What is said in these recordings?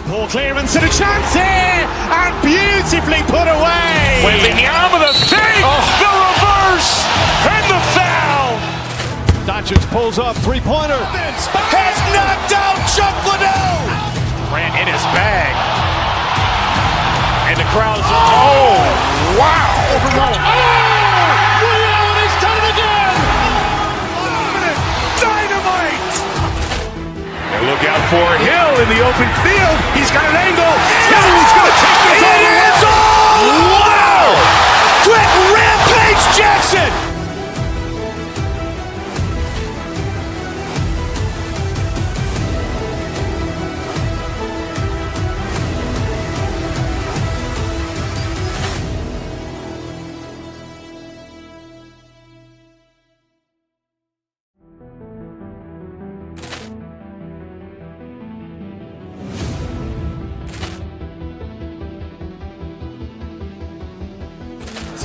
Poor clearance and a chance here, and beautifully put away. Waving the arm of the fake, the reverse, and the foul. Doncic pulls up, three-pointer. Has knocked out Chuck Liddell. Ran in his bag. And the crowd's, oh, wow. Liddell, he's done it again. Dynamite. And look out for Hill in the open field. He's got an angle. He's going to take this all the way. Wow! Quick Rampage Jackson.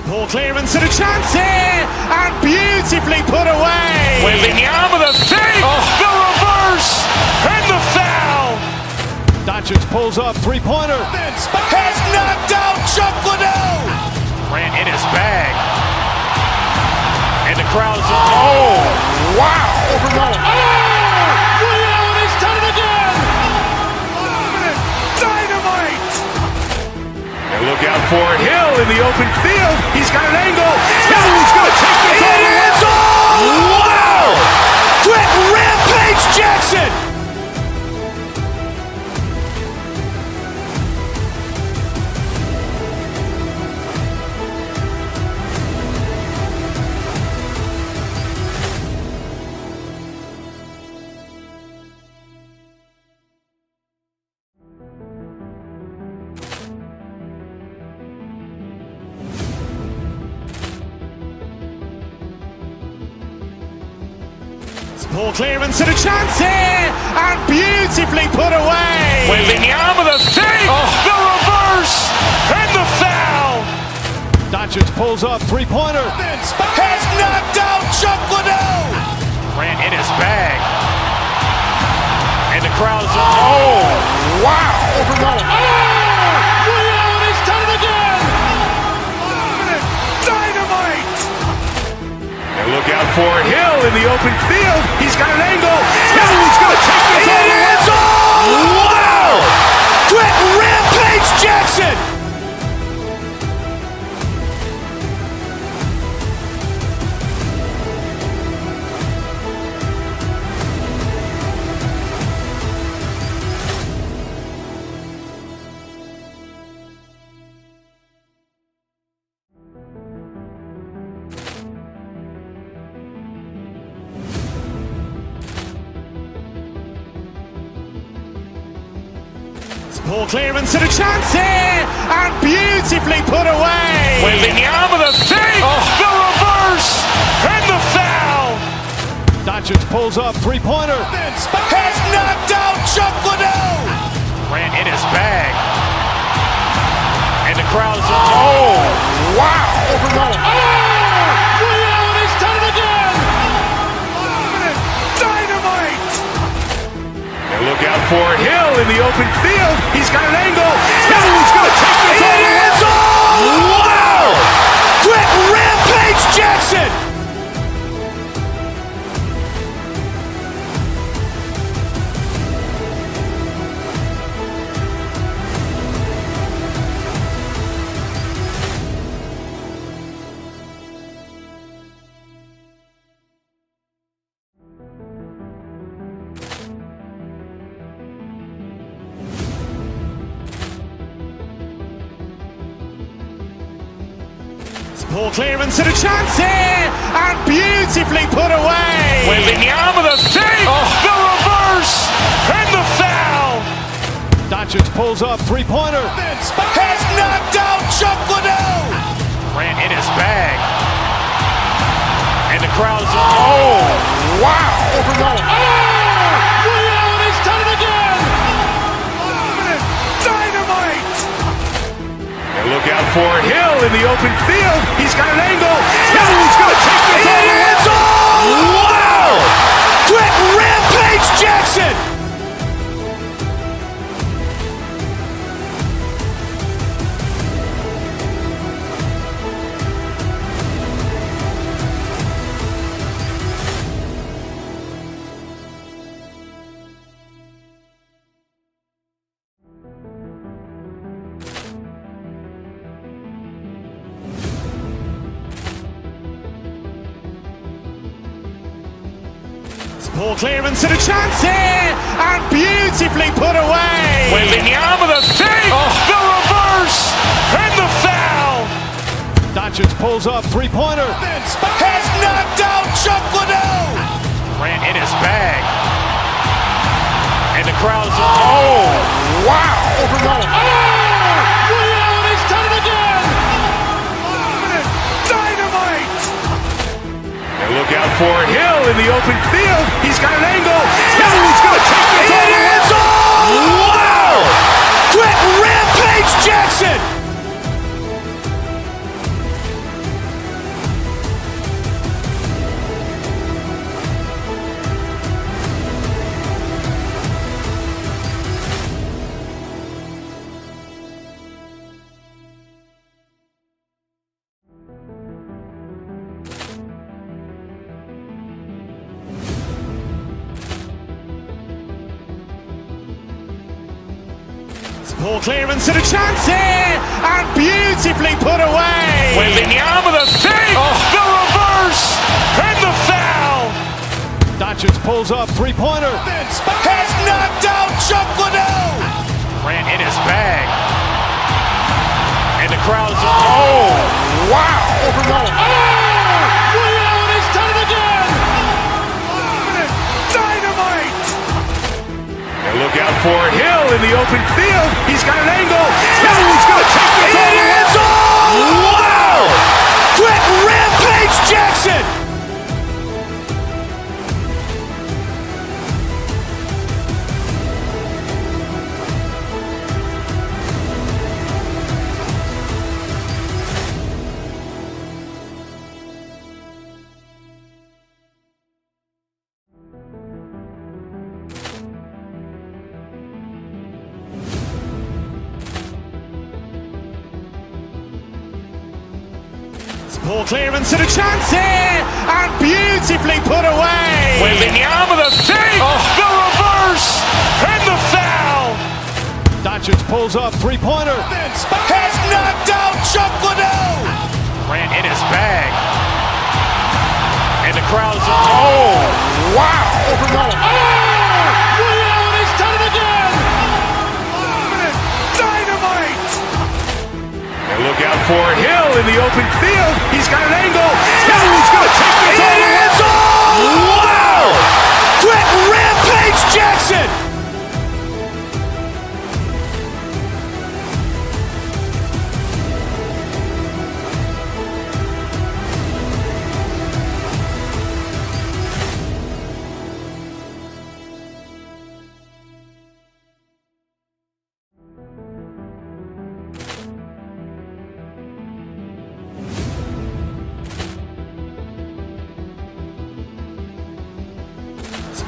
Poor clearance and a chance here, and beautifully put away. Waving the arm of the fake, the reverse, and the foul. Doncic pulls up, three-pointer. Has knocked out Chuck Liddell. Ran in his bag. And the crowd's, oh, wow. Liddell, he's done it again. Dynamite. And look out for Hill in the open field. He's got an angle. He's going to take this all the way. Wow! Quick Rampage Jackson. Poor clearance and a chance here, and beautifully put away. Waving the arm of the fake, the reverse, and the foul. Doncic pulls up, three-pointer. Has knocked out Chuck Liddell. Ran in his bag. And the crowd's, oh, wow. Liddell, he's done it again. Dynamite. And look out for Hill in the open field. He's got an angle. He's going to take this all the way. Wow! Quick Rampage Jackson. Poor clearance and a chance here, and beautifully put away. Waving the arm of the fake, the reverse, and the foul. Doncic pulls up, three-pointer. Has knocked out Chuck Liddell. Ran in his bag. And the crowd's, oh, wow. Liddell, he's done it again. Dynamite. And look out for Hill in the open field. He's got an angle. He's going to take this all the way. Wow! Quick Rampage Jackson. Poor clearance and a chance here, and beautifully put away. Waving the arm of the fake, the reverse, and the foul. Doncic pulls up, three-pointer. Has knocked out Chuck Liddell. Ran in his bag. And the crowd's, oh, wow. Liddell, he's done it again. Dynamite. And look out for Hill in the open field. He's got an angle. He's going to take this all the way. Wow! Quick Rampage Jackson. Poor clearance and a chance here, and beautifully put away. Wembanyama with a fake, the reverse, and the foul. Doncic pulls up, three-pointer. Has knocked out Chuck Liddell. Grant in his bag. And the crowd's oh, wow. He's done it again. Dynamite. And look out for Hill in the open field. He's got an angle. He's going to take this all the way. Wow! Quick Rampage Jackson. Poor clearance and a chance here, and beautifully put away. Wembanyama with a fake, the reverse, and the foul. Doncic pulls up, three-pointer. Has knocked out Chuck Liddell. Grant in his bag. And the crowd's oh, wow. He's done it again. Dynamite. And look out for Hill in the open field. He's got an angle. He's going to take this all the way. Wow! Quick Rampage Jackson. Poor clearance and a chance here, and beautifully put away. Wembanyama with a fake, the reverse, and the foul. Doncic pulls up, three-pointer. Has knocked out Chuck Liddell. Grant in his bag. And the crowd's oh, wow. He's done it again. Dynamite. And look out for Hill in the open field. He's got an angle. He's going to take this all the way. Wow! Quick Rampage Jackson.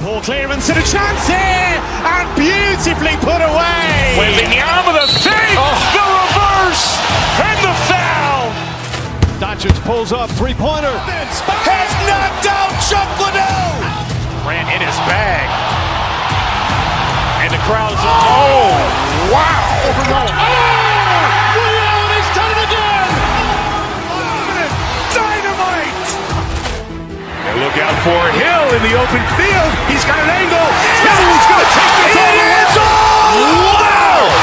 Poor clearance and a chance here, and beautifully put away. Wembanyama with a fake, the reverse, and the foul. Doncic pulls up, three-pointer. Has knocked out Chuck Liddell. Grant in his bag. And the crowd's oh, wow. He's done it again. Dynamite. And look out for Hill in the open field. He's got an angle. He's going to take this all the way. Wow!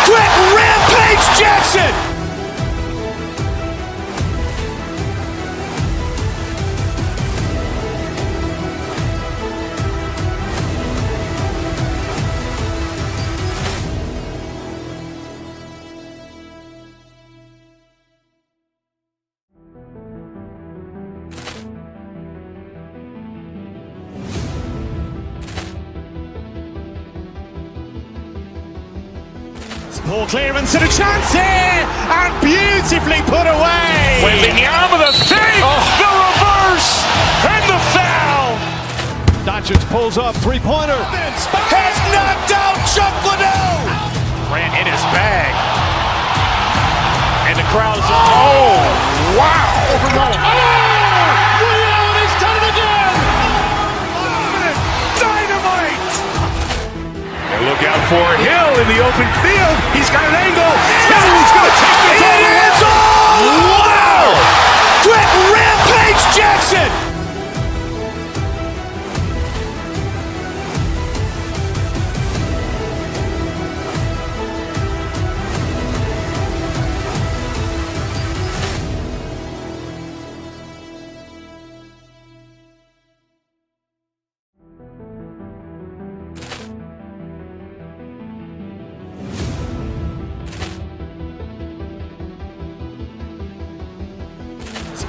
Quick Rampage Jackson. Poor clearance and a chance here, and beautifully put away. Wembanyama with a fake, the reverse, and the foul. Doncic pulls up, three-pointer. Has knocked out Chuck Liddell. Grant in his bag. And the crowd's oh, wow. He's done it again. Dynamite. And look out for Hill in the open field. He's got an angle. He's going to take this all the way. Wow! Quick Rampage Jackson.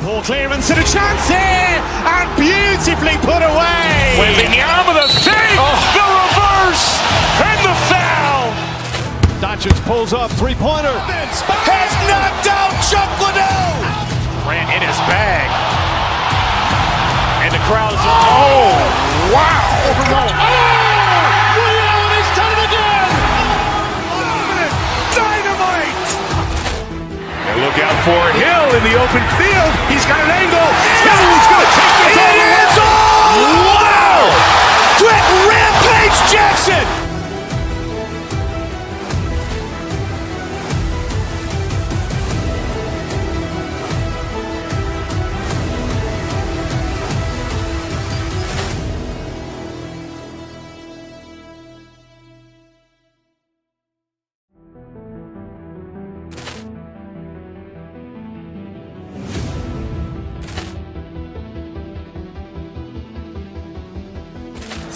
Ball clearance and a chance here, and beautifully put away. Wembanyama with a save, the reverse, and the foul. Doncic pulls up, three-pointer. Has knocked out Chuck Liddell. Grant in his bag. And the crowd is, wow. Ray Allen has done it again. Dynamite. And look out for Hill in the open field. He's got an angle. Hill's going to take this all the way. Wow! Brett Rampage Jackson.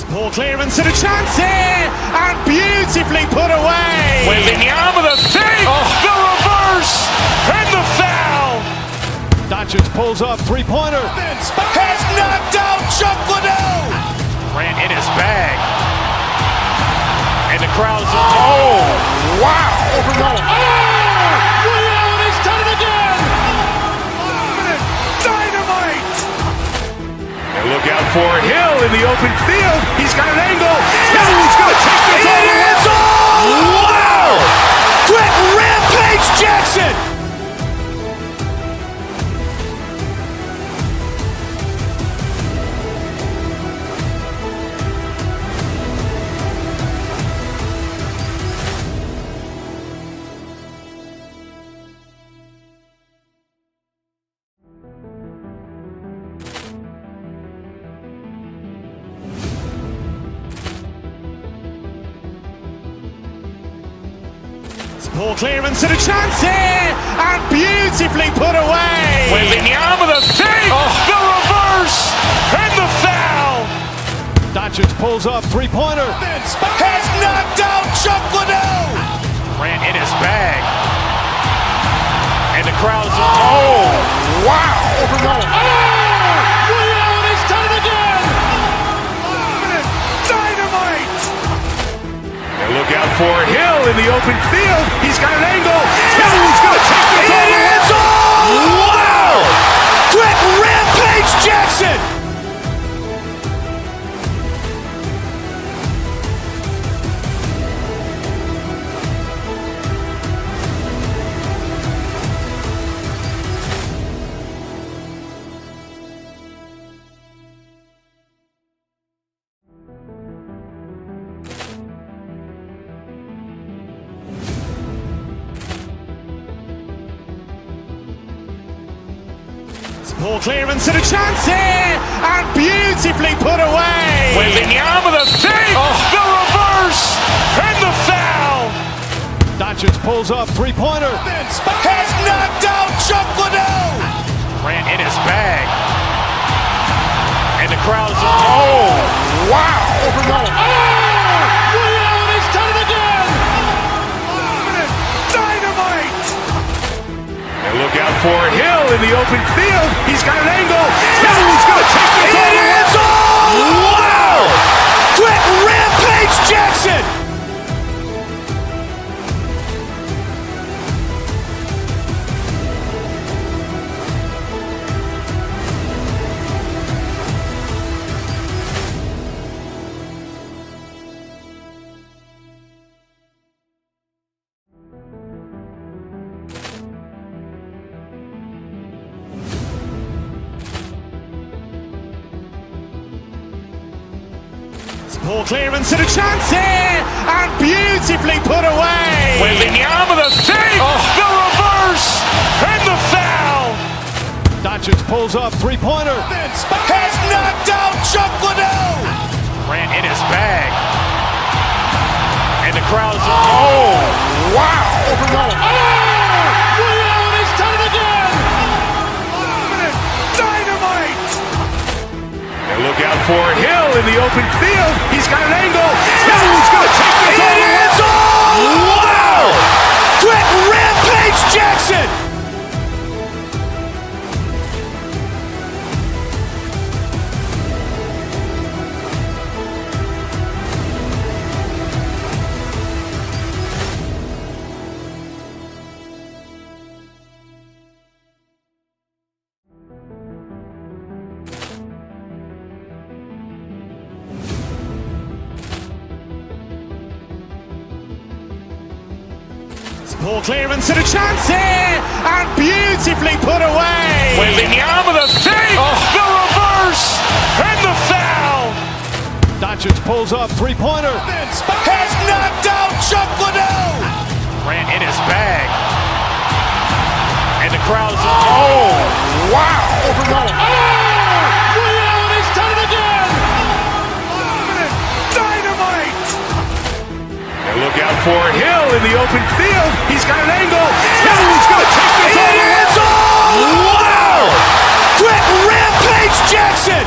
Ball clearance and a chance here, and beautifully put away. Wembanyama with a save, the reverse, and the foul. Doncic pulls up, three-pointer. Has knocked out Chuck Liddell. Grant in his bag. And the crowd is, wow. Ray Allen has done it again. Dynamite. And look out for Hill in the open field. He's got an angle. Hill's going to take this all the way. Wow! Brett Rampage Jackson. Ball clearance and a chance here, and beautifully put away. Wembanyama with a save, the reverse, and the foul. Doncic pulls up, three-pointer. Has knocked out Chuck Liddell. Grant in his bag. And the crowd is, wow. Ray Allen has done it again. Dynamite. And look out for Hill in the open field. He's got an angle. Hill's going to take this all the way. Wow! Brett Rampage Jackson. Ball clearance and a chance here, and beautifully put away. Wembanyama with a save, the reverse, and the foul. Doncic pulls up, three-pointer. Has knocked out Chuck Liddell. Grant in his bag. And the crowd is, wow. Ray Allen has done it again. Dynamite. And look out for Hill in the open field. He's got an angle. Hill's going to take this all the way. Wow! Brett Rampage Jackson. Ball clearance and a chance here, and beautifully put away. Wembanyama with a save, the reverse, and the foul. Doncic pulls up, three-pointer. Has knocked out Chuck Liddell. Grant in his bag. And the crowd is, wow. Ray Allen has done it again. Dynamite. And look out for Hill in the open field. He's got an angle. Hill's going to take this all the way. Wow! Brett Rampage Jackson. Poor clearance and a chance here, and beautifully put away. Wembanyama the fake, the reverse, and the foul. Doncic pulls up, three-pointer. Has knocked out Chuck Liddell. Grant in his bag. And the crowd is, oh, wow. Ray Allen has done it again. Dynamite. And look out for Hill in the open field. He's got an angle. He's going to take this all the way. Wow. Quick Rampage Jackson.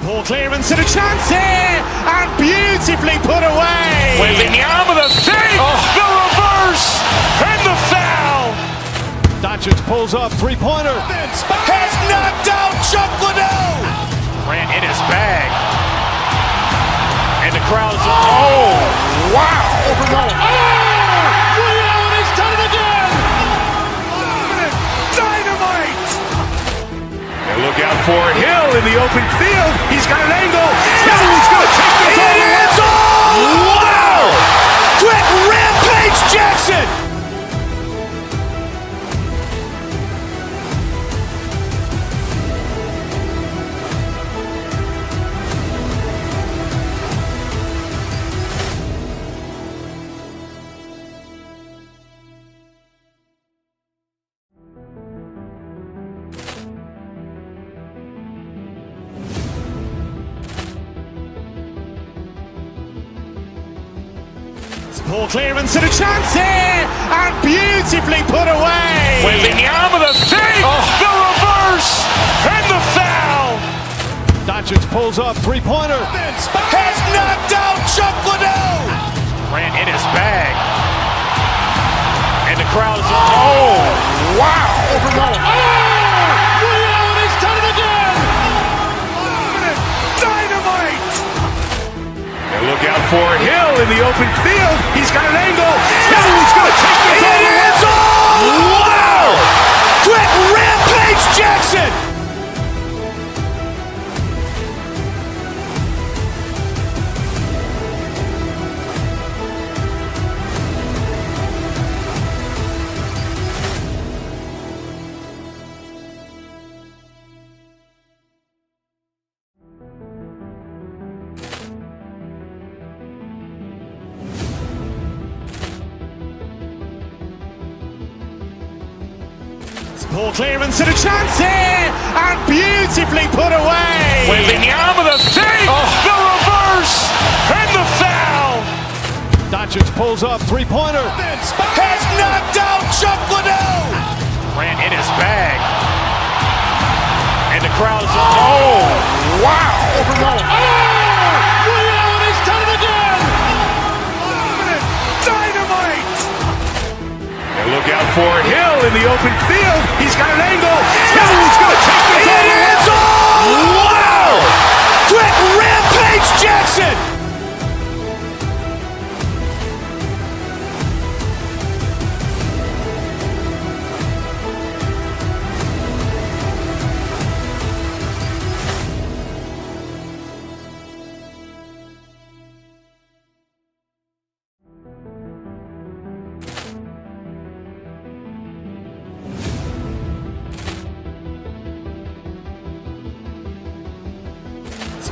Poor clearance and a chance here, and beautifully put away. Wembanyama the fake, the reverse, and the foul. Doncic pulls up, three-pointer. Has knocked out Chuck Liddell. Grant in his bag. And the crowd is, oh, wow. Ray Allen has done it again. Dynamite. And look out for Hill in the open field. He's got an angle. He's going to take this all the way. Wow. Quick Rampage Jackson. Poor clearance and a chance here, and beautifully put away. Wembanyama the fake, the reverse, and the foul. Doncic pulls up, three-pointer. Has knocked out Chuck Liddell. Grant in his bag. And the crowd is, oh, wow. Ray Allen has done it again. Dynamite. And look out for Hill in the open field. He's got an angle. He's going to take this all the way. Wow. Quick Rampage Jackson. Poor clearance and a chance here, and beautifully put away. Wembanyama the fake, the reverse, and the foul. Doncic pulls up, three-pointer. Has knocked out Chuck Liddell. Grant in his bag. And the crowd is, oh, wow. Ray Allen has done it again. Dynamite. And look out for Hill in the open field. He's got an angle. He's going to take this all the way. Wow. Quick Rampage Jackson.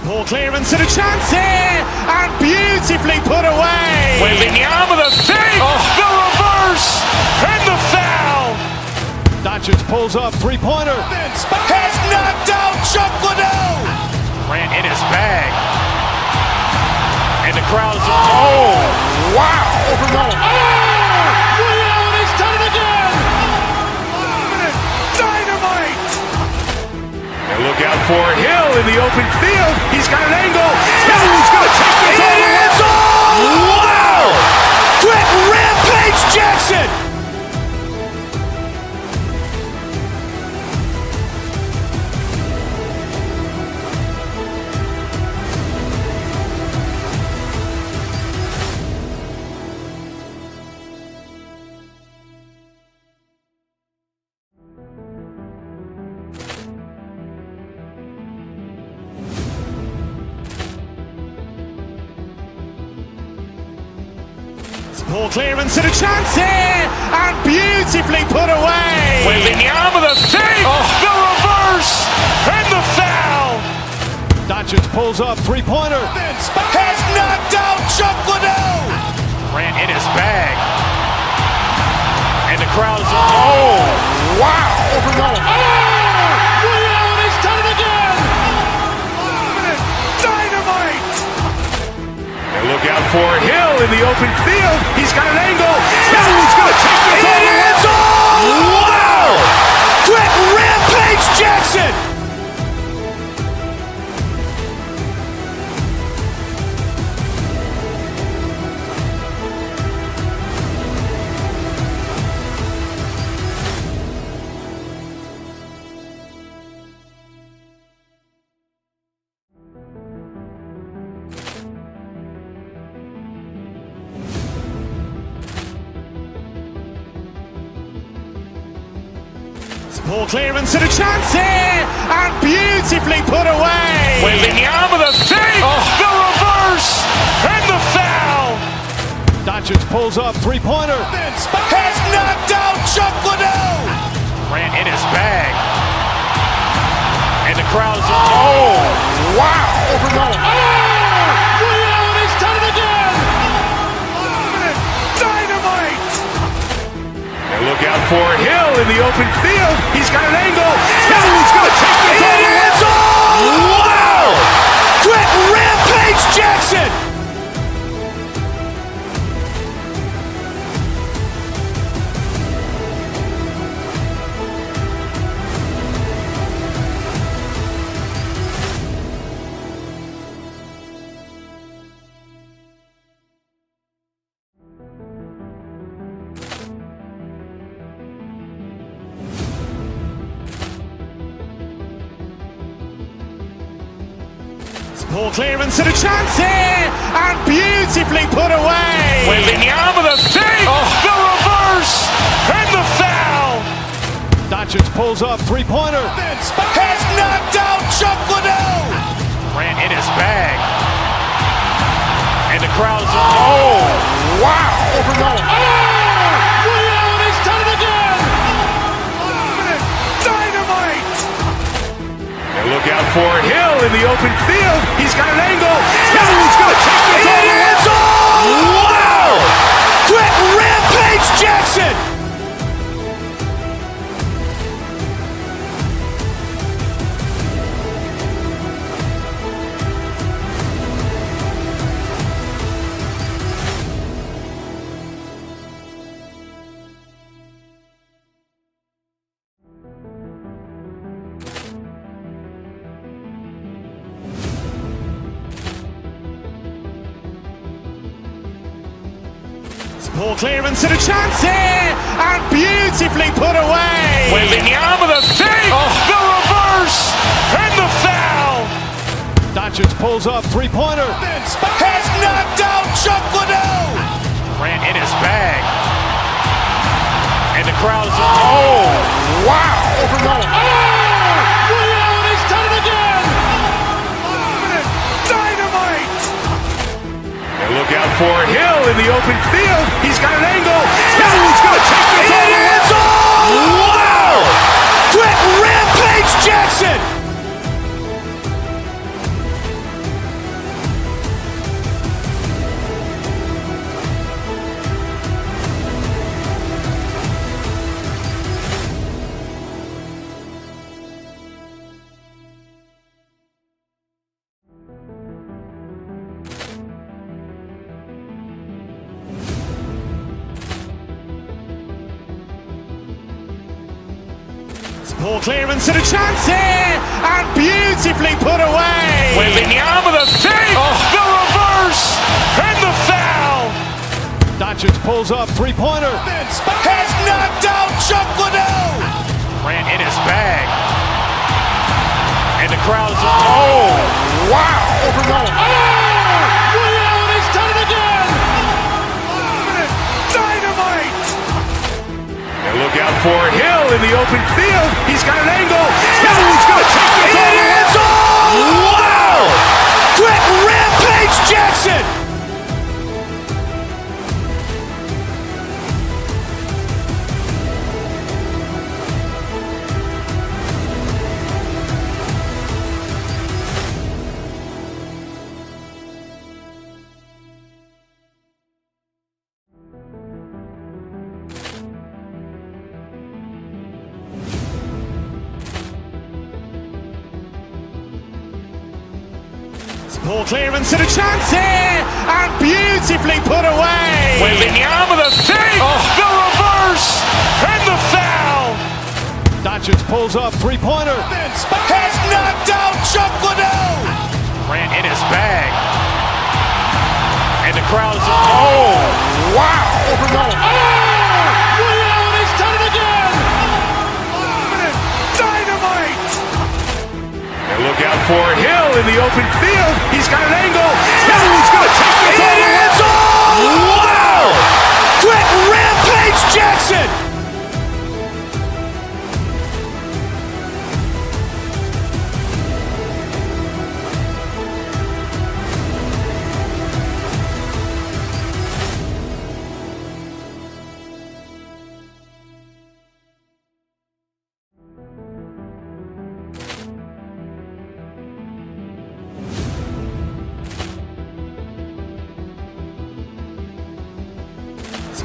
Poor clearance and a chance here, and beautifully put away. Wembanyama the fake, the reverse, and the foul. Doncic pulls up, three-pointer. Has knocked out Chuck Liddell. Grant in his bag. And the crowd is, oh, wow. Ray Allen has done it again. Dynamite. And look out for Hill in the open field. He's got an angle. He's going to take this all the way. Wow. Quick Rampage Jackson. Poor clearance and a chance here, and beautifully put away. Waving the arm of the fake, the reverse, and the foul. Doncic pulls up, three-pointer. Has knocked out Chuck Liddell. Grant in his bag. And the crowd is, oh, wow. Ray Allen has done it again. Dynamite. And look out for Hill in the open field. He's got an angle. Hill's going to take this all the way. Wow. Quick rampage Jackson. Poor clearance and a chance here, and beautifully put away. Waving the arm of the fake, the reverse, and the foul. Doncic pulls up, three-pointer. Has knocked out Chuck Liddell. Grant in his bag. And the crowd is, oh, wow. Ray Allen has done it again. Dynamite. And look out for Hill in the open field. He's got an angle. Hill's going to take this all the way. Wow. Quick rampage Jackson. Poor clearance and a chance here, and beautifully put away. Waving the arm of the fake, the reverse, and the foul. Doncic pulls up, three-pointer. Has knocked out Chuck Liddell. Grant in his bag. And the crowd is, oh, wow. Ray Allen has done it again. Dynamite. And look out for Hill in the open field. He's got an angle. Hill's going to take this all the way. Wow. Quick rampage Jackson. Poor clearance and a chance here, and beautifully put away. Waving the arm of the fake, the reverse, and the foul. Doncic pulls up, three-pointer. Has knocked out Chuck Liddell. Grant in his bag. And the crowd is, oh, wow. Ray Allen has done it again. Dynamite. And look out for Hill in the open field. He's got an angle. Hill's going to take this all the way. Wow. Quick rampage Jackson. Poor clearance and a chance here, and beautifully put away. Waving the arm of the fake, the reverse, and the foul. Doncic pulls up, three-pointer. Has knocked out Chuck Liddell. Grant in his bag. And the crowd is, oh, wow. Ray Allen has done it again. Dynamite. And look out for Hill in the open field. He's got an angle. Hill's going to take this all the way. Wow. Quick rampage Jackson. Ball clearance and a chance here, and beautifully put away. Wembanyama the fake, the reverse, and the foul. Doncic pulls up, three-pointer. Has knocked out Chuck Liddell. Ran in his bag. And the crowd is, oh, wow. He's done it again. Dynamite. And look out for Hill in the open field. He's got an angle. He's going to take this all the way. Wow. Quick Rampage Jackson.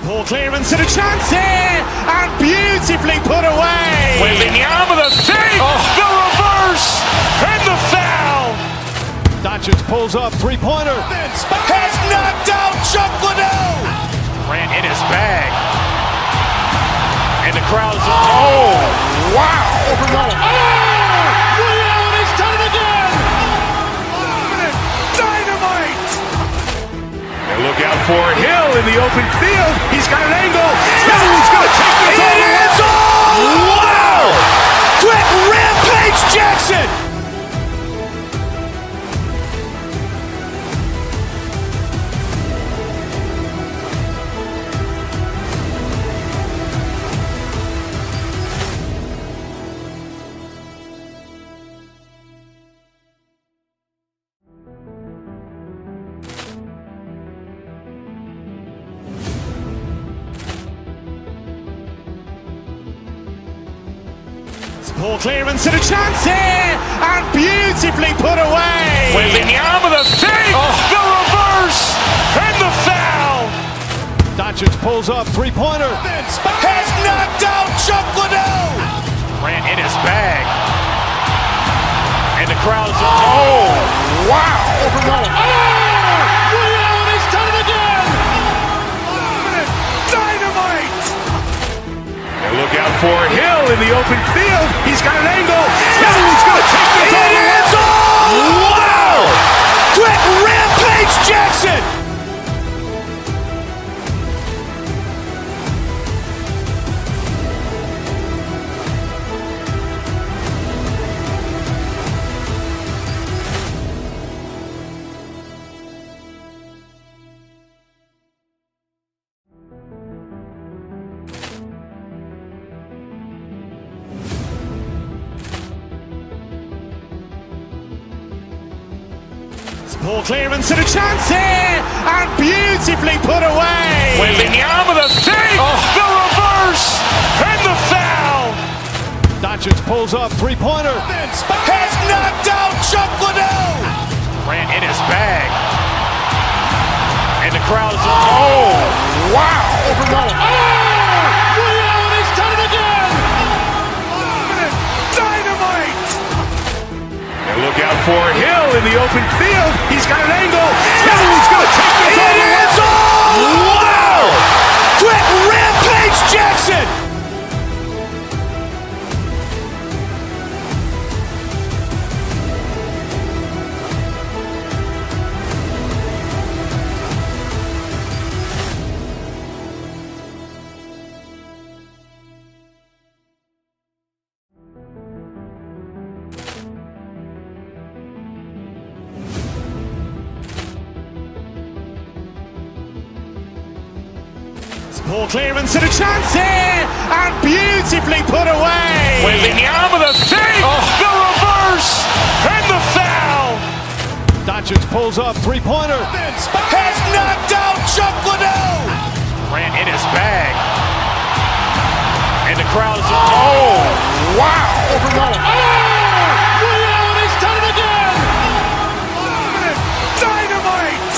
Ball clearance and a chance here, and beautifully put away. Wembanyama the fake, the reverse, and the foul. Doncic pulls up, three-pointer. Has knocked out Chuck Liddell. Ran in his bag. And the crowd is, oh, wow. He's done it again. Dynamite. And look out for Hill in the open field. He's got an angle. He's going to take this all the way. Wow. Quick Rampage Jackson. Ball clearance and a chance here, and beautifully put away. Wembanyama the fake, the reverse, and the foul. Doncic pulls up, three-pointer. Has knocked out Chuck Liddell. Ran in his bag. And the crowd is, oh, wow. He's done it again. Dynamite. And look out for Hill in the open field. He's got an angle. He's going to take this all the way. Wow. Quick Rampage Jackson. Ball clearance and a chance here, and beautifully put away. Wembanyama the fake, the reverse, and the foul. Doncic pulls up, three-pointer. Has knocked out Chuck Liddell. Ran in his bag. And the crowd is, oh, wow. He's done it again. Dynamite. And look out for Hill in the open field. He's got an angle. He's going to take this all the way. Wow. Quick Rampage Jackson. Ball clearance and a chance here, and beautifully put away. Wembanyama the fake, the reverse, and the foul. Doncic pulls up, three-pointer. Has knocked out Chuck Liddell. Ran in his bag. And the crowd is, oh, wow. He's done it again. Dynamite.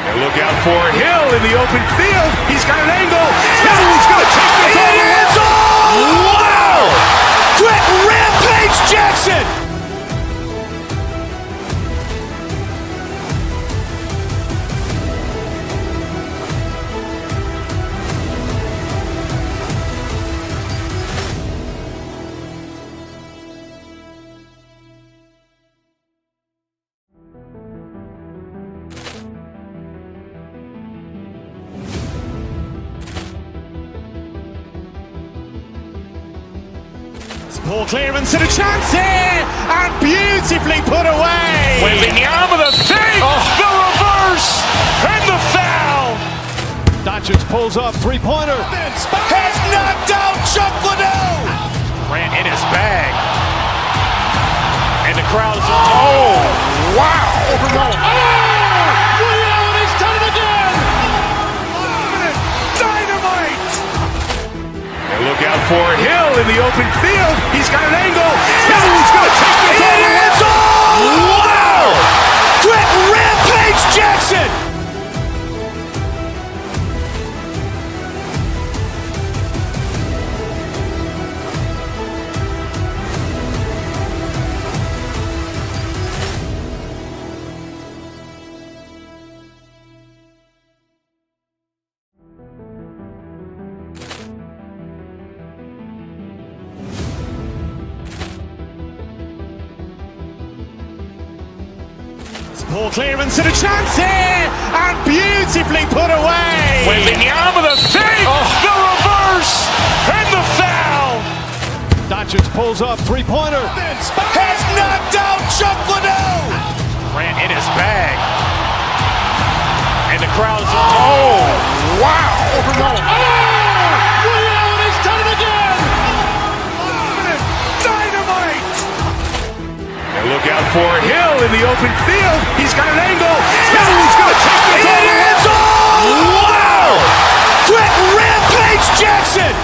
And look out for Hill in the open field. He's got an angle. He's going to take this all the way. Wow. Quick Rampage Jackson. Poor clearance and a chance here, and beautifully put away. Wembanyama with a fake, the reverse, and the foul. Doncic pulls up, three-pointer. Has knocked out Chuck Liddell. Ran in his bag. And the crowd is, oh, wow. Ray Allen has done it again. Dynamite. And look out for Hill in the open field. He's got an angle. He's going to take this all the way. Wow. Quick Rampage Jackson. Poor clearance and a chance here, and beautifully put away. Wembanyama with a fake, the reverse, and the foul. Doncic pulls up, three-pointer. Has knocked out Chuck Liddell. Ran in his bag. And the crowd is, oh, wow. Ray Allen has done it again. Dynamite. And look out for Hill in the open field. He's got an angle. He's going to take this all the way. Wow. Quick Rampage Jackson.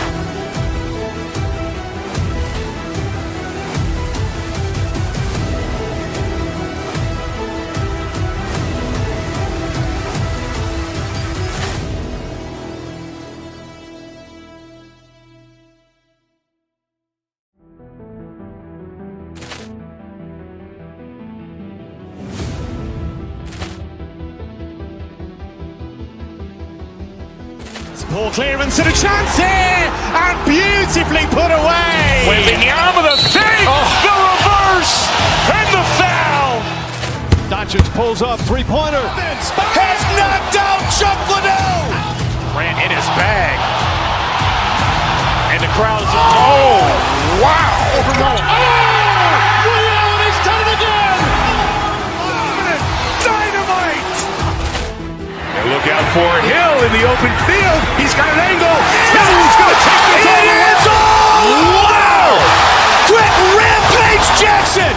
Poor clearance and a chance here, and beautifully put away. Wembanyama with a fake, the reverse, and the foul. Doncic pulls up, three-pointer. Has knocked out Chuck Liddell. Ran in his bag. And the crowd is, oh, wow. Ray Allen has done it again. Dynamite. And look out for Hill in the open field. He's got an angle. He's going to take this all the way. Wow. Quick Rampage Jackson.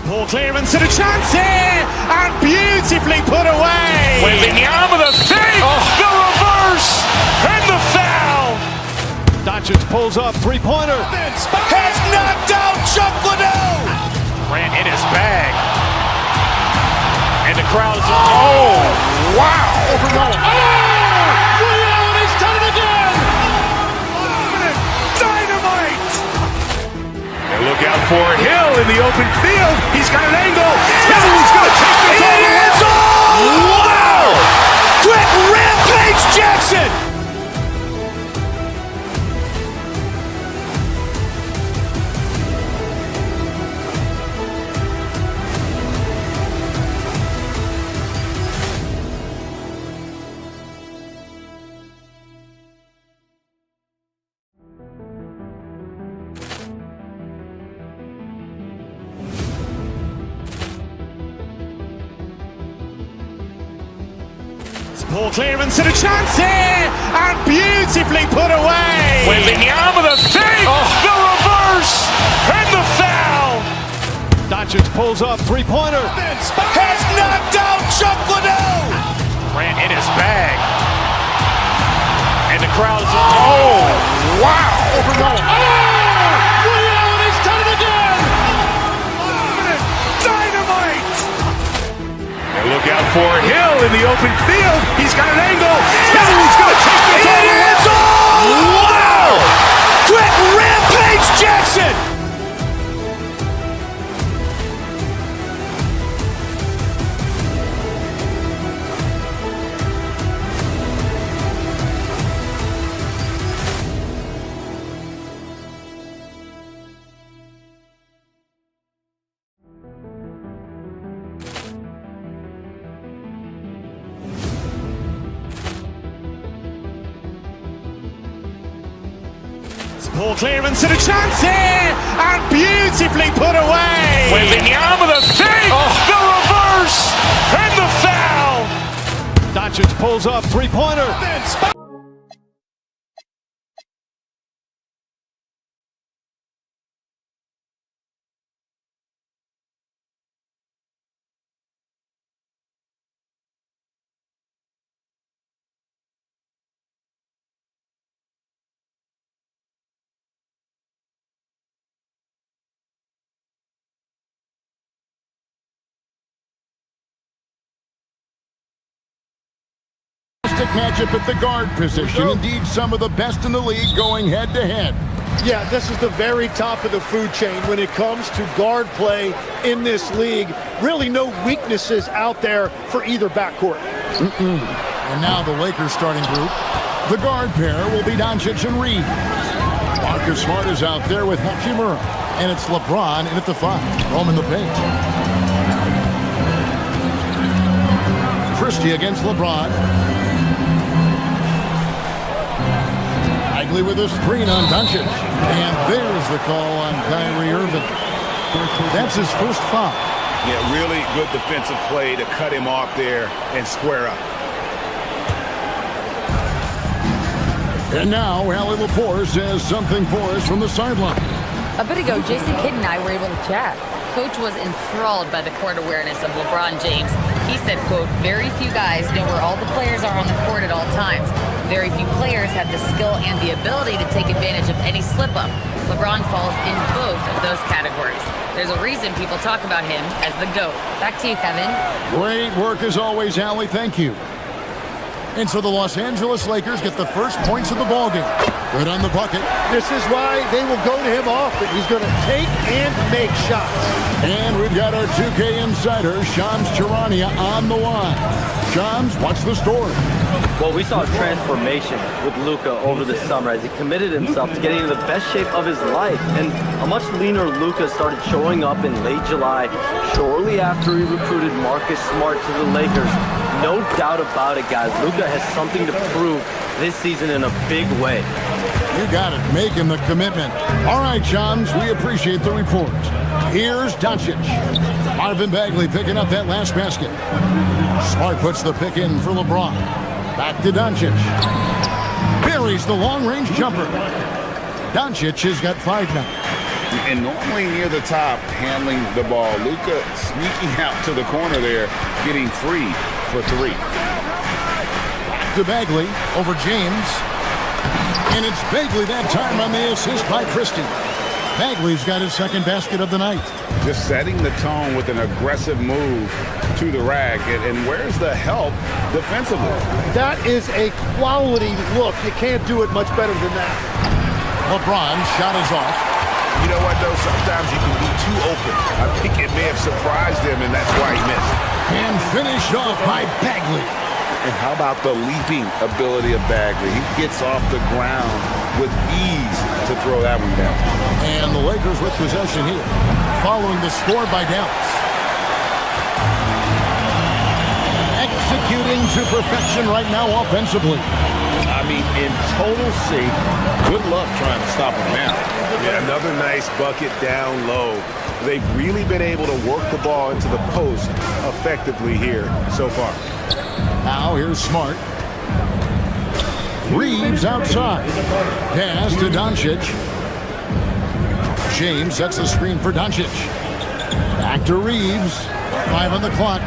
Poor clearance and a chance here, and beautifully put away. Wembanyama with a fake, the reverse, and the foul. Doncic pulls up, three-pointer. Has knocked out Chuck Liddell. Ran in his bag. And the crowd is, oh, wow. Ray Allen has done it again. Dynamite. And look out for Hill in the open field. He's got an angle. He's going to take this all the way. Wow. Quick Rampage Jackson. Poor clearance and a chance here, and beautifully put away. Wembanyama with a fake, the reverse, and the foul. Doncic pulls up, three-pointer. Has knocked out Chuck Liddell. Ran in his bag. And the crowd is, oh, wow. Ray Allen has done it again. Dynamite. And look out for Hill in the open field. He's got an angle. He's going to take this all the way. Wow. Quick Rampage Jackson. Poor clearance and a chance here, and beautifully put away. Wembanyama the fake, the reverse, and the foul. Doncic pulls up, three-pointer. Matchup at the guard position. Indeed, some of the best in the league going head-to-head. Yeah, this is the very top of the food chain when it comes to guard play in this league. Really no weaknesses out there for either backcourt. And now the Lakers starting group. The guard pair will be Doncic and Reeves. Marcus Smart is out there with Hachimura. And it's LeBron in at the 5. Home in the paint. Christie against LeBron. Bagley with a screen on Doncic. And there's the call on Kyrie Irving. That's his first foul. Yeah, really good defensive play to cut him off there and square up. And now, Allie Lepore says something for us from the sideline. A bit ago, Jason Kidd and I were able to chat. Coach was enthralled by the court awareness of LeBron James. He said, quote, very few guys know where all the players are on the court at all times. Very few players have the skill and the ability to take advantage of any slip-up. LeBron falls in both of those categories. There's a reason people talk about him as the GOAT. Back to you, Kevin. Great work as always, Allie. Thank you. And so the Los Angeles Lakers get the first points of the ballgame. Good on the bucket. This is why they will go to him often. He's going to take and make shots. And we've got our 2K insider, Shams Charania, on the line. Shams, what's the story? Well, we saw a transformation with Luka over the summer as he committed himself to getting in the best shape of his life. And a much leaner Luka started showing up in late July, shortly after he recruited Marcus Smart to the Lakers. No doubt about it, guys. Luka has something to prove this season in a big way. You got it, making the commitment. All right, Shams, we appreciate the report. Here's Doncic. Marvin Bagley picking up that last basket. Smart puts the pick in for LeBron. Back to Doncic. Buries the long-range jumper. Doncic has got 5 now. And normally near the top, handling the ball. Luka sneaking out to the corner there, getting free for 3. To Bagley over James. And it's Bagley that time on the assist by Christie. Bagley's got his second basket of the night. Just setting the tone with an aggressive move to the rack. And where's the help defensively? That is a quality look. You can't do it much better than that. LeBron shot is off. You know what, though? Sometimes you can be too open. I think it may have surprised him, and that's why he missed. And finished off by Bagley. And how about the leaping ability of Bagley? He gets off the ground with ease to throw that one down. And the Lakers with possession here, following the score by Dallas. Executing to perfection right now offensively. I mean, in total shape. Good luck trying to stop him now. Yeah, another nice bucket down low. They've really been able to work the ball into the post effectively here so far. Now here's Smart. Reeves outside. Pass to Doncic. James sets the screen for Doncic. Back to Reeves. 5 on the clock.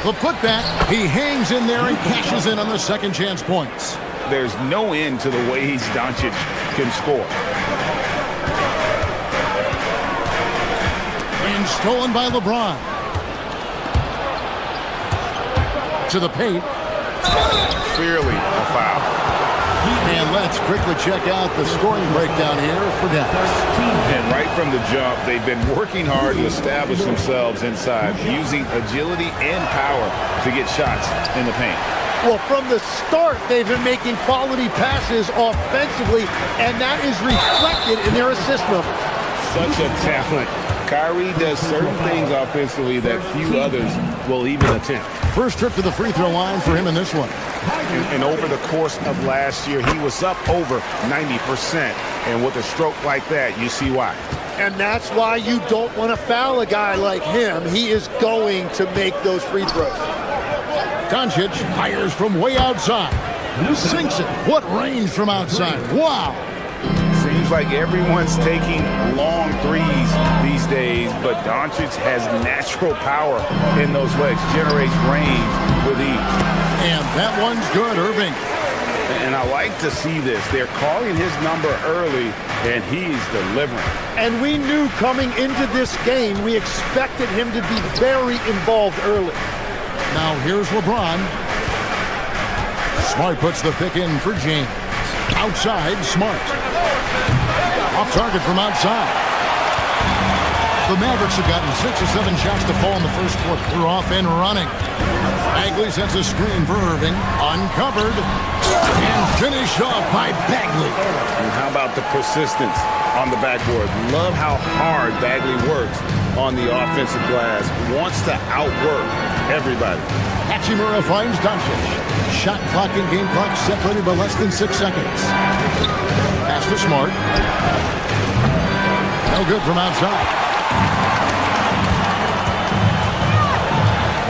The putback. He hangs in there and cashes in on the second chance points. There's no end to the ways Doncic can score. And stolen by LeBron. To the paint. Clearly a foul. And let's quickly check out the scoring breakdown here for Dallas. And right from the jump, they've been working hard to establish themselves inside, using agility and power to get shots in the paint. Well, from the start, they've been making quality passes offensively, and that is reflected in their assist numbers. Such a talent Kyrie does certain things offensively that few others will even attempt. First trip to the free throw line for him in this one. And over the course of last year, he was up over 90%. And with a stroke like that, you see why. And that's why you don't want to foul a guy like him. He is going to make those free throws. Doncic fires from way outside. Sinks it. What range from outside. Wow. Seems like everyone's taking long threes these days, but Doncic has natural power in those legs, generates range with ease. And that one's good, Irving. And I like to see this. They're calling his number early, and he's delivering. And we knew coming into this game, we expected him to be very involved early. Now here's LeBron. Smart puts the pick in for James. Outside, Smart. Off target from outside. The Mavericks have gotten 6 or 7 shots to fall in the first quarter. They're off and running. Bagley sets a screen for Irving. Uncovered. And finished off by Bagley. And how about the persistence on the backboard? Love how hard Bagley works on the offensive glass. Wants to outwork everybody. Hachimura finds Doncic. Shot clock and game clock separated by less than 6 seconds. Pass to Smart. No good from outside.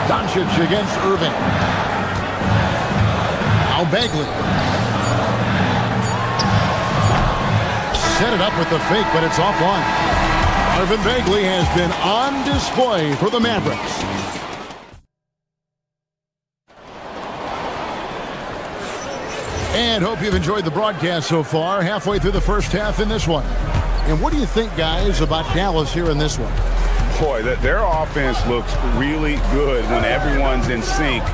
Doncic against Irving. Now Bagley. Set it up with the fake, but it's offline. Marvin Bagley has been on display for the Mavericks. And hope you've enjoyed the broadcast so far. Halfway through the first half in this one. And what do you think, guys, about Dallas here in this one? Boy, their offense looks really good when everyone's in sync.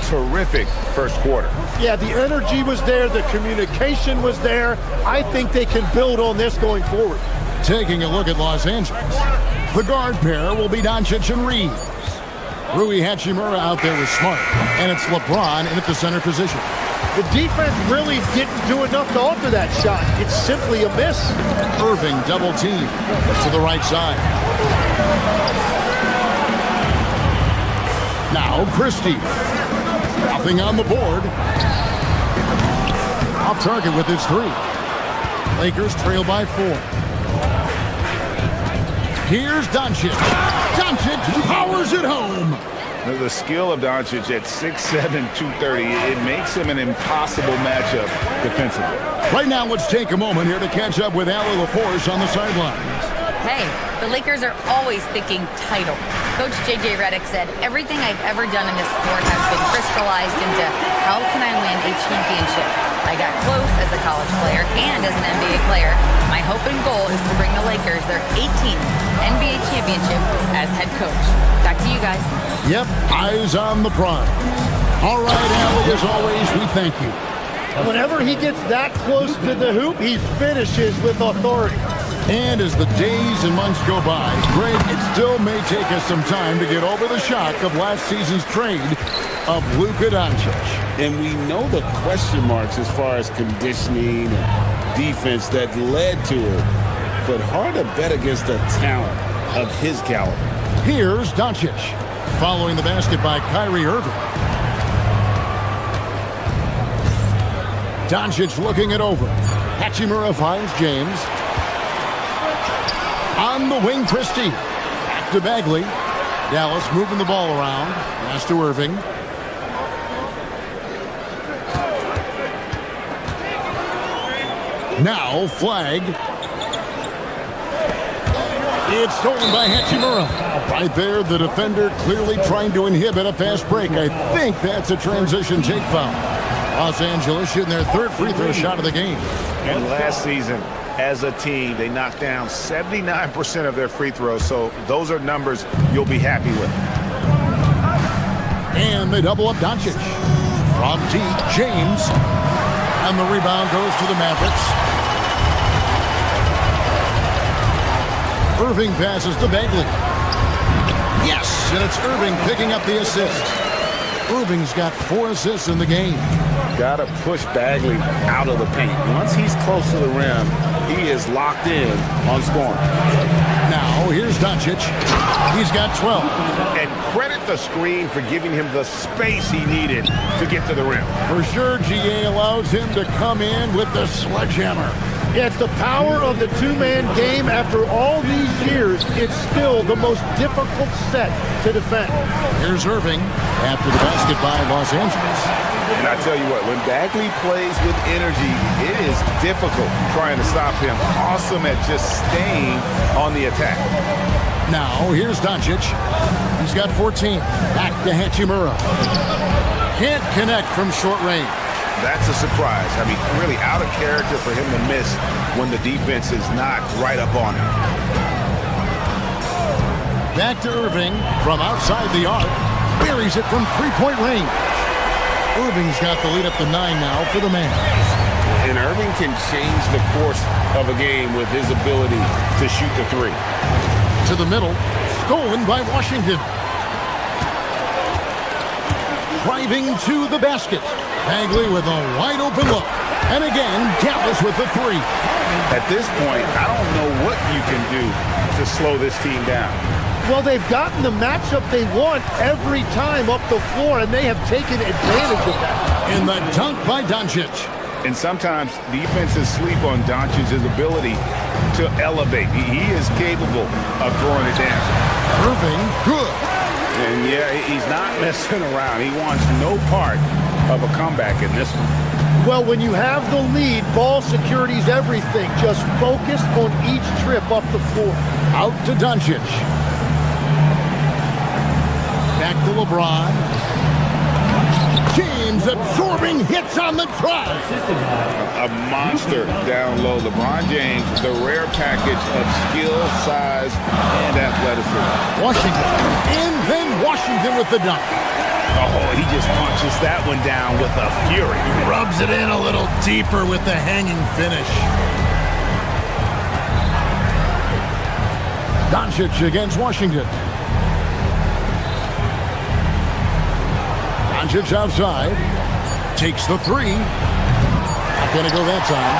Terrific first quarter. Yeah, the energy was there. The communication was there. I think they can build on this going forward. Taking a look at Los Angeles. The guard pair will be Doncic and Reeves. Rui Hachimura out there with Smart. And it's LeBron in at the center position. The defense really didn't do enough to alter that shot. It's simply a miss. Irving double team to the right side. Now Christie. Nothing on the board. Off target with his 3. Lakers trail by 4. Here's Doncic. Doncic powers it home. The skill of Doncic at 6'7", 230, it makes him an impossible matchup defensively. Right now, let's take a moment here to catch up with Allie LaForce on the sidelines. Hey, the Lakers are always thinking title. Coach J.J. Redick said, everything I've ever done in this sport has been crystallized into how can I win a championship? I got close as a college player and as an NBA player. My hope and goal is to bring the Lakers their 18th NBA championship as head coach. Back to you guys. Yep, eyes on the prize. All right, Allie, as always, we thank you. Whenever he gets that close to the hoop, he finishes with authority. And as the days and months go by, Greg, it still may take us some time to get over the shock of last season's trade of Luka Doncic. And we know the question marks as far as conditioning and defense that led to it. But hard to bet against the talent of his caliber. Here's Doncic, following the basket by Kyrie Irving. Doncic looking it over. Hachimura finds James. On the wing, Christie. Back to Bagley. Dallas moving the ball around. Pass to Irving. Now, flag. It's stolen by Hachimura. Right there, the defender clearly trying to inhibit a fast break. I think that's a transition take foul. Los Angeles shooting their 3rd free throw shot of the game. And last season, as a team, they knocked down 79% of their free throws, so those are numbers you'll be happy with. And they double up Doncic. From deep, James. And the rebound goes to the Mavericks. Irving passes to Bagley. Yes, and it's Irving picking up the assist. Irving's got 4 assists in the game. got to push Bagley out of the paint. Once he's close to the rim, he is locked in on scoring. Now, here's Doncic. He's got 12. And credit the screen for giving him the space he needed to get to the rim. For sure, GA allows him to come in with the sledgehammer. Yeah, it's the power of the two-man game. After all these years, it's still the most difficult set to defend. Here's Irving after the basket by Los Angeles. And I tell you what, when Bagley plays with energy, it is difficult trying to stop him. Awesome at just staying on the attack. Now, here's Doncic. He's got 14. Back to Hachimura. Can't connect from short range. That's a surprise. I mean, really out of character for him to miss when the defense is not right up on him. Back to Irving from outside the arc. Buries it from three-point range. Irving's got the lead up to 9 now for the Mavs. And Irving can change the course of a game with his ability to shoot the three. To the middle. Stolen by Washington. Driving to the basket. Bagley with a wide open look. And again, Dallas with the three. At this point, I don't know what you can do to slow this team down. Well, they've gotten the matchup they want every time up the floor, and they have taken advantage of that. In the dunk by Doncic. And sometimes defenses sleep on Doncic's ability to elevate. He is capable of throwing it down. Irving, good. And yeah, he's not messing around. He wants no part of a comeback in this one. Well, when you have the lead, ball security is everything. Just focus on each trip up the floor. Out to Doncic. Back to LeBron. James absorbing hits on the drive. A monster down low. LeBron James, the rare package of skill, size, and athleticism. Washington. And then Washington with the dunk. Oh, he just punches that one down with a fury. Rubs it in a little deeper with the hanging finish. Doncic against Washington. Doncic outside. Takes the three. Not going to go that time.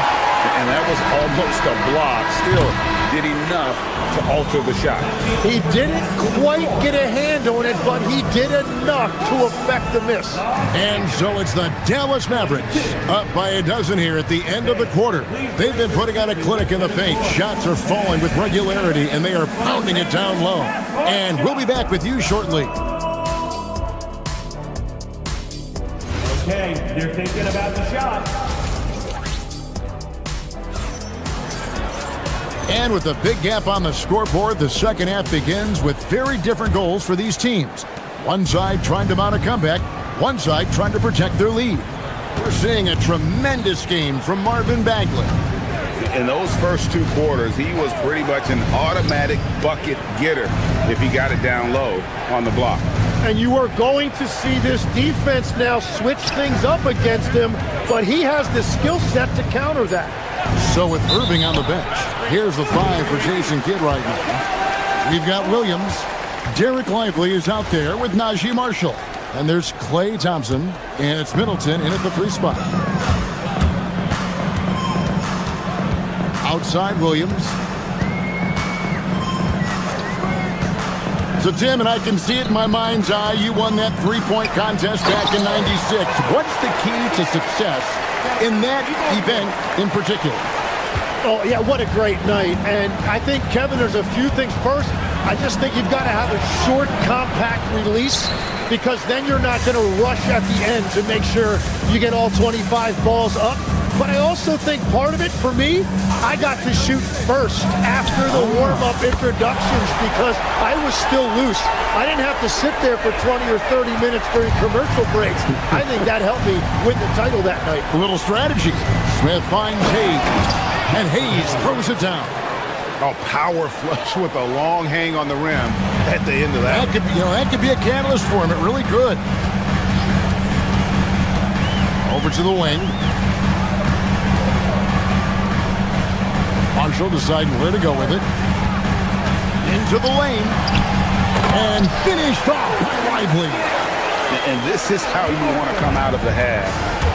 And that was almost a block. Still did enough to alter the shot. He didn't quite get a hand on it, but he did enough to affect the miss. And so it's the Dallas Mavericks up by a dozen here at the end of the quarter. They've been putting on a clinic in the paint. Shots are falling with regularity, and they are pounding it down low. And we'll be back with you shortly. Okay, they're thinking about the shot. And with a big gap on the scoreboard, the second half begins with very different goals for these teams. One side trying to mount a comeback, one side trying to protect their lead. We're seeing a tremendous game from Marvin Bagley. In those first two quarters, he was pretty much an automatic bucket getter if he got it down low on the block. And you are going to see this defense now switch things up against him, but he has the skill set to counter that. So with Irving on the bench, here's the 5 for Jason Kidd right now. We've got Williams. Derek Lively is out there with Najee Marshall. And there's Klay Thompson, and it's Middleton in at the 3 spot. Outside Williams. So Tim, and I can see it in my mind's eye, you won that 3-point contest back in '96. What's the key to success in that event in particular? Oh, yeah, what a great night. And I think, Kevin, there's a few things. First, I just think you've got to have a short, compact release, because then you're not going to rush at the end to make sure you get all 25 balls up. But I also think part of it, for me, I got to shoot first after the warm-up introductions because I was still loose. I didn't have to sit there for 20 or 30 minutes during commercial breaks. I think that helped me win the title that night. A little strategy. Smith finds Hayes, and Hayes throws it down. A power flush with a long hang on the rim at the end of that. That could be a catalyst for him. It really could. Over to the wing. Marshall deciding where to go with it. Into the lane. And finished off by Lively. And this is how you want to come out of the half.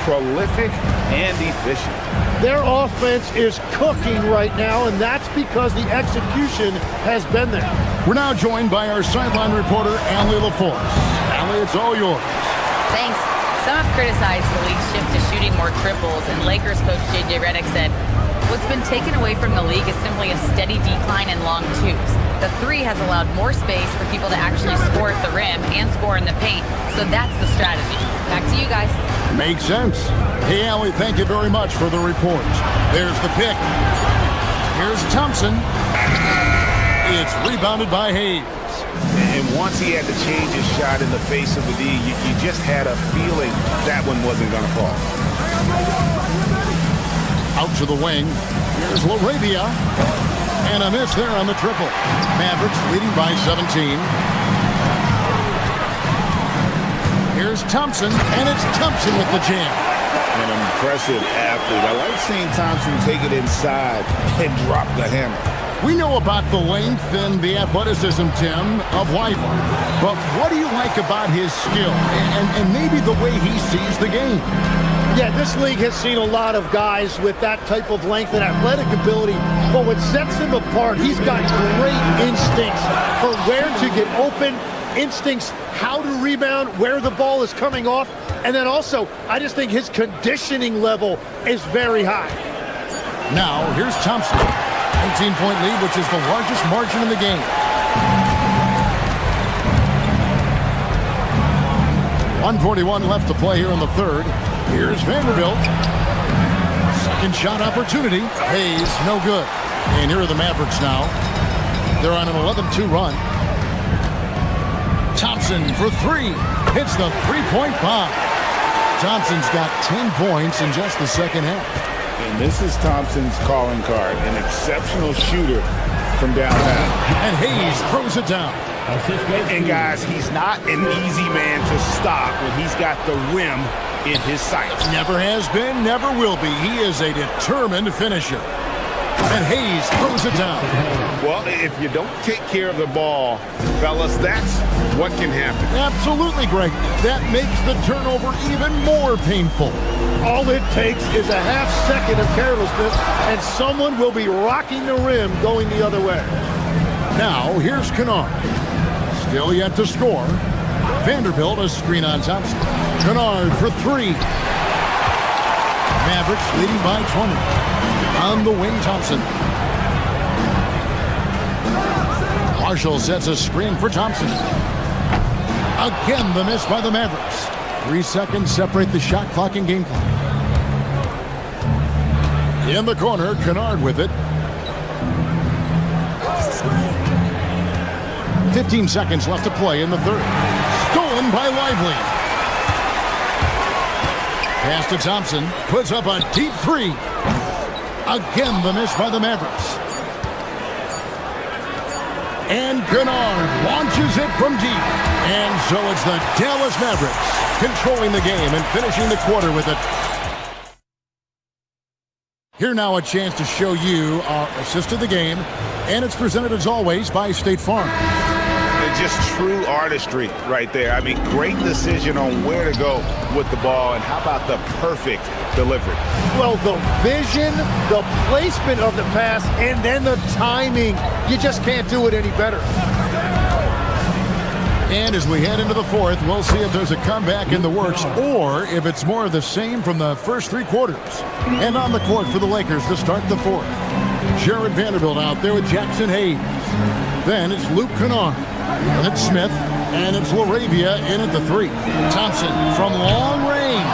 Prolific and efficient. Their offense is cooking right now, and that's because the execution has been there. We're now joined by our sideline reporter, Allie LaForce. Allie, it's all yours. Thanks. Some have criticized the league's shift to shooting more triples, and Lakers coach J.J. Redick said, what's been taken away from the league is simply a steady decline in long twos. The three has allowed more space for people to actually score at the rim and score in the paint, so that's the strategy. Back to you guys. Makes sense. Hey, Allie, thank you very much for the report. There's the pick. Here's Thompson. It's rebounded by Hayes. And once he had to change his shot in the face of the D, you just had a feeling that one wasn't going to fall. Out to the wing. Here's LaRavia. And a miss there on the triple. Mavericks leading by 17. Here's Thompson, and it's Thompson with the jam. An impressive athlete. I like seeing Thompson take it inside and drop the hammer. We know about the length and the athleticism, Tim, of Weifer. But what do you like about his skill and maybe the way he sees the game? Yeah, this league has seen a lot of guys with that type of length and athletic ability, but what sets him apart, he's got great instincts for where to get open, instincts how to rebound, where the ball is coming off, and then also, I just think his conditioning level is very high. Now, here's Thompson. 19-point lead, which is the largest margin in the game. .141 left to play here in the third. Here's Vanderbilt. Second shot opportunity. Hayes, no good. And here are the Mavericks now. They're on an 11-2 run. Thompson for three. Hits the three-point bomb. Thompson's got 10 points in just the second half. And this is Thompson's calling card. An exceptional shooter from downtown. And Hayes throws it down. And guys, he's not an easy man to stop when he's got the rim in his sights. Never has been, never will be. He is a determined finisher. And Hayes throws it down. Well, if you don't take care of the ball, fellas, that's what can happen. Absolutely, Greg. That makes the turnover even more painful. All it takes is a half second of carelessness, and someone will be rocking the rim going the other way. Now, here's Kennard. Still yet to score. Vanderbilt a screen on Thompson. Kennard for three. Mavericks leading by 20. On the wing, Thompson. Marshall sets a screen for Thompson. Again, the miss by the Mavericks. 3 seconds separate the shot clock and game clock. In the corner, Kennard with it. 15 seconds left to play in the third. Stolen by Lively. Pass to Thompson. Puts up a deep three. Again, the miss by the Mavericks. And Kennard launches it from deep. And so it's the Dallas Mavericks controlling the game and finishing the quarter with it. Here now a chance to show you our assist of the game. And it's presented as always by State Farm. Just true artistry right there. I mean, great decision on where to go with the ball, and how about the perfect delivery? Well, the vision, the placement of the pass, and then the timing. You just can't do it any better. And as we head into the fourth, we'll see if there's a comeback in the works or if it's more of the same from the first 3 quarters. And on the court for the Lakers to start the fourth. Jared Vanderbilt out there with Jackson Hayes. Then it's Luke Kennard. And it's Smith, and it's LaRavia in at the 3. Thompson from long range.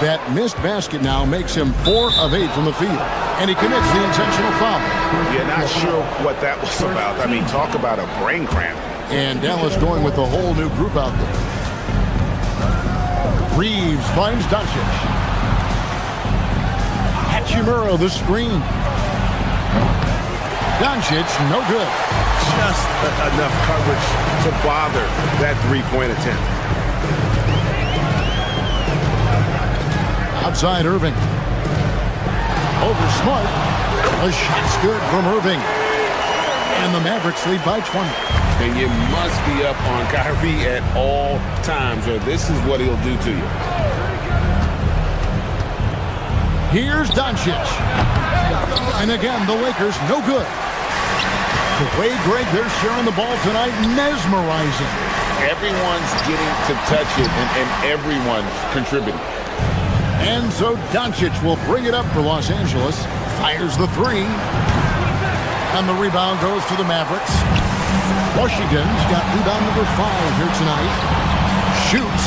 That missed basket now makes him 4 of 8 from the field. And he commits the intentional foul. You're not sure what that was about. I mean, talk about a brain cramp. And Dallas going with a whole new group out there. Reeves finds Doncic. Hachimura the screen. Doncic, no good. Just enough coverage to bother that three-point attempt. Outside Irving. Over Smart. A shot's good from Irving. And the Mavericks lead by 20. and you must be up on Kyrie at all times, or this is what he'll do to you. Here's Doncic. And again, the Lakers, no good. The way, Greg, they're sharing the ball tonight, mesmerizing. Everyone's getting to touch it, and everyone contributing. And so Doncic will bring it up for Los Angeles. Fires the three. And the rebound goes to the Mavericks. Washington's got rebound number 5 here tonight. Shoots.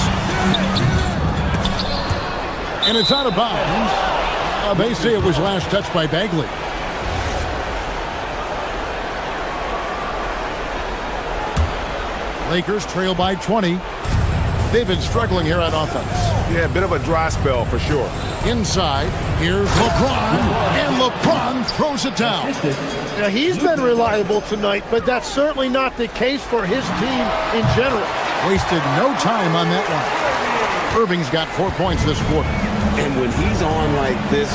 And it's out of bounds. They say it was last touched by Bagley. Lakers trail by 20. They've been struggling here on offense. Yeah, a bit of a dry spell for sure. Inside, here's LeBron, and LeBron throws it down. Now, he's been reliable tonight, but that's certainly not the case for his team in general. Wasted no time on that one. Irving's got 4 points this quarter. And when he's on like this,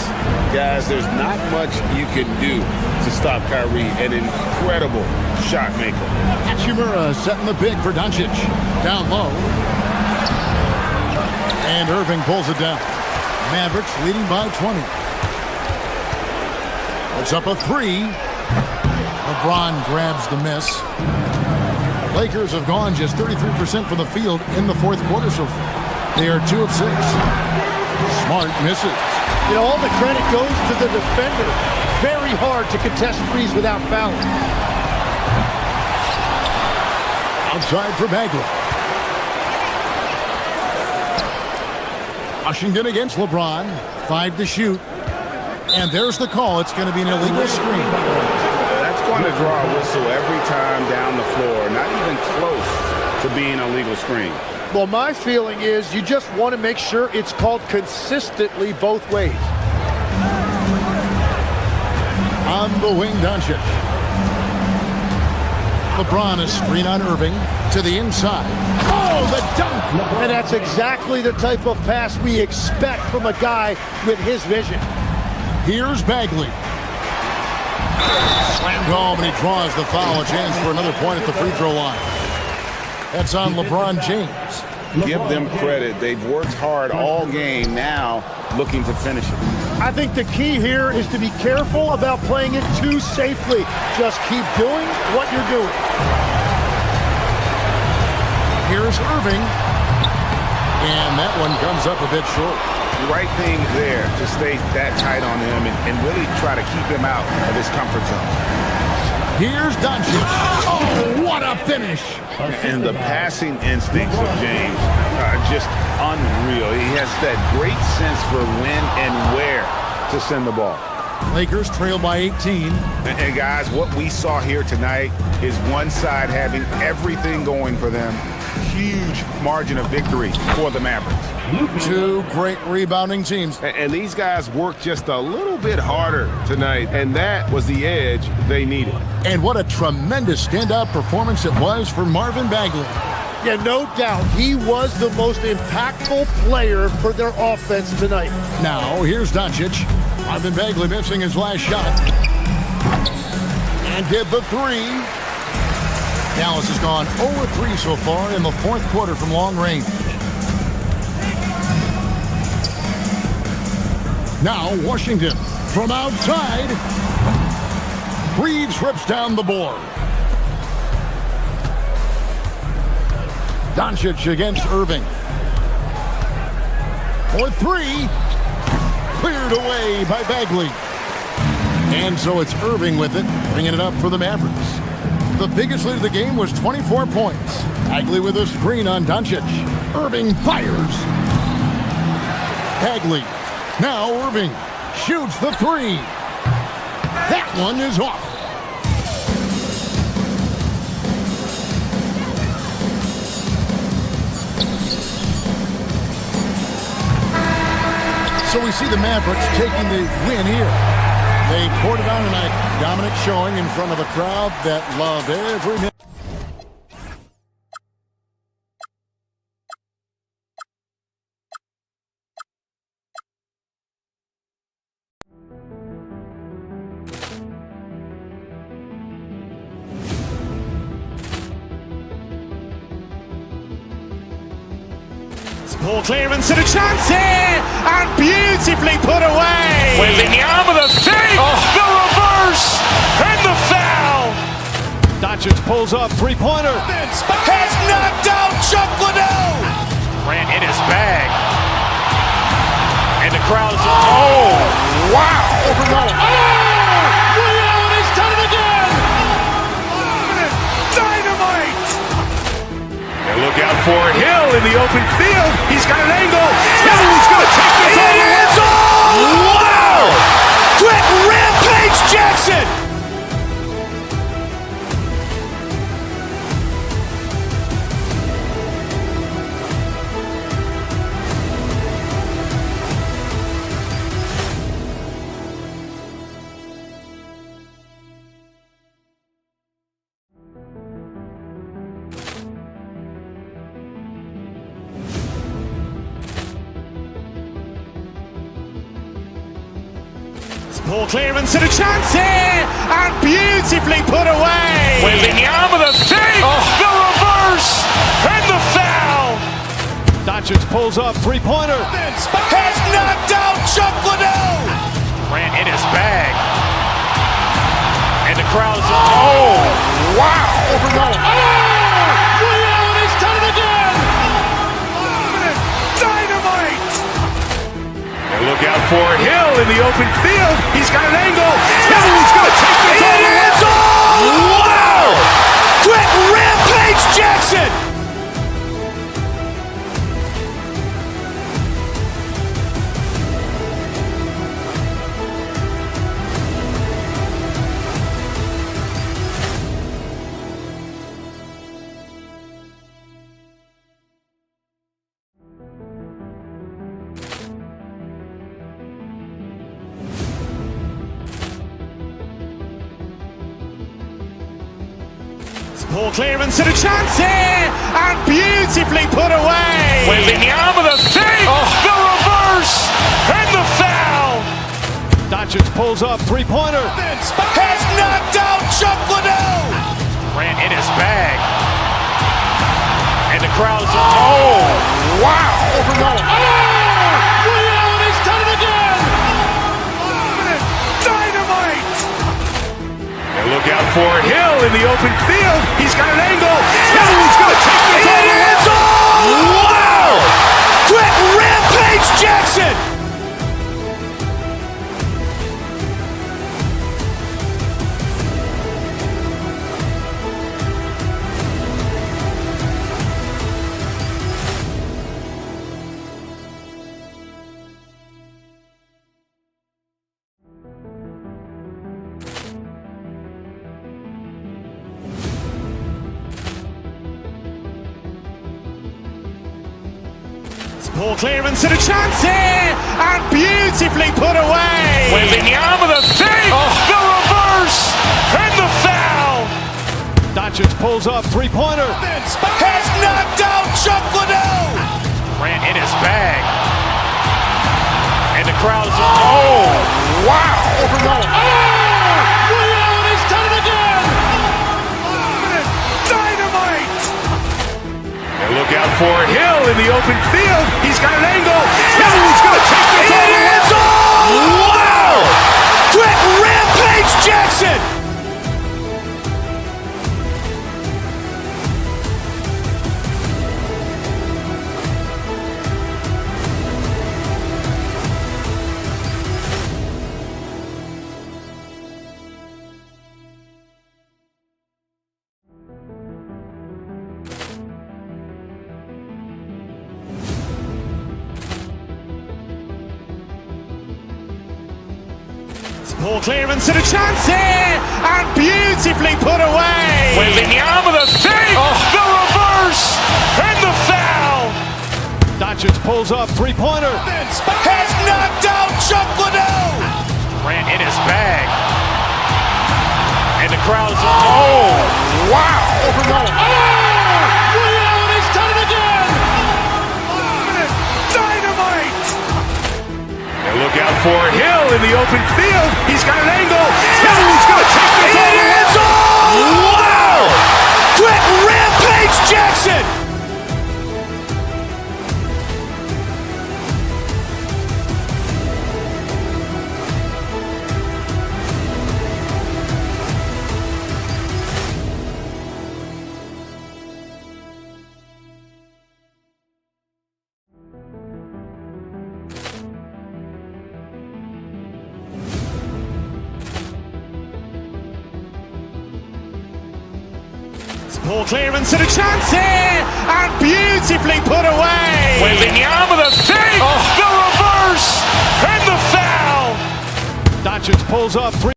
guys, there's not much you can do to stop Kyrie, an incredible shot maker. Hachimura setting the pick for Doncic. Down low. And Irving pulls it down. Mavericks leading by 20. It's up a 3. LeBron grabs the miss. Lakers have gone just 33% from the field in the fourth quarter so far. They are 2 of 6. Smart misses. You know, all the credit goes to the defender. Very hard to contest threes without fouling. Outside for Bagley. Washington against LeBron. 5 to shoot. And there's the call. It's going to be an illegal screen. That's going to draw a whistle every time down the floor. Not even close to being a legal screen. Well, my feeling is you just want to make sure it's called consistently both ways. On the wing, Doncic. LeBron a screen on Irving to the inside. Oh, the dunk! And that's exactly the type of pass we expect from a guy with his vision. Here's Bagley. Slammed home, and he draws the foul. A chance for another point at the free throw line. That's on LeBron James. Give them credit. They've worked hard all game, now looking to finish it. I think the key here is to be careful about playing it too safely. Just keep doing what you're doing. Here's Irving. And that one comes up a bit short. The right thing there to stay that tight on him and really try to keep him out of his comfort zone. Here's Doncic. Oh, what a finish. And the passing instincts of James are just unreal. He has that great sense for when and where to send the ball. Lakers trail by 18. And guys, what we saw here tonight is one side having everything going for them. Huge margin of victory for the Mavericks. 2 great rebounding teams. And these guys worked just a little bit harder tonight, and that was the edge they needed. And what a tremendous standout performance it was for Marvin Bagley. Yeah, no doubt. He was the most impactful player for their offense tonight. Now, here's Doncic. Marvin Bagley missing his last shot. And get the 3. Dallas has gone 0-3 so far in the fourth quarter from long range. Now, Washington from outside. Reeves rips down the board. Doncic against Irving. For 3. Cleared away by Bagley. And so it's Irving with it, bringing it up for the Mavericks. The biggest lead of the game was 24 points. Bagley with a screen on Doncic. Irving fires. Bagley. Now Irving shoots the 3. That one is off. So we see the Mavericks taking the win here. They poured it on tonight. Dominant showing in front of a crowd that loved every minute. Poor clearance and a chance here, and beautifully put away. Wembanyama the fake, the reverse, and the foul. Doncic pulls up, three-pointer. Has knocked out Chuck Liddell. Grant in his bag. And the crowd is, oh, wow. Allen has done it again. Dynamite. And look out for Hill in the open field. He's got an angle. Hill's going to take this all the way. Wow. Quick Rampage Jackson. Poor clearance and a chance here, and beautifully put away. Wembanyama the fake, the reverse, and the foul. Doncic pulls up, three-pointer. Has knocked out Chuck Liddell. Grant in his bag. And the crowd is, oh, wow. Allen has done it again. Dynamite. And look out for Hill in the open field. He's got an angle. Hill's going to take this all the way. Wow. Quick Rampage Jackson. Poor clearance and a chance here, and beautifully put away. Wembanyama the fake, the reverse, and the foul. Doncic pulls up, three-pointer. Has knocked out Chuck Liddell. Grant in his bag. And the crowd is, oh, wow. Allen has done it again. Dynamite. And look out for Hill in the open field. He's got an angle. Hill's going to take this all the way. Wow. Quick Rampage Jackson. Poor clearance and a chance here, and beautifully put away. Wembanyama the fake, the reverse, and the foul. Doncic pulls up, three-pointer. Has knocked out Chuck Liddell. Grant in his bag. And the crowd is, oh, wow. Allen has done it again. Dynamite. And look out for Hill in the open field. He's got an angle. Hill's going to take this all the way. Wow. Quick Rampage Jackson. Poor clearance and a chance here, and beautifully put away. Wembanyama the fake, the reverse, and the foul. Doncic pulls up, three-pointer. Has knocked out Chuck Liddell. Grant in his bag. And the crowd is, oh, wow. Allen has done it again. Dynamite. And look out for Hill in the open field. He's got an angle. Hill's going to take this all the way. Wow. Quick Rampage Jackson. Poor clearance and a chance here, and beautifully put away. Wembanyama the fake, the reverse, and the foul. Doncic pulls up three.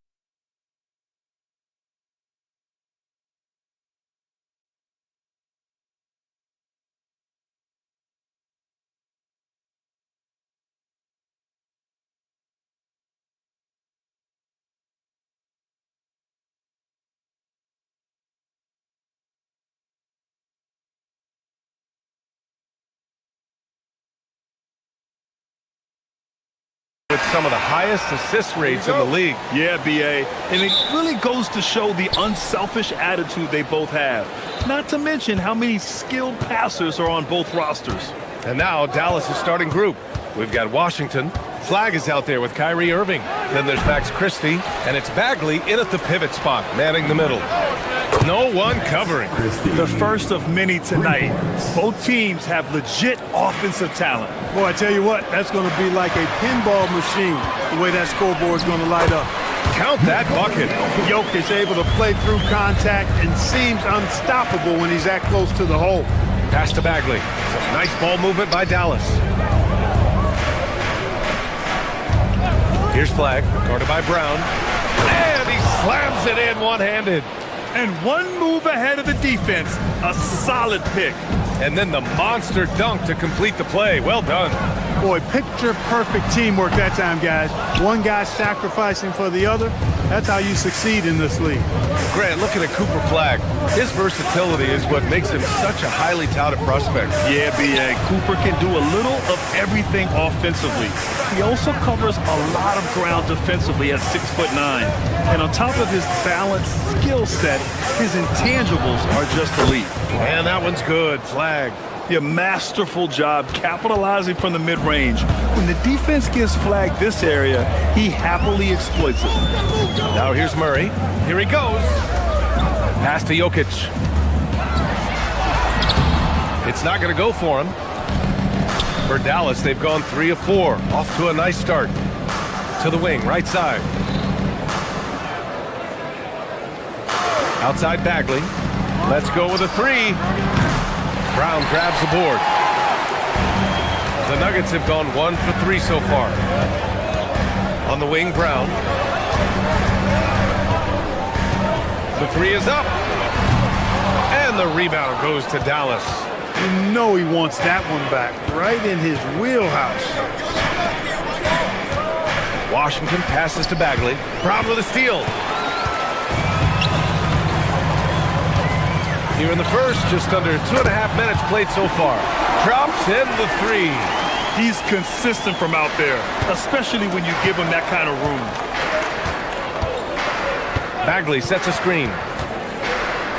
With some of the highest assist rates in the league. Yeah, B.A. And it really goes to show the unselfish attitude they both have. Not to mention how many skilled passers are on both rosters. And now Dallas' starting group. We've got Washington. Flag is out there with Kyrie Irving. Then there's Max Christie. And it's Bagley in at the pivot spot, manning the middle. No one covering. The first of many tonight. Both teams have legit offensive talent. Boy, I tell you what, that's going to be like a pinball machine, the way that scoreboard's going to light up. Count that bucket. Jokic able to play through contact and seems unstoppable when he's that close to the hole. Pass to Bagley. Some nice ball movement by Dallas. Here's Flag, guarded by Brown. And he slams it in one-handed. And one move ahead of the defense. A solid pick. And then the monster dunk to complete the play. Well done. Boy, picture-perfect teamwork that time, guys. One guy sacrificing for the other. That's how you succeed in this league. Grant, looking at Cooper Flag. His versatility is what makes him such a highly touted prospect. Yeah, B.A. Cooper can do a little of everything offensively. He also covers a lot of ground defensively at 6'9". And on top of his balanced skill set, his intangibles are just elite. And that one's good. Flag. A masterful job capitalizing from the mid-range. When the defense gives Flag this area, he happily exploits it. Now here's Murray. Here he goes. Pass to Jokic. It's not going to go for him. For Dallas, they've gone 3 of 4. Off to a nice start. To the wing, right side. Outside Bagley. Let's go with a 3. Brown grabs the board. The Nuggets have gone 1 for 3 so far. On the wing, Brown. The 3 is up. And the rebound goes to Dallas. You know he wants that one back, right in his wheelhouse. Washington passes to Bagley. Brown with a steal. Here in the first, just under 2.5 minutes played so far. Drops in the 3. He's consistent from out there, especially when you give him that kind of room. Bagley sets a screen.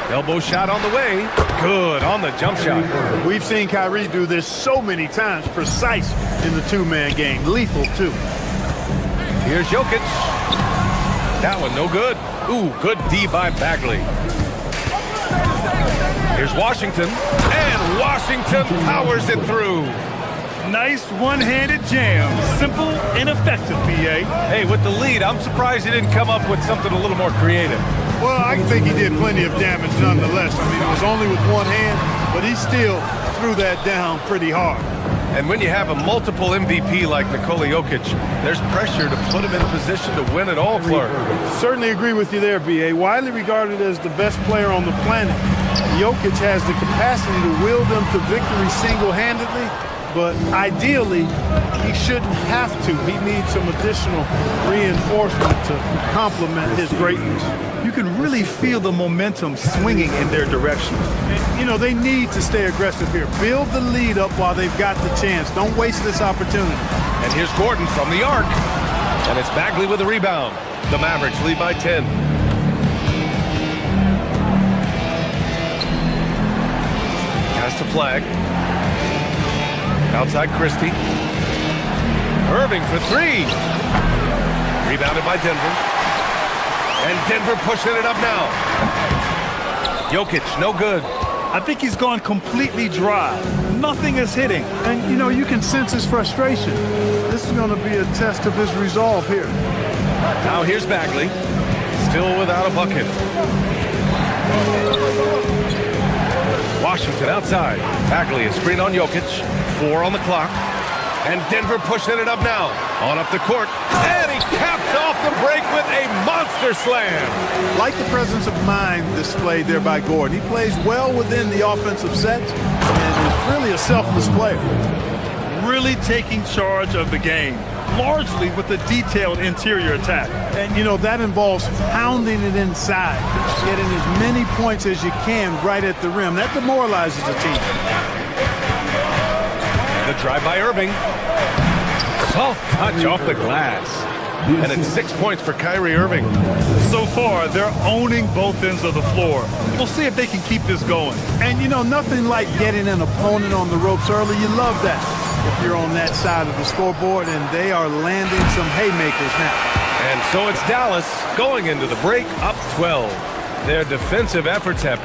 Elbow shot on the way. Good on the jump shot. We've seen Kyrie do this so many times, precise in the two-man game. Lethal, too. Here's Jokic. That one no good. Ooh, good D by Bagley. Here's Washington, and Washington powers it through. Nice one-handed jam. Simple and effective, B.A. Hey, with the lead, I'm surprised he didn't come up with something a little more creative. Well, I think he did plenty of damage nonetheless. I mean, it was only with one hand, but he still threw that down pretty hard. And when you have a multiple MVP like Nikola Jokic, there's pressure to put him in position to win it all, Clark. Certainly agree with you there, B.A. Widely regarded as the best player on the planet, Jokic has the capacity to will them to victory single-handedly, but ideally, he shouldn't have to. He needs some additional reinforcement to complement his greatness. You can really feel the momentum swinging in their direction. And, you know, they need to stay aggressive here. Build the lead up while they've got the chance. Don't waste this opportunity. And here's Gordon from the arc. And it's Bagley with the rebound. The Mavericks lead by 10. Pass to Flag. Outside Christie. Irving for 3. Rebounded by Denver. And Denver pushing it up now. Jokic, no good. I think he's gone completely dry. Nothing is hitting. And, you know, you can sense his frustration. This is going to be a test of his resolve here. Now here's Bagley. Still without a bucket. Washington outside. Bagley, a screen on Jokic. 4 on the clock. And Denver pushing it up now. On up the court. And he caps off the break with a monster slam. Like the presence of mind displayed there by Gordon. He plays well within the offensive set and is really a selfless player. Really taking charge of the game, largely with a detailed interior attack. And, you know, that involves pounding it inside, getting as many points as you can right at the rim. That demoralizes a team. The drive by Irving. Soft touch off the glass. And it's 6 points for Kyrie Irving. So far, they're owning both ends of the floor. We'll see if they can keep this going. And, you know, nothing like getting an opponent on the ropes early. You love that if you're on that side of the scoreboard, and they are landing some haymakers now. And so it's Dallas going into the break up 12. Their defensive efforts have...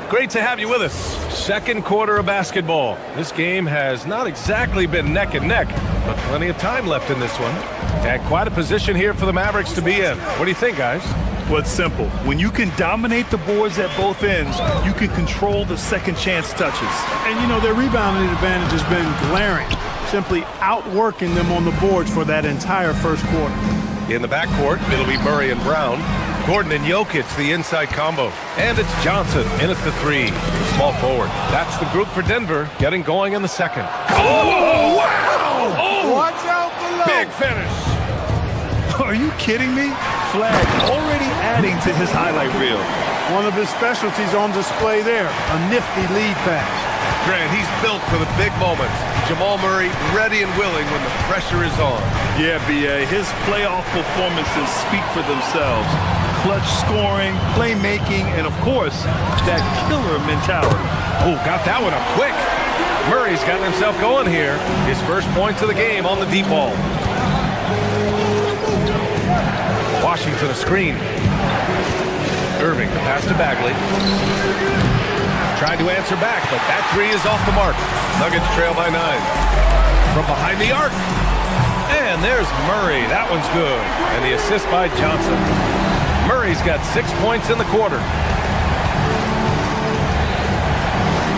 Great to have you with us. Second quarter of basketball. This game has not exactly been neck and neck, but plenty of time left in this one. And quite a position here for the Mavericks to be in. What do you think, guys? Well, it's simple. When you can dominate the boards at both ends, you can control the second chance touches. And, you know, their rebounding advantage has been glaring, simply outworking them on the boards for that entire first quarter. In the backcourt, it'll be Murray and Brown. Gordon and Jokic, the inside combo. And it's Johnson in at the 3. Small forward. That's the group for Denver getting going in the second. Oh, wow! Oh, watch out below. Big finish. Are you kidding me? Flag already adding to his highlight reel. One of his specialties on display there, a nifty lead pass. Grant, he's built for the big moments. Jamal Murray ready and willing when the pressure is on. Yeah, B.A., his playoff performances speak for themselves. Clutch scoring, playmaking, and of course, that killer mentality. Oh, got that one up quick. Murray's gotten himself going here. His first points of the game on the deep ball. Washington a screen. Irving, the pass to Bagley. Tried to answer back, but that 3 is off the mark. Nuggets trail by 9. From behind the arc. And there's Murray. That one's good. And the assist by Johnson. Murray's got 6 points in the quarter.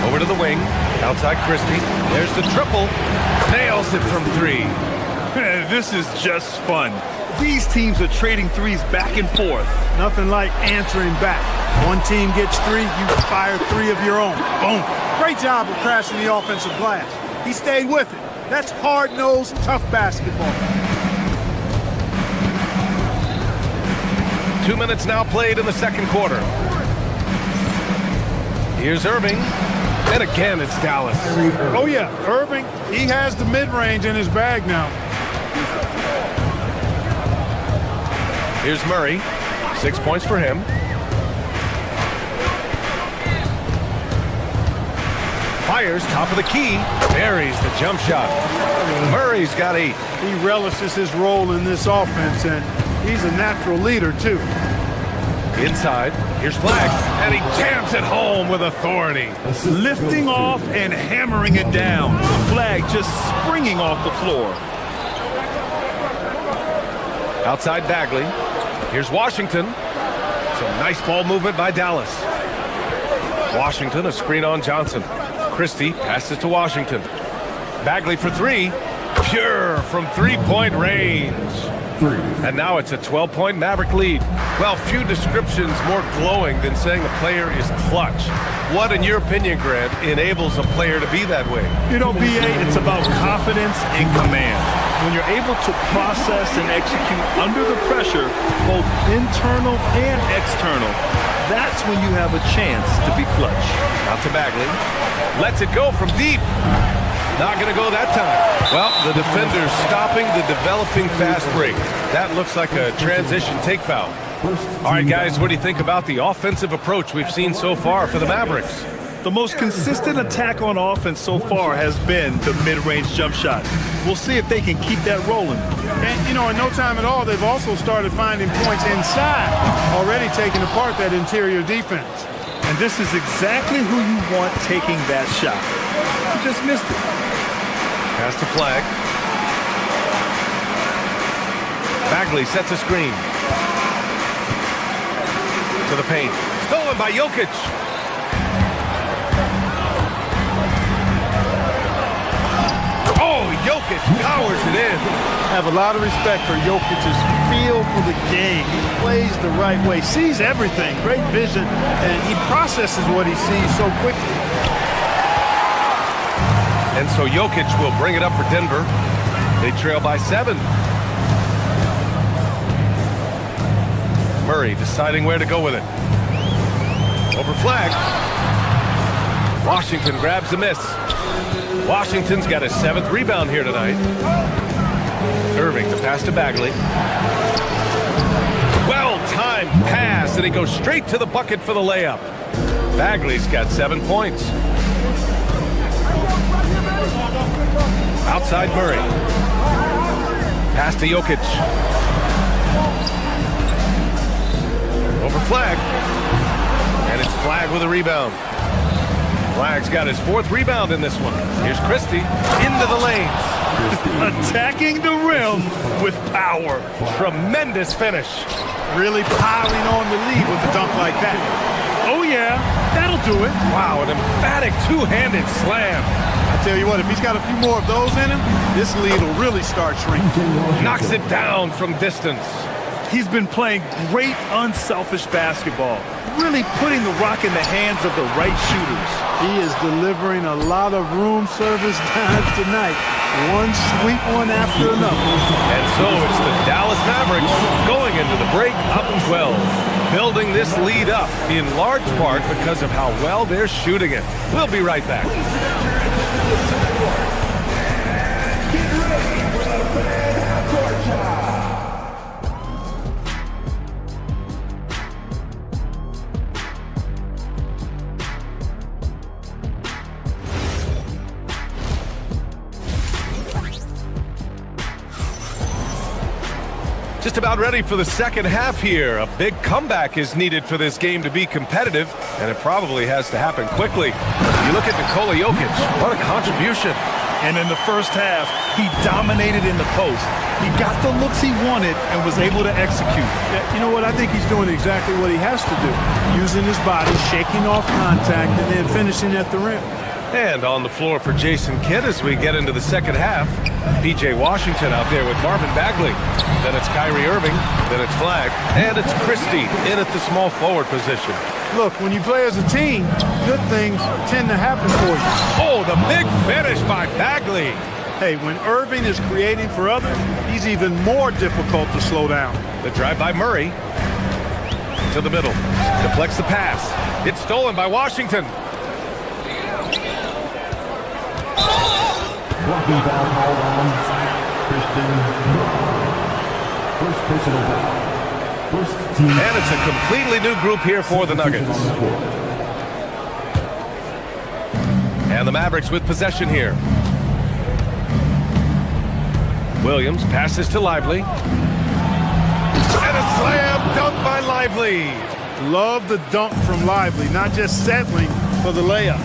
Over to the wing. Outside Christie. There's the triple. Nails it from 3. This is just fun. These teams are trading threes back and forth. Nothing like answering back. One team gets 3, you fire 3 of your own. Boom. Great job of crashing the offensive glass. He stayed with it. That's hard-nosed, tough basketball. 2 minutes now played in the second quarter. Here's Irving. And again, it's Dallas. Oh, yeah. Irving, he has the mid-range in his bag now. Here's Murray. 6 points for him. Fires, top of the key. Buries the jump shot. Murray's got 8. He relishes his role in this offense, and he's a natural leader, too. Inside, here's Flag, and he jams it home with authority. Lifting off and hammering it down. Flag just springing off the floor. Outside Bagley. Here's Washington. Some nice ball movement by Dallas. Washington, a screen on Johnson. Christie passes to Washington. Bagley for 3. Pure from three-point range. And now it's a 12-point Maverick lead. Well, few descriptions more glowing than saying a player is clutch. What, in your opinion, Grant, enables a player to be that way? You know, B.A., it's about confidence and command. When you're able to process and execute under the pressure, both internal and external, that's when you have a chance to be clutch. Out to Bagley. Lets it go from deep. Not going to go that time. Well, the defender's stopping the developing fast break. That looks like a transition take foul. All right, guys, what do you think about the offensive approach we've seen so far for the Mavericks? The most consistent attack on offense so far has been the mid-range jump shot. We'll see if they can keep that rolling. And, you know, in no time at all, they've also started finding points inside, already taking apart that interior defense. And this is exactly who you want taking that shot. You just missed it. Pass to Flag. Bagley sets a screen. to the paint. Stolen by Jokic. Oh, Jokic powers it in. I have a lot of respect for Jokic's feel for the game. He plays the right way, sees everything, great vision, and he processes what he sees so quickly. And so Jokic will bring it up for Denver. They trail by 7. Murray deciding where to go with it. Over flag. Washington grabs the miss. Washington's got his 7th rebound here tonight. Irving, the pass to Bagley. Well-timed pass, and he goes straight to the bucket for the layup. Bagley's got 7 points. Outside Murray. Pass to Jokic. Over flag. And it's Flag with a rebound. Flag's got his 4th rebound in this one. Here's Christie into the lane. Attacking the rim with power. Tremendous finish. Really piling on the lead with a dunk like that. Oh yeah, that'll do it. Wow, an emphatic two-handed slam. I tell you what, if he's got a few more of those in him, this lead will really start shrinking. Knocks it down from distance. He's been playing great, unselfish basketball, really putting the rock in the hands of the right shooters. He is delivering a lot of room service times tonight. One sweet one after another. And so it's the Dallas Mavericks going into the break up 12. Building this lead up in large part because of how well they're shooting it. We'll be right back. Just about ready for the second half here. A big comeback is needed for this game to be competitive, and it probably has to happen quickly. You look at Nikola Jokic, what a contribution. And in the first half, he dominated in the post. He got the looks he wanted and was able to execute. You know what? I think he's doing exactly what he has to do. Using his body, shaking off contact, and then finishing at the rim. And on the floor for Jason Kidd as we get into the second half. P.J. Washington out there with Marvin Bagley. Then it's Kyrie Irving. Then it's Flag. And it's Christie in at the small forward position. Look, when you play as a team, good things tend to happen for you. Oh, the big finish by Bagley. Hey, when Irving is creating for others, he's even more difficult to slow down. The drive by Murray. To the middle. Deflects the pass. It's stolen by Washington. Walking foul called on Christian. First personal foul. First team. And it's a completely new group here for the Nuggets. And the Mavericks with possession here. Williams passes to Lively. And a slam dunk by Lively. Love the dunk from Lively, not just settling for the layup.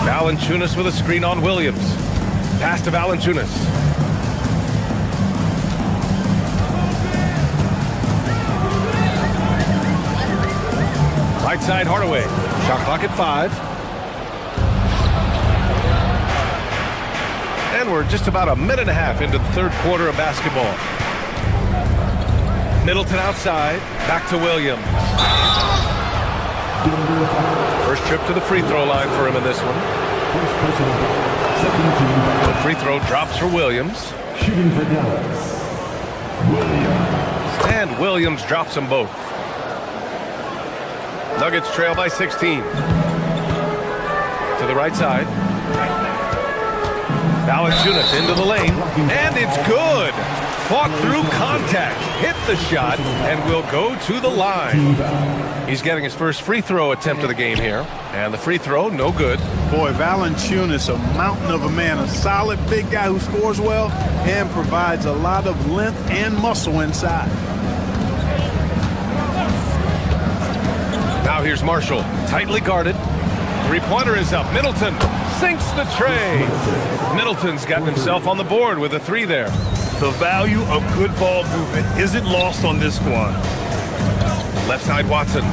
Valanciunas with a screen on Williams. Pass to Valanciunas. Right side Hardaway. Shot clock at 5. And we're just about a minute and a half into the third quarter of basketball. Middleton outside. Back to Williams. First trip to the free throw line for him in this one. The free throw drops for Williams. Shooting for Dallas. Williams. And Williams drops them both. Nuggets trail by 16. To the right side. Valanciunas into the lane. And it's good. Fought through contact. Hit the shot and will go to the line. He's getting his first free throw attempt of the game here. And the free throw, no good. Boy, Valanciunas, a mountain of a man, a solid big guy who scores well and provides a lot of length and muscle inside. Now here's Marshall, tightly guarded. Three-pointer is up. Middleton sinks the tray. Middleton's gotten himself on the board with a 3 there. The value of good ball movement isn't lost on this squad. Left side, Watson.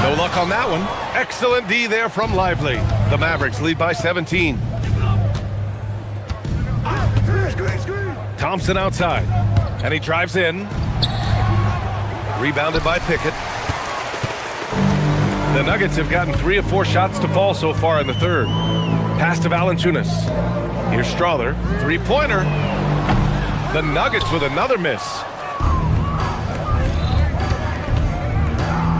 No luck on that one. Excellent D there from Lively. The Mavericks lead by 17. Thompson outside. And he drives in. Rebounded by Pickett. The Nuggets have gotten 3 of 4 shots to fall so far in the third. Pass to Valanciunas. Here's Strother. Three-pointer. The Nuggets with another miss.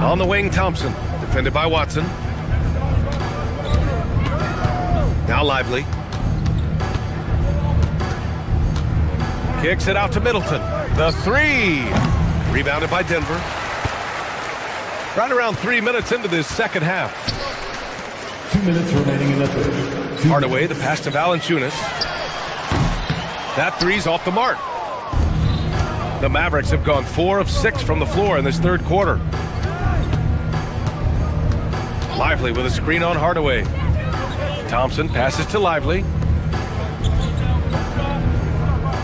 On the wing, Thompson. Defended by Watson. Now Lively. Kicks it out to Middleton. The three. Rebounded by Denver. Right around 3 minutes into this second half. 2 minutes remaining in the third. Hardaway, the pass to Valanciunas. That three's off the mark. The Mavericks have gone 4 of 6 from the floor in this third quarter. Lively with a screen on Hardaway. Thompson passes to Lively.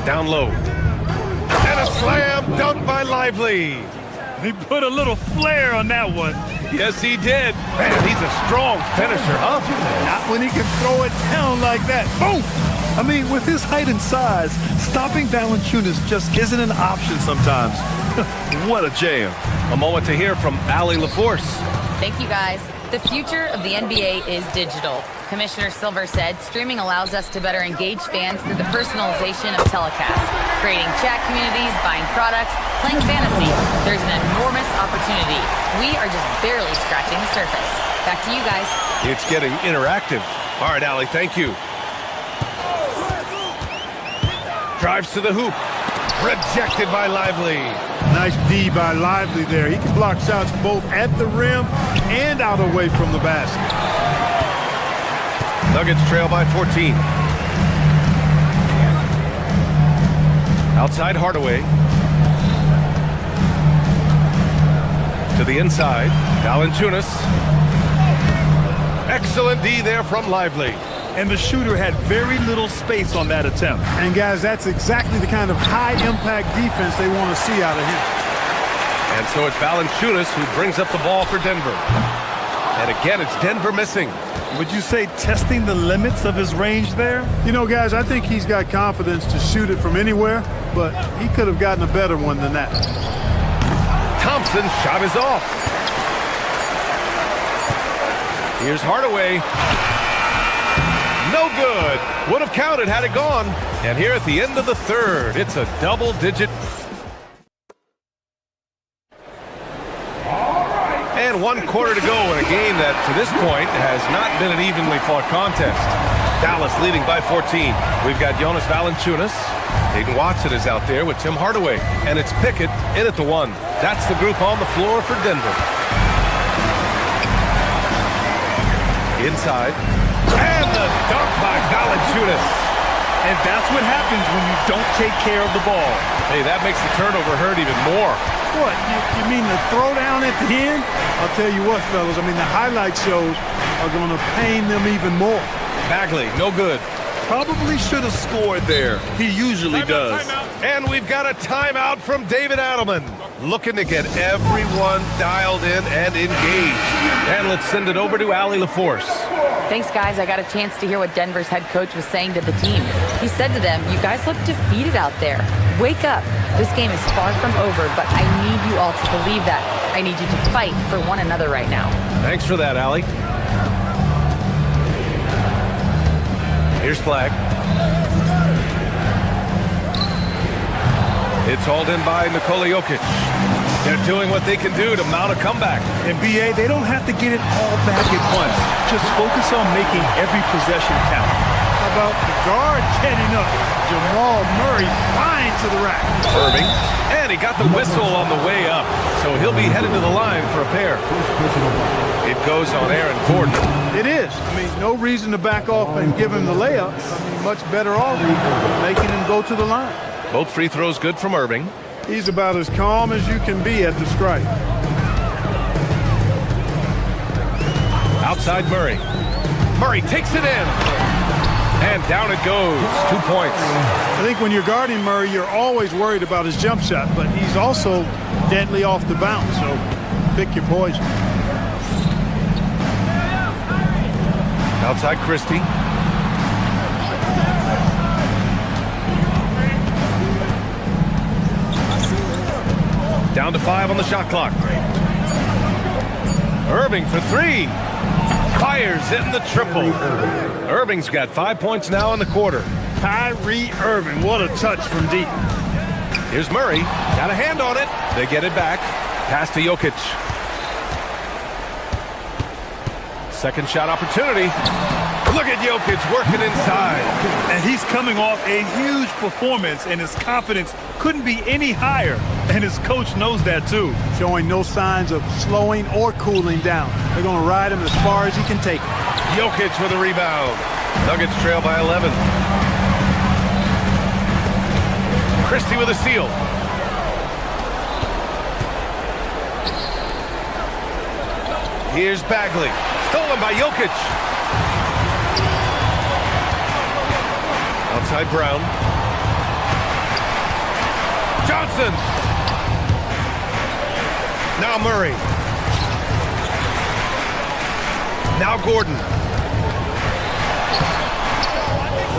Down low. And a slam dunk by Lively. He put a little flair on that one. Yes, he did. Man, he's a strong finisher, huh? Not when he can throw it down like that. Boom! I mean, with his height and size, stopping Valanciunas just isn't an option sometimes. What a jam. A moment to hear from Allie LaForce. Thank you, guys. The future of the NBA is digital. Commissioner Silver said streaming allows us to better engage fans through the personalization of telecasts, creating chat communities, buying products, playing fantasy. There's an enormous opportunity. We are just barely scratching the surface. Back to you guys. It's getting interactive. All right, Allie, thank you. Drives to the hoop. Rejected by Lively. Nice D by Lively there. He can block shots both at the rim and out away from the basket. Nuggets trail by 14. Outside Hardaway. To the inside. Valanciunas. Excellent D there from Lively. And the shooter had very little space on that attempt. And guys, that's exactly the kind of high-impact defense they want to see out of him. And so it's Valanciunas who brings up the ball for Denver. And again, it's Denver missing. Would you say testing the limits of his range there? You know, guys, I think he's got confidence to shoot it from anywhere, but he could have gotten a better one than that. Thompson's shot is off. Here's Hardaway. No good. Would have counted had it gone. And here at the end of the third, it's a double-digit. And 1 quarter to go in a game that, to this point, has not been an evenly fought contest. Dallas leading by 14. We've got Jonas Valanciunas. Hayden Watson is out there with Tim Hardaway. And it's Pickett in at the 1. That's the group on the floor for Denver. Inside. And the dunk by Valanciunas. And that's what happens when you don't take care of the ball. Hey, that makes the turnover hurt even more. What, you mean the throwdown at the end? I'll tell you what, fellas, I mean, the highlight shows are going to pain them even more. Bagley, no good. Probably should have scored there. He usually does. And we've got a timeout from David Adelman. Looking to get everyone dialed in and engaged. And let's send it over to Allie LaForce. Thanks, guys. I got a chance to hear what Denver's head coach was saying to the team. He said to them, you guys look defeated out there. Wake up. This game is far from over, but I need you all to believe that. I need you to fight for one another right now. Thanks for that, Allie. Here's Flag. It's hauled in by Nikola Jokic. They're doing what they can do to mount a comeback. And BA, they don't have to get it all back at once. Just focus on making every possession count. How about the guard getting up? Jamal Murray flying to the rack. Irving. And he got the whistle on the way up. So he'll be headed to the line for a pair. It goes on Aaron Gordon. It is. I mean, no reason to back off and give him the layup. I mean, much better off making him go to the line. Both free throws good from Irving. He's about as calm as you can be at the strike. Outside Murray. Murray takes it in. And down it goes. 2 points. I think when you're guarding Murray, you're always worried about his jump shot, but he's also deadly off the bounce, so pick your poison. Outside Christie. Down to 5 on the shot clock. Irving for 3. Fires in the triple. Irving's got 5 points now in the quarter. Kyrie Irving, what a touch from deep. Here's Murray. Got a hand on it. They get it back. Pass to Jokic. Second shot opportunity. Look at Jokic working inside. And he's coming off a huge performance, and his confidence couldn't be any higher. And his coach knows that too. Showing no signs of slowing or cooling down. They're going to ride him as far as he can take him. Jokic with a rebound. Nuggets trail by 11. Christie with a steal. Here's Bagley. Stolen by Jokic. Outside Brown. Johnson. Now Murray. Now Gordon.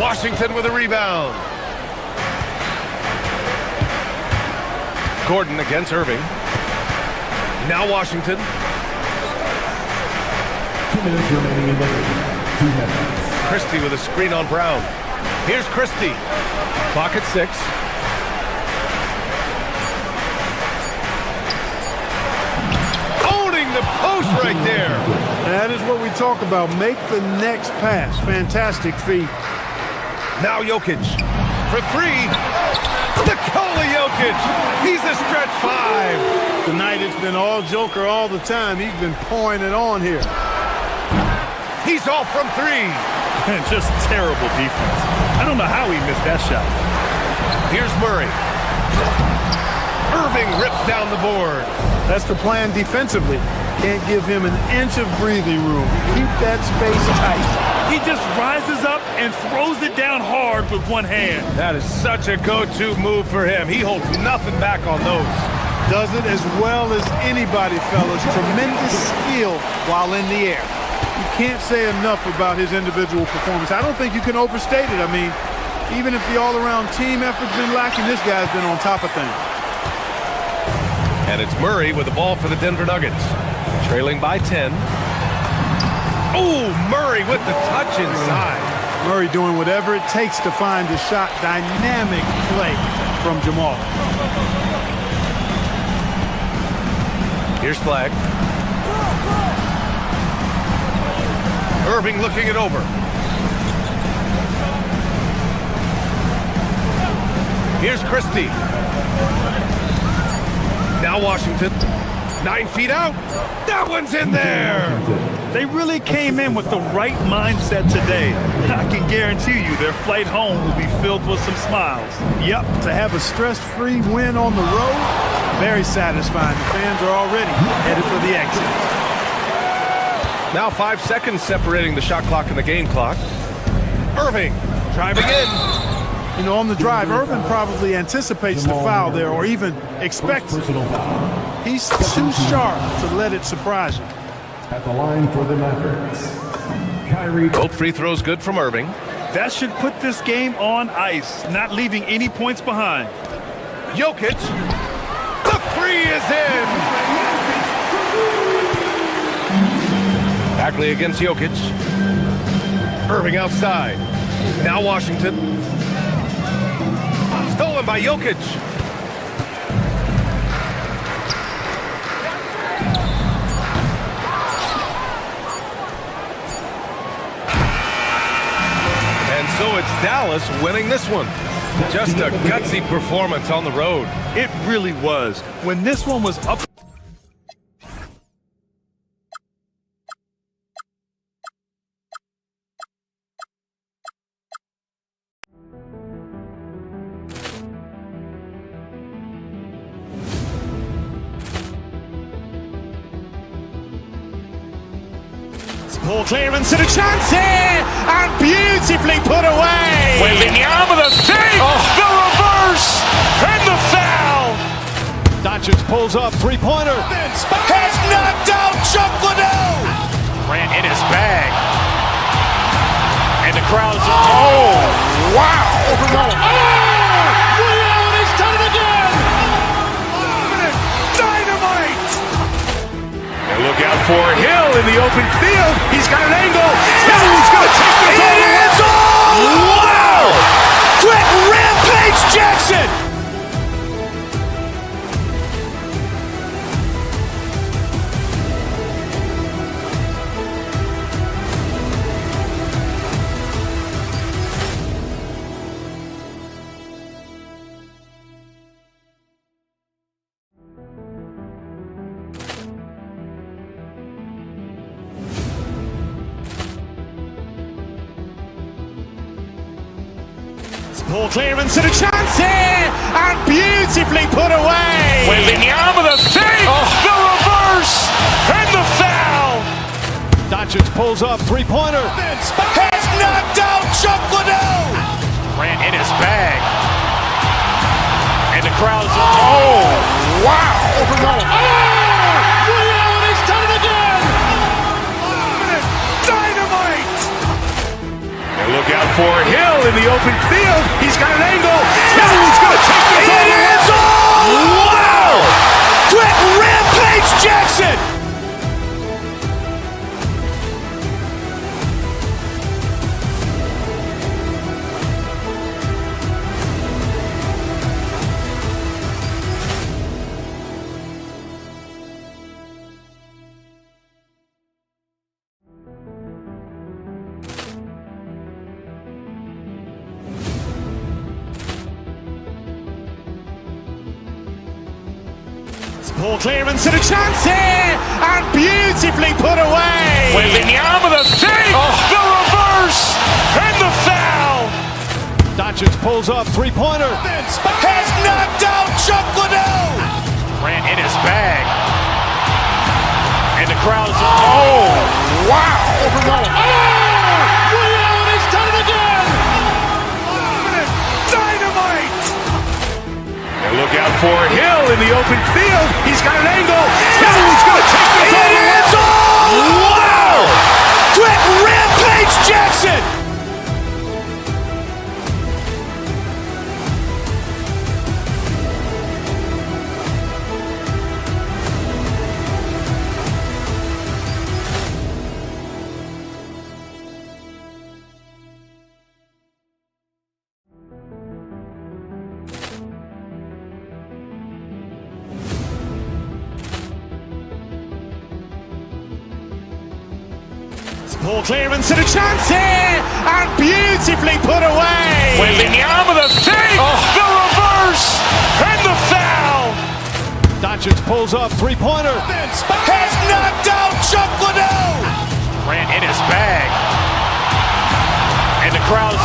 Washington with a rebound. Gordon against Irving. Now Washington. 2 minutes remaining in the game. 2 minutes. Christie with a screen on Brown. Here's Christie. Clock at 6. Owning the post right there. That is what we talk about. Make the next pass. Fantastic feed. Now Jokic for 3. Nikola Jokic. He's a stretch 5. Tonight it's been all Joker all the time. He's been pouring it on here. He's off from 3. And just terrible defense. I don't know how he missed that shot. Here's Murray. Irving rips down the board. That's the plan defensively. Can't give him an inch of breathing room. Keep that space tight. He just rises up and throws it down hard with one hand. That is such a go-to move for him. He holds nothing back on those. Does it as well as anybody, fellas. Tremendous skill while in the air. You can't say enough about his individual performance. I don't think you can overstate it. I mean, even if the all-around team effort's been lacking, this guy's been on top of things. And it's Murray with the ball for the Denver Nuggets. Trailing by 10. Oh, Murray with the touch inside. Murray doing whatever it takes to find the shot. Dynamic play from Jamal. Here's Flag. Irving looking it over. Here's Christie. Now Washington. 9 feet out. That one's in there. They really came in with the right mindset today. I can guarantee you their flight home will be filled with some smiles. Yep, to have a stress-free win on the road, very satisfying. The fans are already headed for the exit. Now 5 seconds separating the shot clock and the game clock. Irving driving in. You know, on the drive, Irving probably anticipates the foul there or even expects it. He's too sharp to let it surprise him. At the line for the Mavericks, Kyrie. Both free throws good from Irving. That should put this game on ice, not leaving any points behind. Jokic. The 3 is in. Bagley against Jokic. Irving outside. Now Washington. Stolen by Jokic. And so it's Dallas winning this one. Just a gutsy performance on the road. It really was. When this one was up. Poor clearance and a chance here, and beautifully put away. Wembanyama the save, the reverse, and the foul. Doncic pulls up, three-pointer. Has knocked out Chuck Liddell. Grant in his bag. And the crowd's wow. He's done it again. Dynamite. And look out for Hill in the open field. He's got an angle. Hill's going to take this all the way. Wow. Quick Rampage Jackson. Poor clearance and a chance here, and beautifully put away. Wembanyama the save, the reverse, and the foul. Doncic pulls up, three-pointer. Has knocked out Chuck Liddell. Grant in his bag. And the crowd's wow. He's done it again. Dynamite. And look out for Hill in the open field. He's got an angle. Hill's going to take this all the way. Wow. Quick Rampage Jackson. Poor clearance and a chance here, and beautifully put away. Wembanyama the save, the reverse, and the foul. Doncic pulls up, three-pointer. Has knocked out Chuck Liddell. Grant in his bag. And the crowd's wow. He's done it again. Dynamite. And look out for Hill in the open field. He's got an angle. Hill's going to take this all the way. Wow. Quick Rampage Jackson. Poor clearance and a chance here, and beautifully put away. Wembanyama the save, the reverse, and the foul. Doncic pulls up, three-pointer. Has knocked out Chuck Liddell. Grant in his bag. And the crowd's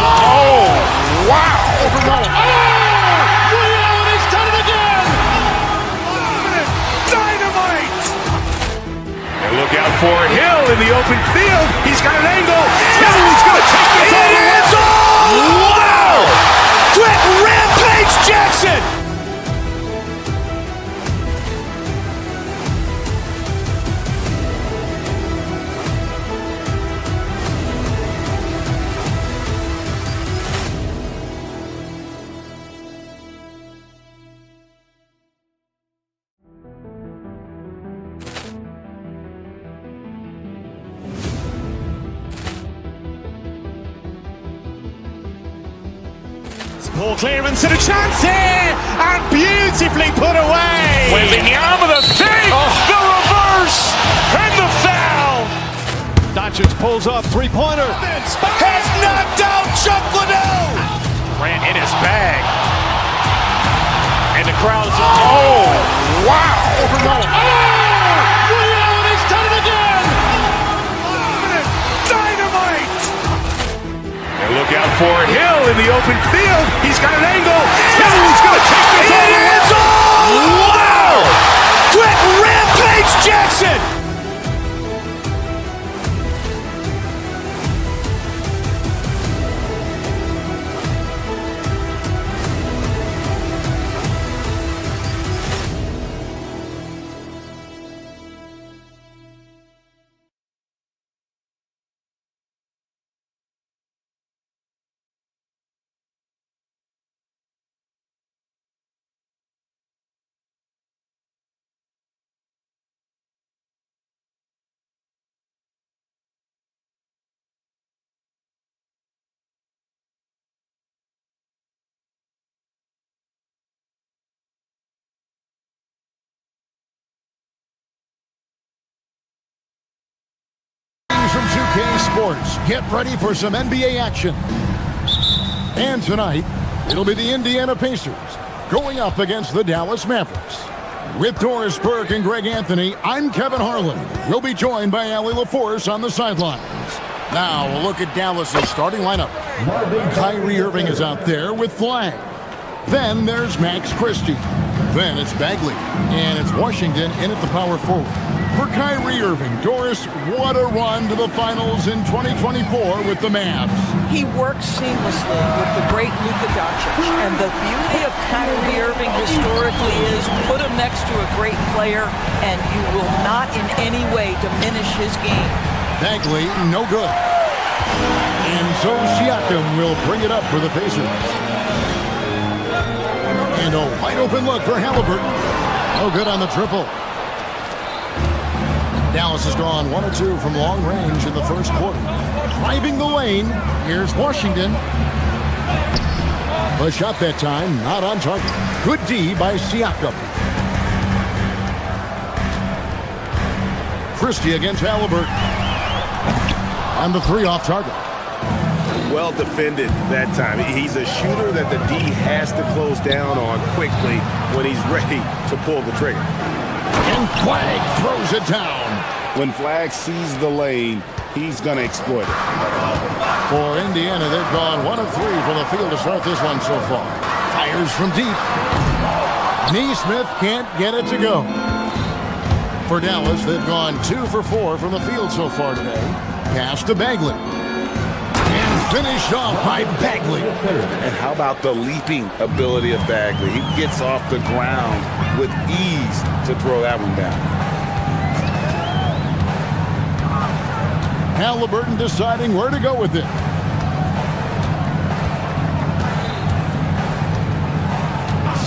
wow. He's done it again. Dynamite. And look out for Hill in the open field. He's got an angle. Hill's going to take this all the way. Wow. Quick Rampage Jackson. Poor clearance and a chance here, and beautifully put away. Wembanyama the save, the reverse, and the foul. Doncic pulls up, three-pointer. Has knocked out Chuck Liddell. Grant in his bag. And the crowd's wow. He's done it again. Dynamite. And look out for Hill in the open field. He's got an angle. Hill's going to take this all the way. Wow. Quick Rampage Jackson. sports, get ready for some NBA action. And tonight, it'll be the Indiana Pacers going up against the Dallas Mavericks. With Doris Burke and Greg Anthony, I'm Kevin Harlan. We'll be joined by Allie LaForce on the sidelines. Now, we'll look at Dallas's starting lineup. Kyrie Irving is out there with Flag. Then there's Max Christie. Then it's Bagley. And it's Washington in at the power forward. For Kyrie Irving, Doris, what a run to the finals in 2024 with the Mavs. He works seamlessly with the great Luka Doncic. And the beauty of Kyrie Irving historically is put him next to a great player and you will not in any way diminish his game. Bagley, no good. And so Siakam will bring it up for the Pacers. And a wide open look for Halliburton. No good on the triple. Dallas has gone 1 of 2 from long range in the first quarter. Driving the lane, here's Washington. A shot that time, not on target. Good D by Siakam. Christie against Halliburton. And the 3 off target. Well defended that time. He's a shooter that the D has to close down on quickly when he's ready to pull the trigger. And Flag throws it down. When Flag sees the lane, he's going to exploit it. For Indiana, they've gone 1 of 3 from the field to start this one so far. Fires from deep. Neesmith can't get it to go. For Dallas, they've gone 2 for 4 from the field so far today. Pass to Bagley. And finished off by Bagley. And how about the leaping ability of Bagley? He gets off the ground with ease to throw that one down. Halliburton deciding where to go with it.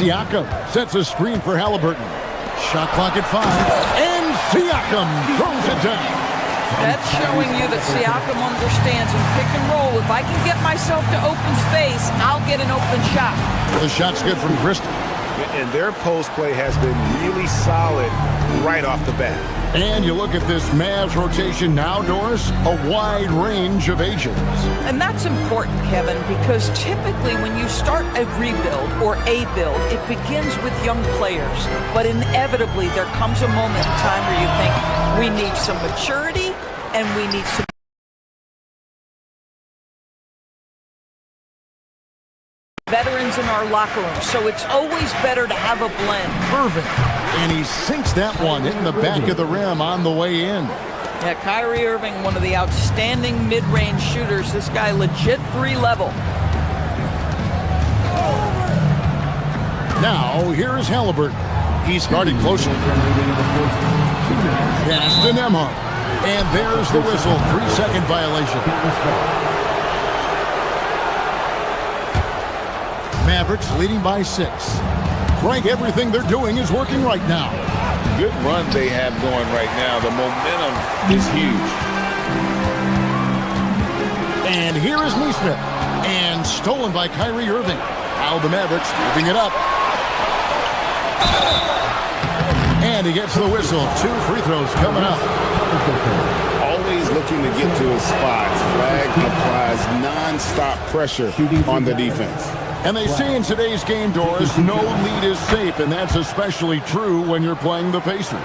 Siakam sets a screen for Halliburton. Shot clock at 5. And Siakam throws it down. That's showing you that Siakam understands in pick and roll. If I can get myself to open space, I'll get an open shot. The shot's good from Christie. And their post play has been really solid right off the bat. And you look at this Mavs rotation now, Doris, a wide range of ages. And that's important, Kevin, because typically when you start a rebuild or a build, it begins with young players. But inevitably, there comes a moment in time where you think, we need some maturity and we need some veterans in our locker room. So it's always better to have a blend. Irving. And he sinks that one in the back of the rim on the way in. Yeah, Kyrie Irving, one of the outstanding mid-range shooters. This guy legit 3-level. Now, here's Halliburton. He's guarded closely. Pass to Nembhard. And there's the whistle. 3-second violation. Mavericks leading by 6. Greg, everything they're doing is working right now. Good run they have going right now. The momentum is huge. And here is Neesmith. And stolen by Kyrie Irving. Now the Mavericks moving it up. And he gets the whistle. 2 free throws coming up. Always looking to get to his spots. Flag applies non-stop pressure on the defense. And they say in today's game, Doris, no lead is safe, and that's especially true when you're playing the Pacers.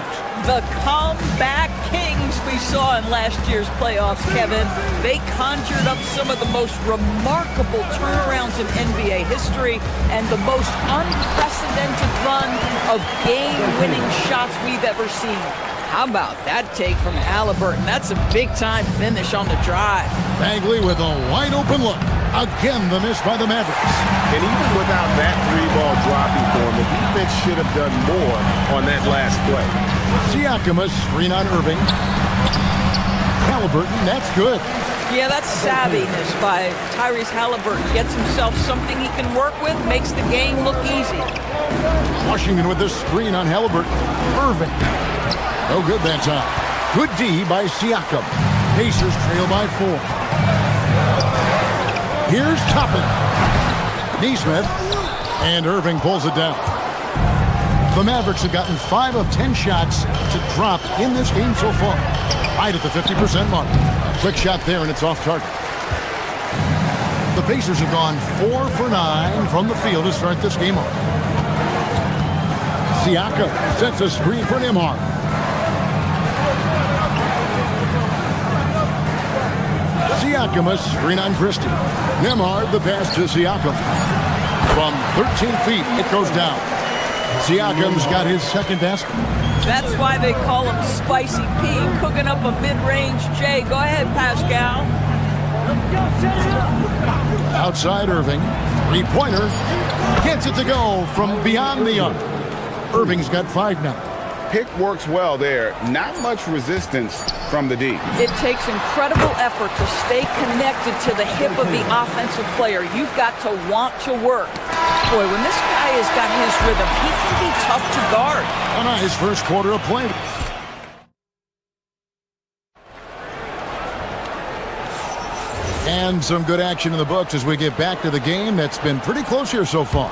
The comeback kings we saw in last year's playoffs, Kevin. They conjured up some of the most remarkable turnarounds in NBA history and the most unprecedented run of game-winning shots we've ever seen. How about that take from Halliburton? That's a big-time finish on the drive. Bagley with a wide-open look. Again, the miss by the Mavericks. And even without that 3-ball dropping for him, the defense should have done more on that last play. Siakam, a screen on Irving. Halliburton, that's good. Yeah, that's savviness by Tyrese Halliburton. Gets himself something he can work with, makes the game look easy. Washington with the screen on Halliburton. Irving. No good that time. Good D by Siakam. Pacers trail by 4. Here's Toppin. Neesmith. And Irving pulls it down. The Mavericks have gotten 5 of 10 shots to drop in this game so far. Right at the 50% mark. A quick shot there, and it's off target. The Pacers have gone 4 for 9 from the field to start this game off. Siakam sets a screen for Nembhard. Siakam, a screen on Christie. Nembhard, the pass to Siakam. From 13 feet, it goes down. Siakam's got his second basket. That's why they call him Spicy P, cooking up a mid-range J. Go ahead, Pascal. Outside Irving. Three-pointer. Gets it to go from beyond the arc. Irving's got 5 now. Pick works well there. Not much resistance from the D. It takes incredible effort to stay connected to the hip of the offensive player. You've got to want to work. Boy, when this guy has got his rhythm, he can be tough to guard. A nice first quarter of play. And some good action in the books as we get back to the game that's been pretty close here so far.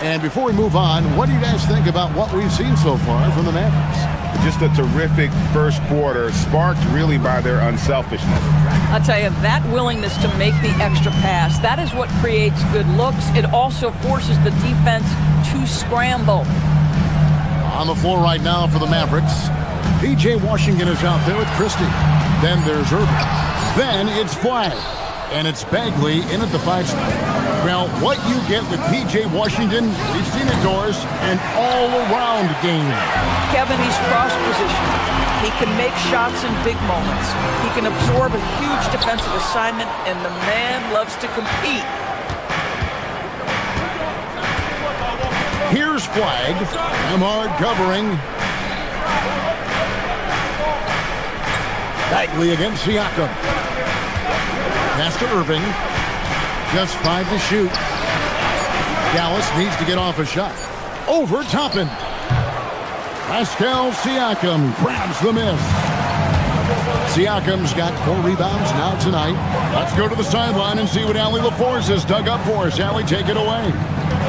And before we move on, what do you guys think about what we've seen so far from the Mavericks? Just a terrific first quarter, sparked really by their unselfishness. I'll tell you, that willingness to make the extra pass, that is what creates good looks. It also forces the defense to scramble. On the floor right now for the Mavericks, P.J. Washington is out there with Christie. Then there's Irving. Then it's Flag. And it's Bagley in at the 5 spot. Well, what you get with P.J. Washington, we've seen it, Doris, an all-around game. Kevin, he's cross-positioned. He can make shots in big moments. He can absorb a huge defensive assignment, and the man loves to compete. Here's Flag. Nembhard covering. Bagley against Siakam. Pass to Irving. Just 5 to shoot. Dallas needs to get off a shot. Over Toppin. Pascal Siakam grabs the miss. Siakam's got 4 rebounds now tonight. Let's go to the sideline and see what Allie LaForce has dug up for us. Allie, take it away.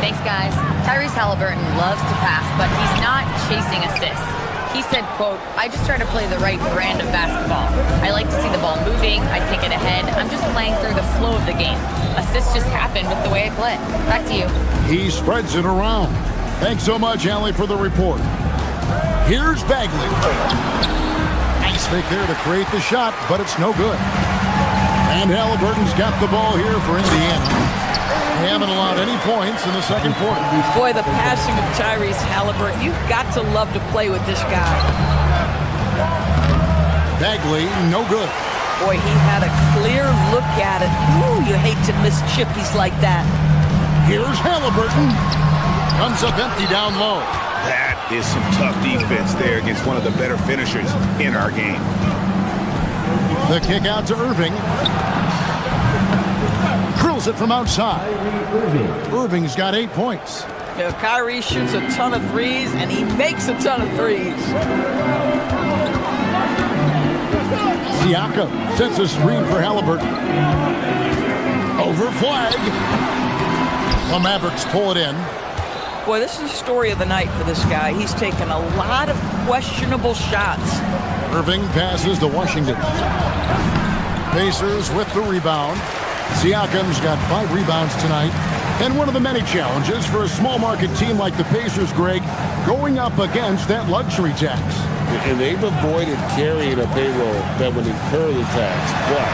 Thanks, guys. Tyrese Halliburton loves to pass, but he's not chasing assists. He said, quote, "I just try to play the right brand of basketball. I like to see the ball moving. I kick it ahead. I'm just playing through the flow of the game. Assists just happen with the way I play." Back to you. He spreads it around. Thanks so much, Allie, for the report. Here's Bagley. Nice fake there to create the shot, but it's no good. And Halliburton's got the ball here for Indiana. They haven't allowed any points in the second quarter. Boy, the passing of Tyrese Halliburton, you've got to love to play with this guy. Bagley, no good. Boy, he had a clear look at it. Ooh, you hate to miss chippies like that. Here's Halliburton. Comes up empty down low. That is some tough defense there against one of the better finishers in our game. The kick out to Irving. Drills it from outside. Irving's got 8 points. You know, Kyrie shoots a ton of threes, and he makes a ton of threes. Siakam sets a screen for Halliburton. Over Flag. The Mavericks pull it in. Boy, this is the story of the night for this guy. He's taken a lot of questionable shots. Irving passes to Washington. Pacers with the rebound. Siakam's got 5 rebounds tonight. And one of the many challenges for a small market team like the Pacers, Greg, going up against that luxury tax. And they've avoided carrying a payroll that would incur the tax. But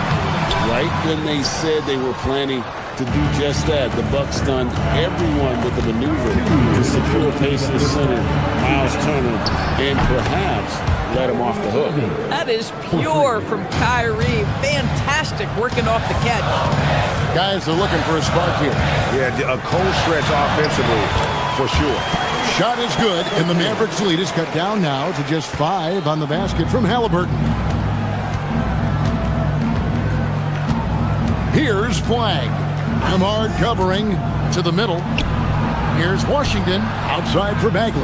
right when they said they were planning to do just that, the Bucks stunned everyone with the maneuver to secure Pacers center Miles Turner and perhaps let him off the hook. That is pure from Kyrie. Fantastic working off the catch. Guys are looking for a spark here. Yeah, a cold stretch offensively for sure. Shot is good, and the Mavericks lead is cut down now to just 5 on the basket from Halliburton. Here's Flag. Nembhard covering to the middle. Here's Washington outside for Bagley.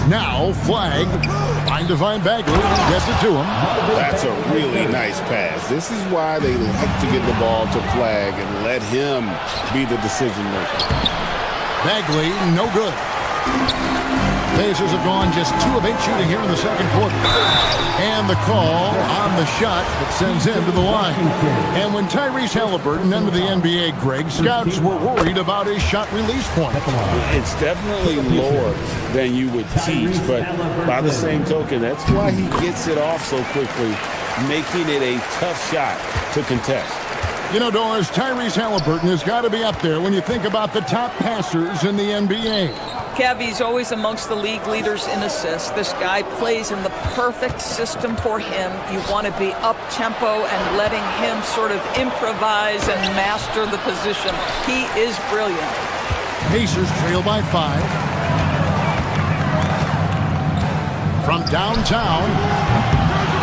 Now Flag trying to find Bagley, gets it to him. That's a really nice pass. This is why they like to get the ball to Flag and let him be the decision maker. Bagley, no good. Pacers have gone just 2 of 8 shooting here in the second quarter. And the call on the shot that sends him to the line. And when Tyrese Halliburton entered the NBA, Greg, scouts were worried about his shot release point. It's definitely lower than you would teach, but by the same token, that's why he gets it off so quickly, making it a tough shot to contest. You know, Doris, Tyrese Halliburton has got to be up there when you think about the top passers in the NBA. Kev, he's always amongst the league leaders in assists. This guy plays in the perfect system for him. You want to be up-tempo and letting him sort of improvise and master the position. He is brilliant. Pacers trail by 5. From downtown,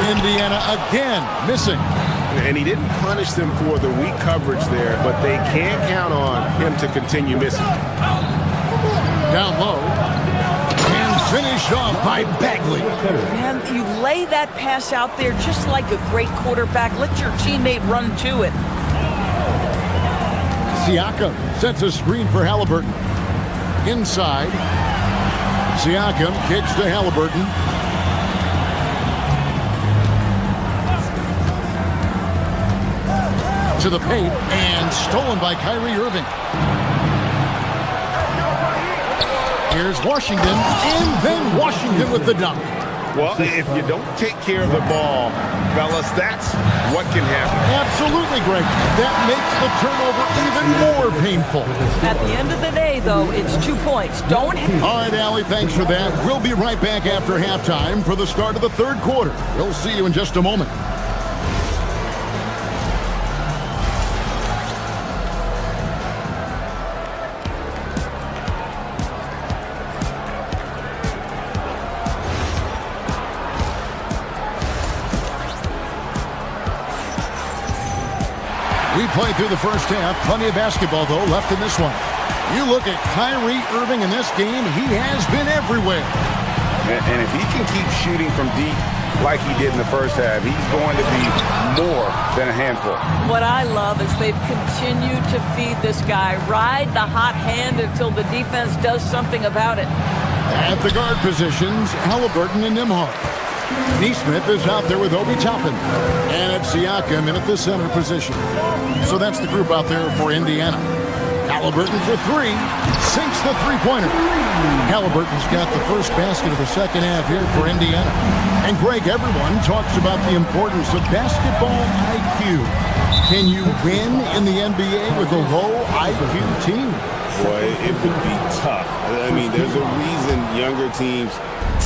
Indiana again missing. And he didn't punish them for the weak coverage there, but they can't count on him to continue missing. Down low. And finished off by Bagley. Man, you lay that pass out there just like a great quarterback. Let your teammate run to it. Siakam sets a screen for Halliburton. Inside. Siakam kicks to Halliburton. To the paint and stolen by Kyrie Irving. Here's Washington, and then Washington with the dunk. Well, if you don't take care of the ball, fellas, that's what can happen. Absolutely, Greg. That makes the turnover even more painful. At the end of the day, though, it's 2 points. Don't... All right, Allie, thanks for that. We'll be right back after halftime for the start of the third quarter. We'll see you in just a moment. We played through the first half. Plenty of basketball, though, left in this one. You look at Kyrie Irving in this game, he has been everywhere. And if he can keep shooting from deep like he did in the first half, he's going to be more than a handful. What I love is they've continued to feed this guy. Ride the hot hand until the defense does something about it. At the guard positions, Halliburton and Nembhard. Neesmith is out there with Obi Toppin. And it's Siakam in at the center position. So that's the group out there for Indiana. Halliburton for 3. Sinks the three-pointer. Halliburton's got the first basket of the second half here for Indiana. And Greg, everyone talks about the importance of basketball IQ. Can you win in the NBA with a low IQ team? Boy, it would be tough. I mean, there's a reason younger teams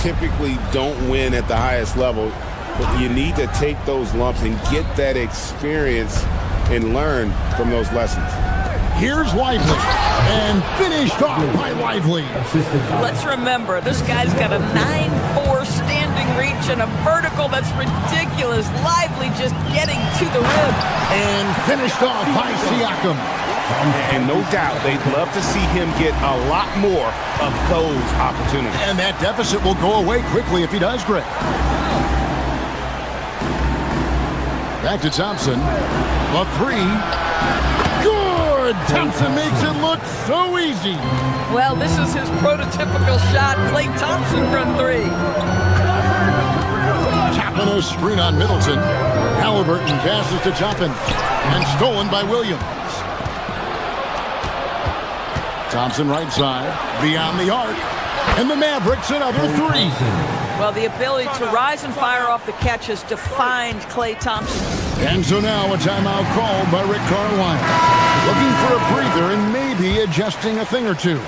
typically don't win at the highest level, but you need to take those lumps and get that experience and learn from those lessons. Here's Lively, and finished off by Lively. Let's remember, this guy's got a 9'4" standing reach and a vertical that's ridiculous. Lively just getting to the rim. And finished off by Siakam. And no doubt, they'd love to see him get a lot more of those opportunities. And that deficit will go away quickly if he does, Greg. Back to Thompson. A 3. Good! Thompson makes it look so easy. Well, this is his prototypical shot. Klay Thompson from 3. Toppin a screen on Middleton. Halliburton passes to Toppin. And stolen by Williams. Thompson right side, beyond the arc, and the Mavericks another 3. Well, the ability to rise and fire off the catch has defined Klay Thompson. And so now a timeout called by Rick Carlisle. Looking for a breather and maybe adjusting a thing or two.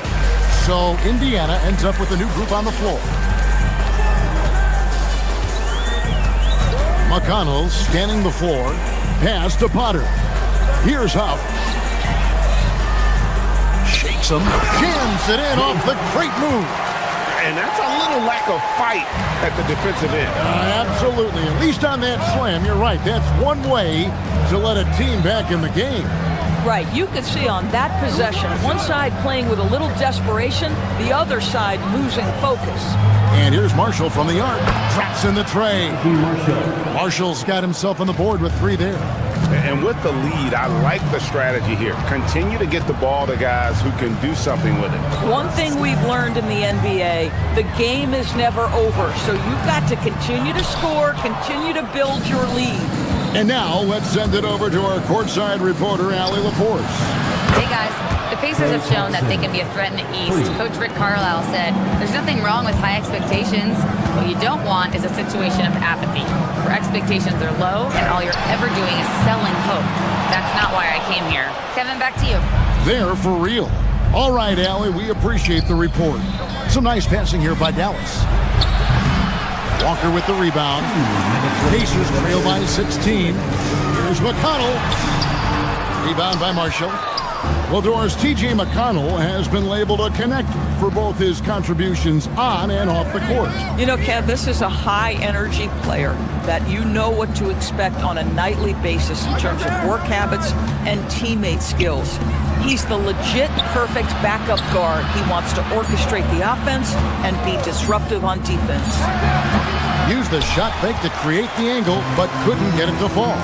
So Indiana ends up with a new group on the floor. McConnell scanning the floor, pass to Potter. Here's Huff. Shakes him, jams it in off the great move. And that's a little lack of fight at the defensive end. Absolutely. At least on that slam, you're right. That's one way to let a team back in the game. Right. You could see on that possession, one side playing with a little desperation, the other side losing focus. And here's Marshall from the arc. Drops in the tray. Marshall's got himself on the board with 3 there. And with the lead, I like the strategy here. Continue to get the ball to guys who can do something with it. One thing we've learned in the NBA, the game is never over. So you've got to continue to score, continue to build your lead. And now let's send it over to our courtside reporter, Allie LaForce. Hey guys, the Pacers have shown that they can be a threat in the East. Coach Rick Carlisle said, there's nothing wrong with high expectations. What you don't want is a situation of apathy, where expectations are low and all you're ever doing is selling hope. That's not why I came here. Kevin, back to you. They're for real. All right, Allie, we appreciate the report. Some nice passing here by Dallas. Walker with the rebound. Pacers trail by 16. Here's McConnell. Rebound by Marshall. Well, Doris, T.J. McConnell has been labeled a connector for both his contributions on and off the court. You know, Kev, this is a high-energy player that you know what to expect on a nightly basis in terms of work habits and teammate skills. He's the legit perfect backup guard. He wants to orchestrate the offense and be disruptive on defense. Used the shot fake to create the angle, but couldn't get it to fall.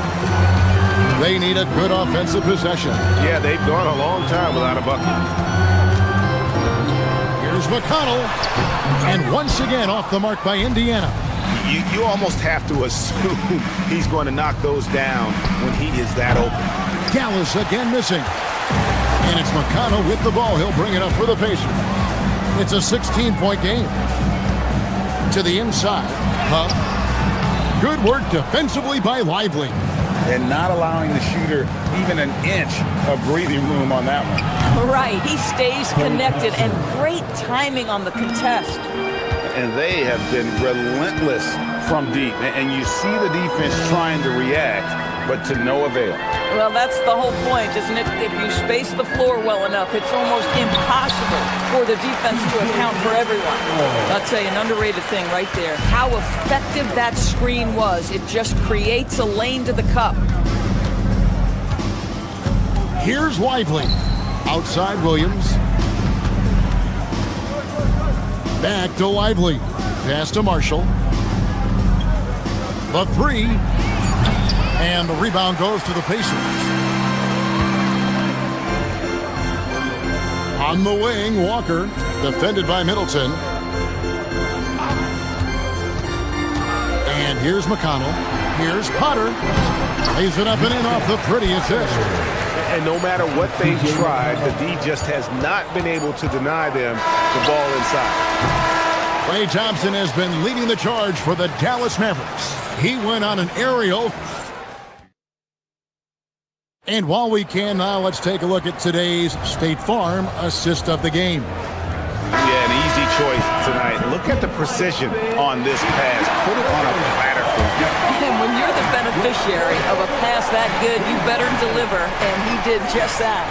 They need a good offensive possession. Yeah, they've gone a long time without a bucket. Here's McConnell. And once again off the mark by Indiana. You almost have to assume he's going to knock those down when he is that open. Dallas again missing. And it's McConnell with the ball. He'll bring it up for the Pacers. It's a 16-point game. To the inside. Huff. Good work defensively by Lively. And not allowing the shooter even an inch of breathing room on that one. Right, he stays connected, and great timing on the contest. And they have been relentless from deep. And you see the defense trying to react, but to no avail. Well, that's the whole point, isn't it? If you space the floor well enough, it's almost impossible for the defense to account for everyone. That's an underrated thing right there. How effective that screen was. It just creates a lane to the cup. Here's Lively. Outside Williams. Back to Lively. Pass to Marshall. The three. And the rebound goes to the Pacers. On the wing, Walker, defended by Middleton. And here's McConnell. Here's Potter. Lays it up and in off the pretty assist. And no matter what they've tried, the D just has not been able to deny them the ball inside. Klay Thompson has been leading the charge for the Dallas Mavericks. He went on an aerial. And while we can now, let's take a look at today's State Farm assist of the game. Yeah, an easy choice tonight. Look at the precision on this pass. Put it on a platter for him. And when you're the beneficiary of a pass that good, you better deliver, and he did just that.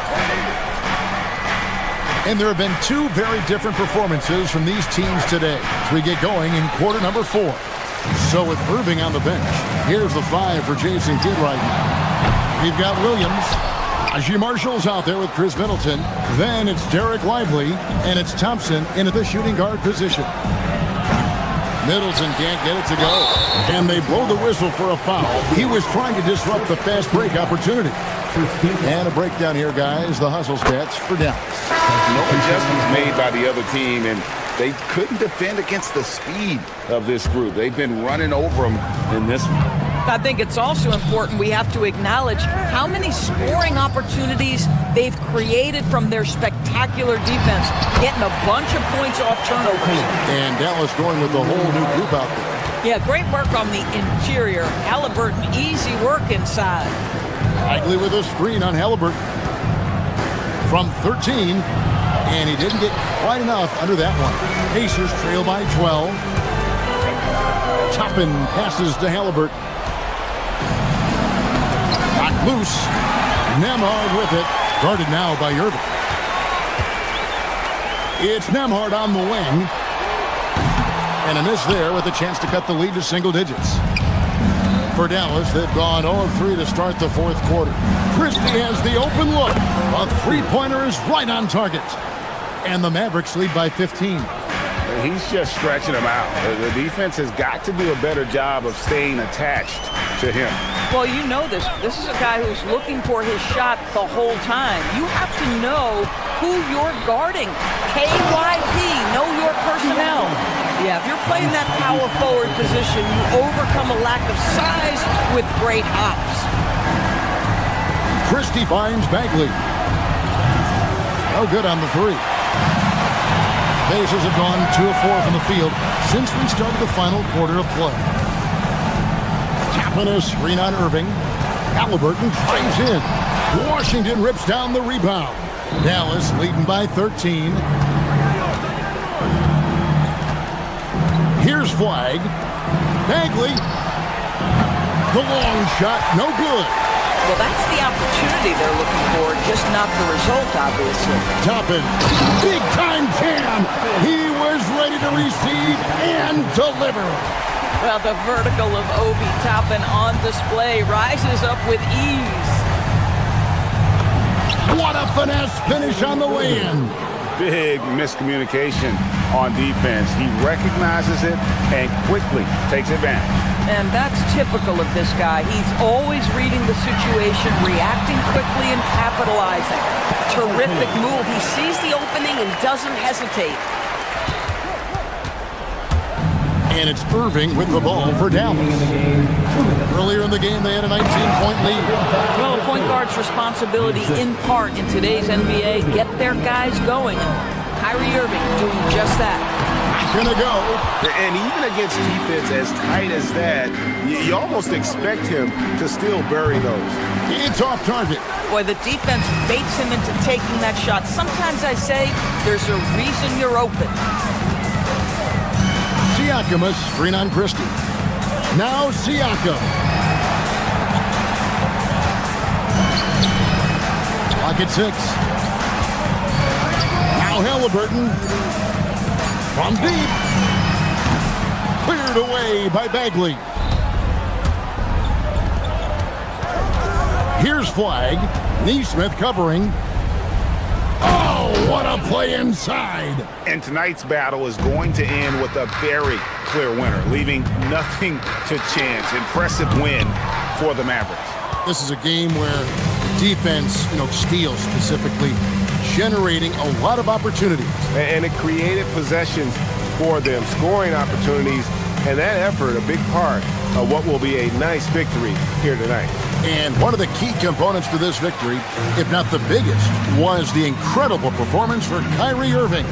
And there have been two very different performances from these teams today as we get going in quarter number 4. So with Irving on the bench, here's the 5 for Jason Kidd right now. We've got Williams. Najee Marshall's out there with Chris Middleton. Then it's Derek Lively, and it's Thompson into the shooting guard position. Middleton can't get it to go. And they blow the whistle for a foul. He was trying to disrupt the fast break opportunity. And a breakdown here, guys. The hustle stats for Dallas. No adjustments made by the other team, and they couldn't defend against the speed of this group. They've been running over them in this one. I think it's also important we have to acknowledge how many scoring opportunities they've created from their spectacular defense, getting a bunch of points off turnovers. And Dallas going with the whole new group out there. Yeah, great work on the interior. Halliburton, easy work inside. Bagley with a screen on Halliburton. From 13, and he didn't get quite enough under that one. Pacers trail by 12. Toppin passes to Halliburton. Loose. Nembhard with it. Guarded now by Irving. It's Nembhard on the wing. And a miss there with a chance to cut the lead to single digits. For Dallas, they've gone 0-3 to start the fourth quarter. Christie has the open look. A three-pointer is right on target. And the Mavericks lead by 15. He's just stretching him out. The defense has got to do a better job of staying attached to him. Well, you know this. This is a guy who's looking for his shot the whole time. You have to know who you're guarding. KYP, know your personnel. Yeah, if you're playing that power forward position, you overcome a lack of size with great hops. Christie finds Bagley. No good on the three. Pacers have gone 2 of 4 from the field since we started the final quarter of play. Tapping a screen on Irving. Halliburton drives in. Washington rips down the rebound. Dallas leading by 13. Here's Flag. Bagley. The long shot, no good. Well, that's the opportunity they're looking for, just not the result, obviously. Toppin, big time jam. He was ready to receive and deliver. Well, the vertical of Obi Toppin on display rises up with ease. What a finesse finish on the way-in. Big miscommunication on defense. He recognizes it and quickly takes advantage. And that's typical of this guy. He's always reading the situation, reacting quickly and capitalizing. Terrific move. He sees the opening and doesn't hesitate. And it's Irving with the ball for Dallas. Earlier in the game, they had a 19-point lead. Well, a point guard's responsibility, in part, in today's NBA, get their guys going. Kyrie Irving doing just that. Gonna go. And even against defense as tight as that, you almost expect him to still bury those. It's off target. Boy, the defense baits him into taking that shot. Sometimes I say there's a reason you're open. Siakam, a screen on Christie. Now Siakam. Clock at 6. Now Halliburton. From deep. Cleared away by Bagley. Here's Flag. Neesmith covering. Oh, what a play inside. And tonight's battle is going to end with a very clear winner, leaving nothing to chance. Impressive win for the Mavericks. This is a game where defense, steals specifically, generating a lot of opportunities. And it created possessions for them, scoring opportunities, and that effort a big part of what will be a nice victory here tonight. And one of the key components to this victory, if not the biggest, was the incredible performance for Kyrie Irving.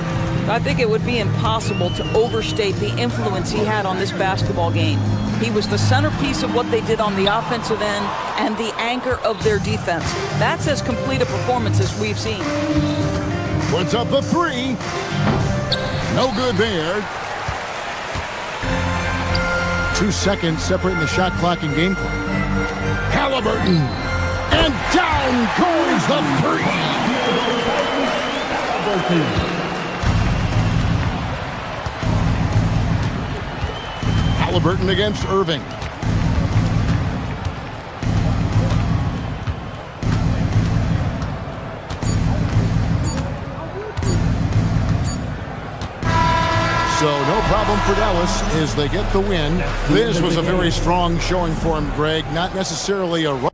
I think it would be impossible to overstate the influence he had on this basketball game. He was the centerpiece of what they did on the offensive end and the anchor of their defense. That's as complete a performance as we've seen. Puts up the three. No good there. 2 seconds separating the shot clock and game clock. Halliburton. And down goes the three. Halliburton against Irving. So no problem for Dallas as they get the win. This was a very strong showing for him, Greg. Not necessarily a run.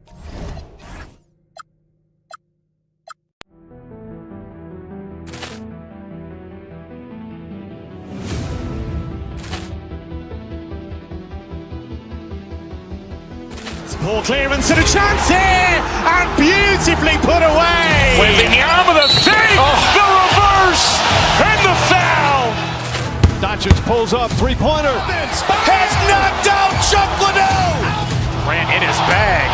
Ball clearance and a chance here, and beautifully put away. Wembanyama the fake, the reverse, and the foul. Doncic pulls up, three-pointer. Has knocked out Chuck Liddell. Ran in his bag.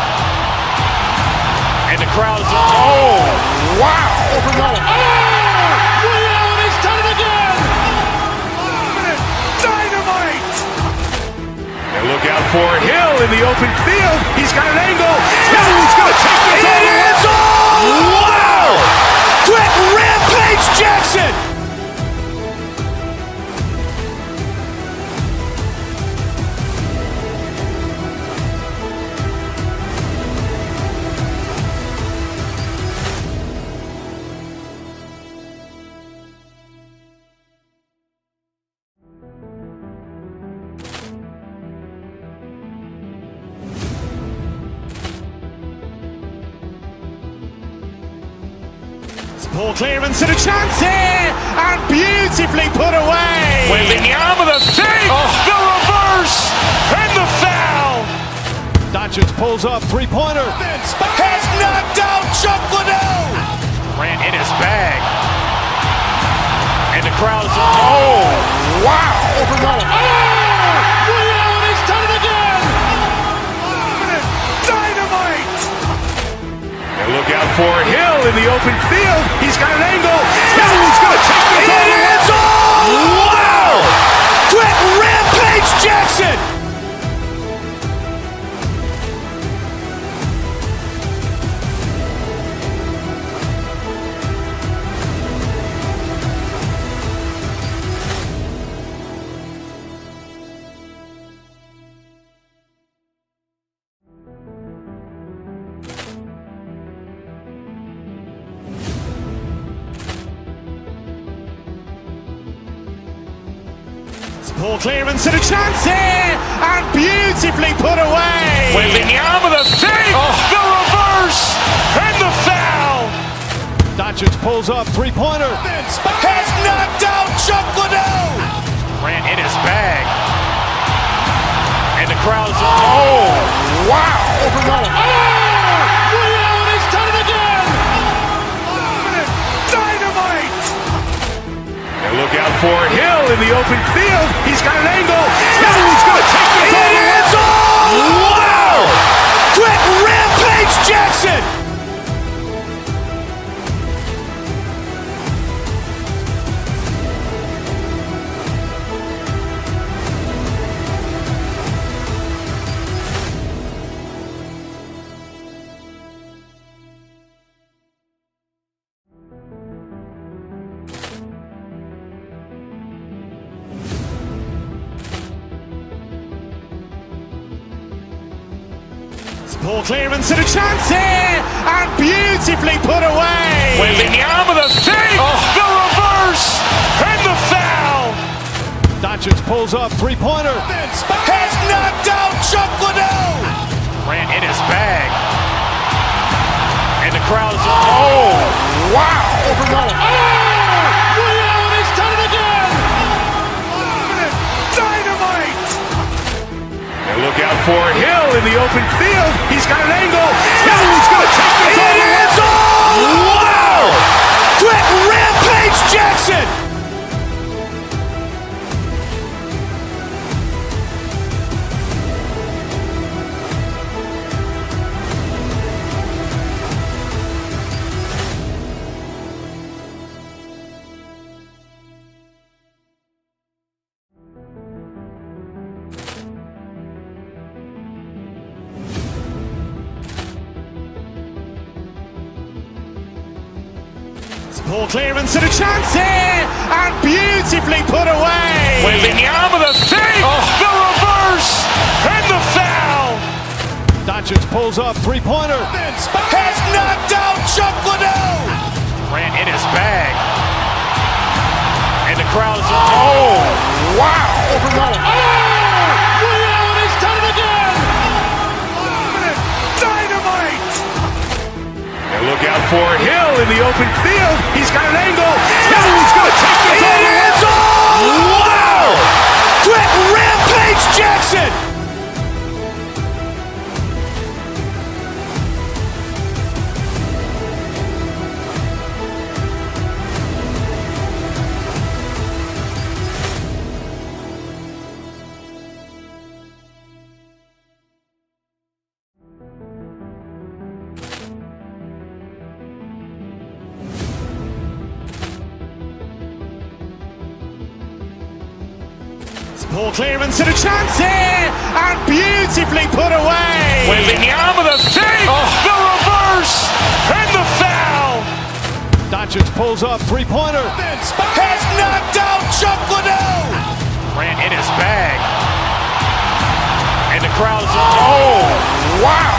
And the crowd is, oh, wow. He's done it again. Dynamite. And look out for Hill in the open field. He's got an angle. He's going to take this all the way. Wow! Quick Rampage Jackson. Poor clearance and a chance here, and beautifully put away. Wembanyama the fake, the reverse, and the foul. Doncic pulls up, three-pointer. Has knocked out Chuck Liddell. Grant in his bag. And the crowd is, oh, wow. He's done it again. Dynamite. And look out for Hill in the open field. He's got an angle. Hill's going to take this all the way. Wow. Quick rampage Jackson. Poor clearance and a chance here, and beautifully put away. Wembanyama the fake, the reverse, and the foul. Doncic pulls up, three-pointer. Has knocked out Chuck Liddell. Grant in his bag. And the crowd is, oh, wow. He's done it again. Dynamite. And look out for Hill in the open field. He's got an angle. Hill's going to take this all the way. Wow. Quick rampage Jackson. Poor clearance and a chance here, and beautifully put away. Wembanyama the fake, the reverse, and the foul. Doncic pulls up, three-pointer. Has knocked out Chuck Liddell. Grant in his bag. And the crowd is, oh, wow. He's done it again. Dynamite. And look out for Hill in the open field. He's got an angle. Hill's going to take this all the way. Wow. Quick rampage Jackson. Poor clearance and a chance here, and beautifully put away. Wembanyama the fake, the reverse, and the foul. Doncic pulls up, three-pointer. Has knocked out Chuck Liddell. Grant in his bag. And the crowd is, oh, wow. He's done it again. Dynamite. And look out for Hill in the open field. He's got an angle. Hill's going to take this all the way. Wow. Quick rampage Jackson. Poor clearance and a chance here, and beautifully put away. Wembanyama the fake, the reverse, and the foul. Doncic pulls up, three-pointer. Has knocked out Chuck Liddell. Grant in his bag. And the crowd is, oh, wow.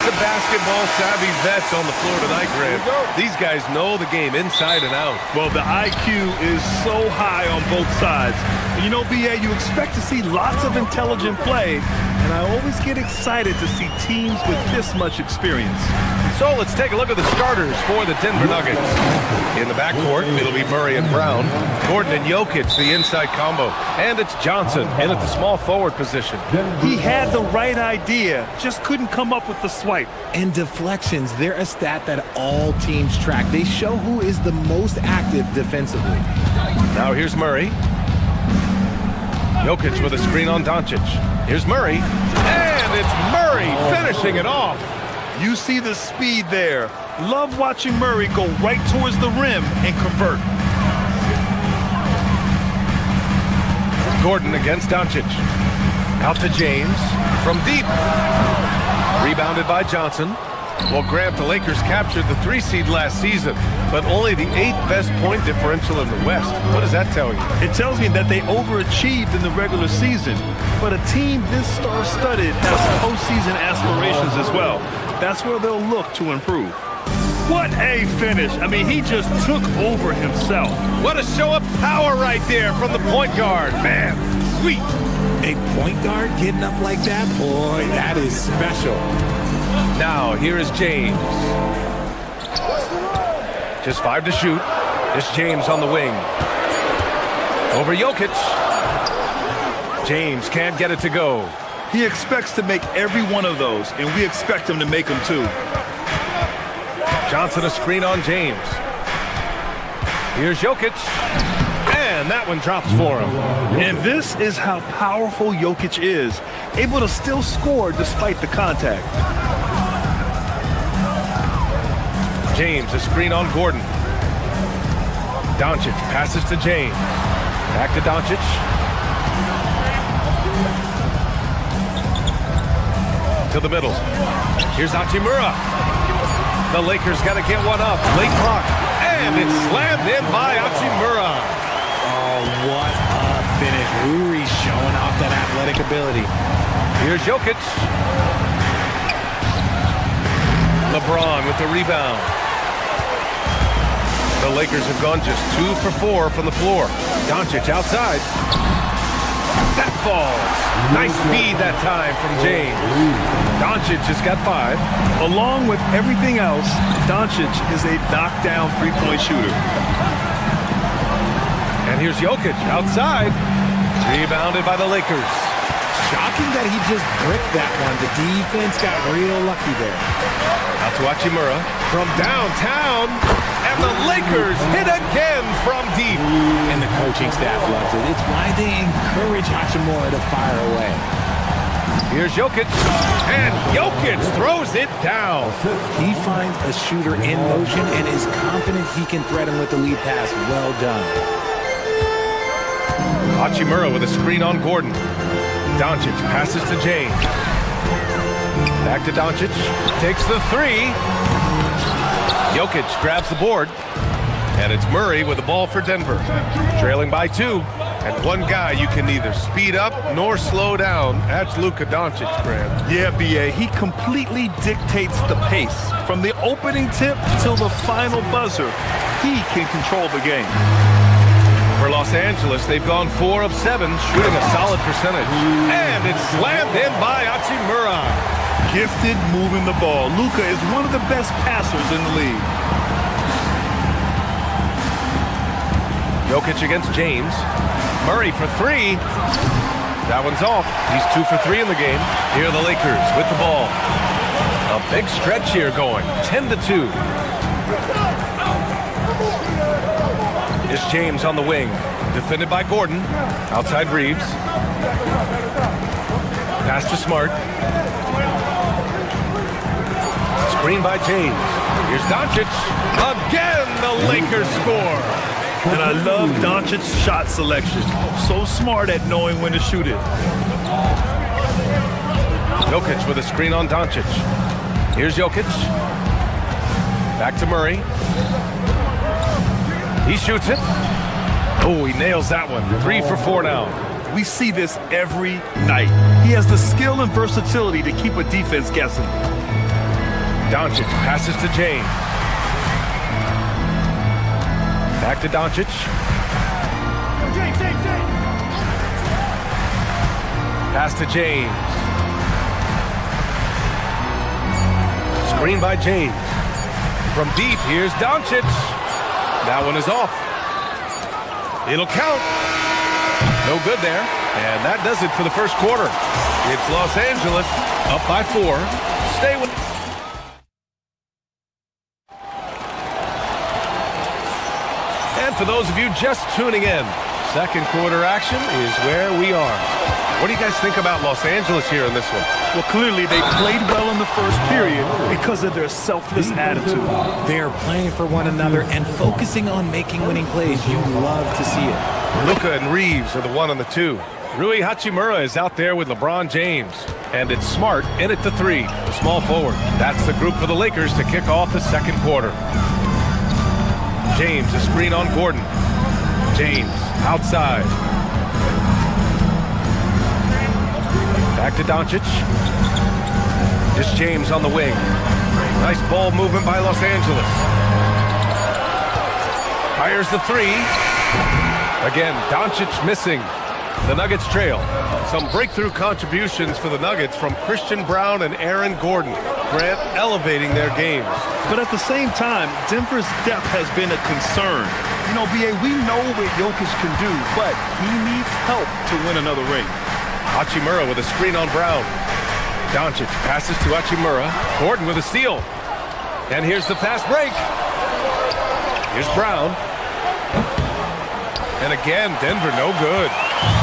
of basketball-savvy vets on the floor tonight, Grant. These guys know the game inside and out. Well, the IQ is so high on both sides. And you know, BA, you expect to see lots of intelligent play, and I always get excited to see teams with this much experience. So let's take a look at the starters for the Denver Nuggets. In the backcourt, it'll be Murray and Brown. Gordon and Jokic, the inside combo. And it's Johnson in at the small forward position. He had the right idea, just couldn't come up with the swipe. And deflections, they're a stat that all teams track. They show who is the most active defensively. Now here's Murray. Jokic with a screen on Doncic. Here's Murray. And it's Murray finishing it off. You see the speed there. Love watching Murray go right towards the rim and convert. Gordon against Doncic. Out to James from deep. Rebounded by Johnson. Well, Grant, the Lakers captured the 3 seed last season, but only the 8th best point differential in the West. What does that tell you? It tells me that they overachieved in the regular season, but a team this star-studded has postseason aspirations as well. That's where they'll look to improve. What a finish. I mean, he just took over himself. What a show of power right there from the point guard. Man, sweet. A point guard getting up like that? Boy, that is special. Now, here is James. Just 5 to shoot. It's James on the wing. Over Jokic. James can't get it to go. He expects to make every one of those, and we expect him to make them too. Johnson a screen on James. Here's Jokic. And that one drops for him. And this is how powerful Jokic is, able to still score despite the contact. James a screen on Gordon. Doncic passes to James. Back to Doncic. To the middle. Here's Hachimura. The Lakers got to get one up. Late clock. And it's slammed in by Hachimura. Oh, what a finish. Uri's showing off that athletic ability. Here's Jokic. LeBron with the rebound. The Lakers have gone just 2 for 4 from the floor. Doncic outside. That falls. Nice feed that time from James. Doncic has got 5. Along with everything else, Doncic is a knockdown three-point shooter. And here's Jokic outside. Rebounded by the Lakers. Shocking that he just bricked that one. The defense got real lucky there. Out to Hachimura from downtown. And the Lakers hit again from deep. And the coaching staff loves it. It's why they encourage Hachimura to fire away. Here's Jokic. And Jokic throws it down. He finds a shooter in motion and is confident he can threat him with the lead pass. Well done. Hachimura with a screen on Gordon. Doncic passes to James. Back to Doncic. Takes the 3. Jokic grabs the board. And it's Murray with the ball for Denver. Trailing by 2. And one guy you can neither speed up nor slow down. That's Luka Doncic, Grant. Yeah, B.A. He completely dictates the pace. From the opening tip till the final buzzer, he can control the game. For Los Angeles, they've gone 4 of 7, shooting a solid percentage. And it's slammed in by Hachimura. Gifted moving the ball. Luka is one of the best passers in the league. Jokic against James. Murray for 3. That one's off. He's 2 for 3 in the game. Here are the Lakers with the ball. A big stretch here going. 10-2. It's James on the wing. Defended by Gordon. Outside Reeves. Pass to Smart. Screen by James. Here's Doncic. Again, the Lakers score. And I love Doncic's shot selection. So smart at knowing when to shoot it. Jokic with a screen on Doncic. Here's Jokic. Back to Murray. He shoots it. Oh, he nails that one. 3 for 4 now. We see this every night. He has the skill and versatility to keep a defense guessing. Doncic passes to James. Back to Doncic. Pass to James. Screen by James. From deep, here's Doncic. That one is off. It'll count. No good there. And that does it for the first quarter. It's Los Angeles up by 4. Stay with us. And for those of you just tuning in, second quarter action is where we are. What do you guys think about Los Angeles here in this one? Well, clearly they played well in the first period because of their selfless attitude. They're playing for one another and focusing on making winning plays. You love to see it. Luka and Reeves are the 1 and the 2. Rui Hachimura is out there with LeBron James. And it's Smart in at the 3, the small forward. That's the group for the Lakers to kick off the second quarter. James, a screen on Gordon. James, outside. Back to Doncic. It's James on the wing. Nice ball movement by Los Angeles. Fires the 3. Again, Doncic missing. The Nuggets trail. Some breakthrough contributions for the Nuggets from Christian Brown and Aaron Gordon. Grant elevating their games. But at the same time, Denver's depth has been a concern. You know, B.A., we know what Jokic can do, but he needs help to win another ring. Hachimura with a screen on Brown. Doncic passes to Hachimura. Gordon with a steal. And here's the fast break. Here's Brown. And again, Denver no good.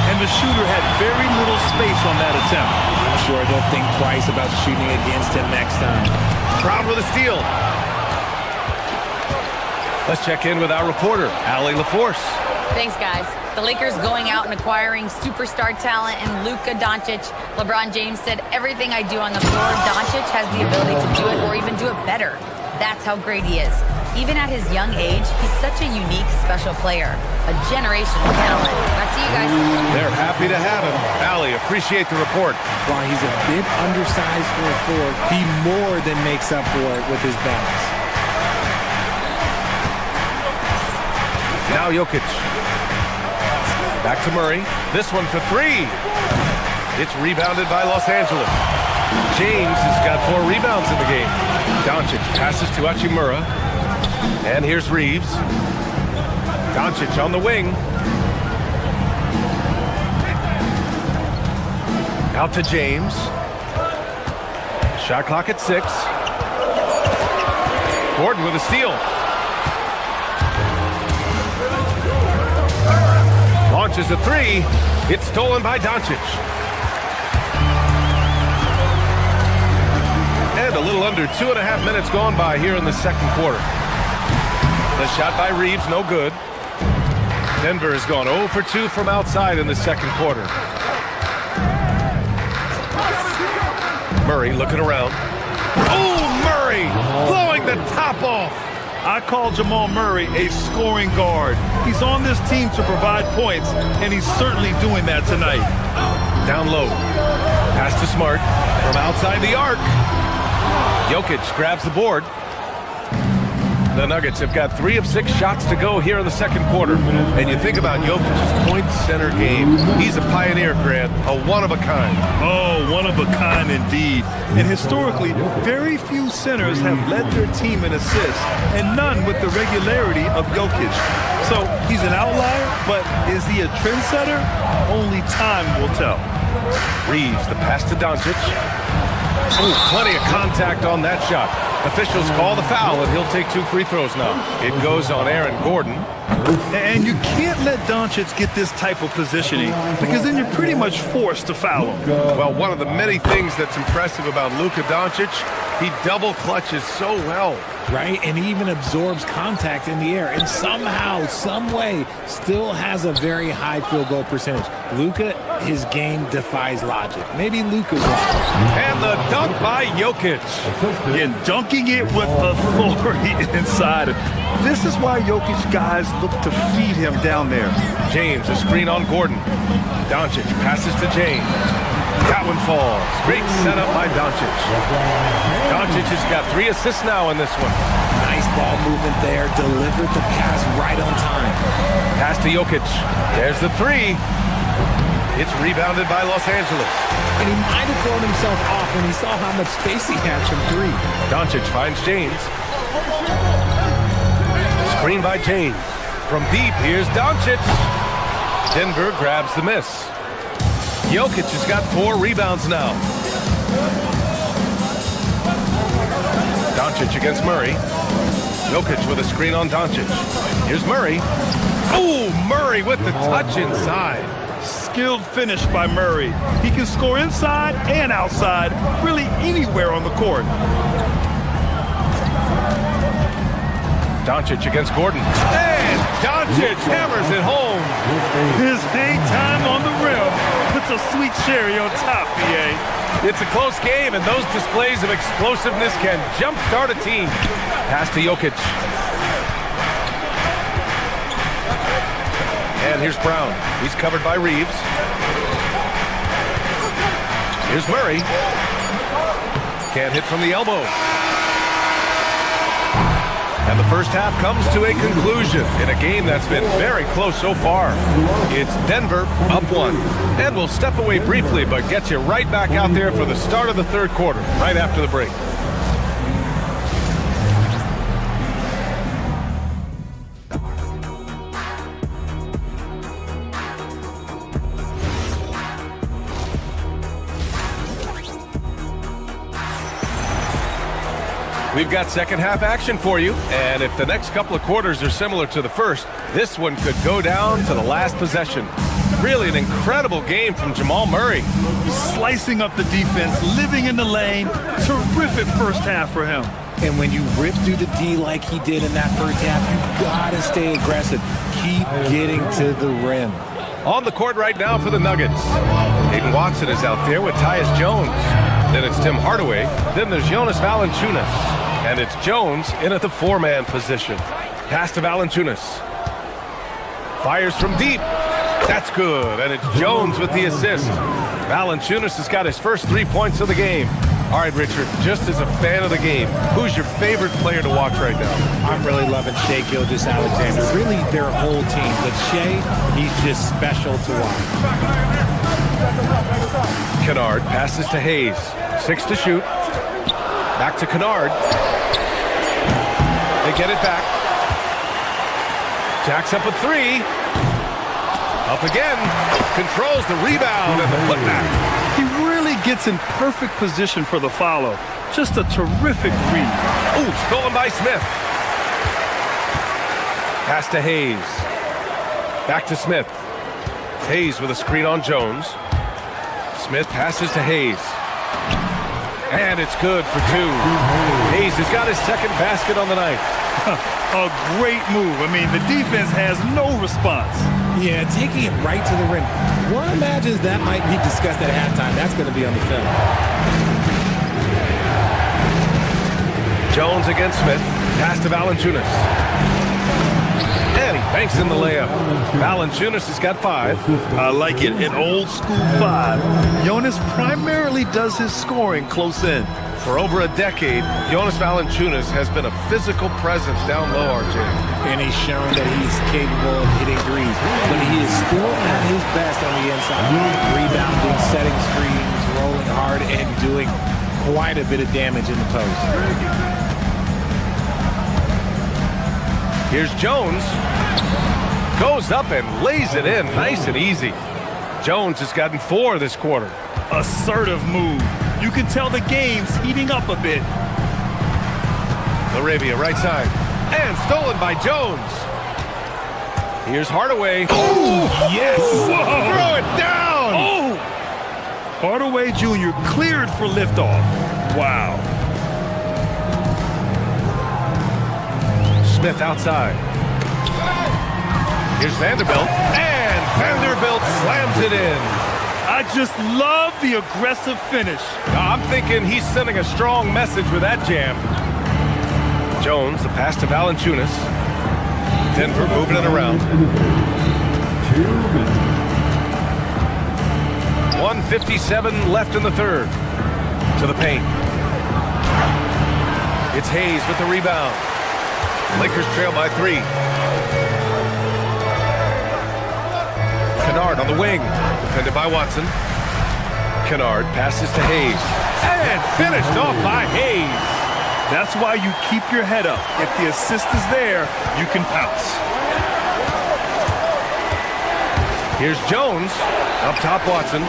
And the shooter had very little space on that attempt. I'm sure they'll think twice about shooting against him next time. Brown with a steal. Let's check in with our reporter, Allie LaForce. Thanks, guys. The Lakers going out and acquiring superstar talent in Luka Doncic. LeBron James said, everything I do on the floor, Doncic has the ability to do it or even do it better. That's how great he is. Even at his young age, he's such a unique, special player. A generational talent. Back to you guys. They're happy to have him. Allie, appreciate the report. While he's a bit undersized for a forward, he more than makes up for it with his balance. Now Jokic. Back to Murray. This one for 3. It's rebounded by Los Angeles. James has got 4 rebounds in the game. Doncic passes to Hachimura. And here's Reeves. Doncic on the wing. Out to James. Shot clock at 6. Gordon with a steal. Launches a 3. It's stolen by Doncic. And a little under 2.5 minutes gone by here in the second quarter. The shot by Reeves, no good. Denver has gone 0 for 2 from outside in the second quarter. Murray looking around. Oh, Murray blowing the top off. I call Jamal Murray a scoring guard. He's on this team to provide points, and he's certainly doing that tonight. Down low. Pass to Smart from outside the arc. Jokic grabs the board. The Nuggets have got 3 of 6 shots to go here in the second quarter. And you think about Jokic's point center game. He's a pioneer, Grant, a one-of-a-kind. Oh, one-of-a-kind indeed. And historically, very few centers have led their team in assists, and none with the regularity of Jokic. So he's an outlier, but is he a trendsetter? Only time will tell. Reeves, the pass to Doncic. Oh, plenty of contact on that shot. Officials call the foul, and he'll take 2 free throws now. It goes on Aaron Gordon. And you can't let Doncic get this type of positioning because then you're pretty much forced to foul him. Well, one of the many things that's impressive about Luka Doncic, he double clutches so well. Right, and he even absorbs contact in the air and somehow, some way, still has a very high field goal percentage. Luka, his game defies logic. Maybe Luka's logic. And the dunk by Jokic. And dunking it with authority inside. This is why Jokic guys look to feed him down there. James, a screen on Gordon. Doncic passes to James. That one falls. Great setup by Doncic. Doncic has got 3 assists now in this one. Nice ball movement there. Delivered the pass right on time. Pass to Jokic. There's the 3. It's rebounded by Los Angeles. And he might have thrown himself off when he saw how much space he had from 3. Doncic finds James. Screen by James. From deep, here's Doncic. Denver grabs the miss. Jokic has got 4 rebounds now. Doncic against Murray. Jokic with a screen on Doncic. Here's Murray. Oh, Murray with the touch inside. Skilled finish by Murray. He can score inside and outside, really anywhere on the court. Doncic against Gordon. And Doncic hammers it home. His hang time on the rim puts a sweet cherry on top, BA. It's a close game, and those displays of explosiveness can jumpstart a team. Pass to Jokic. And here's Brown. He's covered by Reeves. Here's Murray. Can't hit from the elbow. And the first half comes to a conclusion in a game that's been very close so far. It's Denver up 1. And we'll step away briefly, but get you right back out there for the start of the third quarter, right after the break. We've got second half action for you, and if the next couple of quarters are similar to the first, this one could go down to the last possession. Really an incredible game from Jamal Murray. Slicing up the defense, living in the lane. Terrific first half for him. And when you rip through the D like he did in that first half, you gotta stay aggressive. Keep getting to the rim. On the court right now for the Nuggets. Hayden Watson is out there with Tyus Jones. Then it's Tim Hardaway. Then there's Jonas Valanciunas. And it's Jones in at the 4-man position. Pass to Valanciunas. Fires from deep. That's good. And it's Jones with the assist. Valanciunas has got his first 3 points of the game. All right, Richard, just as a fan of the game, who's your favorite player to watch right now? I'm really loving Shai Gilgeous-Alexander. Really their whole team. But Shai, he's just special to watch. Kennard passes to Hayes. 6 to shoot. Back to Kennard. They get it back. Jacks up a 3. Up again. Controls the rebound and the putback. He really gets in perfect position for the follow. Just a terrific read. Ooh, stolen by Smith. Pass to Hayes. Back to Smith. Hayes with a screen on Jones. Smith passes to Hayes. And it's good for 2. Hayes has got his second basket on the night. A great move. I mean, the defense has no response. Yeah, taking it right to the rim. One imagines that might be discussed at halftime. That's going to be on the film. Jones against Smith. Pass to Valanciunas. And he banks in the layup. Valanciunas has got 5. I like it. An old school 5. Jonas primarily does his scoring close in. For over a decade, Jonas Valanciunas has been a physical presence down low, RJ. And he's shown that he's capable of hitting threes. But he is still at his best on the inside. Rebounding, setting screens, rolling hard, and doing quite a bit of damage in the post. Here's Jones. Goes up and lays it in nice and easy. Jones has gotten 4 this quarter. Assertive move. You can tell the game's heating up a bit. Laravia right side. And stolen by Jones. Here's Hardaway. Oh, yes. Whoa. Throw it down. Oh. Hardaway Jr. cleared for liftoff. Wow. Smith outside. Here's Vanderbilt. And Vanderbilt slams it in. I just love the aggressive finish. I'm thinking he's sending a strong message with that jam. Jones, the pass to Valanciunas. Denver moving it around. 1:57 left in the third. To the paint. It's Hayes with the rebound. Lakers trail by 3. Kennard on the wing. Defended by Watson. Kennard passes to Hayes. And finished off by Hayes. That's why you keep your head up. If the assist is there, you can pounce. Here's Jones. Up top, Watson.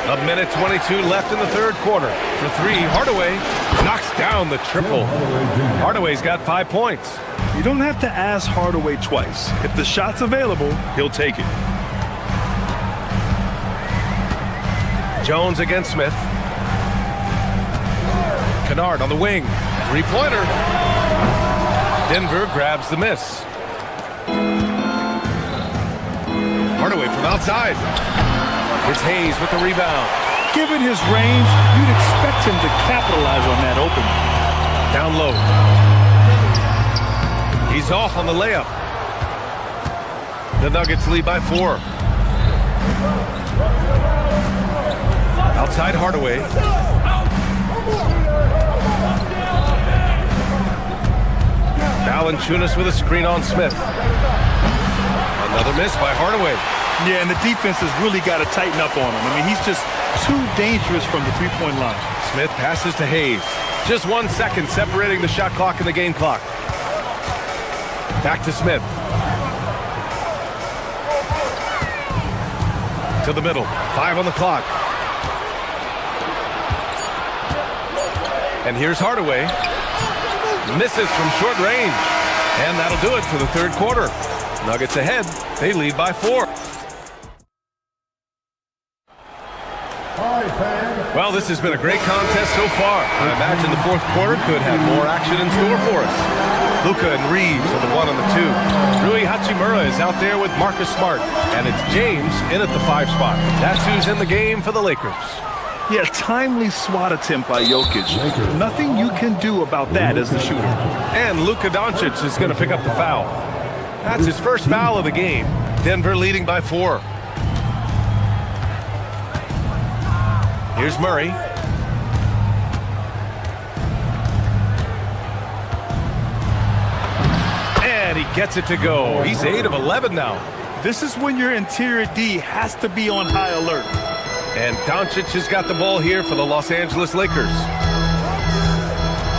A minute 22 left in the third quarter. For 3, Hardaway knocks down the triple. Hardaway's got 5 points. You don't have to ask Hardaway twice. If the shot's available, he'll take it. Jones against Smith. Kennard on the wing. 3-pointer. Denver grabs the miss. Hardaway from outside. It's Hayes with the rebound. Given his range, you'd expect him to capitalize on that opening. Down low. He's off on the layup. The Nuggets lead by 4. Outside Hardaway. Valanciunas with a screen on Smith. Another miss by Hardaway. Yeah, and the defense has really got to tighten up on him. I mean, he's just too dangerous from the three-point line. Smith passes to Hayes. Just 1 second separating the shot clock and the game clock. Back to Smith. To the middle. 5 on the clock. And here's Hardaway. Misses from short range. And that'll do it for the third quarter. Nuggets ahead. They lead by 4. Well, this has been a great contest so far. I imagine the fourth quarter could have more action in store for us. Luka and Reeves are the 1 and the 2. Rui Hachimura is out there with Marcus Smart. And it's James in at the 5 spot. That's who's in the game for the Lakers. Yeah, timely swat attempt by Jokic. Nothing you can do about that as the shooter. And Luka Doncic is going to pick up the foul. That's his first foul of the game. Denver leading by 4. Here's Murray. And he gets it to go. He's 8 of 11 now. This is when your interior D has to be on high alert. And Doncic has got the ball here for the Los Angeles Lakers.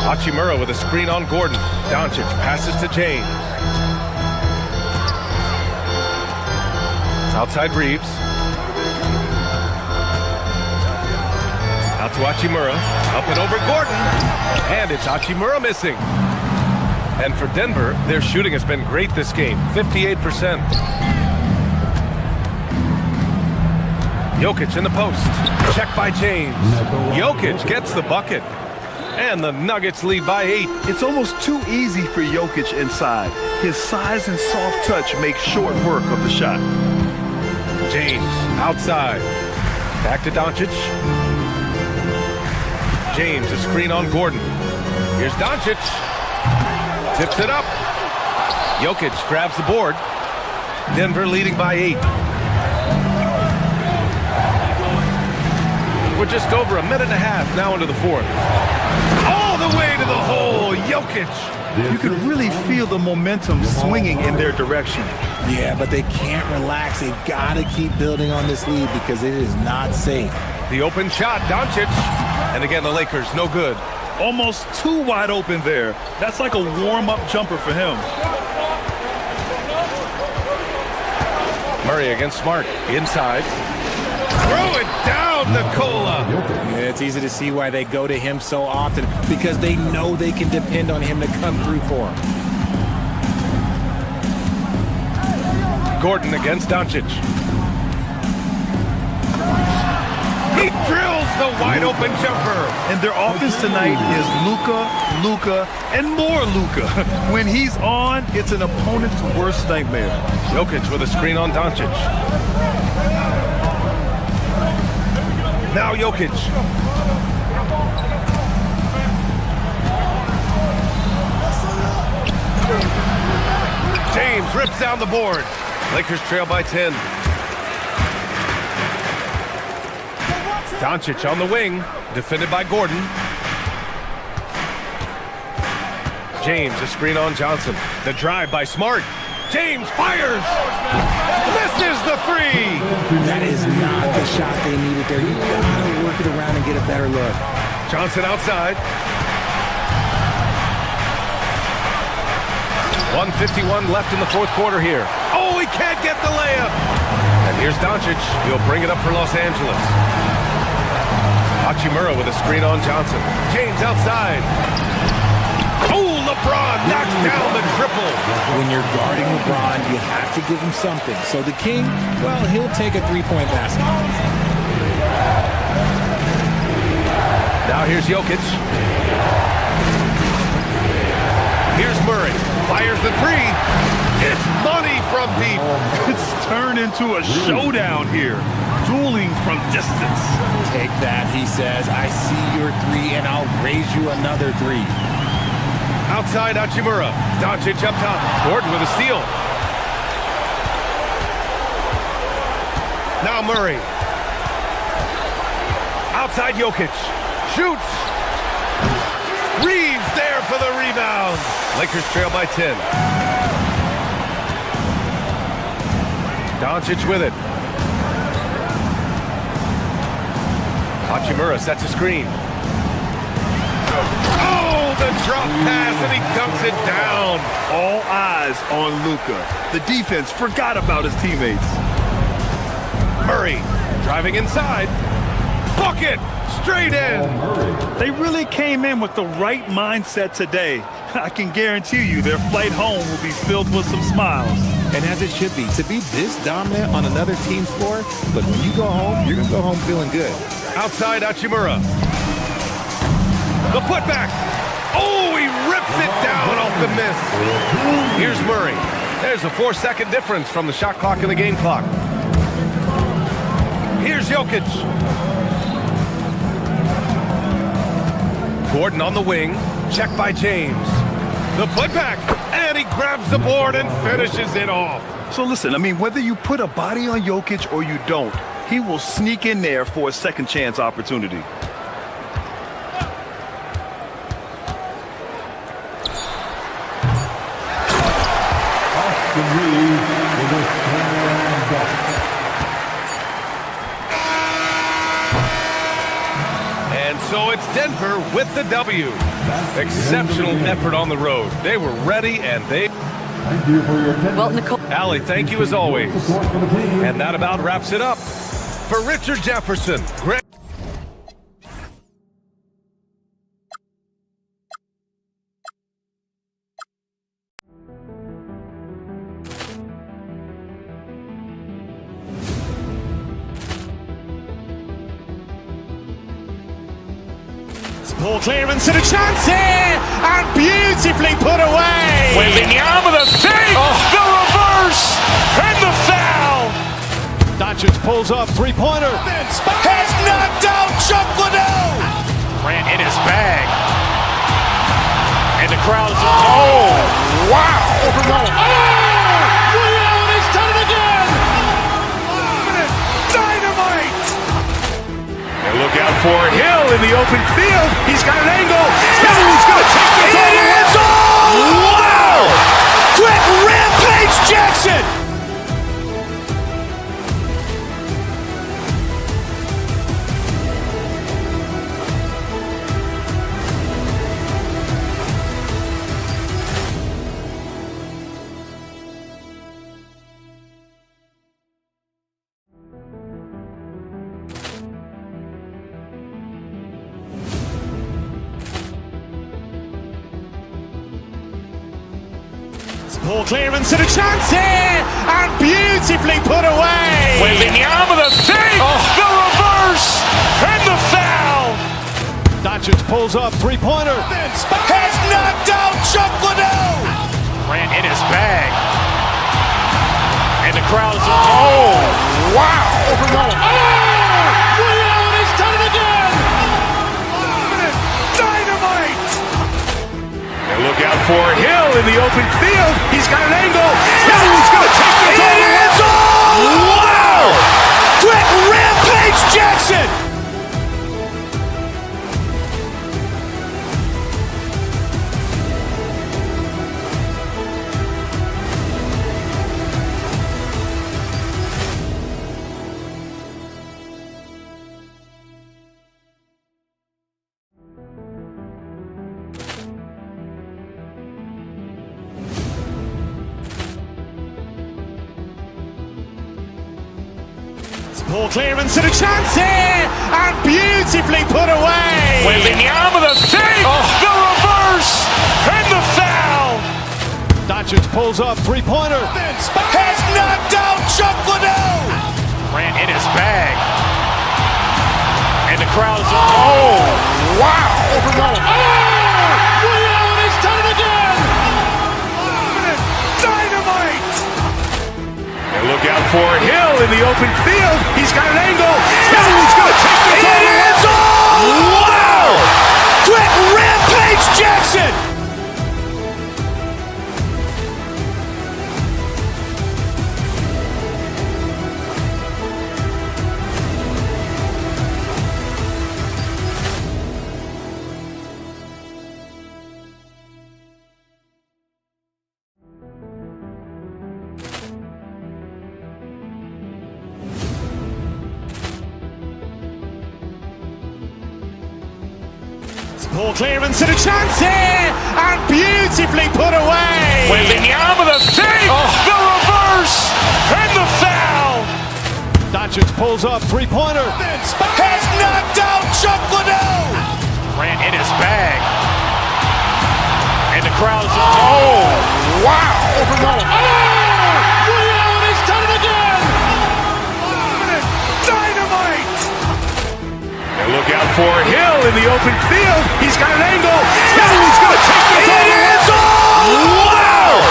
Hachimura with a screen on Gordon. Doncic passes to James. Outside Reeves. Out to Hachimura. Up and over Gordon. And it's Hachimura missing. And for Denver, their shooting has been great this game. 58%. Jokic in the post. Check by James. Jokic gets the bucket. And the Nuggets lead by 8. It's almost too easy for Jokic inside. His size and soft touch make short work of the shot. James outside. Back to Doncic. James, a screen on Gordon. Here's Doncic. Tips it up. Jokic grabs the board. Denver leading by 8. We're just over a minute and a half now into the fourth. All the way to the hole, Jokic. You can really feel the momentum swinging in their direction. Yeah, but they can't relax. They've got to keep building on this lead because it is not safe. The open shot, Doncic. And again, the Lakers, no good. Almost too wide open there. That's like a warm-up jumper for him. Murray against Smart, inside. Throw it down, Nikola. Yeah, it's easy to see why they go to him so often because they know they can depend on him to come through for them. Gordon against Doncic. He drills the wide open jumper. And their offense tonight is Luka, and more Luka. When he's on, it's an opponent's worst nightmare. Jokic with a screen on Doncic. Now Jokic. James rips down the board. Lakers trail by 10. Doncic on the wing, defended by Gordon. James, a screen on Johnson. The drive by Smart. James fires! Misses the three! That is not the shot they needed there. You gotta work it around and get a better look. Johnson outside. 1:51 left in the fourth quarter here. Oh, he can't get the layup! And here's Doncic. He'll bring it up for Los Angeles. Hachimura with a screen on Johnson. James outside. Oh, LeBron knocks down the triple. When you're guarding LeBron, you have to give him something. So the King, well, he'll take a three-point basket. Now here's Jokic. Here's Murray. Fires the three. It's money from deep. It's turned into a showdown here. Dueling from distance. Take that, he says. I see your three, and I'll raise you another three. Outside Hachimura. Doncic up top. Gordon with a steal. Now Murray. Outside Jokic. Shoots. Reeves there for the rebound. Lakers trail by 10. Doncic with it. Hachimura sets a screen. Oh, the drop pass, and he dunks it down. All eyes on Luka. The defense forgot about his teammates. Murray driving inside. Bucket! Straight in. They really came in with the right mindset today. I can guarantee you their flight home will be filled with some smiles. And as it should be, to be this dominant on another team's floor, but when you go home, you're going to go home feeling good. Outside Hachimura. The putback. Oh, he rips it down off the miss. Here's Murray. There's a 4-second difference from the shot clock and the game clock. Here's Jokic. Gordon on the wing. Checked by James. The putback. And he grabs the board and finishes it off. So listen, I mean, whether you put a body on Jokic or you don't, he will sneak in there for a second chance opportunity. And so it's Denver with the W. Exceptional effort on the road. They were ready and they... Thank you for your attention. Well, Nicole. Allie, thank you as always. And that about wraps it up. For Richard Jefferson, Greg... Poor clearance and a chance here, and beautifully put away. Wembanyama the fake, the reverse, and the foul. Doncic pulls up, three-pointer. Has knocked out Chuck Liddell. Grant in his bag. And the crowd is... Oh, wow. He's done it again. Dynamite. And look out for Hill in the open field. He's got an angle. Hill's going to take this all the way. Wow! Quick Rampage Jackson! Poor clearance and a chance here, and beautifully put away. Wembanyama the fake, the reverse, and the foul. Doncic pulls up, three-pointer. Has knocked out Chuck Liddell. Grant in his bag. And the crowd is... Oh, wow. He's done it again. Dynamite. And look out for Hill in the open field. He's got an angle. Hill's going to take this all the way. Poor clearance and a chance here, and beautifully put away. Wembanyama the save, the reverse, and the foul. Doncic pulls up, three-pointer. Has knocked out Chuck Liddell. Grant in his bag. And the crowd's oh, wow. Ray Allen has done it again. Dynamite. And look out for Hill in the open field. He's got an angle. He's going to take this all the way. Wow. Quick Rampage Jackson. Poor clearance and a chance here, and beautifully put away. Wembanyama the save, the reverse, and the foul. Doncic pulls up, three-pointer. Has knocked out Chuck Liddell. Grant in his bag. And the crowd's oh, wow. Ray Allen has done it again. Dynamite. And look out for Hill in the open field. He's got an angle. He's going to take this all the way. Wow.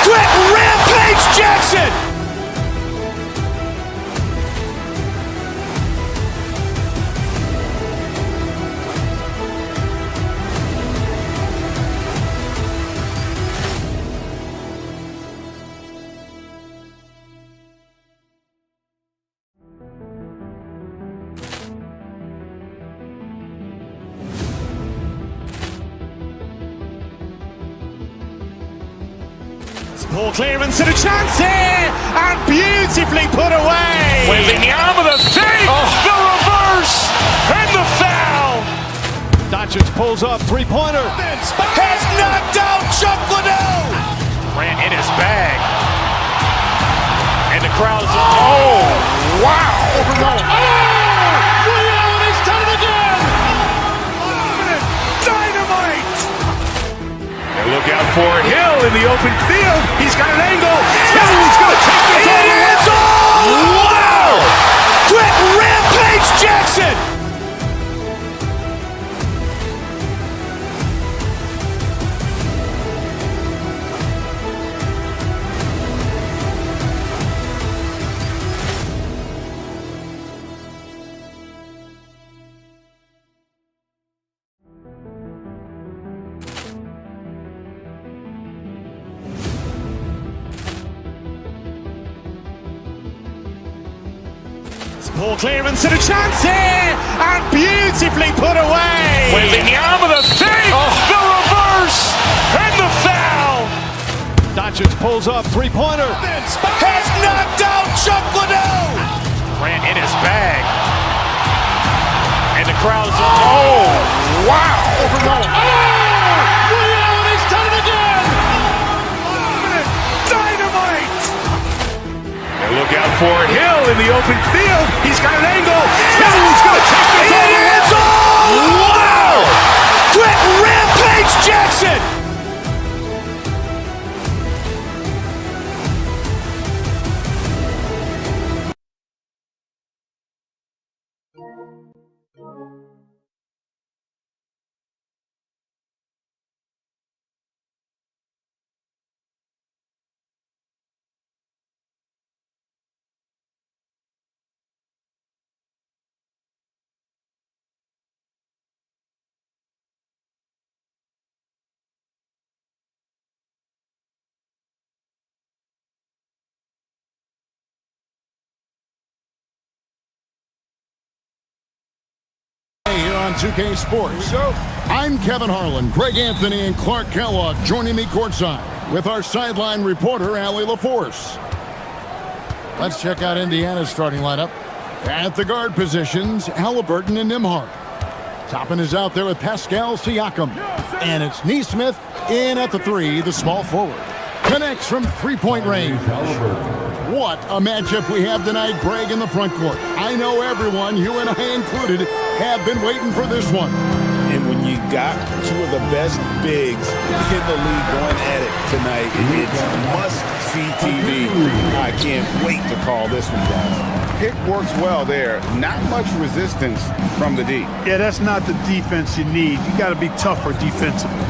Quick Rampage Jackson. Poor clearance and a chance here, and beautifully put away. Wembanyama the save, the reverse, and the foul. Doncic pulls up, three-pointer. Has knocked out Chuck Liddell. Grant in his bag. And the crowd's oh, wow. Ray Allen has done it again. Dynamite. And look out for Hill in the open field. He's got an angle. He's going to take this all the way. Wow. Quick Rampage Jackson. Poor clearance and a chance here, and beautifully put away. Wembanyama the save, the reverse, and the foul. Doncic pulls up, three-pointer. Has knocked out Chuck Liddell. Grant in his bag. And the crowd's oh, wow. Ray Allen has done it again. Dynamite. And look out for Hill in the open field. He's got an angle. He's going to take this all the way. Wow. Quick Rampage Jackson. Here on 2K Sports. I'm Kevin Harlan, Greg Anthony, and Clark Kellogg joining me courtside with our sideline reporter, Allie LaForce. Let's check out Indiana's starting lineup. At the guard positions, Halliburton and Nembhard. Toppin is out there with Pascal Siakam. And it's Neesmith in at the three, the small forward. Connects from three-point range. What a matchup we have tonight, Greg, in the front court. I know everyone, you and I included, have been waiting for this one. And when you got two of the best bigs in the league going at it tonight, it's must-see TV. I can't wait to call this one, guys. Pick works well there. Not much resistance from the D. Yeah, that's not the defense you need. You got to be tougher defensively.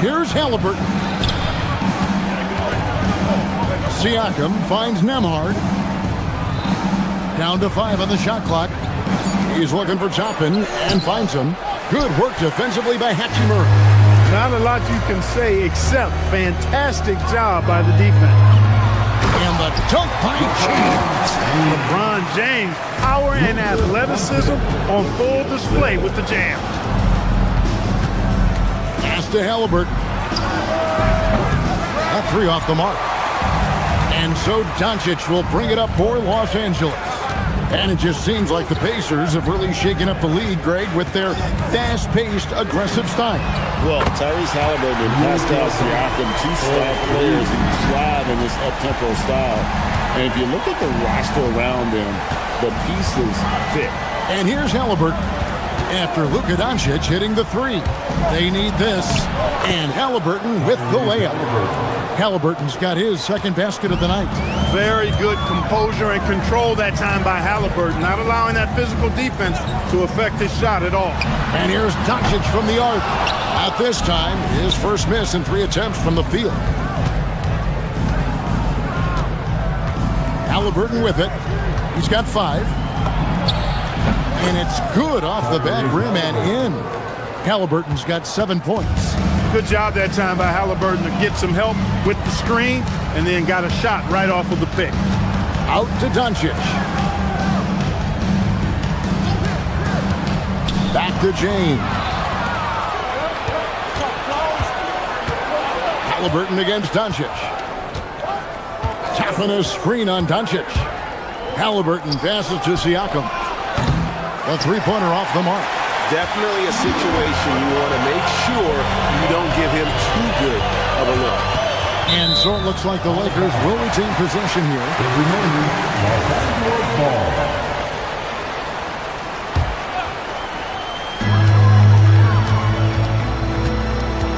Here's Halliburton. Siakam finds Nembhard. Down to 5 on the shot clock. He's looking for Toppin and finds him. Good work defensively by Hachimura. Not a lot you can say except fantastic job by the defense. And the dunk by James. LeBron James, power and athleticism on full display with the jam. Pass to Halliburton. That 3 off the mark. And so Doncic will bring it up for Los Angeles. And it just seems like the Pacers have really shaken up the league, Greg, with their fast-paced, aggressive style. Well, Tyrese Halliburton and Pascal Siakam, two star players who thrive in this up-tempo style. And if you look at the roster around them, the pieces fit. And here's Halliburton after Luka Doncic hitting the 3. They need this. And Halliburton with the layup. Halliburton's got his second basket of the night. Very good composure and control that time by Halliburton, not allowing that physical defense to affect his shot at all. And here's Doncic from the arc. At this time, his first miss in 3 attempts from the field. Halliburton with it. He's got 5. And it's good off the back rim and in. Halliburton's got 7 points. Good job that time by Halliburton to get some help with the screen and then got a shot right off of the pick. Out to Doncic. Back to James. Halliburton against Doncic. Tapping a screen on Doncic. Halliburton passes to Siakam. The three-pointer off the mark. Definitely a situation you want to make sure you don't give him too good of a look. And so it looks like the Lakers will retain possession here.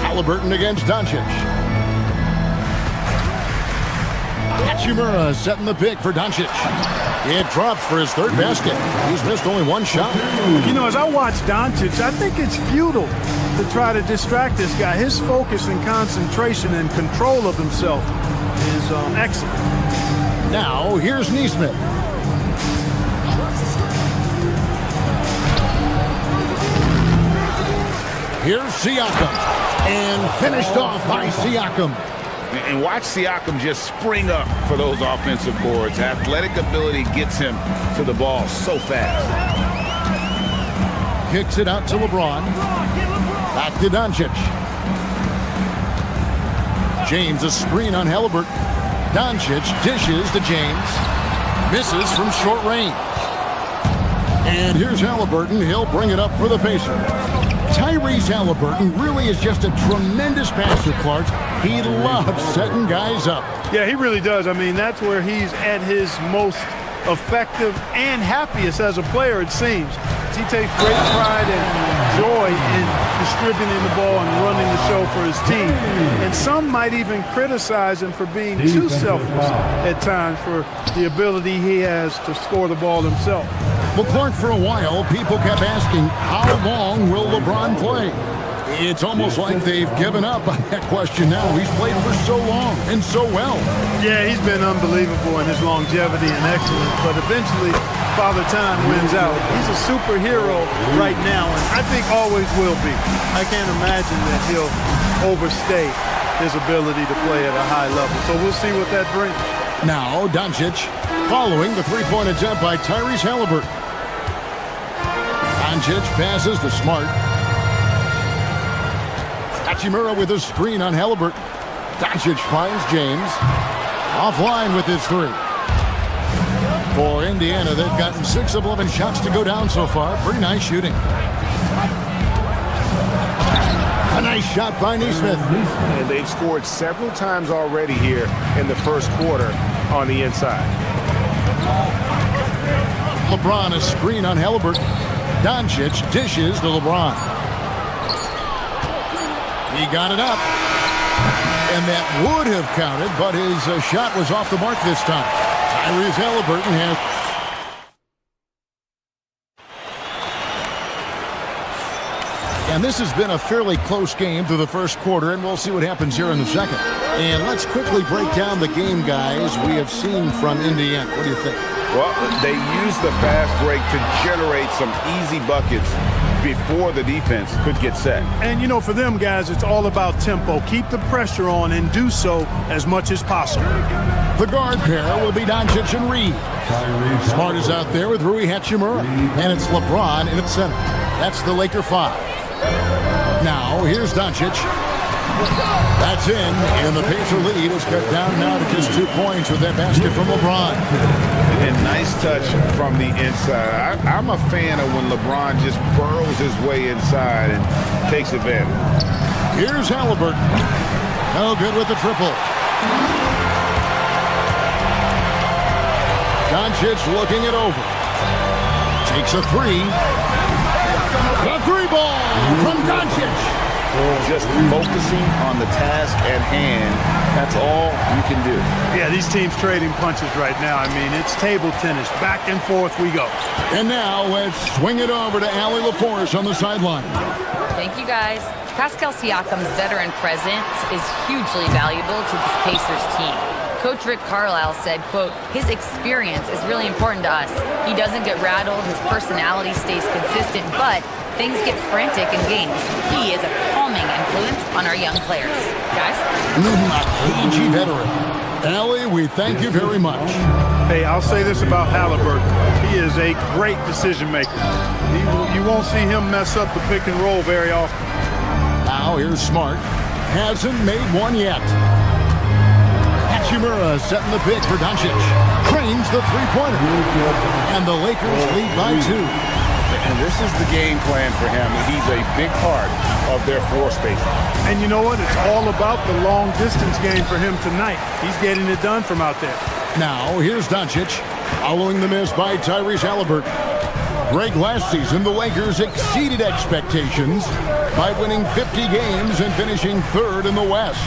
Halliburton against Doncic. Hachimura setting the pick for Doncic. It drops for his 3rd basket. He's missed only 1 shot. You know, as I watch Doncic, I think it's futile to try to distract this guy. His focus and concentration and control of himself is excellent. Now, here's Nesmith. Here's Siakam. And finished off by Siakam. And watch Siakam just spring up for those offensive boards. Athletic ability gets him to the ball so fast. Kicks it out to LeBron. Back to Doncic. James a screen on Halliburton. Doncic dishes to James. Misses from short range. And here's Halliburton. He'll bring it up for the Pacers. Tyrese Halliburton really is just a tremendous passer, Clark. He loves setting guys up. Yeah, he really does. I mean, that's where he's at his most effective and happiest as a player, it seems. He takes great pride and joy in distributing the ball and running the show for his team. And some might even criticize him for being too selfless at times for the ability he has to score the ball himself. Well, Clark, for a while, people kept asking, how long will LeBron play? It's almost like they've given up on that question now. He's played for so long and so well. Yeah, he's been unbelievable in his longevity and excellence, but eventually Father Time wins out. He's a superhero right now, and I think always will be. I can't imagine that he'll overstay his ability to play at a high level, so we'll see what that brings. Now, Doncic following the three-point attempt by Tyrese Halliburton. Doncic passes to Smart. Hachimura with a screen on Halliburton. Doncic finds James. Offline with his 3. For Indiana, they've gotten 6 of 11 shots to go down so far. Pretty nice shooting. A nice shot by Neesmith. And they've scored several times already here in the first quarter on the inside. LeBron a screen on Halliburton. Doncic dishes to LeBron. He got it up. And that would have counted, but his shot was off the mark this time. Tyrese Halliburton has... And this has been a fairly close game through the first quarter, and we'll see what happens here in the second. And let's quickly break down the game, guys, we have seen from Indiana. What do you think? Well, they used the fast break to generate some easy buckets before the defense could get set. And, you know, for them, guys, it's all about tempo. Keep the pressure on and do so as much as possible. The guard pair will be Doncic and Reed. Smart is out there with Rui Hachimura. And it's LeBron in its center. That's the Laker 5. Now, here's Doncic. That's in, and the Pacer lead is cut down now to just 2 points with that basket from LeBron. And nice touch from the inside. I'm a fan of when LeBron just burrows his way inside and takes advantage. Here's Halliburton. No good with the triple. Doncic looking it over. Takes a three. The three ball from Doncic. Just focusing on the task at hand, that's all you can do. Yeah, these teams trading punches right now. I mean, it's table tennis. Back and forth we go. And now let's swing it over to Allie LaForce on the sideline. Thank you, guys. Pascal Siakam's veteran presence is hugely valuable to this Pacers team. Coach Rick Carlisle said, quote, his experience is really important to us. He doesn't get rattled, his personality stays consistent, but things get frantic in games. He is a calming influence on our young players. Guys? A cagey veteran. Allie, we thank you very much. Hey, I'll say this about Halliburton. He is a great decision maker. You won't see him mess up the pick and roll very often. Now here's Smart. Hasn't made one yet. Hachimura setting the pick for Doncic. Cranes the three-pointer. And the Lakers lead by 2. And this is the game plan for him. He's a big part of their floor spacing. And you know what? It's all about the long-distance game for him tonight. He's getting it done from out there. Now, here's Doncic, following the miss by Tyrese Halliburton. Greg, last season, the Lakers exceeded expectations by winning 50 games and finishing 3rd in the West.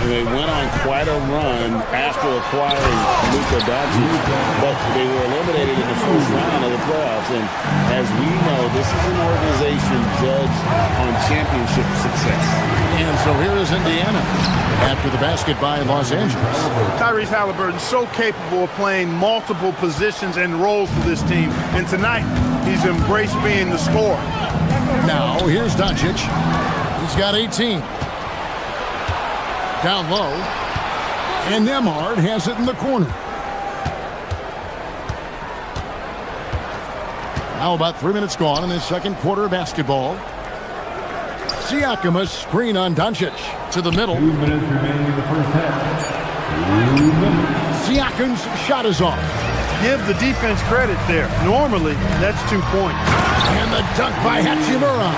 They went on quite a run after acquiring Luka Doncic, but they were eliminated in the first round of the playoffs. And as we know, this is an organization judged on championship success. And so here is Indiana after the basket by Los Angeles. Tyrese Halliburton so capable of playing multiple positions and roles for this team. And tonight, he's embraced being the scorer. Now, here's Doncic. He's got 18. Down low. And Nembhard has it in the corner. Now about 3 minutes gone in this second quarter of basketball. Siakam a screen on Doncic to the middle. 2 minutes remaining in the first half. 2 minutes. Siakam's shot is off. Give the defense credit there. Normally, that's 2 points. And the dunk by Hachimura.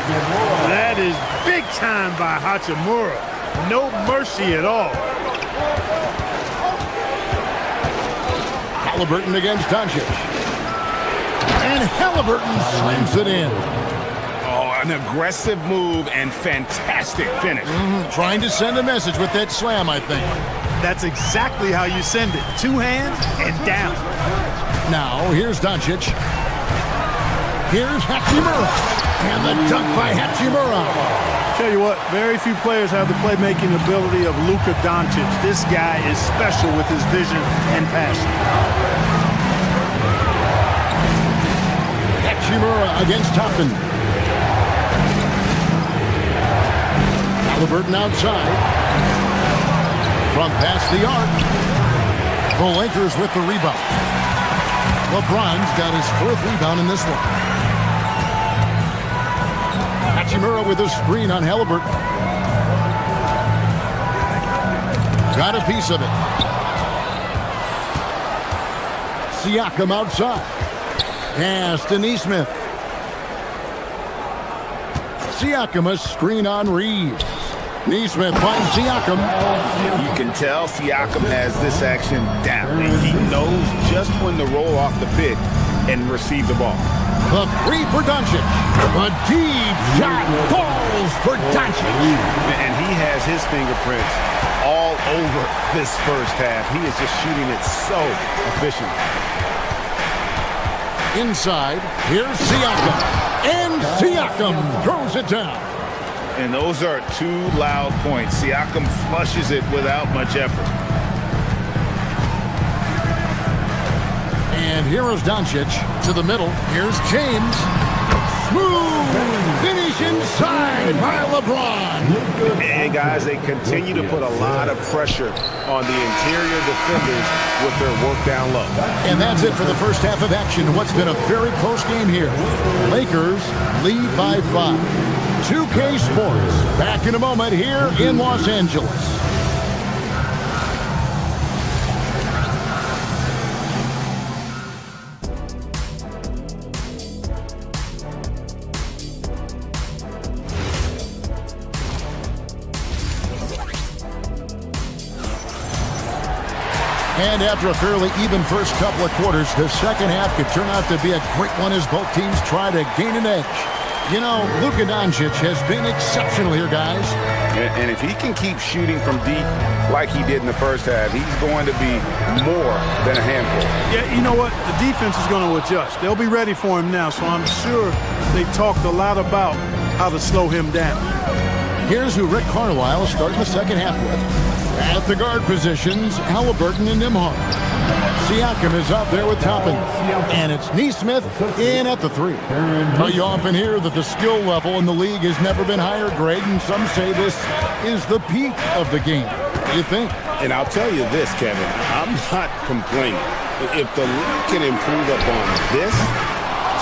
That is big time by Hachimura. No mercy at all. Halliburton against Doncic. And Halliburton slams it in. Oh, an aggressive move and fantastic finish. Trying to send a message with that slam, I think. That's exactly how you send it. 2 hands and down. Now, here's Doncic. Here's Hachimura. And the dunk by Hachimura. Tell you what, very few players have the playmaking ability of Luka Doncic. This guy is special with his vision and passion. Hachimura against Toppin. Halliburton outside. From past the arc. The Lakers with the rebound. LeBron's got his 4th rebound in this one. Hachimura with a screen on Halliburton. Got a piece of it. Siakam outside. Pass to Neesmith. Siakam a screen on Reed. Neesmith finds Siakam. You can tell Siakam has this action down. And he knows just when to roll off the pick and receive the ball. The three for Doncic. The deep shot falls for Doncic. And he has his fingerprints all over this first half. He is just shooting it so efficiently. Inside, here's Siakam. And Siakam throws it down. And those are two loud points. Siakam flushes it without much effort. And here is Doncic to the middle. Here's James. Smooth finish inside by LeBron. And guys, they continue to put a lot of pressure on the interior defenders with their work down low. And that's it for the first half of action. What's been a very close game here. Lakers lead by 5. 2K Sports back in a moment here in Los Angeles. And after a fairly even first couple of quarters, the second half could turn out to be a great one as both teams try to gain an edge. You know, Luka Doncic has been exceptional here, guys. And if he can keep shooting from deep like he did in the first half, he's going to be more than a handful. Yeah, you know what? The defense is going to adjust. They'll be ready for him now, so I'm sure they talked a lot about how to slow him down. Here's who Rick Carlisle is starting the second half with. At the guard positions, Halliburton and Nembhard. Siakam is out there with Toppin. And it's Neesmith in at the 3. You often hear that the skill level in the league has never been higher, Greg, and some say this is the peak of the game. What do you think? And I'll tell you this, Kevin, I'm not complaining. If the league can improve upon this,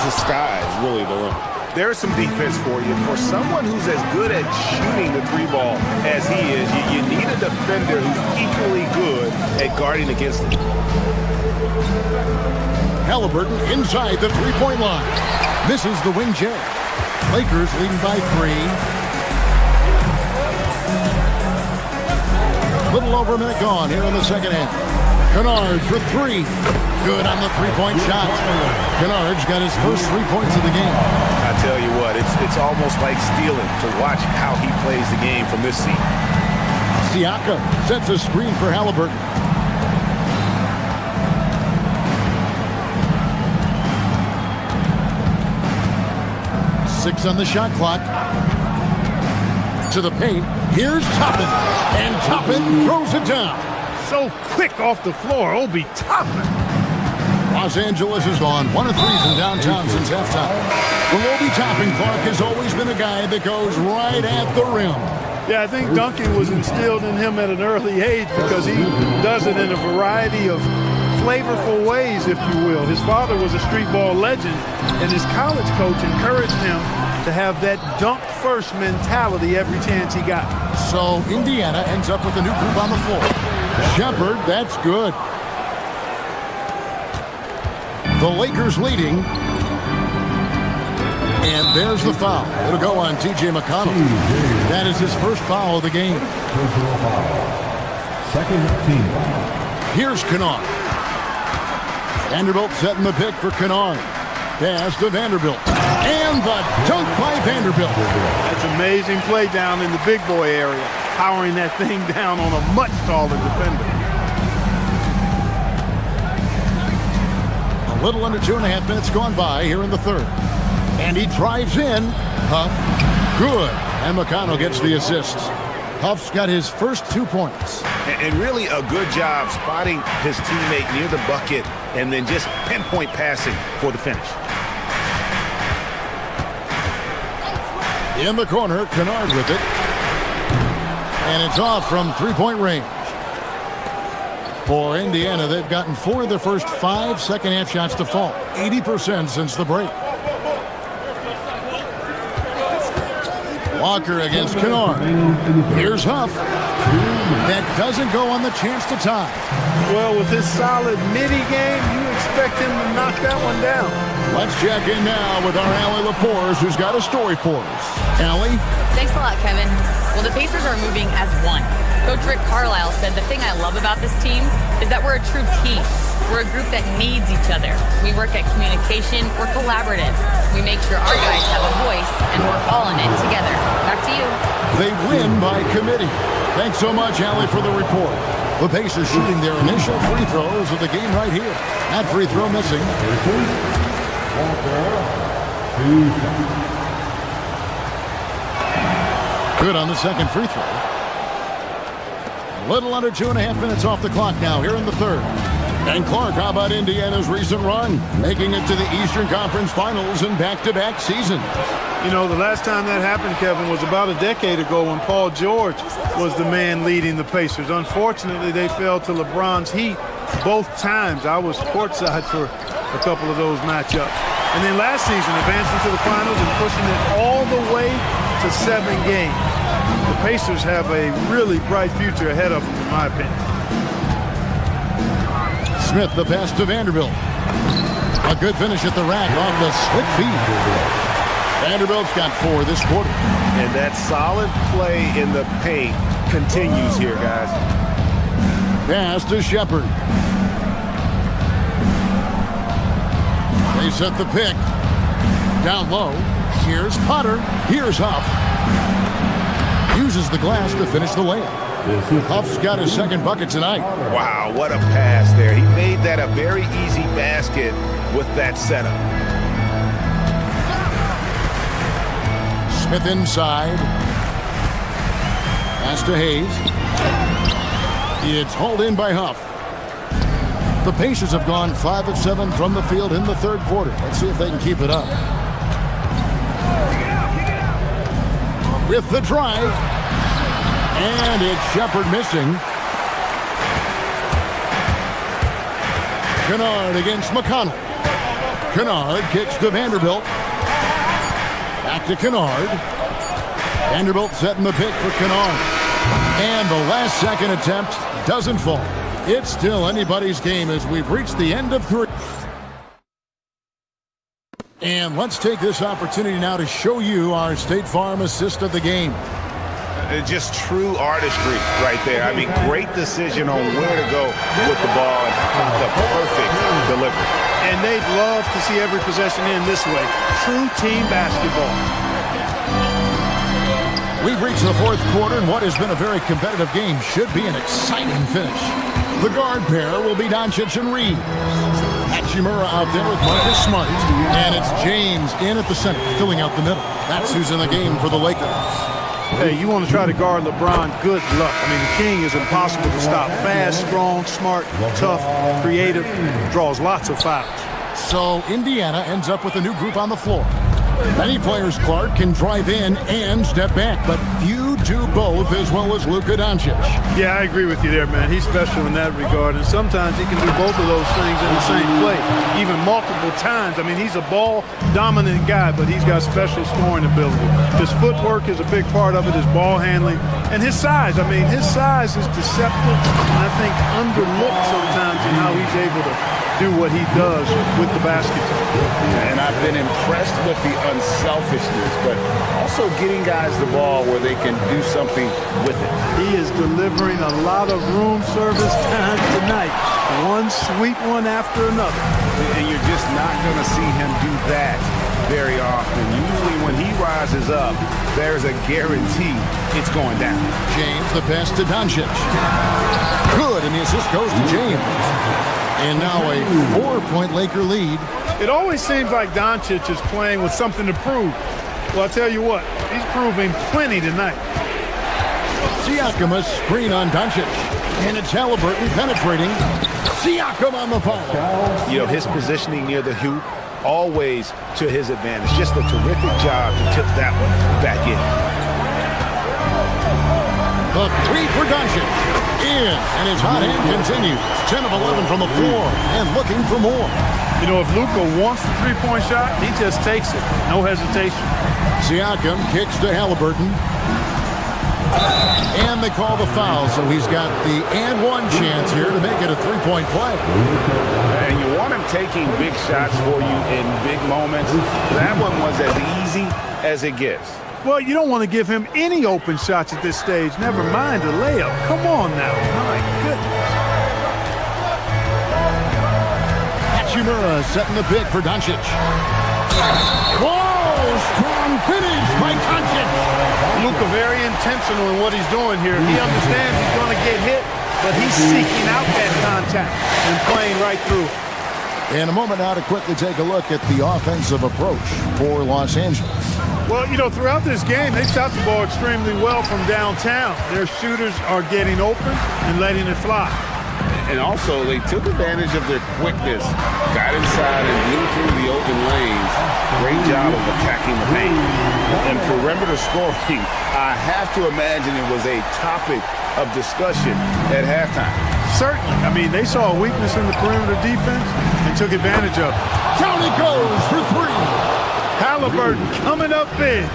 the sky is really the limit. There's some defense for you. For someone who's as good at shooting the 3-ball as he is, you need a defender who's equally good at guarding against him. Halliburton inside the three-point line. Misses the wing J. Lakers leading by 3. Little over a minute gone here in the second half. Kennard for 3. Good on the three-point shot. Kennard's got his first 3 points of the game. I tell you what, it's almost like stealing to watch how he plays the game from this seat. Siakam sets a screen for Halliburton. Six on the shot clock. To the paint. Here's Toppin. And Toppin throws it down. So quick off the floor, Obi Toppin. Los Angeles is on 1 of 3s in downtown since halftime. Well, Obi Toppin, Clark, has always been a guy that goes right at the rim. Yeah, I think dunking was instilled in him at an early age because he does it in a variety of flavorful ways, if you will. His father was a street ball legend, and his college coach encouraged him to have that dunk-first mentality every chance he got. So Indiana ends up with a new group on the floor. Shepard, that's good. The Lakers leading. And there's the foul. It'll go on T.J. McConnell. That is his first foul of the game. Second team. Here's Kennard. Vanderbilt setting the pick for Kennard. Pass to Vanderbilt. And the dunk by Vanderbilt. That's amazing play down in the big boy area. Powering that thing down on a much taller defender. A little under 2.5 minutes gone by here in the third. And he drives in. Huff. Good. And McConnell gets the assist. Huff's got his first 2 points. And really a good job spotting his teammate near the bucket and then just pinpoint passing for the finish. In the corner, Kennard with it. And it's off from three-point range. For Indiana, they've gotten 4 of their first 5 second-half shots to fall. 80% since the break. Walker against Kennard. Here's Huff. That doesn't go on the chance to tie. Well, with his solid midi game, you expect him to knock that one down. Let's check in now with our Allie LaForce, who's got a story for us. Allie? Thanks a lot, Kevin. Well, the Pacers are moving as one. Coach Rick Carlisle said the thing I love about this team is that we're a true team. We're a group that needs each other. We work at communication. We're collaborative. We make sure our guys have a voice, and we're all in it together. Back to you. They win by committee. Thanks so much, Allie, for the report. The Pacers shooting their initial free throws of the game right here. That free throw missing. Good on the second free throw. A little under 2.5 minutes off the clock now here in the third. And Clark, how about Indiana's recent run? Making it to the Eastern Conference Finals in back-to-back seasons. You know, the last time that happened, Kevin, was about a decade ago when Paul George was the man leading the Pacers. Unfortunately, they fell to LeBron's heat both times. I was courtside for a couple of those matchups. And then last season, advancing to the finals and pushing it all the way to 7 games. The Pacers have a really bright future ahead of them, in my opinion. Smith, the pass to Vanderbilt. A good finish at the rack off the slick feed. Vanderbilt's got 4 this quarter. And that solid play in the paint continues here, guys. Pass to Shepard. They set the pick. Down low. Here's Potter. Here's Huff. Uses the glass to finish the layup. Huff's got his second bucket tonight. Wow, what a pass there. He made that a very easy basket with that setup. Smith inside. Pass to Hayes. It's hauled in by Huff. The Pacers have gone 5 of 7 from the field in the third quarter. Let's see if they can keep it up. With the drive. And it's Shepard missing. Kennard against McConnell. Kennard kicks to Vanderbilt. Back to Kennard. Vanderbilt setting the pick for Kennard. And the last second attempt doesn't fall. It's still anybody's game as we've reached the end of 3. And let's take this opportunity now to show you our State Farm assist of the game. Just true artistry right there. I mean, great decision on where to go with the ball and the perfect delivery. And they'd love to see every possession end this way. True team basketball. We've reached the fourth quarter, and what has been a very competitive game should be an exciting finish. The guard pair will be Doncic and Reed. Hachimura out there with Marcus Smart. And it's James in at the center, filling out the middle. That's who's in the game for the Lakers. Hey, you want to try to guard LeBron, good luck. I mean, the King is impossible to stop. Fast, strong, smart, tough, creative, draws lots of fouls. So Indiana ends up with a new group on the floor. Many players, Clark, can drive in and step back, but few do both as well as Luka Doncic. Yeah, I agree with you there, man. He's special in that regard, and sometimes he can do both of those things in the same play, even multiple times. I mean, he's a ball-dominant guy, but he's got special scoring ability. His footwork is a big part of it, his ball handling, and his size. I mean, his size is deceptive, and I think underlooked sometimes in how he's able to do what he does with the basketball. And I've been impressed with the unselfishness, but also getting guys the ball where they can do something with it. He is delivering a lot of room service times tonight. One sweet one after another. And you're just not going to see him do that very often. Usually when he rises up, there's a guarantee it's going down. James, the pass to Doncic. Good, and the assist goes to James. And now a 4-point Laker lead. It always seems like Doncic is playing with something to prove. Well, I'll tell you what, he's proving plenty tonight. Siakam, a screen on Doncic. And it's Halliburton penetrating. Siakam on the foul. You know, his positioning near the hoop, always to his advantage. Just a terrific job to tip that one back in. The three for Doncic. In, and his hot hand continues. 10 of 11 from the floor, and looking for more. You know, if Luka wants the three-point shot, he just takes it. No hesitation. Siakam kicks to Halliburton. And they call the foul, so he's got the and one chance here to make it a three-point play. And you want him taking big shots for you in big moments. That one was as easy as it gets. Well, you don't want to give him any open shots at this stage. Never mind a layup. Come on now. My goodness. Hachimura setting the pick for Doncic. Whoa! Strong finish by Doncic. Luka very intentional in what he's doing here. He understands he's going to get hit, but he's seeking out that contact and playing right through. In a moment now to quickly take a look at the offensive approach for Los Angeles. Well, you know, throughout this game, they shot the ball extremely well from downtown. Their shooters are getting open and letting it fly. And also, they took advantage of their quickness, got inside and blew through the open lanes. Great job of attacking the paint. And perimeter scoring, I have to imagine it was a topic of discussion at halftime. Certainly. I mean, they saw a weakness in the perimeter defense and took advantage of it. Down he goes for three. Halliburton coming up big.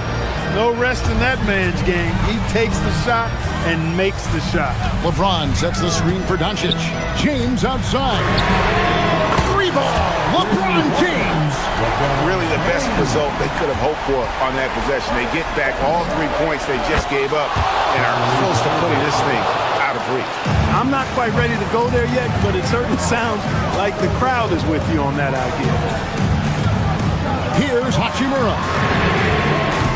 No rest in that man's game. He takes the shot and makes the shot. LeBron sets the screen for Doncic. James outside. Three ball. LeBron James. Really the best result they could have hoped for on that possession. They get back all 3 points they just gave up and are close to putting this thing out of reach. I'm not quite ready to go there yet, but it certainly sounds like the crowd is with you on that idea. Here's Hachimura.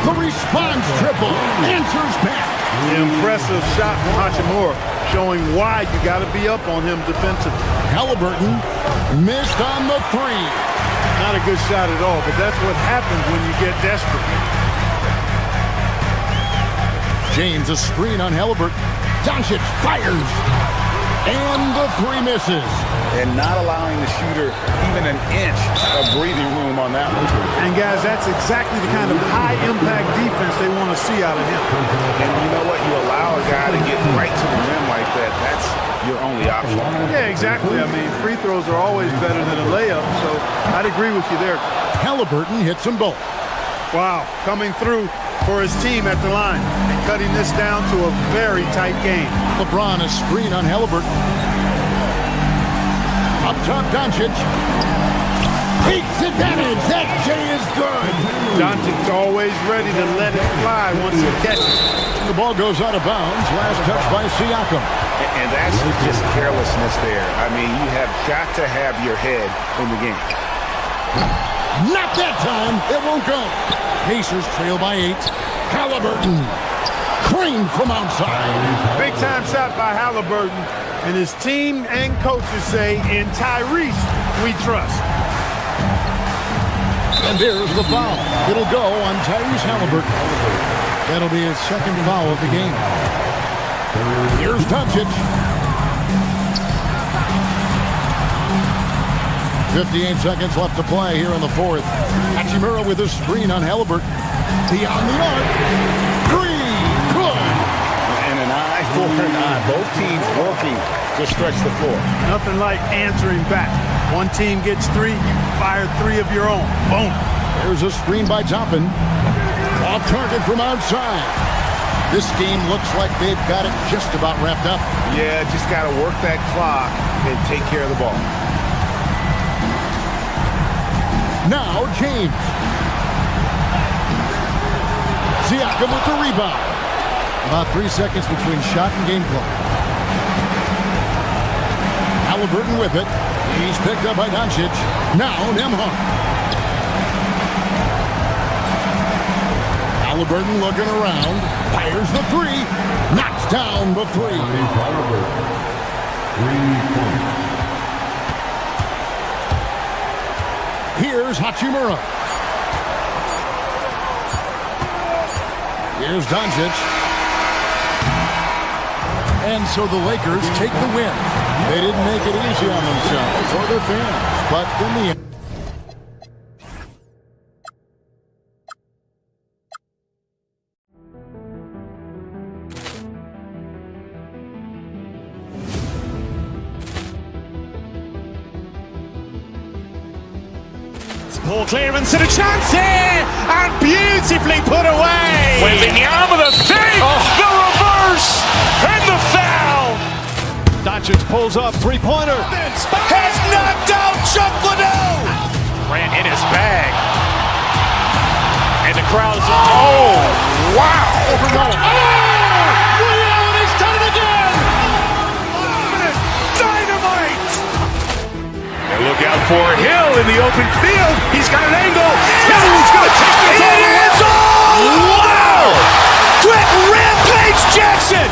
The response triple. Answers back. Impressive shot from Hachimura, showing why you got to be up on him defensively. Halliburton missed on the three. Not a good shot at all, but that's what happens when you get desperate. James, a screen on Halliburton. Doncic fires. And the three misses. And not allowing the shooter even an inch of breathing room on that one. And guys, that's exactly the kind of high-impact defense they want to see out of him. And you know what? You allow a guy to get right to the rim like that. That's your only option. Yeah, exactly. I mean, free throws are always better than a layup, so I'd agree with you there. Halliburton hits them both. Wow, coming through for his team at the line and cutting this down to a very tight game. LeBron a screen on Halliburton. Up top, Doncic. Takes advantage. That J is good. Doncic's always ready to let it fly once he catches it. The ball goes out of bounds. Last touch by Siakam. And that's just carelessness there. I mean, you have got to have your head in the game. Not that time. It won't go. Pacers trail by 8. Halliburton. Crane from outside. Big time shot by Halliburton. And his team and coaches say, in Tyrese, we trust. And there's the foul. It'll go on Tyrese Halliburton. That'll be his second foul of the game. Here's Doncic. 58 seconds left to play here in the fourth. Hachimura with a screen on Halliburton. Beyond the arc. Three. Good. And an eye for an eye. Both teams working to stretch the floor. Nothing like answering back. One team gets 3, fire 3 of your own. Boom. There's a screen by Toppin. Off target from outside. This game looks like they've got it just about wrapped up. Yeah, just got to work that clock and take care of the ball. Now James. Siakam with the rebound. About 3 seconds between shot and game clock. Halliburton with it. He's picked up by Doncic. Now Nembhard. Halliburton looking around. Fires the three. Knocks down the three. 3-point. Here's Hachimura. Here's Doncic. And so the Lakers take the win. They didn't make it easy on themselves or their fans, but in the end. Poor clearance and a chance here, and beautifully put away. Wembanyama with a save, the reverse, and the foul. Doncic pulls up, three-pointer. Has knocked out Chuck Liddell. Ran in his bag. And the crowd is, wow. He's done it again. Dynamite. And look out for Hill in the open field. He's got an angle. Hill's going to take this all the way. Wow. Quick Rampage Jackson.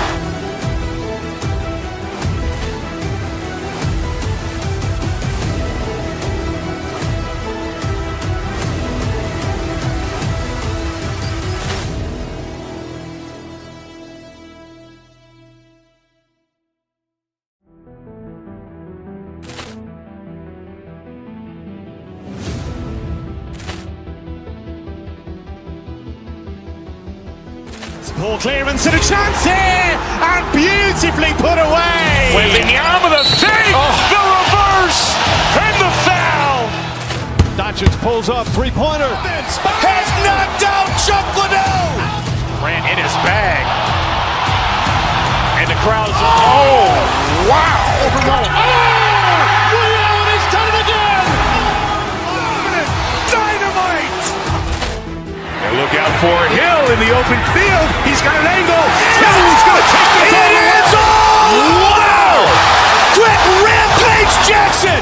Poor clearance and a chance here, and beautifully put away. Wembanyama with a save, the reverse, and the foul. Doncic pulls up, three-pointer. Has knocked out Chuck Liddell. Ran in his bag. And the crowd is, wow. He's done it again. Dynamite. And look out for Hill in the open field. He's got an angle. Hill's going to take this all the way. Wow. Quick Rampage Jackson.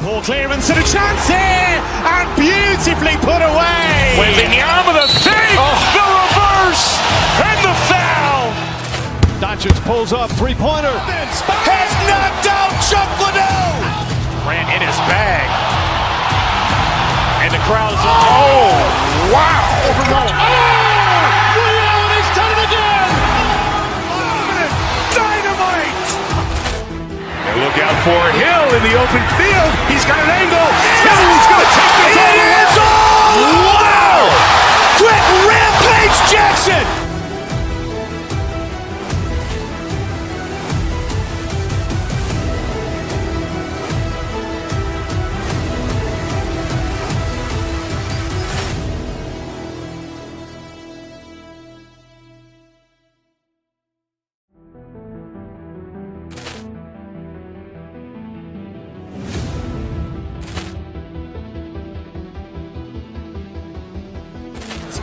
Poor clearance and a chance here, and beautifully put away. Wembanyama with a save, the reverse, and the foul. Doncic pulls up, three-pointer. Has knocked out Chuck Liddell. Ran in his bag. And the crowd is, wow. He's done it again. Dynamite. And look out for Hill in the open field. He's got an angle. Hill's going to take this all the way. Wow. Quick Rampage Jackson.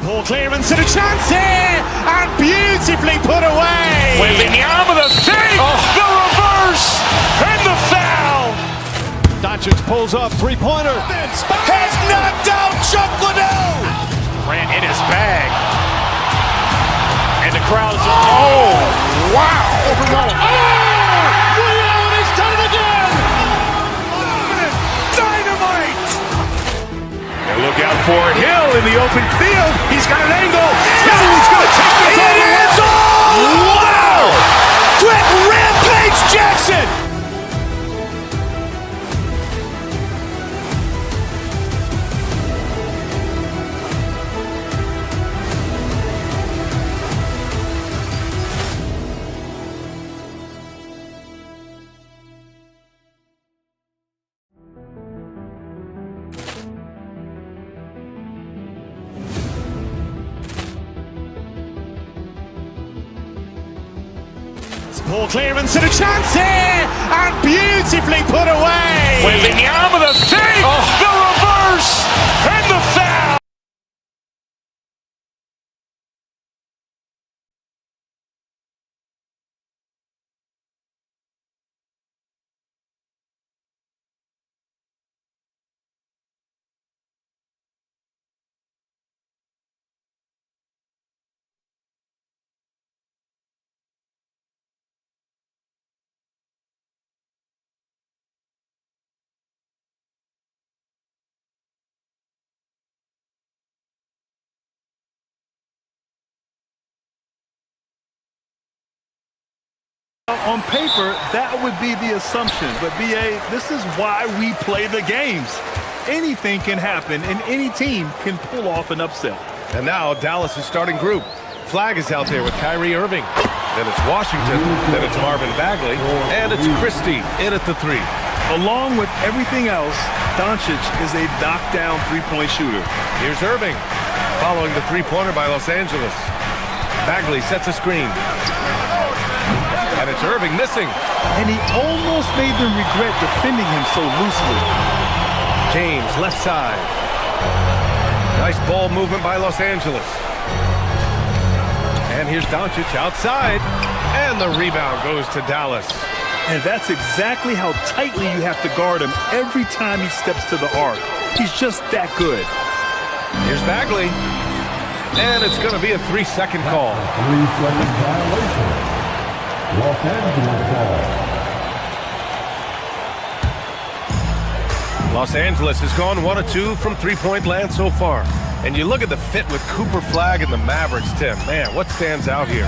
Poor clearance and a chance here, and beautifully put away. Wembanyama with a save, the reverse, and the foul. Doncic pulls up, three-pointer. Has knocked out Chuck Liddell. Ran in his bag. And the crowd is, wow. He's done it again. Dynamite. And look out for Hill in the open field. He's got an angle. Hill's going to take this all the way. Wow. Quick Rampage Jackson. Poor clearance and a chance here, and beautifully put away. Wembanyama with a save, the reverse, and the foul. On paper, that would be the assumption. But, B.A., this is why we play the games. Anything can happen, and any team can pull off an upset. And now Dallas' starting group. Flag is out there with Kyrie Irving. Then it's Washington. Then it's Marvin Bagley. And it's Christie in at the 3. Along with everything else, Doncic is a knockdown three-point shooter. Here's Irving, following the three-pointer by Los Angeles. Bagley sets a screen. And it's Irving missing. And he almost made them regret defending him so loosely. James, left side. Nice ball movement by Los Angeles. And here's Doncic outside. And the rebound goes to Dallas. And that's exactly how tightly you have to guard him every time he steps to the arc. He's just that good. Here's Bagley. And it's going to be a 3-second call. 3-second violation. Los Angeles ball. Los Angeles has gone 1 of 2 from three-point land so far. And you look at the fit with Cooper Flag and the Mavericks, Tim. Man, what stands out here?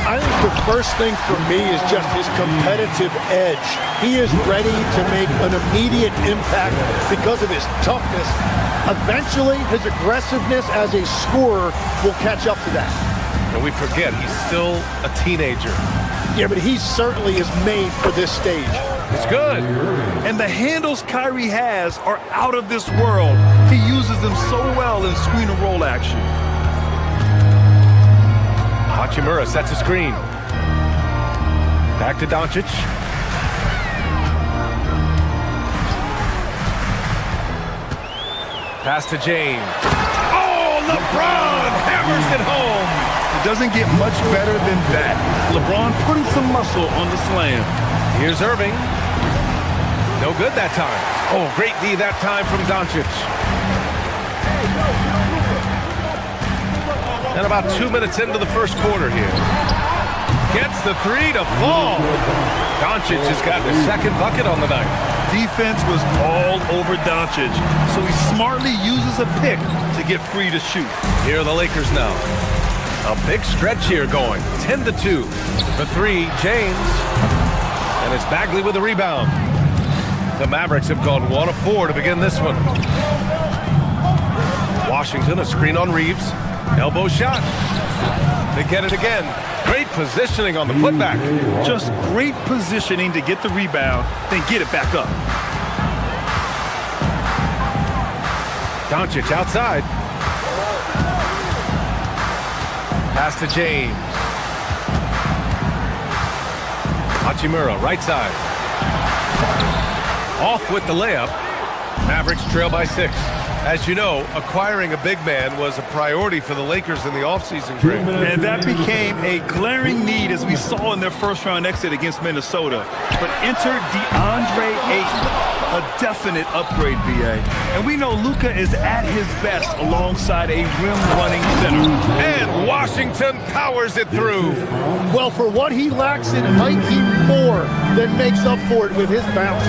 I think the first thing for me is just his competitive edge. He is ready to make an immediate impact because of his toughness. Eventually, his aggressiveness as a scorer will catch up to that. And we forget, he's still a teenager. Yeah, but he certainly is made for this stage. It's good. And the handles Kyrie has are out of this world. He uses them so well in screen and roll action. Hachimura sets a screen. Back to Doncic. Pass to James. Oh, LeBron hammers it home. It doesn't get much better than that. LeBron putting some muscle on the slam. Here's Irving. No good that time. Oh, great D that time from Doncic. And about 2 minutes into the first quarter here. Gets the 3 to fall. Doncic has got the second bucket on the night. Defense was all over Doncic, so he smartly uses a pick to get free to shoot. Here are the Lakers now. A big stretch here going. 10-2. The 3, James. And it's Bagley with the rebound. The Mavericks have gone 1 of 4 to begin this one. Washington, a screen on Reeves. Elbow shot. They get it again. Great positioning on the putback. Just great positioning to get the rebound, then get it back up. Doncic outside. Pass to James. Hachimura, right side. Off with the layup. Mavericks trail by 6. As you know, acquiring a big man was a priority for the Lakers in the offseason, Greg. And that became a glaring need as we saw in their first-round exit against Minnesota. But enter DeAndre Ayton, a definite upgrade, B.A. And we know Luka is at his best alongside a rim-running center. And Washington powers it through. Well, for what he lacks in height, he more than makes up for it with his bounce.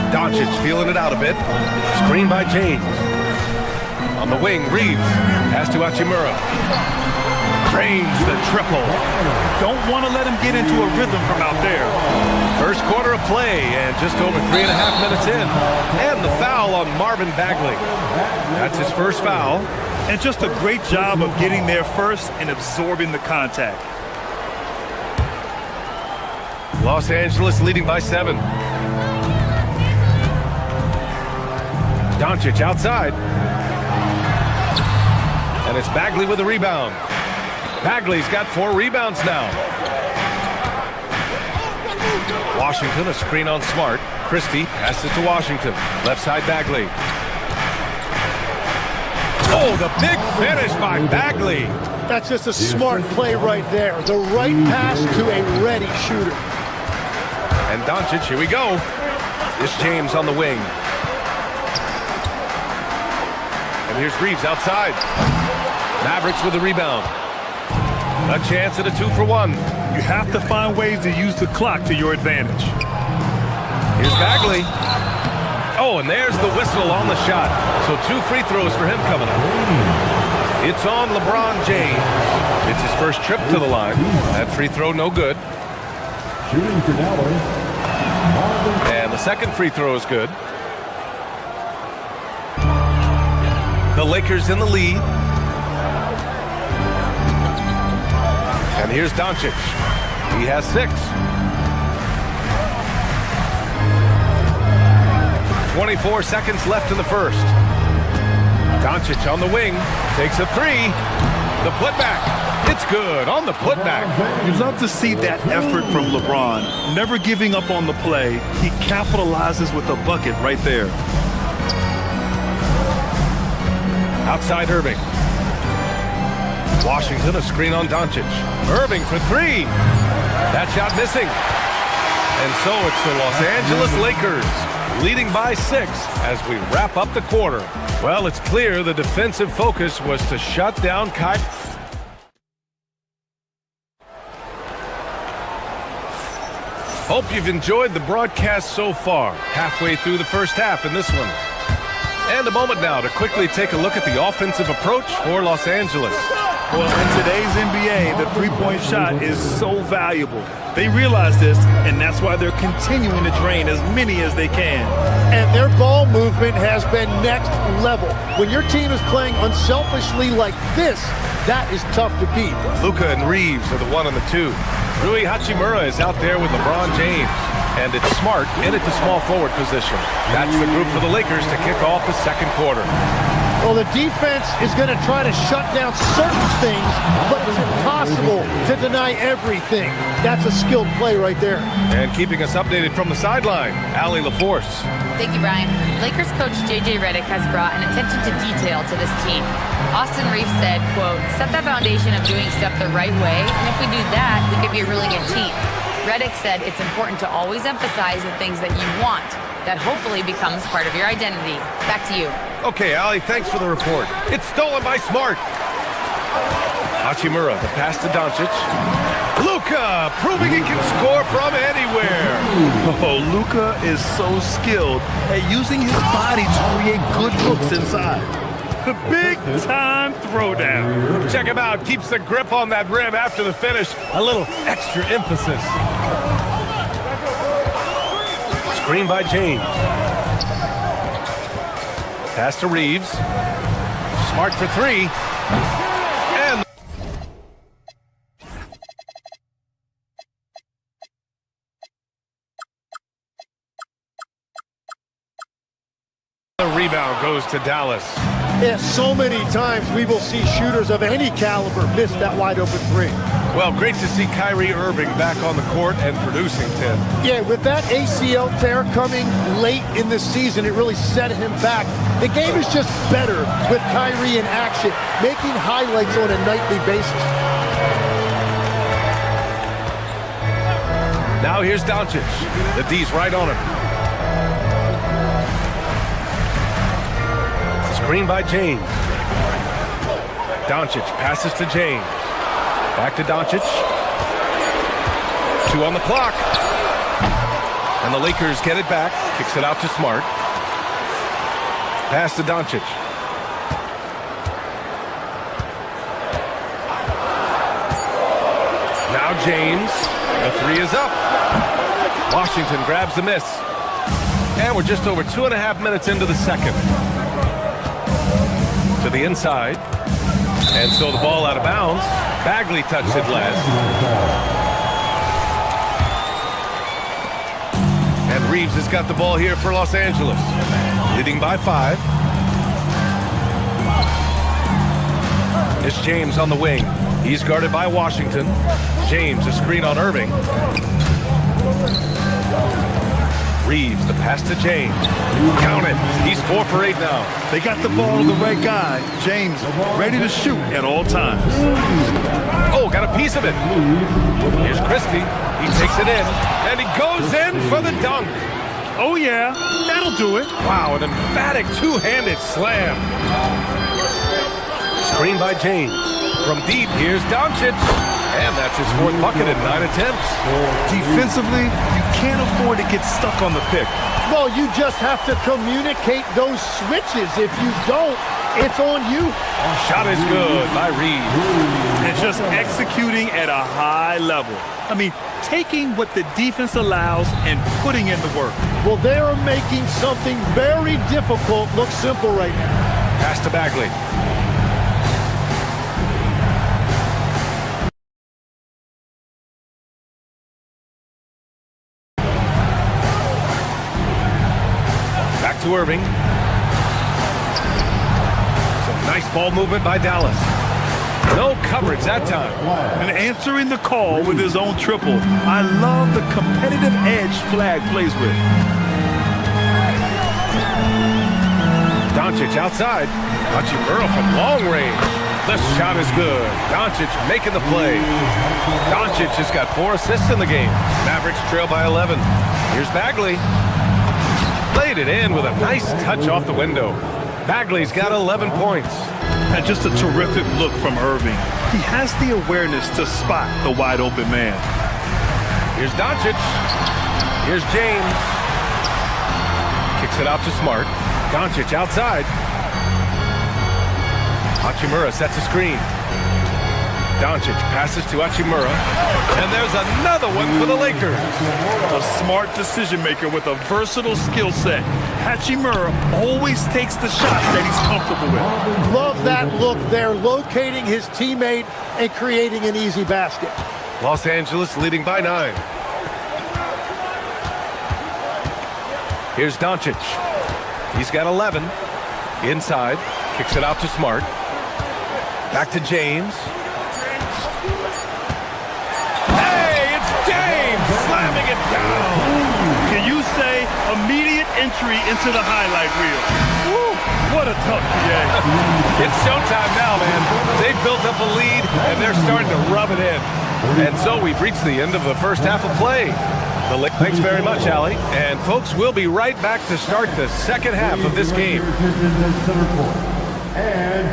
Doncic feeling it out a bit. Screen by James. On the wing, Reeves. Pass to Hachimura. Cranes the triple. Don't want to let him get into a rhythm from out there. First quarter of play and just over 3.5 minutes in. And the foul on Marvin Bagley. That's his first foul. And just a great job of getting there first and absorbing the contact. Los Angeles leading by 7. Doncic outside. And it's Bagley with the rebound. Bagley's got 4 rebounds now. Washington, a screen on Smart. Christie passes to Washington. Left side Bagley. Oh, the big finish by Bagley. That's just a smart play right there. The right pass to a ready shooter. And Doncic, here we go. It's James on the wing. And here's Reeves outside. Mavericks with the rebound. A chance at a 2-for-1. You have to find ways to use the clock to your advantage. Here's Bagley. Oh, and there's the whistle on the shot. So 2 free throws for him coming up. It's on LeBron James. It's his first trip to the line. That free throw no good. Shooting for Dallas. And the second free throw is good. The Lakers in the lead. And here's Doncic. He has 6. 24 seconds left in the first. Doncic on the wing. Takes a 3. The putback. It's good on the putback. You love to see that effort from LeBron. Never giving up on the play. He capitalizes with a bucket right there. Outside Irving. Washington, a screen on Doncic. Irving for 3. That shot missing. And so it's the Los Angeles Lakers leading by 6 as we wrap up the quarter. Well, it's clear the defensive focus was to shut down Kai. Hope you've enjoyed the broadcast so far. Halfway through the first half in this one. And a moment now to quickly take a look at the offensive approach for Los Angeles. Well, in today's NBA, the three-point shot is so valuable. They realize this, and that's why they're continuing to drain as many as they can. And their ball movement has been next level. When your team is playing unselfishly like this, that is tough to beat. Luka and Reeves are the 1 and the 2. Rui Hachimura is out there with LeBron James. And it's Smart in at the small forward position. That's the group for the Lakers to kick off the second quarter. Well, the defense is going to try to shut down certain things, but it's impossible to deny everything. That's a skilled play right there. And keeping us updated from the sideline, Allie LaForce. Thank you, Brian. Lakers coach J.J. Redick has brought an attention to detail to this team. Austin Reeves said, quote, set the foundation of doing stuff the right way, and if we do that, we could be a really good team. Redick said it's important to always emphasize the things that you want. That hopefully becomes part of your identity. Back to you. Okay, Allie, thanks for the report. It's stolen by Smart. Hachimura, the pass to Doncic. Luka, proving he can score from anywhere. Oh, Luka is so skilled at using his body to create good looks inside. The big-time throwdown. Check him out. Keeps the grip on that rim after the finish. A little extra emphasis. Screen by James. Pass to Reeves. Smart for 3. And the rebound goes to Dallas. Yeah, so many times we will see shooters of any caliber miss that wide open 3. Well, great to see Kyrie Irving back on the court and producing, Tim. Yeah, with that ACL tear coming late in the season, it really set him back. The game is just better with Kyrie in action, making highlights on a nightly basis. Now here's Doncic. The D's right on him. Screen by James. Doncic passes to James. Back to Doncic. 2 on the clock. And the Lakers get it back. Kicks it out to Smart. Pass to Doncic. Now James. The 3 is up. Washington grabs the miss. And we're just over 2.5 minutes into the second. To the inside. And so the ball out of bounds. Bagley touched it last. And Reeves has got the ball here for Los Angeles. Leading by 5. It's James on the wing. He's guarded by Washington. James, a screen on Irving. Reeves, the pass to James. Count it. He's 4 for 8 now. They got the ball to the right guy. James ready to shoot at all times. Oh, got a piece of it. Here's Christie. He takes it in. And he goes in for the dunk. Oh, yeah. That'll do it. Wow, an emphatic two-handed slam. Screen by James. From deep, here's Doncic. And that's his 4th bucket in 9 attempts. Defensively, you can't afford to get stuck on the pick. Well, you just have to communicate those switches. If you don't, it's on you. Shot is good by Reeves. And just executing at a high level. I mean, taking what the defense allows and putting in the work. Well, they are making something very difficult look simple right now. Pass to Bagley. Back to Irving. Some nice ball movement by Dallas. No coverage that time. And answering the call with his own triple. I love the competitive edge Flag plays with. Doncic outside. Hachimura from long range. The shot is good. Doncic making the play. Doncic has got 4 assists in the game. Mavericks trail by 11. Here's Bagley. Played it in with a nice touch off the window. Bagley's got 11 points. And just a terrific look from Irving. He has the awareness to spot the wide open man. Here's Doncic. Here's James. Kicks it out to Smart. Doncic outside. Hachimura sets a screen. Doncic passes to Hachimura. And there's another one for the Lakers. A smart decision maker with a versatile skill set. Hachimura always takes the shots that he's comfortable with. Love that look there, locating his teammate and creating an easy basket. Los Angeles leading by 9. Here's Doncic. He's got 11. Inside. Kicks it out to Smart. Back to James. Hey, it's James slamming it down. Can you say immediate entry into the highlight reel? Woo, what a tough PA. It's showtime now, man. They've built up a lead, and they're starting to rub it in. And so we've reached the end of the first half of play. Thanks very much, Allie. And folks, we'll be right back to start the second half of this game. And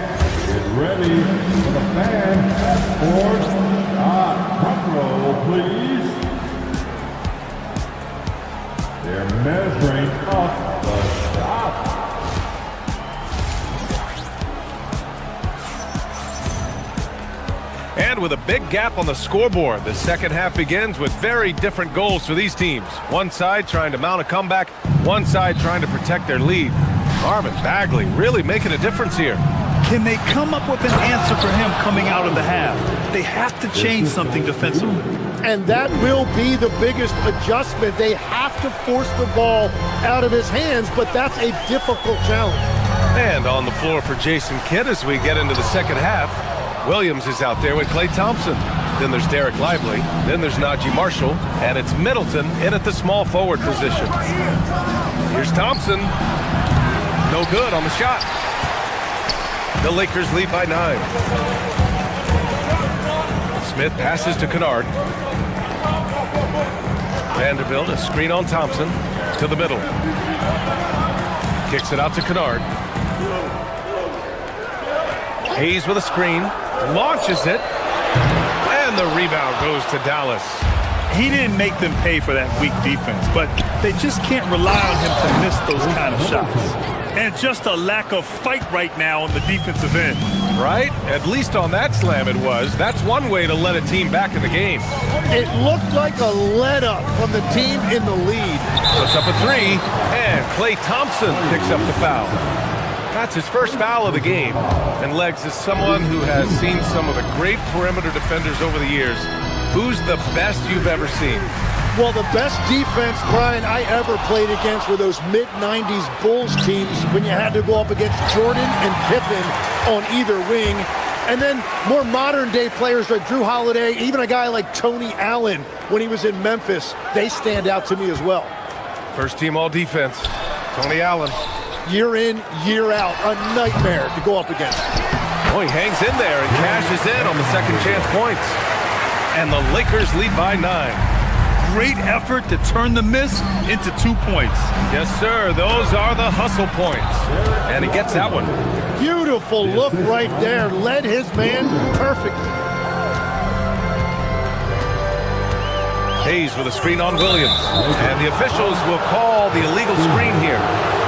get ready for the fan sports front row, please. They're measuring up the shot. And with a big gap on the scoreboard, the second half begins with very different goals for these teams. One side trying to mount a comeback, one side trying to protect their lead. Marvin Bagley really making a difference here. Can they come up with an answer for him coming out of the half? They have to change something defensively. And that will be the biggest adjustment. They have to force the ball out of his hands, but that's a difficult challenge. And on the floor for Jason Kidd as we get into the second half, Williams is out there with Klay Thompson. Then there's Derek Lively. Then there's Najee Marshall. And it's Middleton in at the small forward position. Here's Thompson. No good on the shot. The Lakers lead by 9. Smith passes to Kennard. Vanderbilt, a screen on Thompson. To the middle. Kicks it out to Kennard. Hayes with a screen. Launches it. And the rebound goes to Dallas. He didn't make them pay for that weak defense, but they just can't rely on him to miss those kind of shots. And just a lack of fight right now on the defensive end. Right? At least on that slam it was. That's one way to let a team back in the game. It looked like a let-up from the team in the lead. Puts up a 3, and Klay Thompson picks up the foul. That's his first foul of the game. And Legs is someone who has seen some of the great perimeter defenders over the years. Who's the best you've ever seen? Well, the best defense, Brian, I ever played against were those mid-90s Bulls teams when you had to go up against Jordan and Pippen on either wing. And then more modern-day players like Drew Holiday, even a guy like Tony Allen when he was in Memphis, they stand out to me as well. First team all-defense, Tony Allen. Year in, year out, a nightmare to go up against. Oh, he hangs in there and cashes in on the second chance points. And the Lakers lead by 9. Great effort to turn the miss into 2 points. Yes, sir. Those are the hustle points. And he gets that one. Beautiful look right there. Led his man perfectly. Hayes with a screen on Williams. And the officials will call the illegal screen here.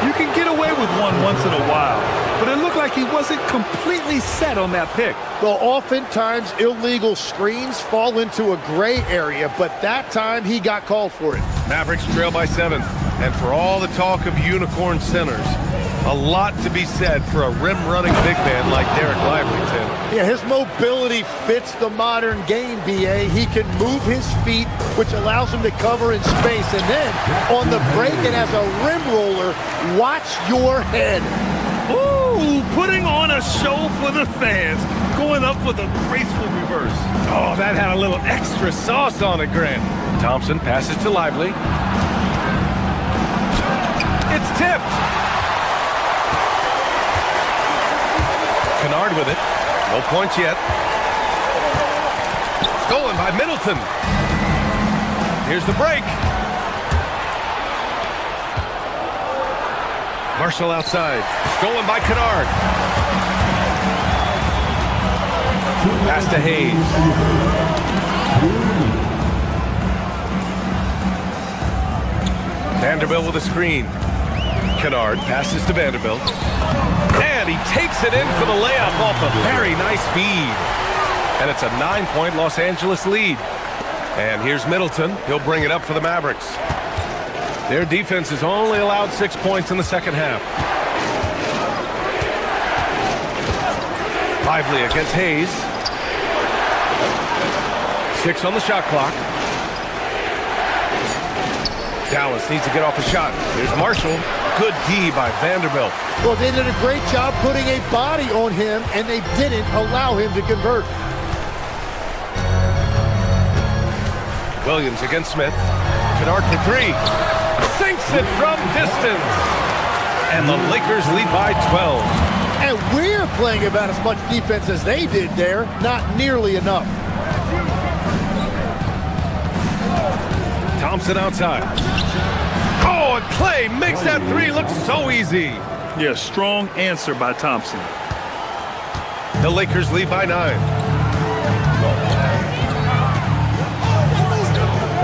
You can get away with one once in a while, but it looked like like he wasn't completely set on that pick. Well, oftentimes illegal screens fall into a gray area, but that time he got called for it. Mavericks trail by 7. And for all the talk of unicorn centers, a lot to be said for a rim-running big man like Derek Lively, Tim. Yeah, his mobility fits the modern game, B.A. He can move his feet, which allows him to cover in space. And then, on the break and as a rim roller, watch your head. Ooh, putting on a show for the fans, going up for the graceful reverse. Oh, that had a little extra sauce on it, Grant. Thompson passes to Lively. It's tipped. Kennard with it. No points yet. Stolen by Middleton. Here's the break. Marshall outside. Stolen by Kennard. Pass to Hayes. Vanderbilt with a screen. Kennard passes to Vanderbilt. And he takes it in for the layup off a very nice feed. And it's a 9-point Los Angeles lead. And here's Middleton. He'll bring it up for the Mavericks. Their defense has only allowed 6 points in the second half. Lively against Hayes. 6 on the shot clock. Dallas needs to get off a shot. Here's Marshall. Good D by Vanderbilt. Well, they did a great job putting a body on him, and they didn't allow him to convert. Williams against Smith. Kennard for 3. Sinks it from distance. And the Lakers lead by 12. And we're playing about as much defense as they did there. Not nearly enough. Thompson outside. Oh, and Clay makes that 3 look so easy. Yeah, strong answer by Thompson. The Lakers lead by 9.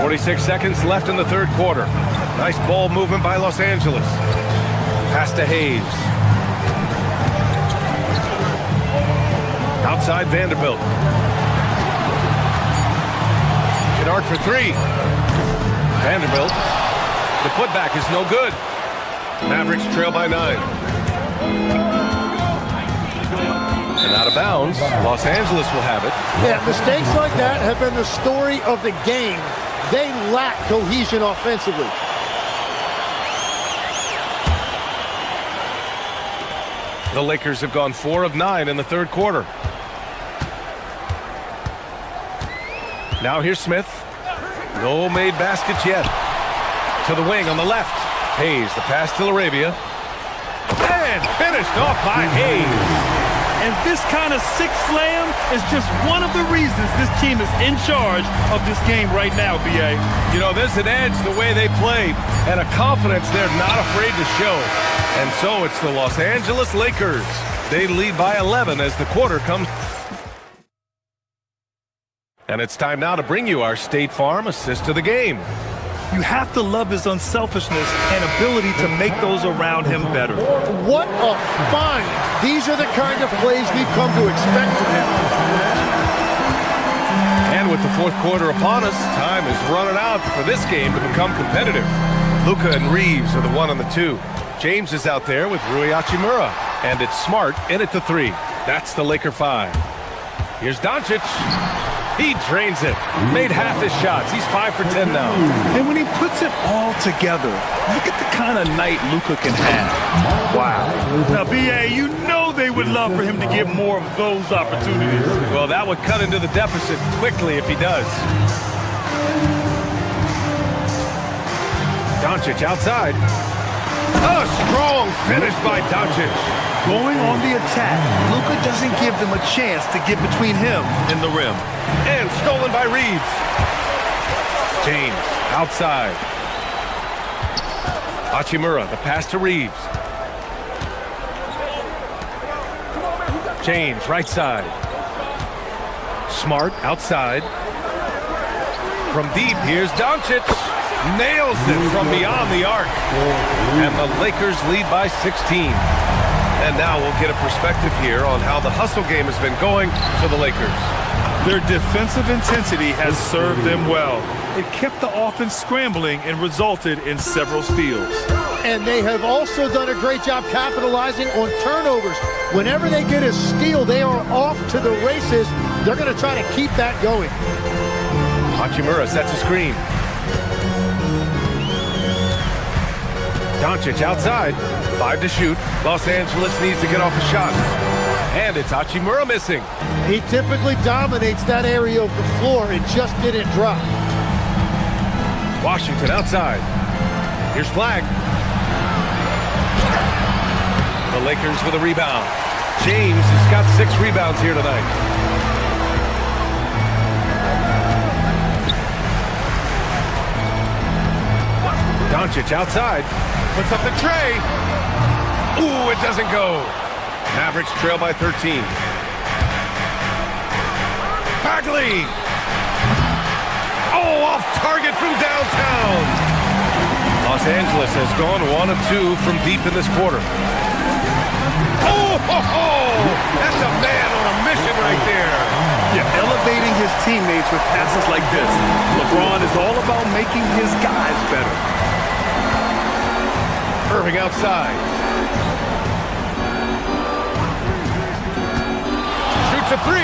46 seconds left in the third quarter. Nice ball movement by Los Angeles. Pass to Hayes. Outside Vanderbilt. Kennard for 3. Vanderbilt. The putback is no good. Mavericks trail by 9. And out of bounds, Los Angeles will have it. Yeah, mistakes like that have been the story of the game. They lack cohesion offensively. The Lakers have gone 4 of 9 in the third quarter. Now here's Smith. No made baskets yet. To the wing on the left. Hayes, the pass to Arabia. And finished off by Hayes. And this kind of six slam is just one of the reasons this team is in charge of this game right now, B.A. You know, there's an edge the way they play and a confidence they're not afraid to show. And so it's the Los Angeles Lakers. They lead by 11 as the quarter comes. And it's time now to bring you our State Farm assist of the game. You have to love his unselfishness and ability to make those around him better. What a find! These are the kind of plays we've come to expect from him. And with the fourth quarter upon us, time is running out for this game to become competitive. Luka and Reeves are the 1 and the 2. James is out there with Rui Hachimura. And it's Smart in at the 3. That's the Laker 5. Here's Doncic. He drains it. Made half his shots. He's 5 for 10 now. And when he puts it all together, look at the kind of night Luka can have. Wow. Now, B.A., you know they would love for him to get more of those opportunities. Well, that would cut into the deficit quickly if he does. Doncic outside. A strong finish by Doncic. Going on the attack, Luka doesn't give them a chance to get between him and the rim. And stolen by Reeves. James outside. Hachimura, the pass to Reeves. James right side. Smart outside. From deep, here's Doncic. Nails it from beyond the arc. And the Lakers lead by 16. And now we'll get a perspective here on how the hustle game has been going for the Lakers. Their defensive intensity has served them well. It kept the offense scrambling and resulted in several steals. And they have also done a great job capitalizing on turnovers. Whenever they get a steal, they are off to the races. They're going to try to keep that going. Hachimura sets a screen. Doncic outside. 5 to shoot. Los Angeles needs to get off a shot. And it's Hachimura missing. He typically dominates that area of the floor. It just didn't drop. Washington outside. Here's Flag. The Lakers with a rebound. James has got 6 rebounds here tonight. Doncic outside. Puts up the tray. Ooh, it doesn't go. Mavericks trail by 13. Bagley. Oh, off target from downtown. Los Angeles has gone 1 of 2 from deep in this quarter. Oh, ho, ho. That's a man on a mission right there. Yeah, elevating his teammates with passes like this. LeBron is all about making his guys better. Irving outside. Shoots a 3.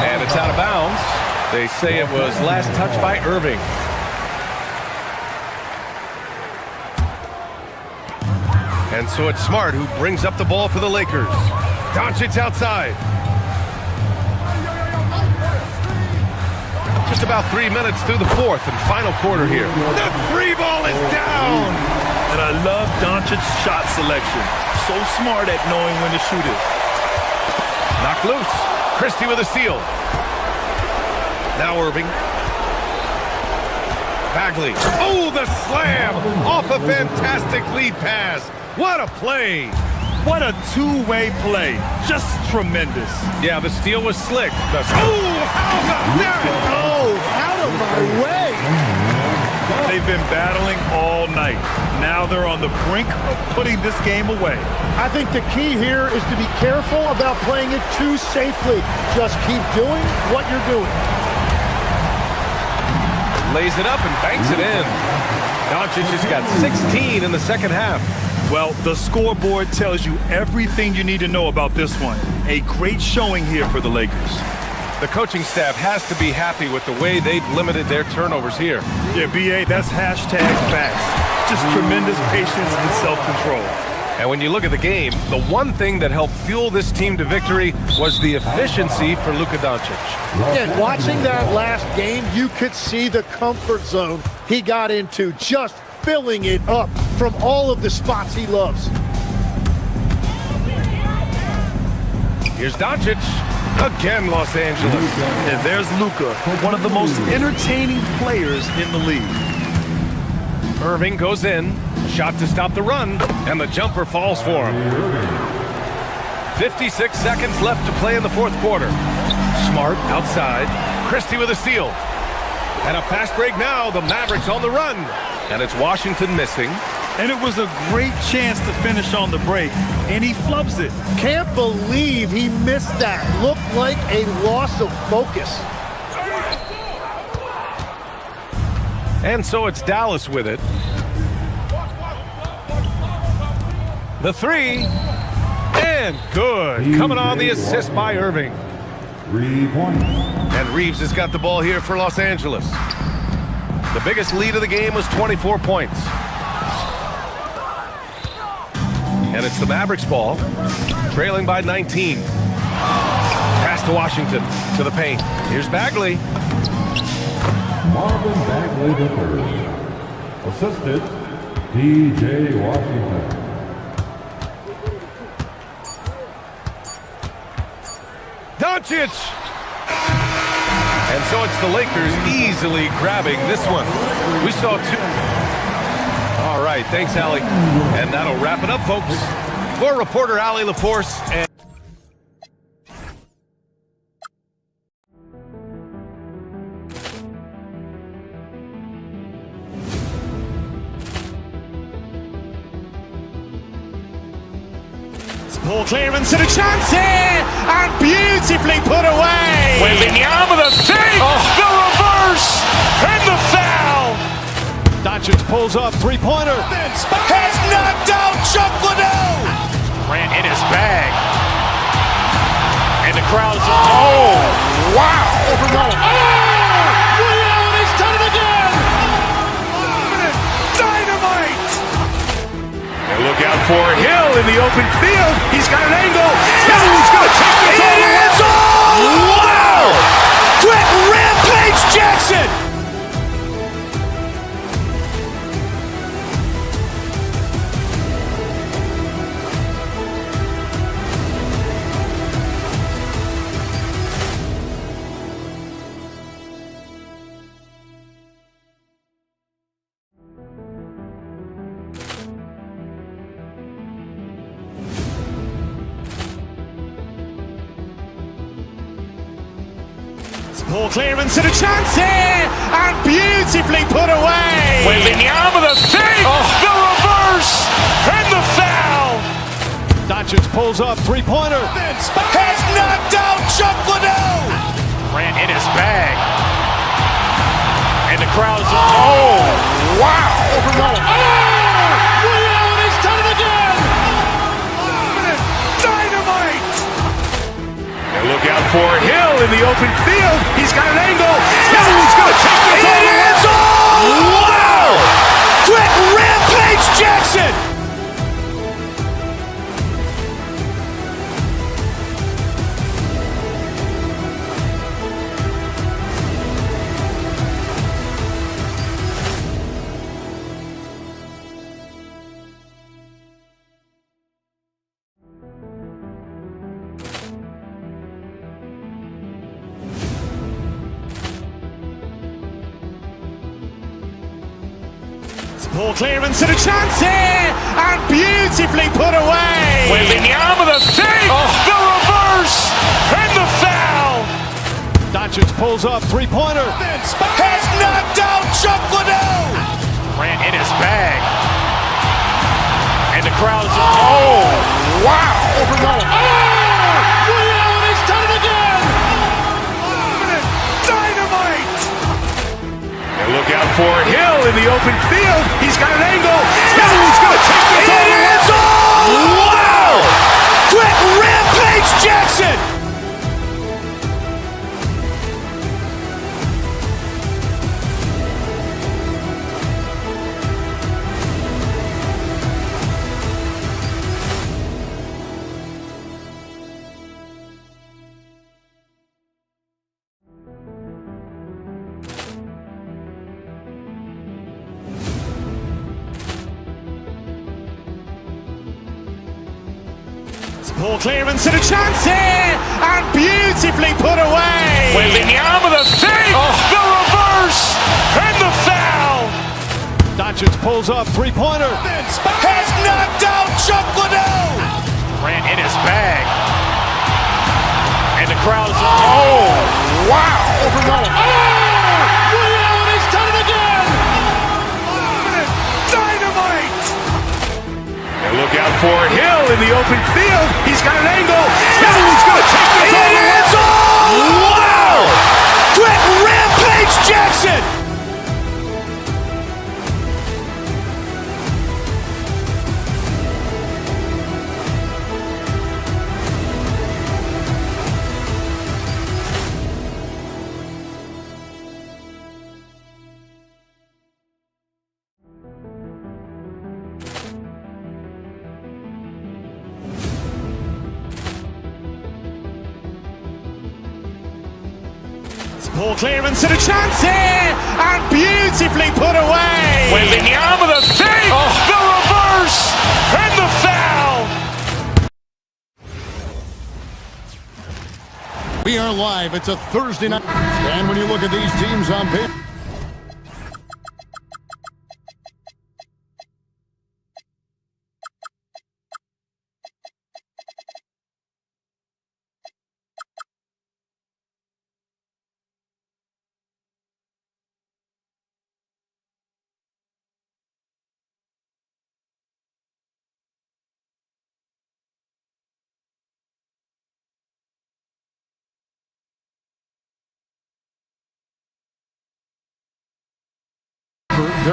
And it's out of bounds. They say it was last touched by Irving. And so it's Smart who brings up the ball for the Lakers. Doncic outside. Just about 3 minutes through the fourth and final quarter here. The 3 ball is down. And I love Doncic's shot selection. So smart at knowing when to shoot it. Knocked loose. Christie with a steal. Now Irving. Bagley. Oh, the slam off a fantastic lead pass. What a play. What a two-way play. Just tremendous. Yeah, the steal was slick. Oh, how about that? Oh, out of my way. They've been battling all night. Now they're on the brink of putting this game away. I think the key here is to be careful about playing it too safely. Just keep doing what you're doing. Lays it up and banks it in. Doncic has got 16 in the second half. Well, the scoreboard tells you everything you need to know about this one. A great showing here for the Lakers. The coaching staff has to be happy with the way they've limited their turnovers here. Yeah, B.A., that's hashtag facts. Just tremendous patience and self-control. And when you look at the game, the one thing that helped fuel this team to victory was the efficiency for Luka Doncic. And watching that last game, you could see the comfort zone he got into, just filling it up from all of the spots he loves. Here's Doncic. Again, Los Angeles. And there's Luka, one of the most entertaining players in the league. Irving goes in. Shot to stop the run, and the jumper falls for him. 56 seconds left to play in the fourth quarter. Smart outside. Christie with a steal. And a fast break now. The Mavericks on the run. And it's Washington missing. And it was a great chance to finish on the break, and he flubs it. Can't believe he missed that. Looked like a loss of focus. And so it's Dallas with it. The 3, and good. Coming on the assist by Irving. 3 points. And Reeves has got the ball here for Los Angeles. The biggest lead of the game was 24 points. And it's the Mavericks ball, trailing by 19. Pass to Washington, to the paint. Here's Bagley. Marvin Bagley III. Assisted, P.J. Washington. Doncic! And so it's the Lakers easily grabbing this one. We saw 2. All right, thanks, Allie. And that'll wrap it up, folks. For reporter Allie LaForce and Ball clearance and a chance here, and beautifully put away. Wembanyama the fake, the reverse, and the foul. Doncic pulls up, three-pointer. Has knocked out Chuck Liddell. Ran in his bag. And the crowd's, oh, wow. He's done it again. Dynamite. And look out for Hill in the open field. He's got an angle. He's going to take this all the way. Wow. Quick Rampage Jackson. Ball clearance and a chance here, and beautifully put away. Wembanyama the fake, the reverse, and the foul. Doncic pulls up, three-pointer. Has knocked out Chuck Liddell. Ran in his bag. And the crowd's, oh, wow. He's done it again. Dynamite. And look out for Hill in the open field. He's got an angle. He's going to take this all the way. Wow. Quick Rampage Jackson. Ball clearance and a chance here, and beautifully put away. Wembanyama the fake, the reverse, and the foul. Doncic pulls up, three-pointer. Has knocked out Chuck Liddell. Ran in his bag. And the crowd's, oh, wow. He's done it again. Dynamite. And look out for Hill in the open field. He's got an angle. He's going to take this all the way. Wow. Quick Rampage Jackson. Ball clearance and a chance here, and beautifully put away. Wembanyama the fake, the reverse, and the foul. Doncic pulls up, three-pointer. Has knocked out Chuck Liddell. Ran in his bag. And the crowd's, oh, wow. He's done it again. Dynamite. And look out for Hill in the open field. He's got an angle. He's going to take this all the way. Wow. Quick Rampage Jackson. Ball clearance and a chance here, and beautifully put away. Wembanyama the fake, the reverse, and the foul. We are live. It's a Thursday night. And when you look at these teams on paper,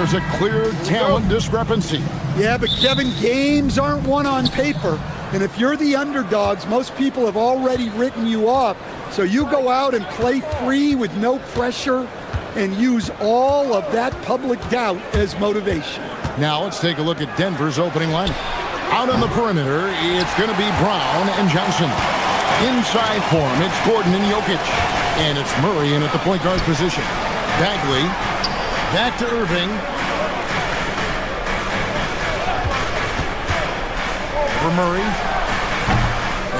There's a clear talent discrepancy. Yeah, but Kevin, games aren't won on paper. And if you're the underdogs, most people have already written you off. So you go out and play free with no pressure and use all of that public doubt as motivation. Now let's take a look at Denver's opening lineup. Out on the perimeter, it's going to be Brown and Johnson. Inside for him, it's Gordon and Jokic. And it's Murray in at the point guard position. Bagley, back to Irving. For Murray.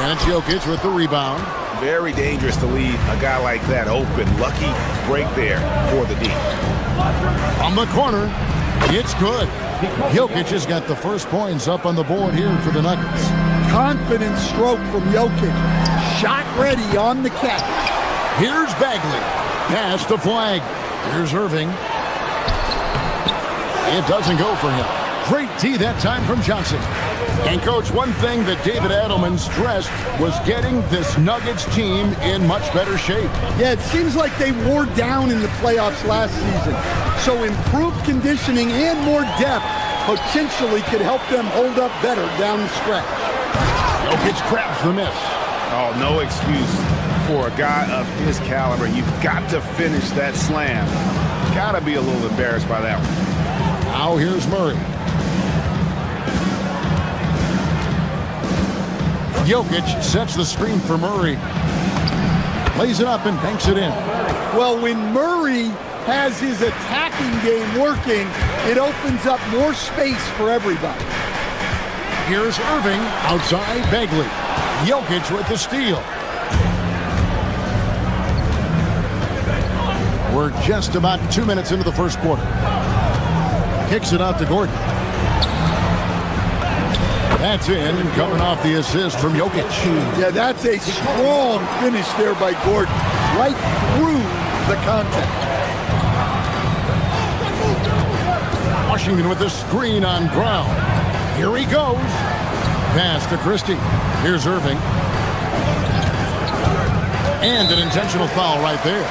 And it's Jokic with the rebound. Very dangerous to leave a guy like that open. Lucky break there for the D. From the corner, it's good. Jokic has got the first points up on the board here for the Nuggets. Confident stroke from Jokic. Shot ready on the catch. Here's Bagley. Pass to Flag. Here's Irving. It doesn't go for him. Great D that time from Johnson. And, Coach, one thing that David Adelman stressed was getting this Nuggets team in much better shape. Yeah, it seems like they wore down in the playoffs last season. So improved conditioning and more depth potentially could help them hold up better down the stretch. Jokic grabs the miss. Oh, no excuse for a guy of his caliber. You've got to finish that slam. Got to be a little embarrassed by that one. Now here's Murray. Jokic sets the screen for Murray. Lays it up and banks it in. Well, when Murray has his attacking game working, it opens up more space for everybody. Here's Irving outside Bagley. Jokic with the steal. We're just about 2 minutes into the first quarter. Kicks it out to Gordon. That's in, coming off the assist from Jokic. Yeah, that's a strong finish there by Gordon. Right through the contact. Washington with the screen on Brown. Here he goes. Pass to Christie. Here's Irving. And an intentional foul right there.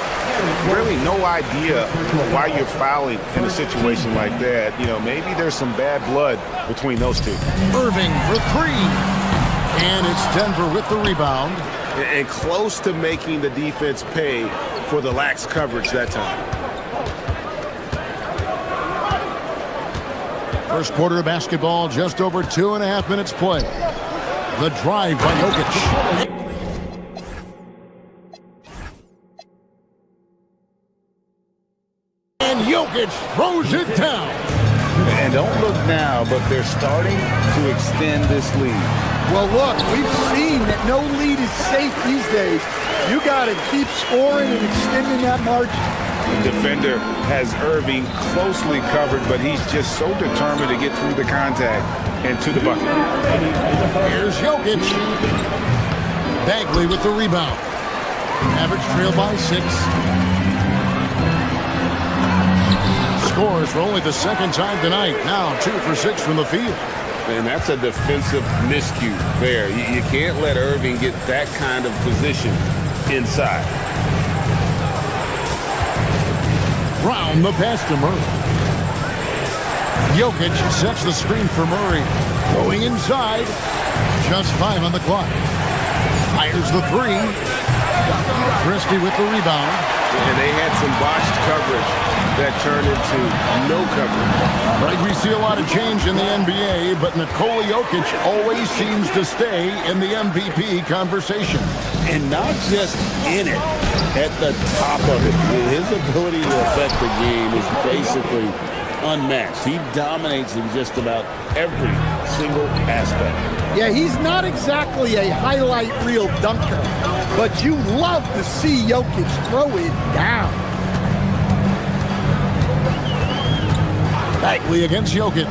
Really no idea why you're fouling in a situation like that. You know, maybe there's some bad blood between those two. Irving for three. And it's Denver with the rebound. And close to making the defense pay for the lax coverage that time. First quarter of basketball, just over 2.5 minutes play. The drive by Jokic. And Jokic throws it down. And don't look now, but they're starting to extend this lead. Well, look, we've seen that no lead is safe these days. You got to keep scoring and extending that margin. The defender has Irving closely covered, but he's just so determined to get through the contact and to the bucket. Here's Jokic. Bagley with the rebound. Mavericks trail by 6. Scores for only the second time tonight. Now 2 for 6 from the field. And that's a defensive miscue there. You can't let Irving get that kind of position inside. Brown the pass to Murray. Jokic sets the screen for Murray. Going inside. Just 5 on the clock. Fires the 3. Christie with the rebound. And they had some botched coverage that turned into no coverage. Right, we see a lot of change in the NBA, but Nikola Jokic always seems to stay in the MVP conversation. And not just in it, at the top of it. His ability to affect the game is basically unmatched. He dominates in just about every single aspect. Yeah, he's not exactly a highlight reel dunker, but you love to see Jokic throw it down. Bagley against Jokic.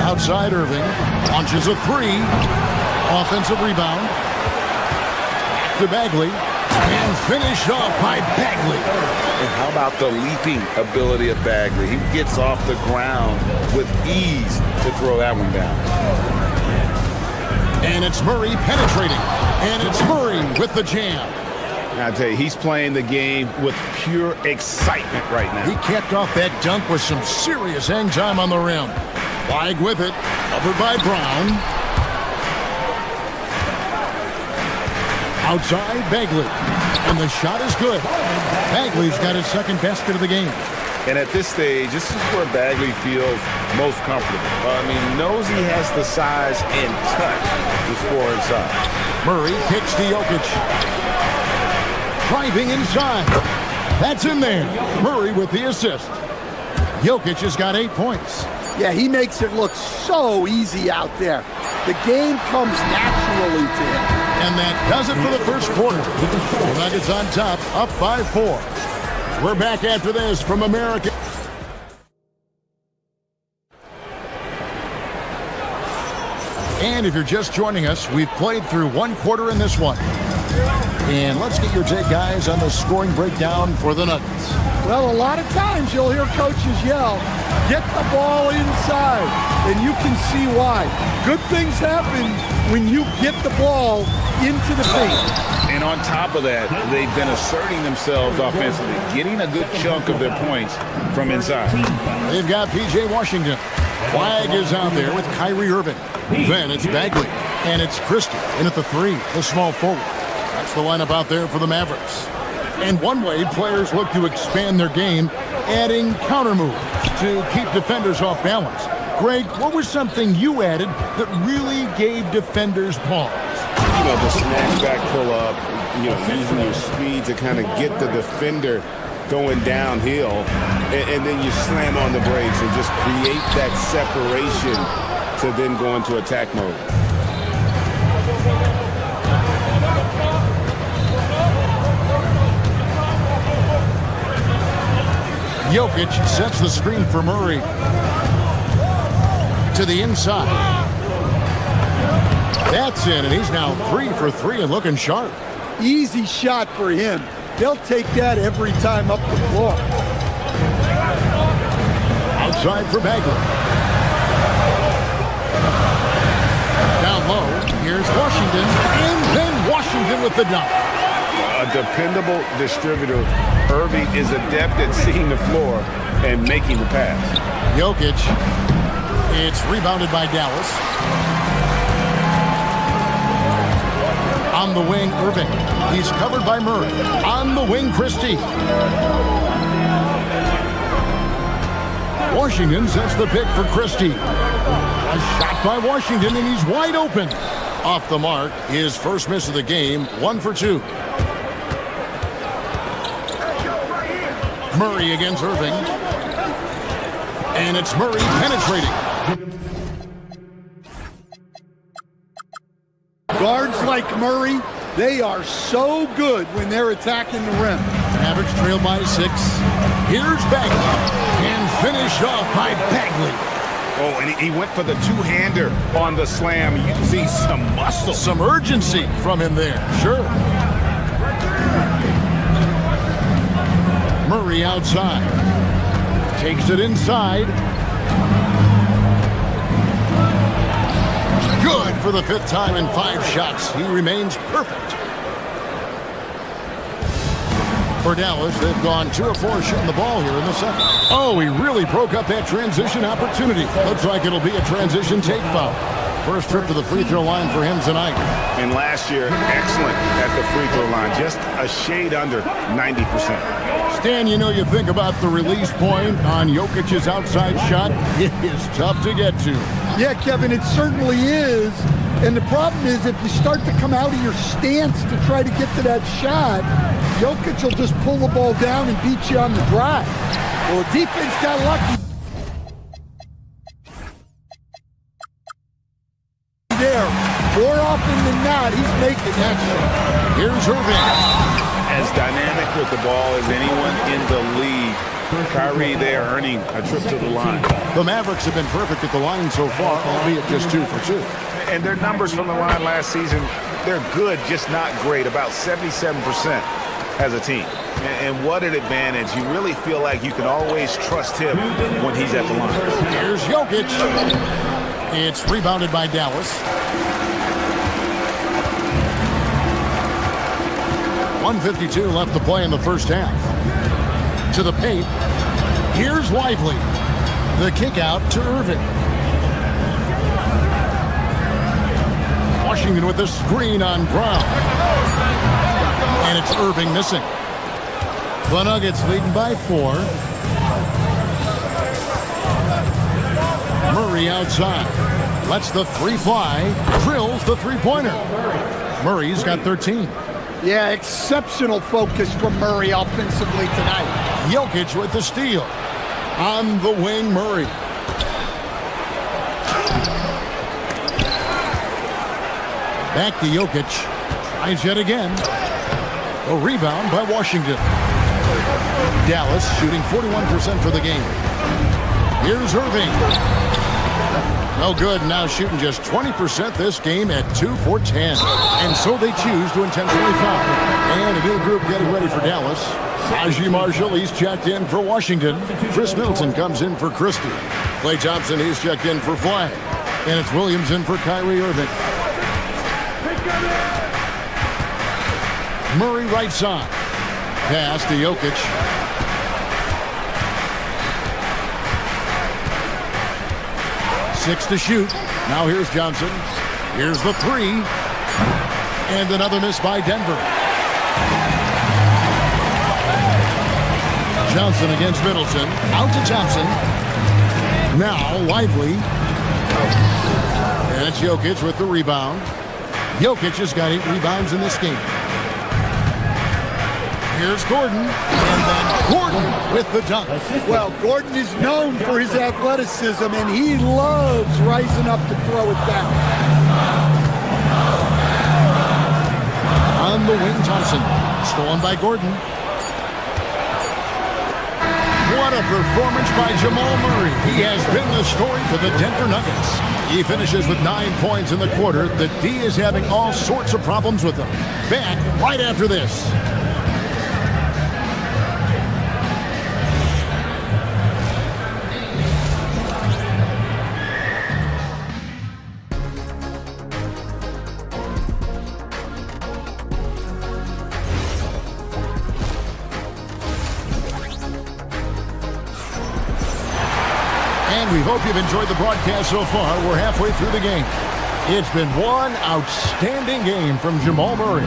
Outside Irving. Launches a 3. Offensive rebound. To Bagley. And finished off by Bagley. And how about the leaping ability of Bagley? He gets off the ground with ease to throw that one down. And it's Murray penetrating. And it's Murray with the jam. I tell you, he's playing the game with pure excitement right now. He kicked off that dunk with some serious hang time on the rim. Flag with it, covered by Brown. Outside, Bagley. And the shot is good. Bagley's got his second basket of the game. And at this stage, this is where Bagley feels most comfortable. He knows he has the size and touch to score inside. Murray kicks to Jokic. Driving inside. That's in there. Murray with the assist. Jokic has got 8 points. Yeah, he makes it look so easy out there. The game comes naturally to him. And that does it for the first quarter. The Nuggets on top, up by 4. We're back after this from America. And if you're just joining us, we've played through one quarter in this one. And let's get your take, guys, on the scoring breakdown for the Nuggets. Well, a lot of times you'll hear coaches yell, get the ball inside, and you can see why. Good things happen when you get the ball into the paint. And on top of that, they've been asserting themselves offensively, getting a good chunk of their points from inside. They've got P.J. Washington. Flag is out there with Kyrie Irving. Then it's Bagley, and it's Christie in at the 3, the small forward. That's the lineup out there for the Mavericks. And one way players look to expand their game, adding counter moves to keep defenders off balance. Greg, what was something you added that really gave defenders pause? The snatch back pull up, using your speed to kind of get the defender going downhill, and then you slam on the brakes and just create that separation to then go into attack mode. Jokic sets the screen for Murray. To the inside. That's in, and he's now 3 for 3 and looking sharp. Easy shot for him. They'll take that every time up the floor. Outside for Bagley. Down low, here's Washington, and then Washington with the dunk. A dependable distributor. Irving is adept at seeing the floor and making the pass. Jokic. It's rebounded by Dallas. On the wing, Irving. He's covered by Murray. On the wing, Christie. Washington sets the pick for Christie. A shot by Washington, and he's wide open. Off the mark, his first miss of the game, 1 for 2. Murray against Irving. And it's Murray penetrating. Guards like Murray, they are so good when they're attacking the rim. Mavericks trail by 6. Here's Bagley. And finished off by Bagley. Oh, and he went for the two-hander on the slam, using some muscle. Some urgency from him there, sure. Murray outside. Takes it inside. Good for the 5th time in 5 shots. He remains perfect. For Dallas, they've gone 2 of 4 shooting the ball here in the second. Oh, he really broke up that transition opportunity. Looks like it'll be a transition take foul. First trip to the free throw line for him tonight. And last year, excellent at the free throw line. Just a shade under 90%. Stan, you think about the release point on Jokic's outside shot. It is tough to get to. Yeah, Kevin, it certainly is. And the problem is if you start to come out of your stance to try to get to that shot, Jokic will just pull the ball down and beat you on the drive. Well, the defense got lucky there. More often than not, he's making that shot. Here's Irving. As dynamic with the ball as anyone in the league. Kyrie there earning a trip to the line. The Mavericks have been perfect at the line so far, albeit just 2 for 2. And their numbers from the line last season, they're good, just not great. About 77% as a team. And what an advantage. You really feel like you can always trust him when he's at the line. Here's Jokic. It's rebounded by Dallas. 1:52 left to play in the first half. To the paint. Here's Lively. The kick out to Irving. Washington with the screen on Brown. And it's Irving missing. The Nuggets leading by 4. Murray outside. Lets the three fly. Drills the three-pointer. Murray's got 13. Yeah, exceptional focus from Murray offensively tonight. Jokic with the steal. On the wing, Murray. Back to Jokic. Tries yet again. A rebound by Washington. Dallas shooting 41% for the game. Here's Irving. No good. Now shooting just 20% this game at 2 for 10. And so they choose to intentionally foul. And a new group getting ready for Dallas. Najee Marshall, he's checked in for Washington. Chris Middleton comes in for Christie. Klay Thompson, he's checked in for Flag. And it's Williams in for Kyrie Irving. Murray right side. Pass to Jokic. Six to shoot. Now here's Johnson. Here's the three. And another miss by Denver. Johnson against Middleton. Out to Johnson. Now Lively. And it's Jokic with the rebound. Jokic has got 8 rebounds in this game. Here's Gordon. And then Gordon with the dunk. Well, Gordon is known for his athleticism, and he loves rising up to throw it down. On the wing, Thompson. Stolen by Gordon. What a performance by Jamal Murray. He has been the story for the Denver Nuggets. He finishes with 9 points in the quarter. The D is having all sorts of problems with him. Back right after this. We hope you've enjoyed the broadcast so far. We're halfway through the game. It's been one outstanding game from Jamal Murray.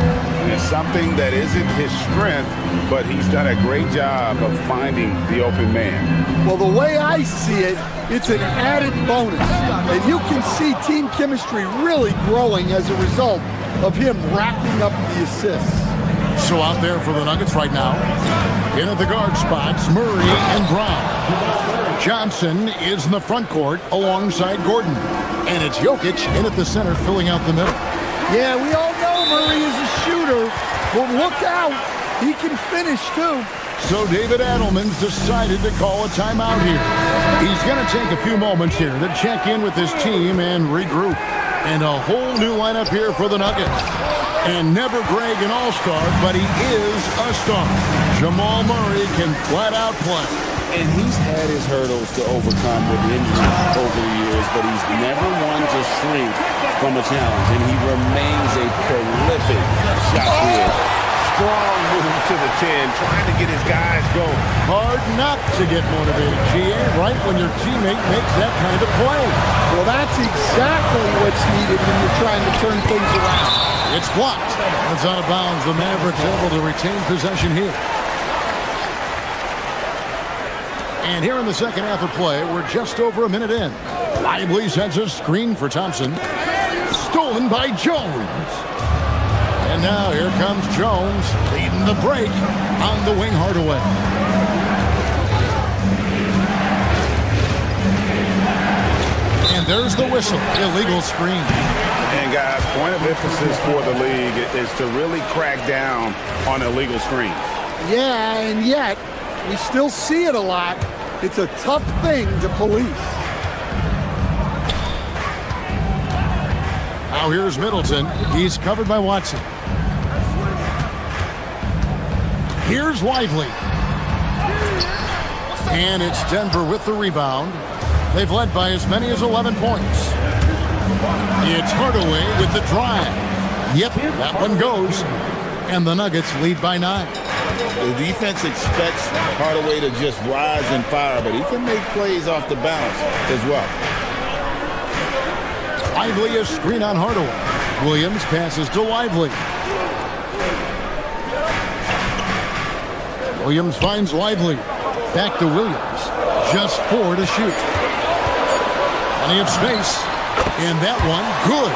It's something that isn't his strength, but he's done a great job of finding the open man. Well, the way I see it, it's an added bonus. And you can see team chemistry really growing as a result of him racking up the assists. So out there for the Nuggets right now, in at the guard spots, Murray and Brown. Johnson is in the front court alongside Gordon. And it's Jokic in at the center filling out the middle. Yeah, we all know Murray is a shooter, but look out. He can finish, too. So David Adelman's decided to call a timeout here. He's going to take a few moments here to check in with his team and regroup. And a whole new lineup here for the Nuggets. And never Greg an all-star, but he is a star. Jamal Murray can flat out play. And he's had his hurdles to overcome with injuries over the years, but he's never one to shrink from a challenge. And he remains a prolific shot creator. Strong move to the 10, trying to get his guys going. Hard not to get motivated, GA, right when your teammate makes that kind of play. Well, that's exactly what's needed when you're trying to turn things around. It's blocked. That's out of bounds. The Mavericks able to retain possession here. And here in the second half of play, we're just over a minute in. Lively sends a screen for Thompson. Stolen by Jones. And now here comes Jones leading the break on the wing Hardaway. And there's the whistle. Illegal screen. And guys, point of emphasis for the league is to really crack down on illegal screens. Yeah, and yet we still see it a lot. It's a tough thing to police. Now here's Middleton. He's covered by Watson. Here's Lively. And it's Denver with the rebound. They've led by as many as 11 points. It's Hardaway with the drive. Yep, that one goes. And the Nuggets lead by 9. The defense expects Hardaway to just rise and fire, but he can make plays off the bounce as well. Lively a screen on Hardaway. Williams passes to Lively. Williams finds Lively. Back to Williams. Just 4 to shoot. Plenty of space. And that one, good.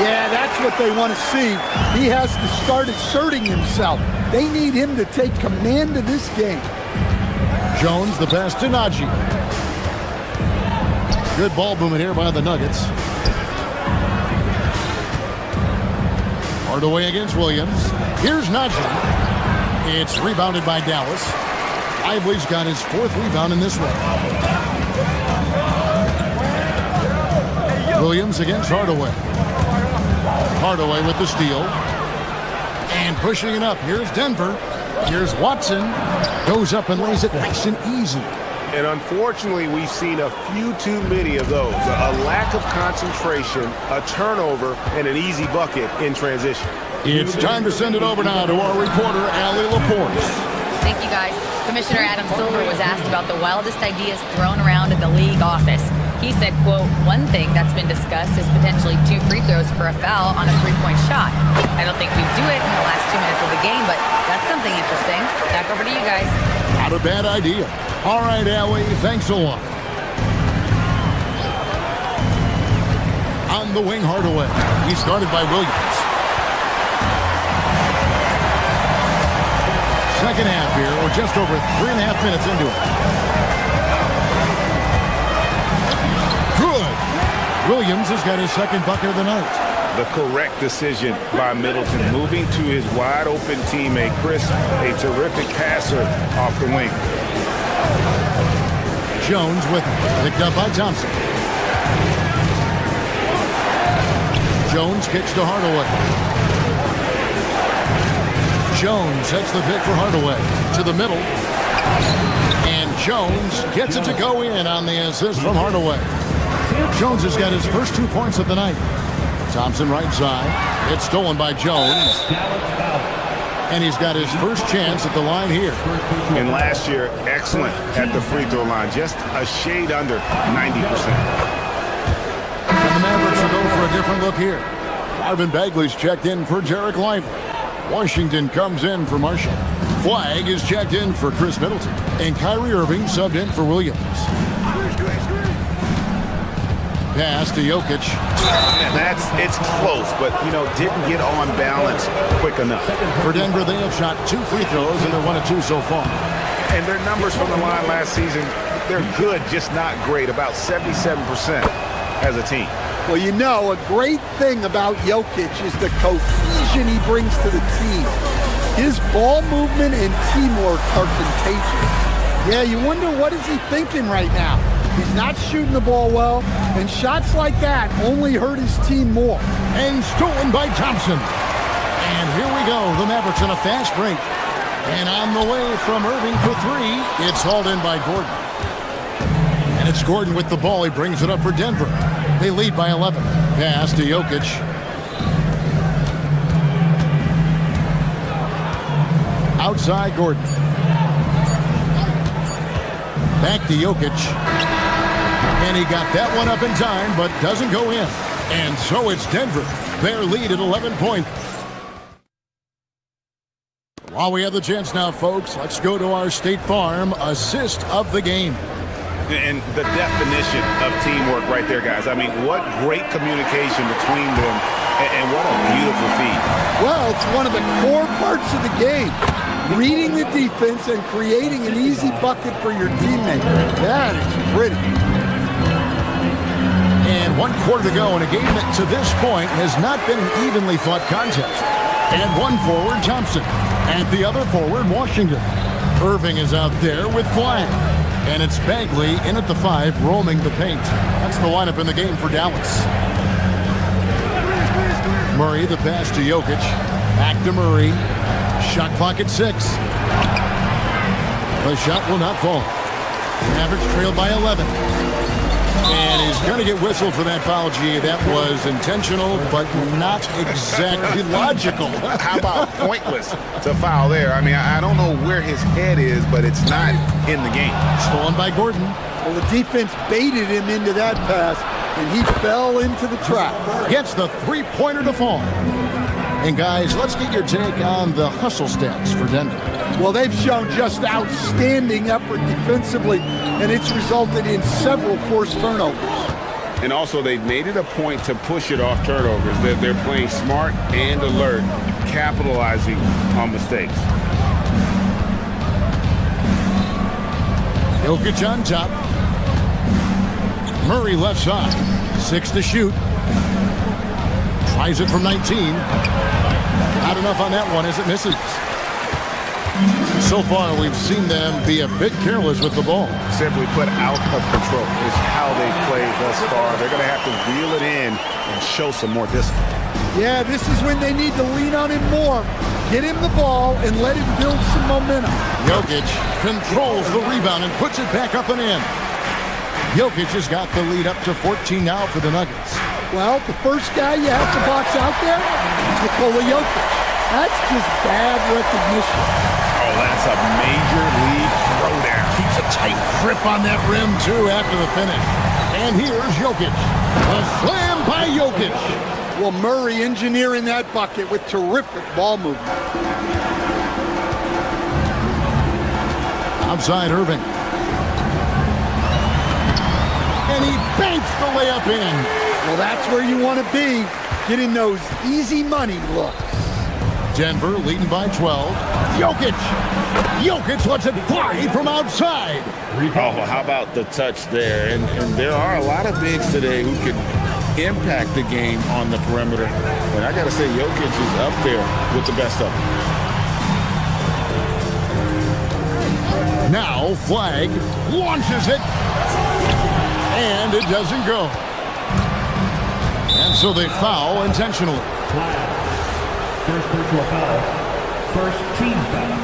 Yeah, that's what they want to see. He has to start asserting himself. They need him to take command of this game. Jones, the pass to Najee. Good ball movement here by the Nuggets. Hardaway against Williams. Here's Najee. It's rebounded by Dallas. Lively's got his 4th rebound in this one. Williams against Hardaway. Hardaway with the steal. And pushing it up. Here's Denver. Here's Watson. Goes up and lays it nice and easy. And unfortunately, we've seen a few too many of those. A lack of concentration, a turnover, and an easy bucket in transition. It's time to send it over now to our reporter, Allie LaForce. Thank you, guys. Commissioner Adam Silver was asked about the wildest ideas thrown around in the league office. He said, quote, one thing that's been discussed is potentially 2 free throws for a foul on a 3-point shot. I don't think we'd do it in the last 2 minutes of the game, but that's something interesting. Back over to you guys. Not a bad idea. All right, Allie, thanks a lot. On the wing, Hardaway. He started by Williams. Second half here. We're just over 3.5 minutes into it. Good. Williams has got his 2nd bucket of the night. The correct decision by Middleton, moving to his wide-open teammate, Chris, a terrific passer off the wing. Jones with it, picked up by Thompson. Jones kicks to Hardaway. Jones sets the pick for Hardaway to the middle. And Jones gets it to go in on the assist from Hardaway. Jones has got his first 2 points of the night. Thompson right side. It's stolen by Jones. And he's got his first chance at the line here. And last year, excellent at the free throw line. Just a shade under 90%. And the Mavericks will go for a different look here. Marvin Bagley's checked in for Derek Lively. Washington comes in for Marshall. Flag is checked in for Chris Middleton. And Kyrie Irving subbed in for Williams. Pass to Jokic. And it's close, but, didn't get on balance quick enough. For Denver, they have shot 2 free throws, and they're 1 of 2 so far. And their numbers from the line last season, they're good, just not great. About 77% as a team. Well, a great thing about Jokic is the cohesion he brings to the team. His ball movement and teamwork are contagious. Yeah, you wonder what is he thinking right now. He's not shooting the ball well, and shots like that only hurt his team more. And stolen by Thompson. And here we go, the Mavericks on a fast break. And on the way from Irving for 3, it's hauled in by Gordon. And it's Gordon with the ball. He brings it up for Denver. They lead by 11. Pass to Jokic. Outside Gordon. Back to Jokic. And he got that one up in time, but doesn't go in. And so it's Denver. Their lead at 11 points. While we have the chance now, folks, let's go to our State Farm assist of the game. And the definition of teamwork right there, guys. I mean, what great communication between them, and what a beautiful feed. Well, it's one of the core parts of the game. Reading the defense and creating an easy bucket for your teammate. That is pretty. And 1 quarter to go in a game that to this point has not been an evenly fought contest. And one forward, Thompson. And the other forward, Washington. Irving is out there with flag. And it's Bagley in at the 5, roaming the paint. That's the lineup in the game for Dallas. Murray, the pass to Jokic. Back to Murray. Shot clock at 6. The shot will not fall. The Mavericks trailed by 11. And he's going to get whistled for that foul, G. That was intentional, but not exactly logical. How about pointless to foul there? I mean, I don't know where his head is, but it's not in the game. Stolen by Gordon. Well, the defense baited him into that pass, and he fell into the trap. Gets the three-pointer to fall. And guys, let's get your take on the hustle stats for Denver. Well, they've shown just outstanding effort defensively, and it's resulted in several forced turnovers. And also, they've made it a point to push it off turnovers. They're playing smart and alert, capitalizing on mistakes. Jokic on top. Murray left side. 6 to shoot. Tries it from 19. Not enough on that one as it misses. So far, we've seen them be a bit careless with the ball. Simply put, out of control is how they played thus far. They're going to have to reel it in and show some more discipline. Yeah, this is when they need to lean on him more. Get him the ball and let him build some momentum. Jokic controls the rebound and puts it back up and in. Jokic has got the lead up to 14 now for the Nuggets. Well, the first guy you have to box out there, Nikola Jokic. That's just bad recognition. Oh, that's a major league throwdown. Keeps a tight grip on that rim, too, after the finish. And here's Jokic. A slam by Jokic. Well, Murray engineering that bucket with terrific ball movement. Outside Irving. And he banks the layup in. Well, that's where you want to be, getting those easy money looks. Denver leading by 12. Jokic lets it fly from outside. Oh, how about the touch there? And there are a lot of bigs today who can impact the game on the perimeter. And I got to say, Jokic is up there with the best of them. Now Flag launches it. And it doesn't go. And so they foul intentionally. First personal foul. First team foul.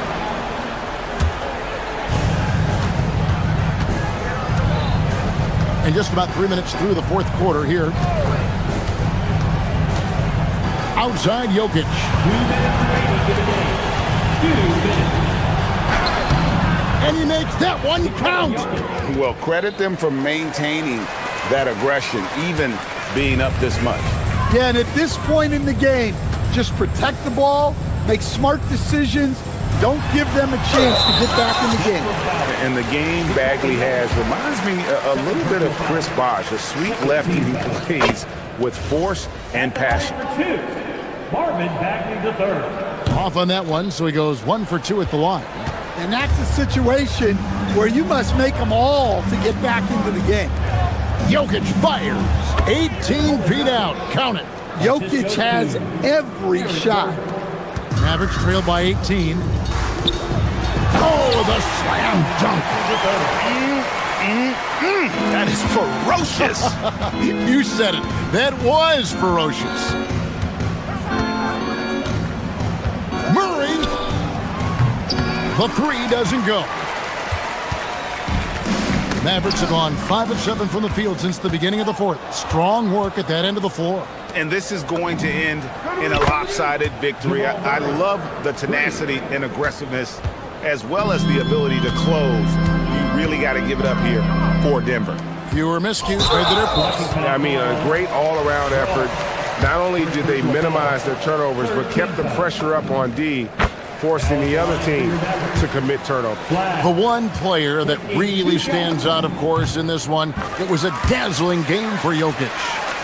And just about 3 minutes through the fourth quarter here. Outside Jokic. 2 minutes remaining in the game. 2 minutes. And he makes that one count. Well, credit them for maintaining that aggression, even being up this much. Yeah, and at this point in the game, just protect the ball, make smart decisions, don't give them a chance to get back in the game. And the game Bagley has reminds me a little bit of Chris Bosh, a sweet lefty who plays with force and passion. Marvin Bagley III. Off on that one, so he goes 1 for 2 at the line. And that's a situation where you must make them all to get back into the game. Jokic fires. 18 feet out. Count it. Jokic has every shot. Mavericks trail by 18. Oh, the slam dunk. That is ferocious. You said it. That was ferocious. Murray. The three doesn't go. Mavericks have gone 5 of 7 from the field since the beginning of the fourth. Strong work at that end of the floor. And this is going to end in a lopsided victory. I love the tenacity and aggressiveness as well as the ability to close. You really got to give it up here for Denver. Fewer miscues made the difference. I mean, a great all-around effort. Not only did they minimize their turnovers, but kept the pressure up on D, forcing the other team to commit turnovers. The one player that really stands out, of course, in this one, it was a dazzling game for Jokic.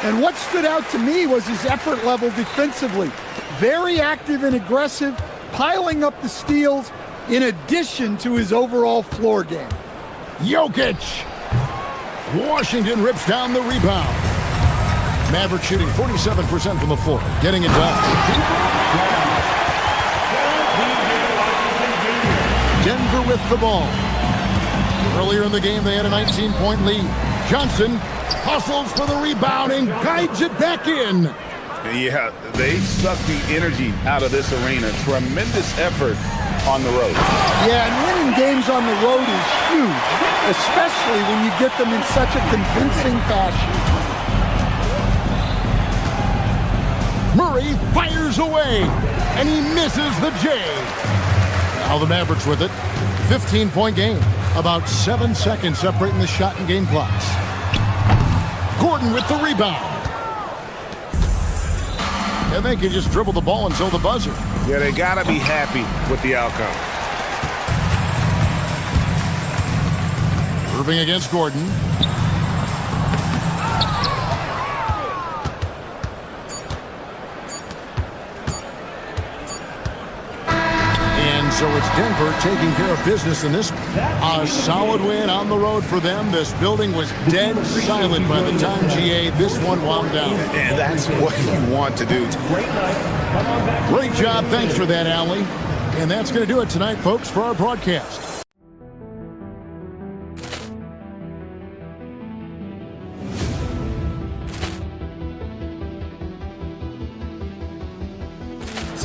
And what stood out to me was his effort level defensively. Very active and aggressive, piling up the steals in addition to his overall floor game. Jokic! Washington rips down the rebound. Mavericks shooting 47% from the floor, getting it done. Denver with the ball. Earlier in the game, they had a 19-point lead. Johnson hustles for the rebound and guides it back in. Yeah, they suck the energy out of this arena. Tremendous effort on the road. Yeah, and winning games on the road is huge, especially when you get them in such a convincing fashion. Murray fires away, and he misses the J. Now the Mavericks with it. 15-point game. About 7 seconds separating the shot and game clocks. Gordon with the rebound. And they can just dribble the ball until the buzzer. Yeah, they got to be happy with the outcome. Irving against Gordon. And so it's Denver taking care of business in this one. A solid win on the road for them. This building was dead silent by the time GA this one wound down. And that's what you want to do. Great job. Thanks for that, Allie. And that's going to do it tonight, folks, for our broadcast.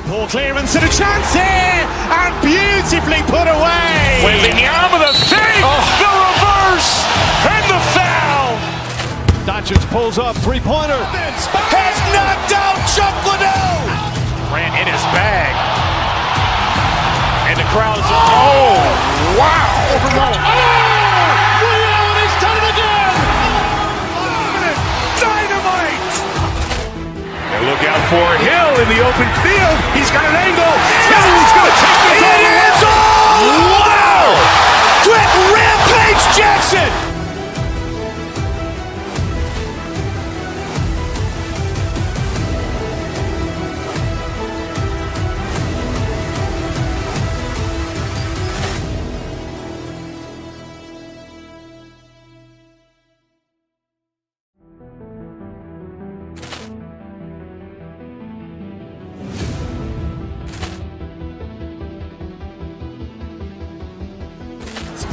Ball clearance and a chance here, and beautifully put away. Wembanyama the fake, the reverse, and the foul. Doncic pulls up, three-pointer. Has knocked out Chuck Liddell. Ran in his bag. And the crowd is, oh, wow. Liddell, and he's done it again. Dynamite. And look out for Hill in the open field. He's got an angle. No, he's going to take this all the way. Wow! Quick Rampage Jackson.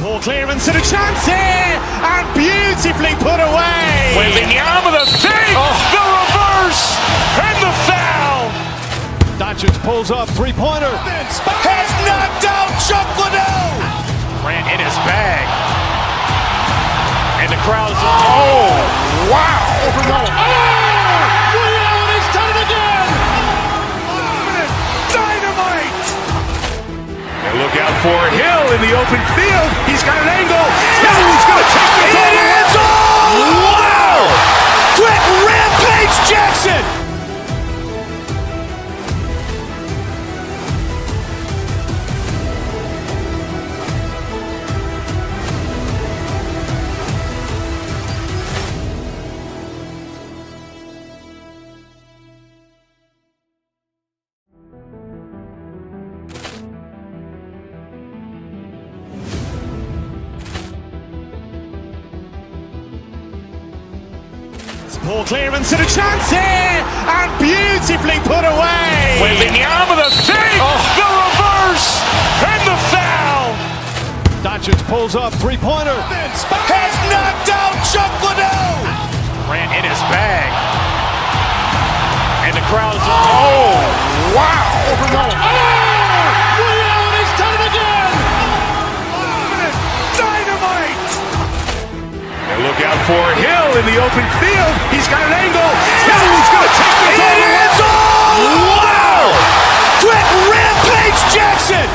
Ball clearance and a chance here, and beautifully put away. Wembanyama the fake, the reverse, and the foul. Doncic pulls up, three-pointer. Has knocked out Chuck Liddell. Ran in his bag. And the crowd is, oh, wow. Liddell, and he's done it again. Dynamite. And look out for Hill in the open field. He's got an angle. No, he's going to take this all the way. Wow! Quick Rampage Jackson. Ball clearance and a chance here, and beautifully put away. Wembanyama the fake, the reverse, and the foul. Doncic pulls up, three-pointer. Has knocked out Chuck Liddell. Ran in his bag. And the crowd is, oh, wow. Liddell, and he's done it again. Dynamite. And look out for Hill in the open field. He's got an angle. No, he's going to take this all the way. Wow! Quick Rampage Jackson.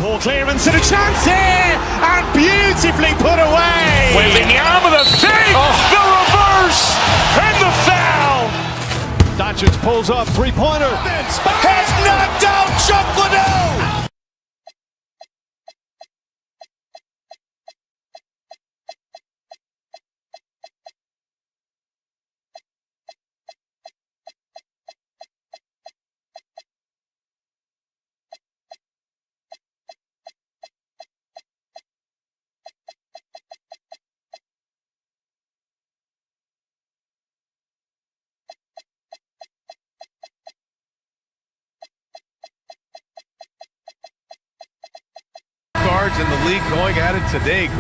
Ball clearance and a chance here, and beautifully put away. Wembanyama the fake, the reverse, and the foul. Doncic pulls up, three-pointer. Has knocked out Chuck Liddell. the league going at it today.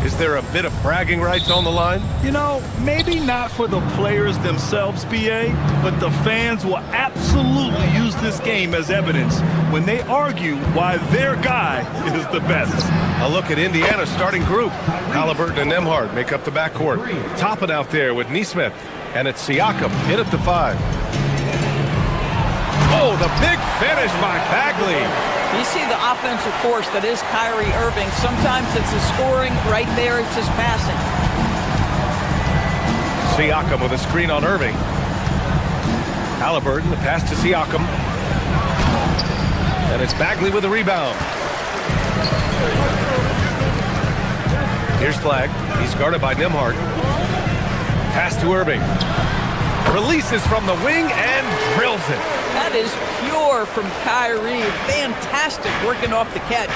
Is there a bit of bragging rights on the line? You know, maybe not for the players themselves, BA, but the fans will absolutely use this game as evidence when they argue why their guy is the best. A look at Indiana's starting group. Halliburton and Nembhard make up the backcourt. Toppin out there with Nesmith, and it's Siakam in at the 5. Oh, the big finish by Bagley. You see the offensive force that is Kyrie Irving. Sometimes it's his scoring. Right there, it's his passing. Siakam with a screen on Irving. Halliburton, the pass to Siakam. And it's Bagley with a rebound. Here's Flagg. He's guarded by Nembhard. Pass to Irving. Releases from the wing and drills it. That is pure from Kyrie. Fantastic working off the catch.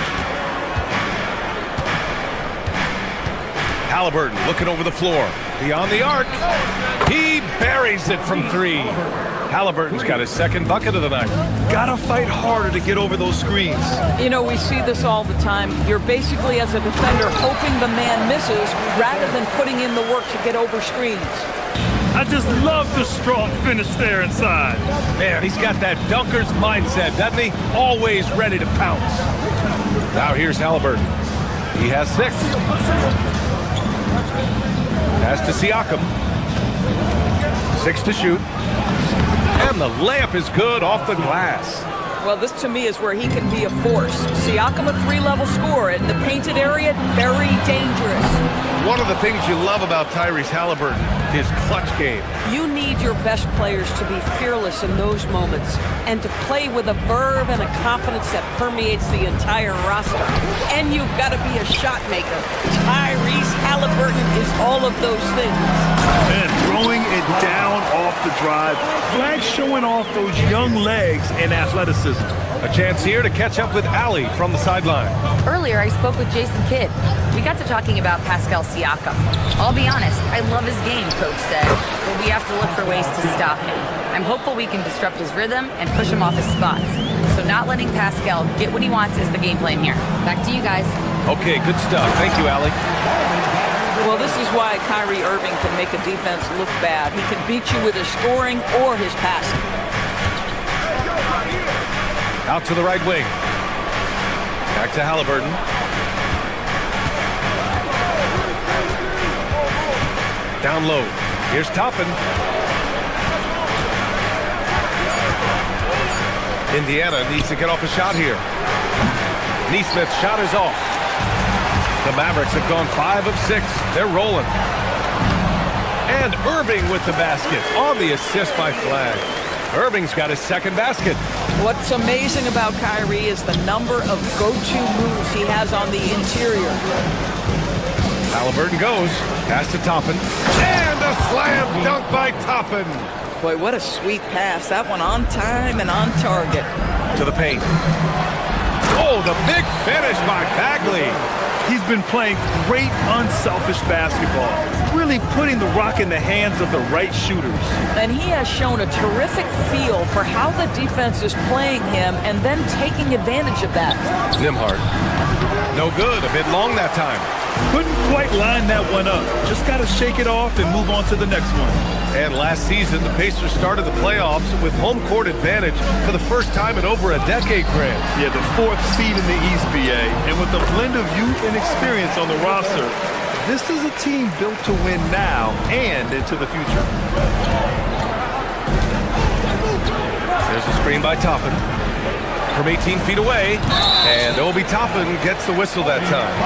Halliburton looking over the floor. Beyond the arc. He buries it from 3. Halliburton's got his second bucket of the night. Gotta fight harder to get over those screens. You know, we see this all the time. You're basically, as a defender, hoping the man misses rather than putting in the work to get over screens. I just love the strong finish there inside. Man, he's got that dunker's mindset, doesn't he? Always ready to pounce. Now here's Halliburton. He has 6. Pass to Siakam. 6 to shoot. And the layup is good off the glass. Well, this to me is where he can be a force. Siakam, a 3-level scorer in the painted area, very dangerous. One of the things you love about Tyrese Halliburton, his clutch game. You need your best players to be fearless in those moments and to play with a verve and a confidence that permeates the entire roster. And you've got to be a shot maker. Tyrese Halliburton is all of those things. And throwing it down off the drive. Flagg showing off those young legs and athleticism. A chance here to catch up with Allie from the sideline. Earlier, I spoke with Jason Kidd. We got to talking about Pascal Siakam. I'll be honest, I love his game, Coach said, but we have to look for ways to stop him. I'm hopeful we can disrupt his rhythm and push him off his spots. So not letting Pascal get what he wants is the game plan here. Back to you guys. Okay, good stuff. Thank you, Allie. Well, this is why Kyrie Irving can make a defense look bad. He can beat you with his scoring or his passing. Out to the right wing. Back to Halliburton. Down low. Here's Toppin. Indiana needs to get off a shot here. Nesmith's shot is off. The Mavericks have gone 5 of 6. They're rolling. And Irving with the basket on the assist by Flagg. Irving's got his second basket. What's amazing about Kyrie is the number of go-to moves he has on the interior. Halliburton goes. Pass to Toppin. And a slam dunk by Toppin. Boy, what a sweet pass. That one on time and on target. To the paint. Oh, the big finish by Bagley. He's been playing great, unselfish basketball, really putting the rock in the hands of the right shooters. And he has shown a terrific feel for how the defense is playing him and then taking advantage of that. Nembhard. No good. A bit long that time. Couldn't quite line that one up. Just got to shake it off and move on to the next one. And last season, the Pacers started the playoffs with home court advantage for the first time in over a decade, Grant. Yeah, the 4th seed in the East, BA. And with a blend of youth and experience on the roster, this is a team built to win now and into the future. There's a screen by Toppin from 18 feet away. And Obi Toppin gets the whistle that time.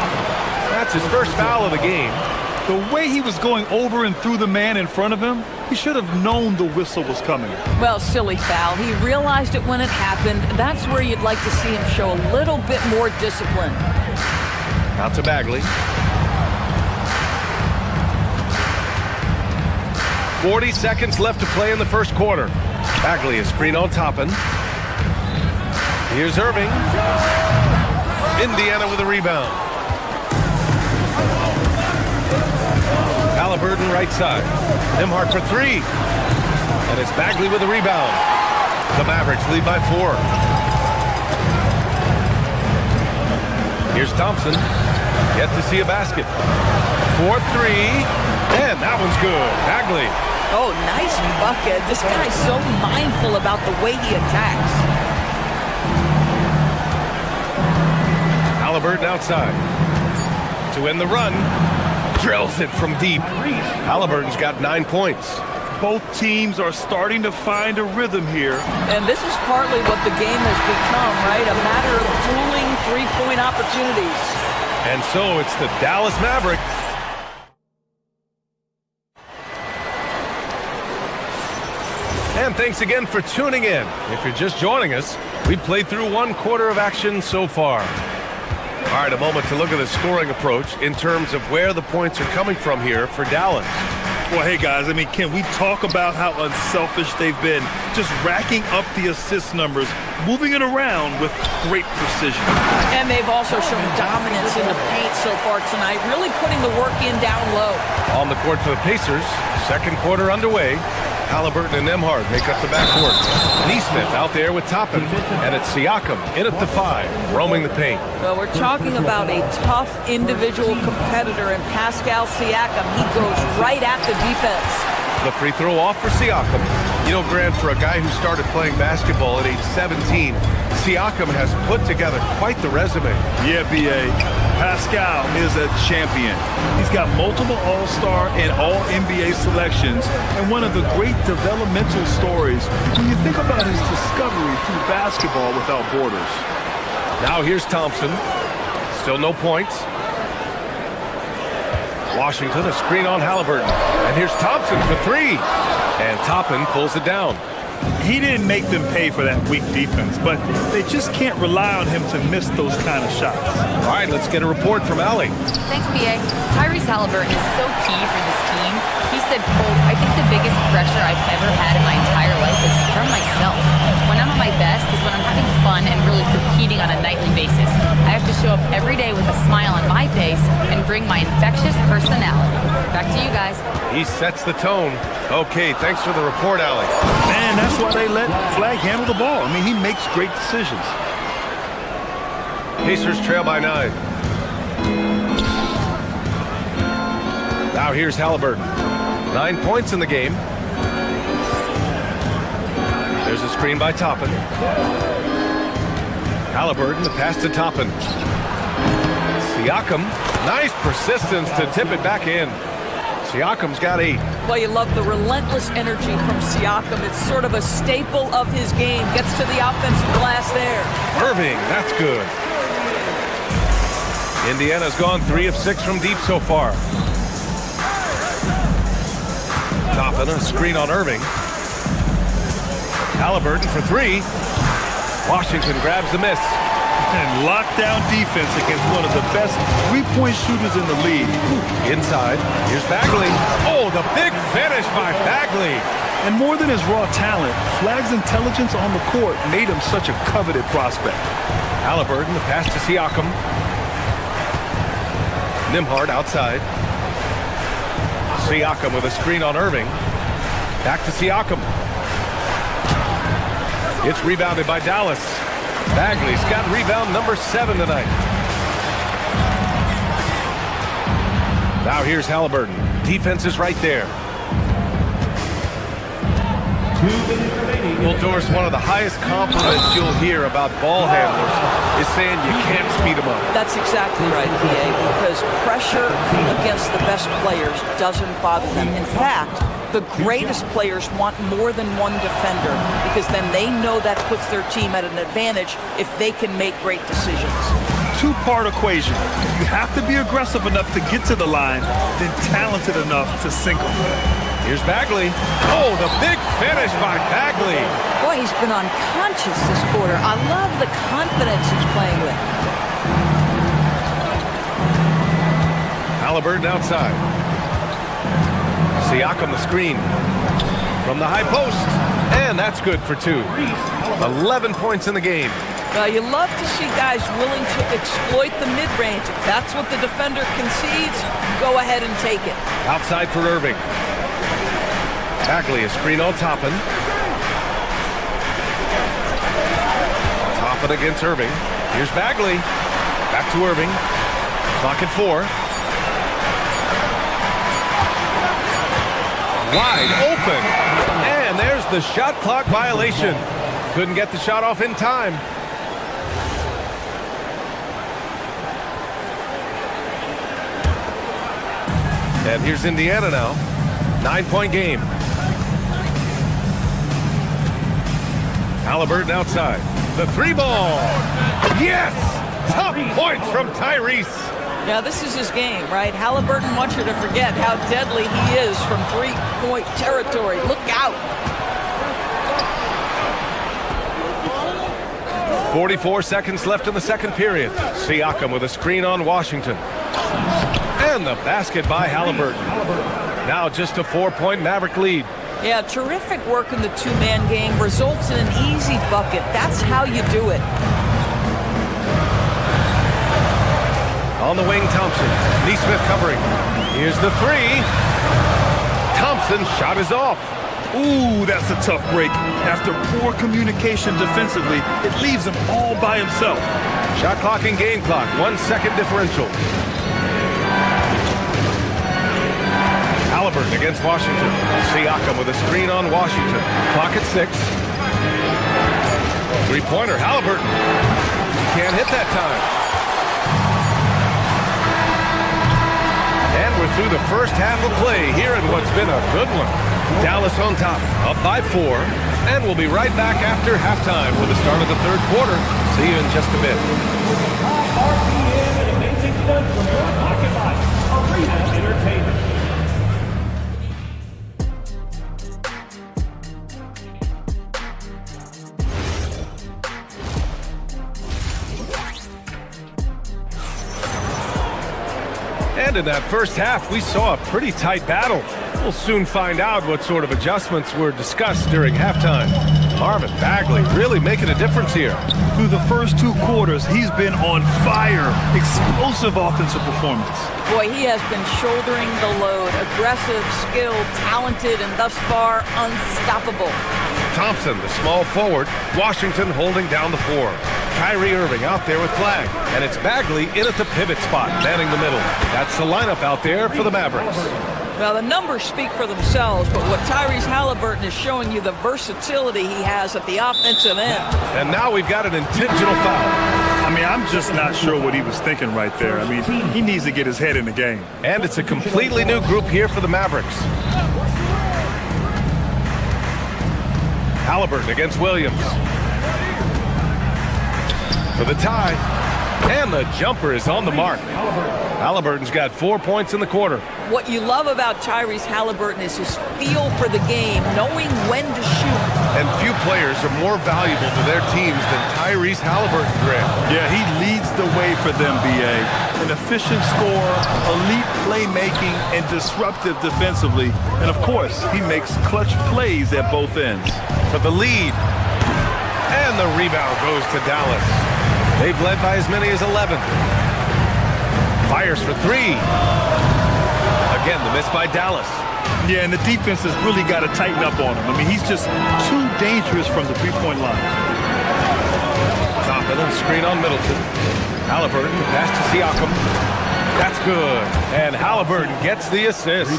That's his first foul of the game. The way he was going over and through the man in front of him, he should have known the whistle was coming. Well, silly foul. He realized it when it happened. That's where you'd like to see him show a little bit more discipline. Out to Bagley. 40 seconds left to play in the first quarter. Bagley is screen on Toppin. Here's Irving. Indiana with a rebound. Halliburton right side. Nembhard for 3. And it's Bagley with the rebound. The Mavericks lead by 4. Here's Thompson. Yet to see a basket. 4-3. And that one's good. Bagley. Oh, nice bucket. This guy's so mindful about the way he attacks. Halliburton outside. To end the run. Drills it from deep. Halliburton's got 9 points. Both teams are starting to find a rhythm here. And this is partly what the game has become, right? A matter of dueling three-point opportunities. And so it's the Dallas Mavericks. And thanks again for tuning in. If you're just joining us, we've played through 1 quarter of action so far. All right, a moment to look at the scoring approach in terms of where the points are coming from here for Dallas. Well, hey, guys, I mean, can we talk about how unselfish they've been? Just racking up the assist numbers, moving it around with great precision. And they've also shown dominance in the paint so far tonight, really putting the work in down low. On the court for the Pacers, second quarter underway. Halliburton and Nembhard make up the backcourt. Neesmith out there with Toppin, and it's Siakam in at the 5, roaming the paint. Well, we're talking about a tough individual competitor in Pascal Siakam. He goes right at the defense. The free throw off for Siakam. You know, Grant, for a guy who started playing basketball at age 17, Siakam has put together quite the resume. Yeah, B.A. Pascal is a champion. He's got multiple All-Star and All-NBA selections, and one of the great developmental stories when you think about his discovery through basketball without borders. Now here's Thompson. Still no points. Washington, a screen on Halliburton. And here's Thompson for 3. And Toppin pulls it down. He didn't make them pay for that weak defense, but they just can't rely on him to miss those kind of shots. All right, let's get a report from Allie. Thanks, B.A. Tyrese Halliburton is so key for this team. He said, quote, "I think the biggest pressure I've ever had in my entire life is from myself. When I'm at my best is when I'm having fun and really competing on a nightly basis. I have to show up every day with a smile on my face and bring my infectious personality." Back to you guys. He sets the tone. Okay, thanks for the report, Allie. Man, that's why they let Flag handle the ball. I mean, he makes great decisions. Pacers trail by 9. Now here's Halliburton. 9 points in the game. There's a screen by Toppin. Halliburton, the pass to Toppin. Siakam, nice persistence to tip it back in. Siakam's got 8. Well, you love the relentless energy from Siakam. It's sort of a staple of his game. Gets to the offensive glass there. Irving, that's good. Indiana's gone 3 of 6 from deep so far. Toppin, a screen on Irving. Halliburton for 3. Washington grabs the miss. And lockdown defense against one of the best three-point shooters in the league. Inside, here's Bagley. Oh, the big finish by Bagley. And more than his raw talent, Flag's intelligence on the court made him such a coveted prospect. Halliburton, the pass to Siakam. Nembhard outside. Siakam with a screen on Irving. Back to Siakam. It's rebounded by Dallas. Bagley's got rebound number 7 tonight. Now here's Halliburton. Defense is right there. Well, Doris, one of the highest compliments you'll hear about ball handlers is saying you can't speed them up. That's exactly right, B.A., because pressure against the best players doesn't bother them. In fact, the greatest players want more than one defender because then they know that puts their team at an advantage if they can make great decisions. Two-part equation. You have to be aggressive enough to get to the line, then talented enough to sink them. Here's Bagley. Oh, the big finish by Bagley. Boy, he's been unconscious this quarter. I love the confidence he's playing with. Halliburton outside. Siakam the screen from the high post, and that's good for 2. 11 points in the game. You love to see guys willing to exploit the mid-range. If that's what the defender concedes, go ahead and take it. Outside for Irving. Bagley, a screen on Toppin. Toppin against Irving. Here's Bagley. Back to Irving. Clock at 4. Wide open. And there's the shot clock violation. Couldn't get the shot off in time. And here's Indiana now. 9-point game. Halliburton outside. The 3-ball. Yes! Tough points from Tyrese. Yeah, this is his game, right? Halliburton wants you to forget how deadly he is from three-point territory. Look out. 44 seconds left in the second period. Siakam with a screen on Washington. And the basket by Halliburton. Now just a 4-point Maverick lead. Yeah, terrific work in the two-man game. Results in an easy bucket. That's how you do it. On the wing, Thompson. Neesmith covering. Here's the 3. Thompson's shot is off. Ooh, that's a tough break. After poor communication defensively, it leaves him all by himself. Shot clock and game clock. 1 second differential. Halliburton against Washington. Siakam with a screen on Washington. Clock at 6. Three-pointer, Halliburton. Can't hit that time. And we're through the first half of play here in what's been a good one. Dallas on top, up by 4. And we'll be right back after halftime for the start of the third quarter. See you in just a bit. RPM and amazing stuff from your pocket life. Arena Entertainment. And in that first half, we saw a pretty tight battle. We'll soon find out what sort of adjustments were discussed during halftime. Marvin Bagley really making a difference here. Through the first 2 quarters, he's been on fire. Explosive offensive performance. Boy, he has been shouldering the load. Aggressive, skilled, talented, and thus far, unstoppable. Thompson, the small forward. Washington holding down the 4. Kyrie Irving out there with flag. And it's Bagley in at the pivot spot, manning the middle. That's the lineup out there for the Mavericks. Well, the numbers speak for themselves, but what Tyrese Halliburton is showing you the versatility he has at the offensive end. And now we've got an intentional foul. I mean, I'm just not sure what he was thinking right there. I mean, he needs to get his head in the game. And it's a completely new group here for the Mavericks. Halliburton against Williams. For the tie. And the jumper is on the mark. Halliburton's got 4 points in the quarter. What you love about Tyrese Halliburton is his feel for the game, knowing when to shoot. And few players are more valuable to their teams than Tyrese Halliburton, Grant. Yeah, he leads the way for them, B.A. An efficient scorer, elite playmaking, and disruptive defensively. And, of course, he makes clutch plays at both ends. For the lead. And the rebound goes to Dallas. They've led by as many as 11. Fires for 3. Again, the miss by Dallas. Yeah, and the defense has really got to tighten up on him. I mean, he's just too dangerous from the three-point line. Toppin, a screen on Middleton. Halliburton, pass to Siakam. That's good. And Halliburton gets the assist.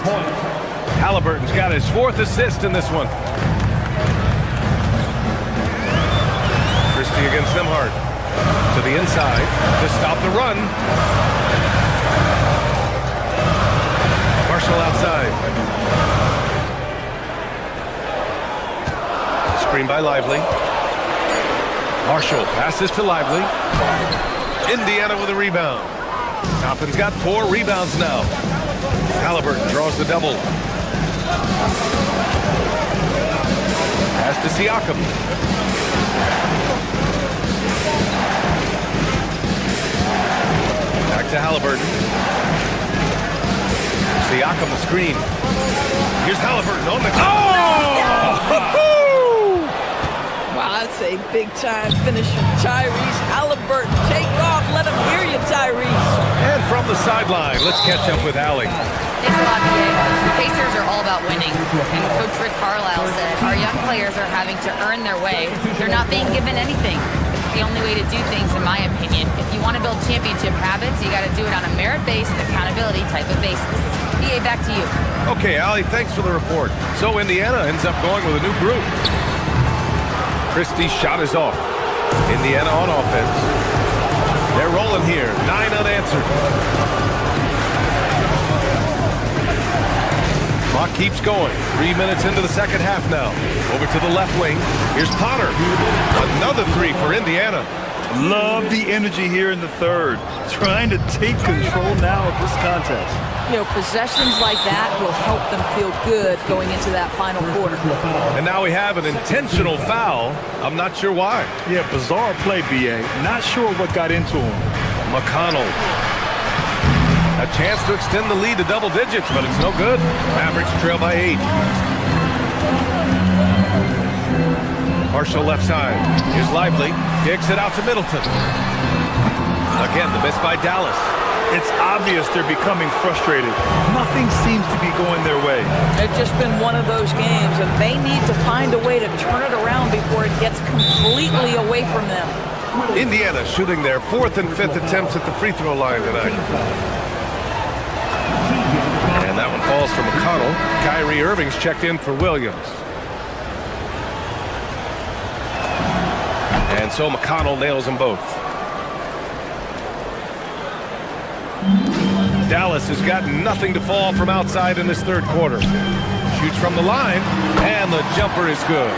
Halliburton's got his 4th assist in this one. Christie against Nembhard. To the inside to stop the run. Marshall outside. Screen by Lively. Marshall passes to Lively. Indiana with a rebound. Toppin's got 4 rebounds now. Halliburton draws the double. Pass to Siakam. Back to Halliburton. Siakam the screen. Here's Halliburton on the... Oh! Wow, that's a big-time finish from Tyrese Halliburton. Take off. Let him hear you, Tyrese. And from the sideline, let's catch up with Allie. Thanks a lot, BA. The Pacers are all about winning. And Coach Rick Carlisle said, our young players are having to earn their way. They're not being given anything. It's the only way to do things, in my opinion. If you want to build championship habits, you got to do it on a merit-based, accountability type of basis. BA, back to you. Okay, Allie, thanks for the report. So Indiana ends up going with a new group. Christie's shot is off. Indiana on offense. They're rolling here. 9 unanswered. Clock keeps going. 3 minutes into the second half now. Over to the left wing. Here's Potter. Another 3 for Indiana. Love the energy here in the third. Trying to take control now of this contest. You know, possessions like that will help them feel good going into that final quarter. And now we have an intentional foul. I'm not sure why. Yeah, bizarre play, BA. Not sure what got into him. McConnell. A chance to extend the lead to double digits, but it's no good. Mavericks trail by 8. Marshall left side. Here's Lively. Kicks it out to Middleton. Again, the miss by Dallas. It's obvious they're becoming frustrated. Nothing seems to be going their way. It's just been one of those games, and they need to find a way to turn it around before it gets completely away from them. Indiana shooting their 4th and 5th attempts at the free throw line tonight. And that one falls for McConnell. Kyrie Irving's checked in for Williams. And so McConnell nails them both. Dallas has got nothing to fall from outside in this third quarter. Shoots from the line, and the jumper is good.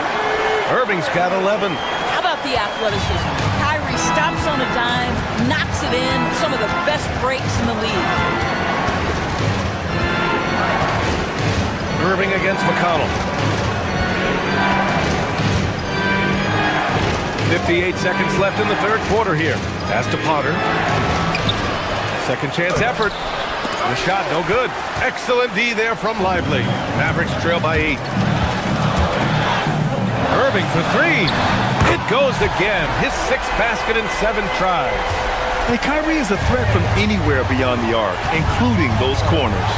Irving's got 11. How about the athleticism? Kyrie stops on a dime, knocks it in, some of the best breaks in the league. Irving against McConnell. 58 seconds left in the third quarter here. Pass to Potter. Second chance effort. The shot no good. Excellent D there from Lively. Mavericks trail by 8. Irving for 3. It goes again. His 6th basket in 7 tries. And Kyrie is a threat from anywhere beyond the arc, including those corners.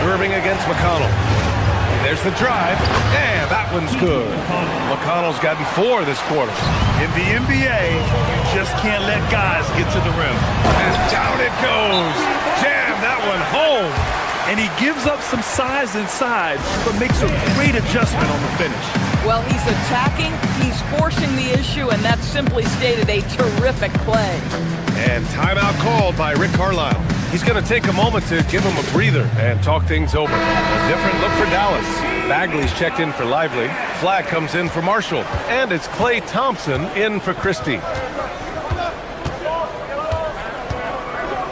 Irving against McConnell. There's the drive, and that one's good. McConnell's gotten 4 this quarter. In the NBA, you just can't let guys get to the rim. And down it goes. Jam that one home. And he gives up some size inside, but makes a great adjustment on the finish. Well, he's attacking, he's forcing the issue, and that's simply stated a terrific play. And timeout called by Rick Carlisle. He's going to take a moment to give him a breather and talk things over. A different look for Dallas. Bagley's checked in for Lively. Flag comes in for Marshall. And it's Klay Thompson in for Christie.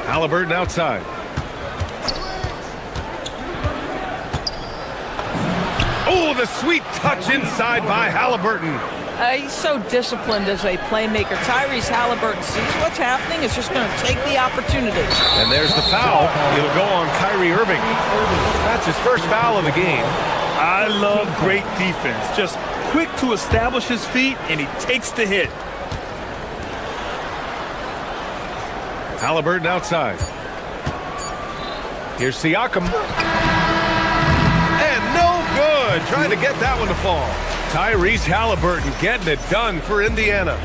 Halliburton outside. Oh, the sweet touch inside by Halliburton. He's so disciplined as a playmaker. Tyrese Halliburton sees what's happening. Is just going to take the opportunity. And there's the foul. It'll go on Kyrie Irving. That's his first foul of the game. I love great defense. Just quick to establish his feet, and he takes the hit. Halliburton outside. Here's Siakam. And no good. Trying to get that one to fall. Tyrese Halliburton getting it done for Indiana.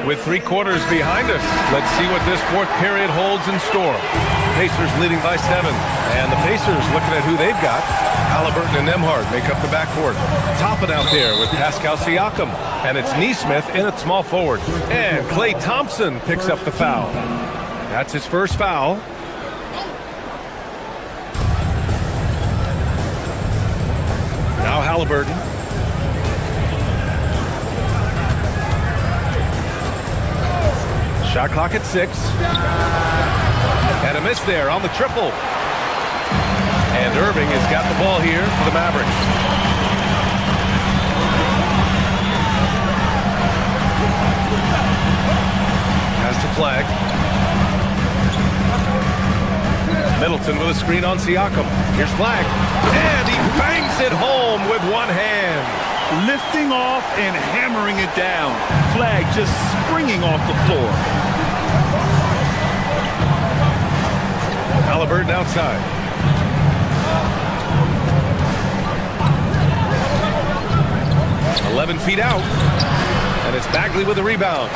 With 3 quarters behind us, let's see what this 4th period holds in store. Pacers leading by 7. And the Pacers looking at who they've got. Halliburton and Nembhard make up the backcourt. Topping out there with Pascal Siakam. And it's Nesmith in at small forward. And Klay Thompson picks up the foul. That's his first foul. Now Halliburton. Shot clock at 6. And a miss there on the triple. And Irving has got the ball here for the Mavericks. Has to flag. Middleton with a screen on Siakam. Here's flag. And he bangs it home with one hand. lifting off and hammering it down. Flag just springing off the floor. Halliburton outside. "11 feet out, and it's Bagley with the rebound.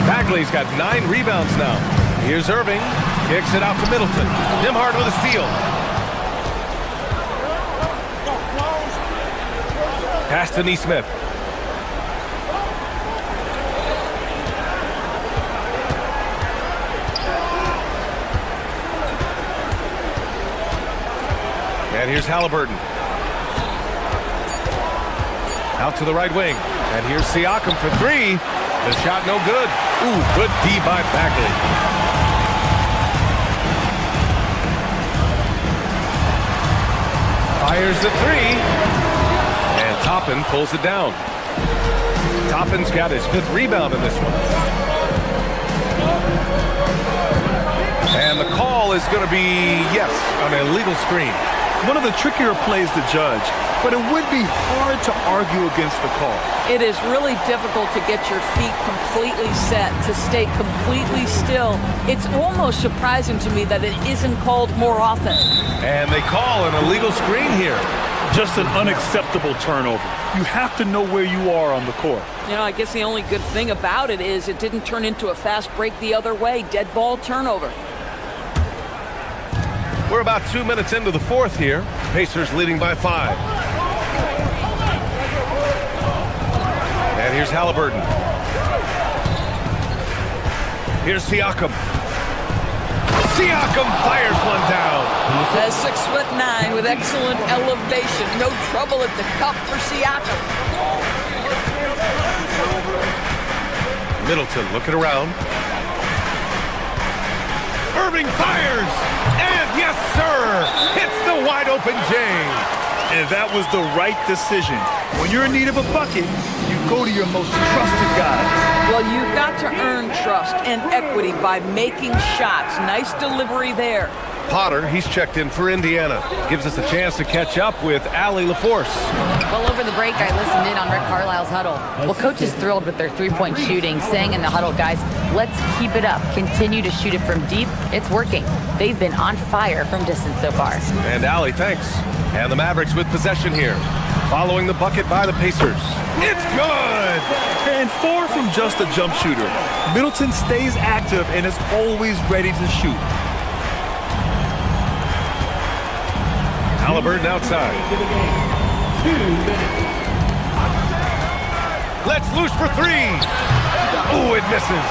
Bagley's got 9 rebounds now. Here's Irving, kicks it out to Middleton. Nembhard with a steal. Pass to Nesmith. And here's Halliburton. Out to the right wing. And here's Siakam for 3. The shot no good. Ooh, good D by Bagley. Fires the 3. And Toppin pulls it down. Toppin's got his 5th rebound in this one. And the call is going to be, yes, on an illegal screen. One of the trickier plays to judge, but it would be hard to argue against the call. It is really difficult to get your feet completely set, to stay completely still. It's almost surprising to me that it isn't called more often. And they call an illegal screen here. Just an unacceptable turnover. You have to know where you are on the court. You know, I guess the only good thing about it is it didn't turn into a fast break the other way. Dead ball turnover. We're about 2 minutes into the 4th here. Pacers leading by 5. And here's Halliburton. Here's Siakam. Siakam fires one down. Says 6'9" with excellent elevation. No trouble at the cup for Siakam. Middleton looking around. Irving fires! And yes, sir! Hits the wide open James. And that was the right decision. When you're in need of a bucket, you go to your most trusted guys. Well, you've got to earn trust and equity by making shots. Nice delivery there. Potter, he's checked in for Indiana. Gives us a chance to catch up with Allie LaForce. Well, over the break, I listened in on Rick Carlisle's huddle. Well, coach is thrilled with their three-point shooting, saying in the huddle, guys, let's keep it up. Continue to shoot it from deep. It's working. They've been on fire from distance so far. And Allie, thanks. And the Mavericks with possession here. Following the bucket by the Pacers. It's good! And far from just a jump shooter, Middleton stays active and is always ready to shoot. Halliburton outside. Let's loose for 3. Ooh, it misses.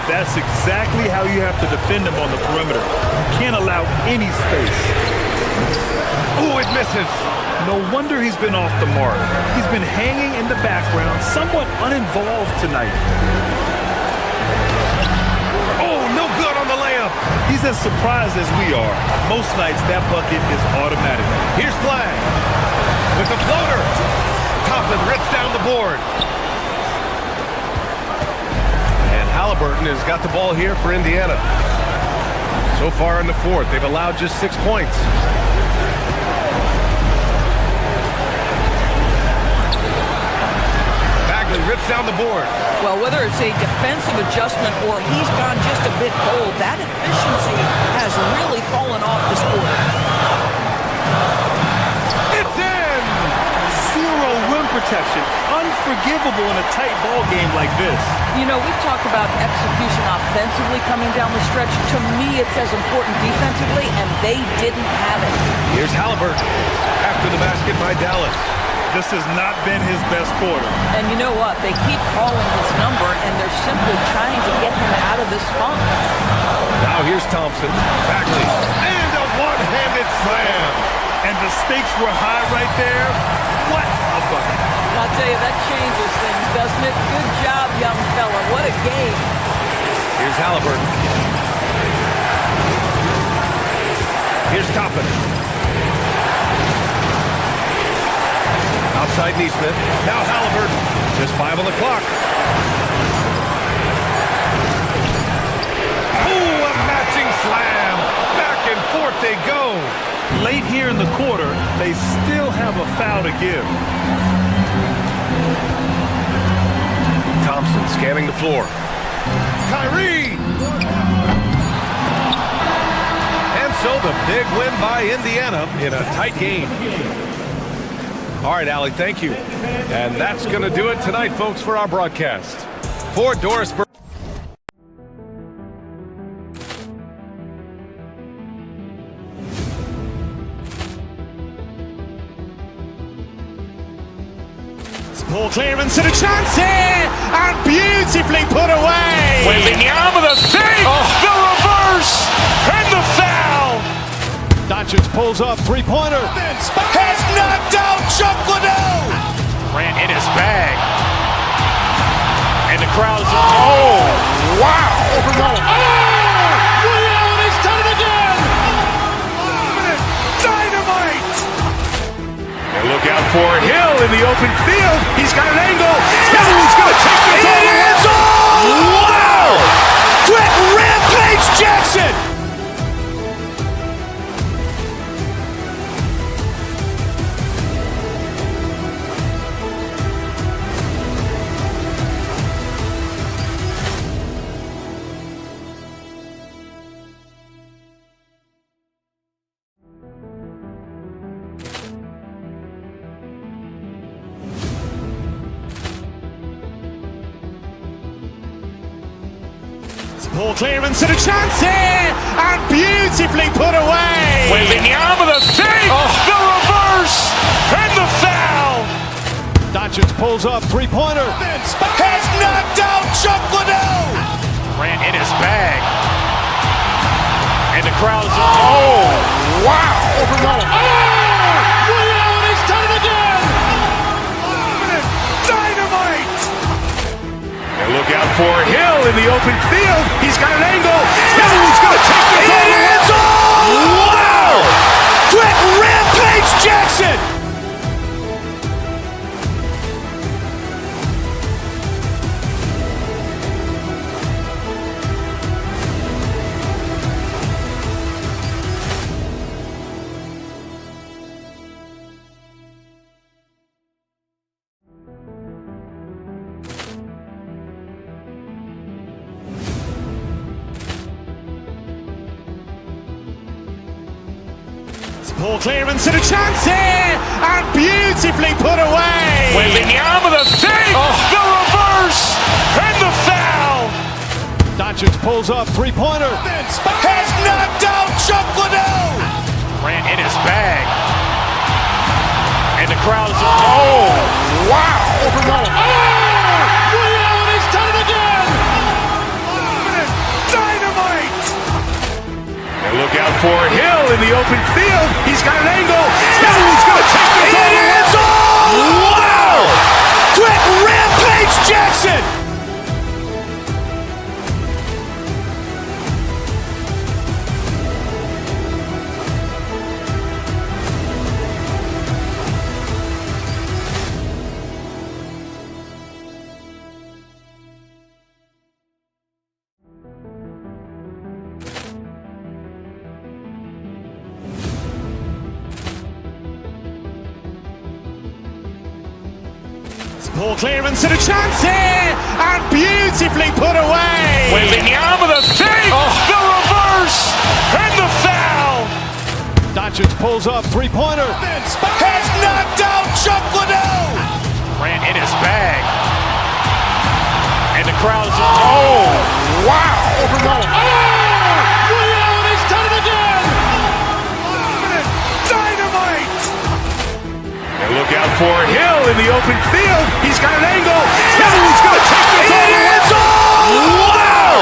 That's exactly how you have to defend him on the perimeter. You can't allow any space. Ooh, it misses. No wonder he's been off the mark. He's been hanging in the background, somewhat uninvolved tonight. Oh, no good on the layup. He's as surprised as we are. Most nights, that bucket is automatic. Here's Flag with the floater. Toppin rips down the board. And Halliburton has got the ball here for Indiana. So far in the 4th, they've allowed just 6 points. Bagley rips down the board. Well, whether it's a defensive adjustment or he's gone just a bit cold, that efficiency has really fallen off this quarter. It's in! Zero rim protection. Unforgivable in a tight ball game like this. You know, we talk about execution offensively coming down the stretch. To me, it's as important defensively, and they didn't have it. Here's Halliburton after the basket by Dallas. This has not been his best quarter. And you know what? They keep calling his number, and they're simply trying to get him out of this funk. Now here's Thompson. Bagley. And a one-handed slam. And the stakes were high right there. What a bucket. I'll tell you, that changes things, doesn't it? Good job, young fella. What a game. Here's Halliburton. Here's Toppin. Outside Nesmith. Now Halliburton. Just 5 on the clock. Ooh, a matching slam. Back and forth they go. Late here in the quarter, they still have a foul to give. Thompson scanning the floor. Kyrie! And so the big win by Indiana in a tight game. All right, Allie, thank you. And that's going to do it tonight, folks, for our broadcast. For Doris Burke. Ball clearance and a chance here, and beautifully put away. Wembanyama the fake, the reverse, and the foul. Doncic pulls up, three-pointer. Has knocked out Chuck Liddell. Ran in his bag. And the crowd is, oh, wow. Liddell, he's done it again. Dynamite. And look out for Hill in the open field. He's got an angle. He's going to take this all the way. Wow! Quick Rampage Jackson. Ball clearance and a chance here, and beautifully put away. Wembanyama the fake, the reverse, and the foul. Doncic pulls up, three-pointer. Has knocked out Chuck Liddell. Ran in his bag. And the crowd is, oh, wow. Liddell, he's done it again. Dynamite. And look out for Hill in the open field. He's got an angle. He's going to take this all the way. Wow! Quick Rampage Jackson. Ball clearance and a chance here, and beautifully put away. Wembanyama the fake, the reverse, and the foul. Doncic pulls up, three-pointer. Has knocked out Chuck Liddell. Ran in his bag. And the crowd is, oh, wow. Liddell, he's done it again. Dynamite. And look out for Hill in the open field. He's got an angle. He's going to take this all the way. Wow! Quick Rampage Jackson. Ball clearance and a chance here, and beautifully put away. Wembanyama the fake, the reverse, and the foul. Doncic pulls up, three-pointer. Has knocked out Chuck Liddell. Ran in his bag. And the crowd is, oh, wow. Liddell, he's done it again. Dynamite. And look out for Hill in the open field. He's got an angle. He's going to take this all the way. Wow!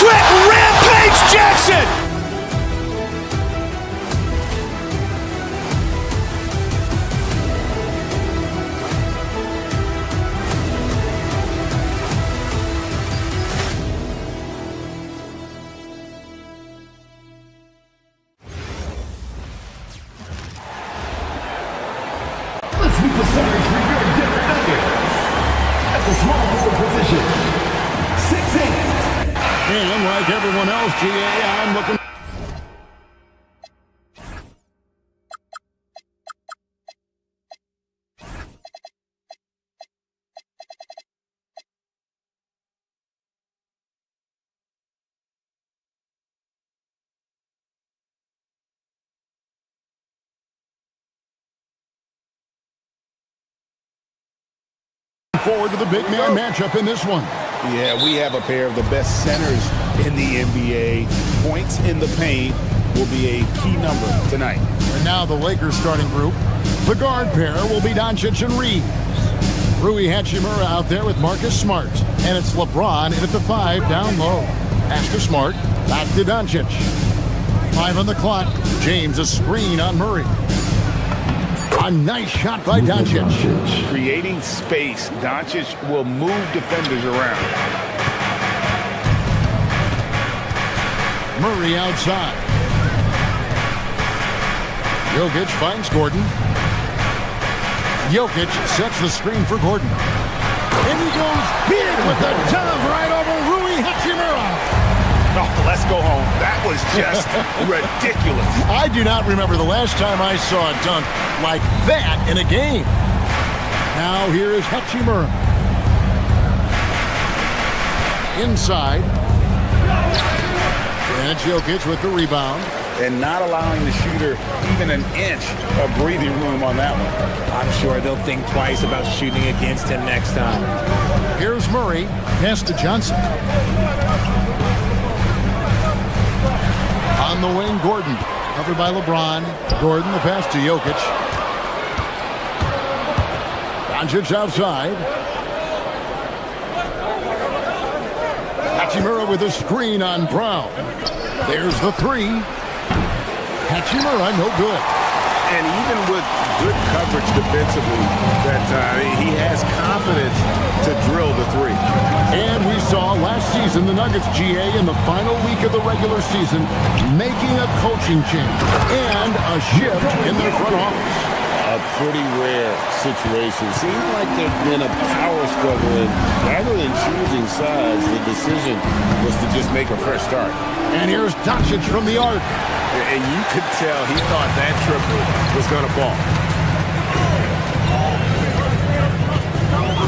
Quick Rampage Jackson. Let's meet the Suns revealing Denver Nuggets. At the small forward position, 6'8". And like everyone else, GA, I'm looking forward to the big man matchup in this one. Yeah, we have a pair of the best centers in the NBA. Points in the paint will be a key number tonight. And now the Lakers starting group. The guard pair will be Doncic and Reed. Rui Hachimura out there with Marcus Smart. And it's LeBron in at the 5 down low. Pass to Smart. Back to Doncic. 5 on the clock. James a screen on Murray. A nice shot by Doncic. Creating space. Doncic will move defenders around. Murray outside. Jokic finds Gordon. Jokic sets the screen for Gordon. And he goes big with the dunk right over Rui Hachimura. Oh, let's go home. That was just ridiculous. I do not remember the last time I saw a dunk like that in a game. Now here is Hachimura. Inside. And it's Jokic with the rebound. And not allowing the shooter even an inch of breathing room on that one. I'm sure they'll think twice about shooting against him next time. Here's Murray. Pass to Johnson. On the wing, Gordon. Covered by LeBron. Gordon, the pass to Jokic. Doncic outside. Hachimura with a screen on Brown. There's the 3. Hachimura, no good. And even with good coverage defensively that time, he has confidence to drill the 3. And we saw last season the Nuggets GA in the final week of the regular season making a coaching change and a shift in their front office. A pretty rare situation. Seems like there's been a power struggle, and rather than choosing sides, the decision was to just make a fresh start. And here's Doncic from the arc. And you could tell he thought that triple was going to fall.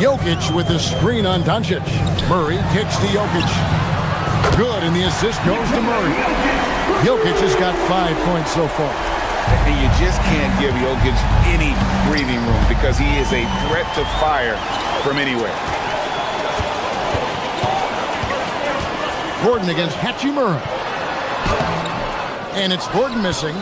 Jokic with the screen on Doncic. Murray kicks to Jokic. Good, and the assist goes to Murray. Jokic has got 5 points so far. And you just can't give Jokic any breathing room because he is a threat to fire from anywhere. Gordon against Hachimura. And it's Gordon missing.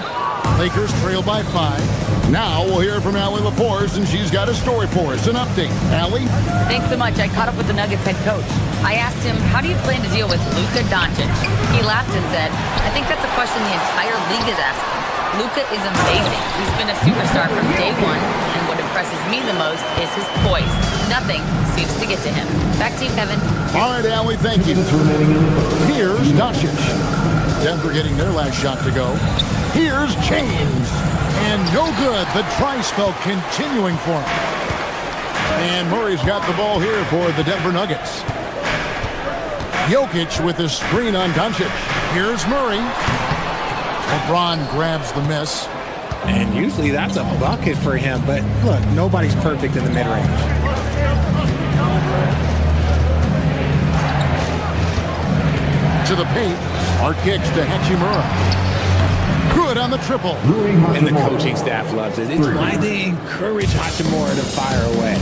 Lakers trail by 5. Now we'll hear from Allie LaForce, and she's got a story for us. An update. Allie? Thanks so much. I caught up with the Nuggets head coach. I asked him, how do you plan to deal with Luka Doncic? He laughed and said, I think that's a question the entire league is asking. Luka is amazing. He's been a superstar from day one, and what impresses me the most is his poise. Nothing seems to get to him. Back to you, Kevin. All right, Allie, thank you. Here's Doncic. Denver getting their last shot to go. Here's James. And no good. The dry spell continuing for him. And Murray's got the ball here for the Denver Nuggets. Jokic with the screen on Doncic. Here's Murray. LeBron grabs the miss. And usually that's a bucket for him, but look, nobody's perfect in the mid-range. To the paint. Smart kicks to Hachimura. Good on the triple. And the coaching staff loves it. It's why they encourage Hachimura to fire away.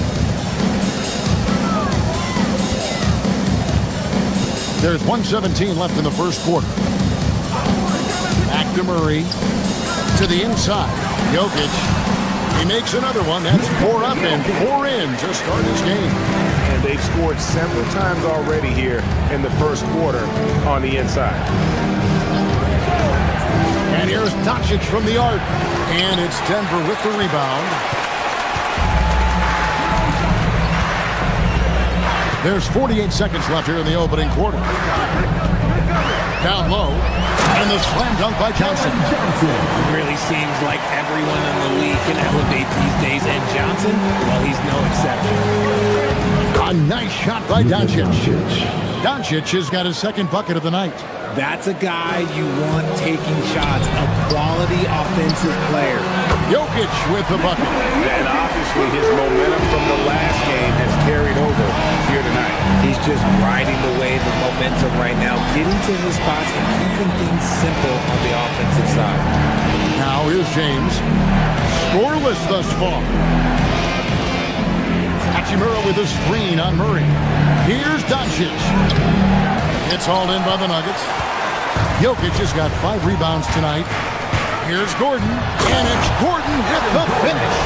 There's 1:17 left in the first quarter. Back to Murray. To the inside. Jokic. He makes another one. That's 4 up and 4 in to start his game. And they've scored several times already here in the first quarter on the inside. And here's Doncic from the arc. And it's Denver with the rebound. There's 48 seconds left here in the opening quarter. Down low. And the slam dunk by Johnson. It really seems like everyone in the league can elevate these days. And Johnson, well, he's no exception. A nice shot by Doncic. Doncic has got his second bucket of the night. That's a guy you want taking shots, a quality offensive player. Jokic with the bucket. And obviously his momentum from the last game has carried over here tonight. He's just riding the wave of momentum right now, getting to his spots and keeping things simple on the offensive side. Now here's James. Scoreless thus far. Hachimura with a screen on Murray. Here's Doncic. It's hauled in by the Nuggets. Jokic has got 5 rebounds tonight. Here's Gordon, and it's Gordon with the finish.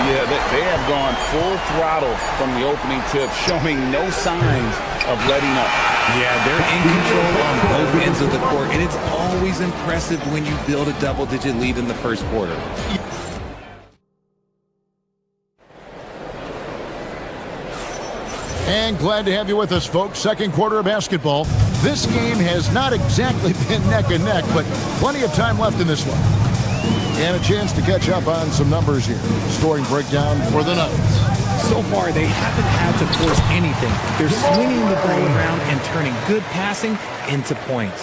Yeah, they have gone full throttle from the opening tip, showing no signs of letting up. Yeah, they're in control on both ends of the court, and it's always impressive when you build a double-digit lead in the first quarter. And glad to have you with us, folks. Second quarter of basketball. This game has not exactly been neck and neck, but plenty of time left in this one. And a chance to catch up on some numbers here. Scoring breakdown for the Nuggets. So far, they haven't had to force anything. They're swinging the ball around and turning good passing into points.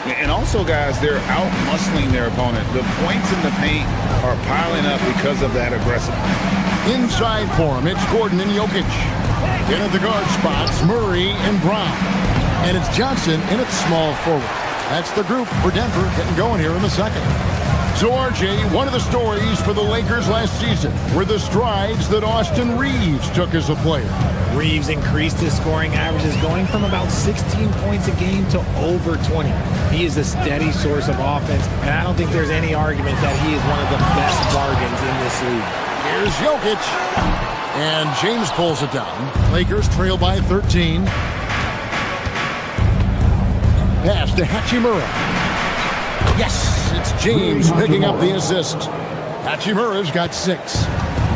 And also, guys, they're out-muscling their opponent. The points in the paint are piling up because of that aggressiveness. Inside for him, it's Gordon and Jokic. In at the guard spots, Murray and Brown. And it's Johnson in at small forward. That's the group for Denver getting going here in the second. So, RJ, one of the stories for the Lakers last season were the strides that Austin Reeves took as a player. Reeves increased his scoring averages, going from about 16 points a game to over 20. He is a steady source of offense, and I don't think there's any argument that he is one of the best bargains in this league. Here's Jokic. And James pulls it down. Lakers trail by 13. Pass to Hachimura. Yes! It's James picking up the assist. Hachimura's got 6.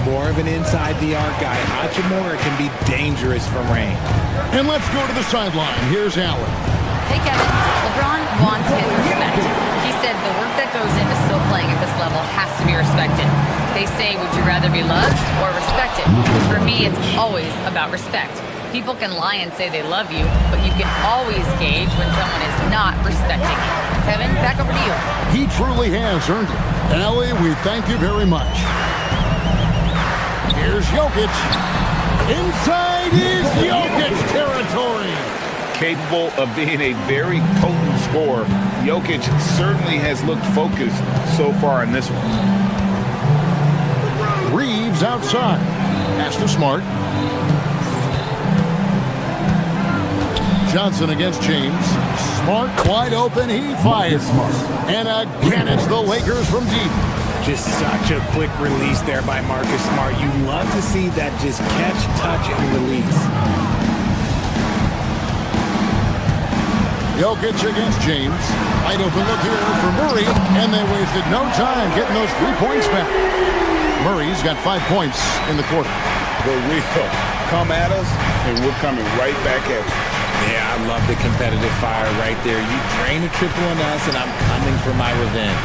More of an inside the arc guy. Hachimura can be dangerous from range. And let's go to the sideline. Here's Allen. Hey, Kevin. LeBron wants his respect. He said the work that goes into still playing at this level has to be respected. They say, would you rather be loved or respected? For me, it's always about respect. People can lie and say they love you, but you can always gauge when someone is not respecting you. Kevin, back over to you. He truly has earned it. And Ellie, we thank you very much. Here's Jokic. Inside is Jokic territory. Capable of being a very potent scorer, Jokic certainly has looked focused so far in this one. Reeves outside. Pass to Smart. Johnson against James. Smart wide open. He fires. And again, it's the Lakers from deep. Just such a quick release there by Marcus Smart. You love to see that just catch, touch, and release. Jokic against James. Wide open look here for Murray. And they wasted no time getting those 3 points back. Murray's got 5 points in the quarter. The real come at us, and we're coming right back at you. Yeah, I love the competitive fire right there. You drain a triple on us, and I'm coming for my revenge.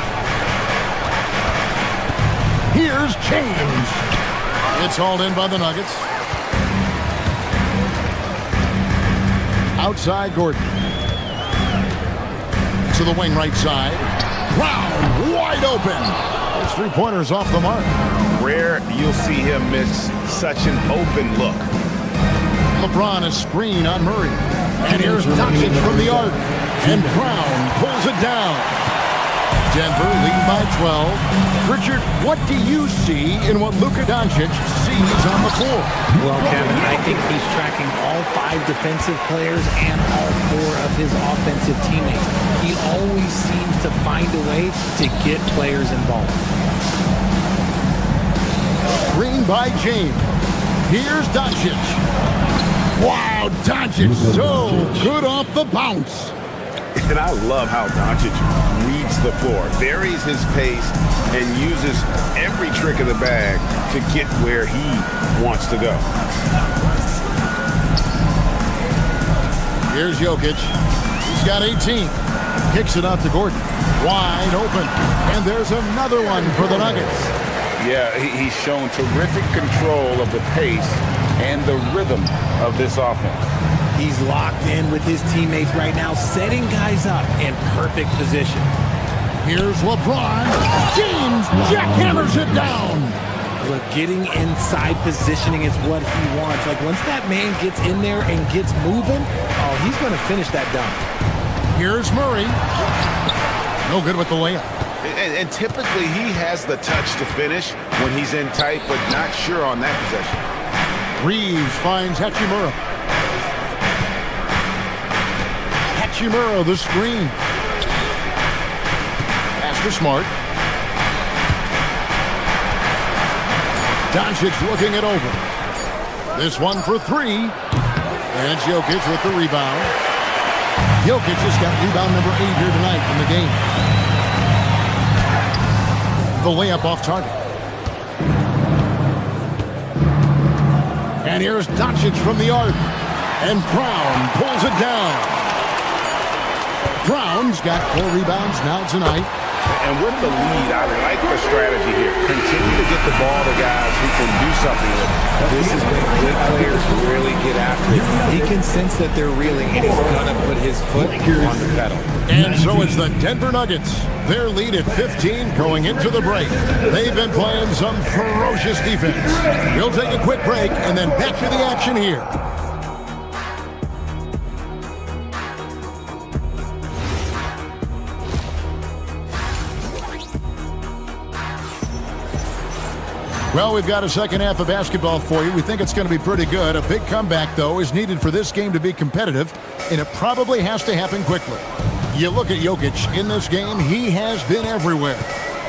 Here's James. It's hauled in by the Nuggets. Outside Gordon. To the wing right side. Brown wide open. His 3-pointer's off the mark. Rare you'll see him miss such an open look. LeBron a screen on Murray. And here's Doncic from the arc. And Brown pulls it down. Denver lead by 12. Richard, what do you see in what Luka Doncic sees on the floor? Well, Kevin, I think he's tracking all 5 defensive players and all 4 of his offensive teammates. He always seems to find a way to get players involved. Screen by James. Here's Doncic. Wow, Doncic so good off the bounce. And I love how Doncic reads the floor, varies his pace, and uses every trick of the bag to get where he wants to go. Here's Jokic. He's got 18. Kicks it out to Gordon. Wide open. And there's another one for the Nuggets. Yeah, he's shown terrific control of the pace and the rhythm of this offense. He's locked in with his teammates right now, setting guys up in perfect position. Here's LeBron. James jackhammers it down. Look, getting inside positioning is what he wants. Like, once that man gets in there and gets moving, oh, he's going to finish that dunk. Here's Murray. No good with the layup. And typically he has the touch to finish when he's in tight, but not sure on that possession. Reeves finds Hachimura. Hachimura, the screen. Pass to Smart. Doncic looking it over. This one for three. And it's Jokic with the rebound. Jokic just got rebound number 8 here tonight in the game. The layup off target. And here's Doncic from the arc. And Brown pulls it down. Brown's got 4 rebounds now tonight. And with the lead, I like the strategy here. Continue to get the ball to guys who can do something with it. This is when good players really get after it. He can sense that they're reeling, and he's going to put his foot on the pedal. And so it's the Denver Nuggets. Their lead at 15 going into the break. They've been playing some ferocious defense. We'll take a quick break and then back to the action here. Well, we've got a second half of basketball for you. We think it's going to be pretty good. A big comeback, though, is needed for this game to be competitive, and it probably has to happen quickly. You look at Jokic in this game, he has been everywhere.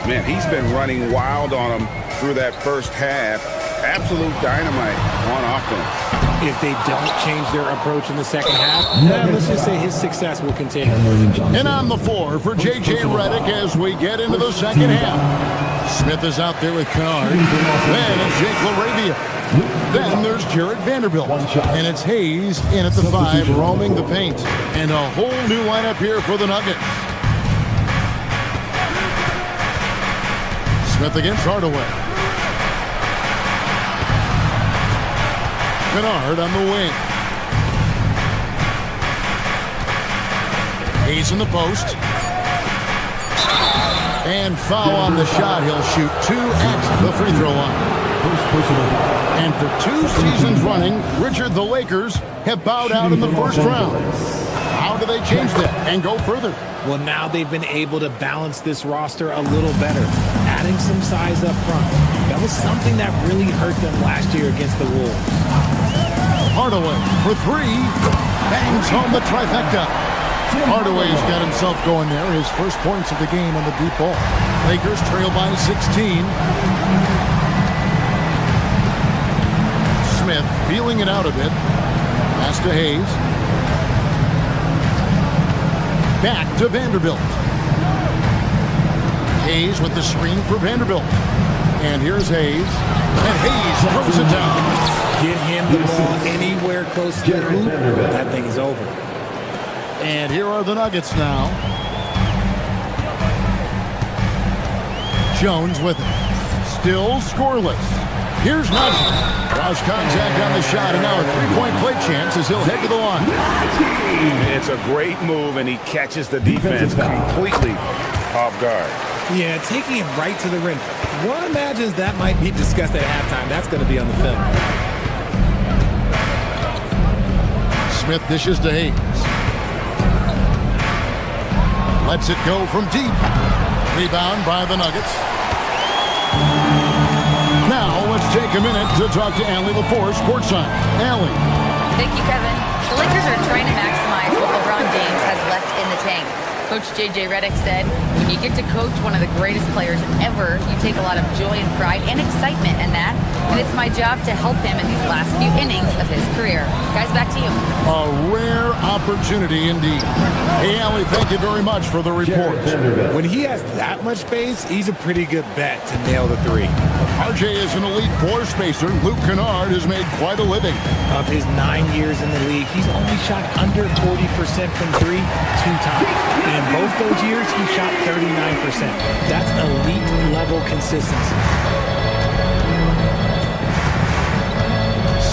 Man, he's been running wild on them through that first half. Absolute dynamite on offense. If they don't change their approach in the second half, let's just say his success will continue. And on the floor for J.J. Redick as we get into the second half. Smith is out there with Kennard. Then it's Jake LaRavia. Then there's Jared Vanderbilt. And it's Hayes in at the 5, roaming the paint. And a whole new lineup here for the Nuggets. Smith against Hardaway. Kennard on the wing. Hayes in the post. And foul on the shot. He'll shoot 2 at the free throw line. And for 2 seasons running, Richard, the Lakers have bowed out in the first round. How do they change that and go further? Well, now they've been able to balance this roster a little better, adding some size up front. That was something that really hurt them last year against the Wolves. Hardaway for 3. Bangs home the trifecta. Hardaway's got himself going there. His first points of the game on the deep ball. Lakers trail by 16. Smith feeling it out a bit. Pass to Hayes. Back to Vanderbilt. Hayes with the screen for Vanderbilt. And here's Hayes. And Hayes throws it down. Get him the ball anywhere close to the hoop. That thing is over. And here are the Nuggets now. Jones with it. Still scoreless. Here's Najee. Draws contact on the shot, and now a 3-point play chance as he'll head to the line. It's a great move, and he catches the defense completely off guard. Yeah, taking it right to the rim. One imagines that might be discussed at halftime. That's going to be on the film. Smith dishes to Hayes. Lets it go from deep. Rebound by the Nuggets. Now let's take a minute to talk to Allie LaForce courtside. Allie. Thank you, Kevin. The Lakers are trying to maximize what LeBron James has left in the tank. Coach J.J. Redick said, when you get to coach one of the greatest players ever, you take a lot of joy and pride and excitement in that. And it's my job to help him in these last few innings of his career. Guys, back to you. A rare opportunity indeed. Hey, Allie, thank you very much for the report. When he has that much space, he's a pretty good bet to nail the 3. RJ is an elite 4-spacer. Luke Kennard has made quite a living. Of his 9 years in the league, he's only shot under 40% from 3 2 times. And in both those years, he shot 39%. That's elite level consistency.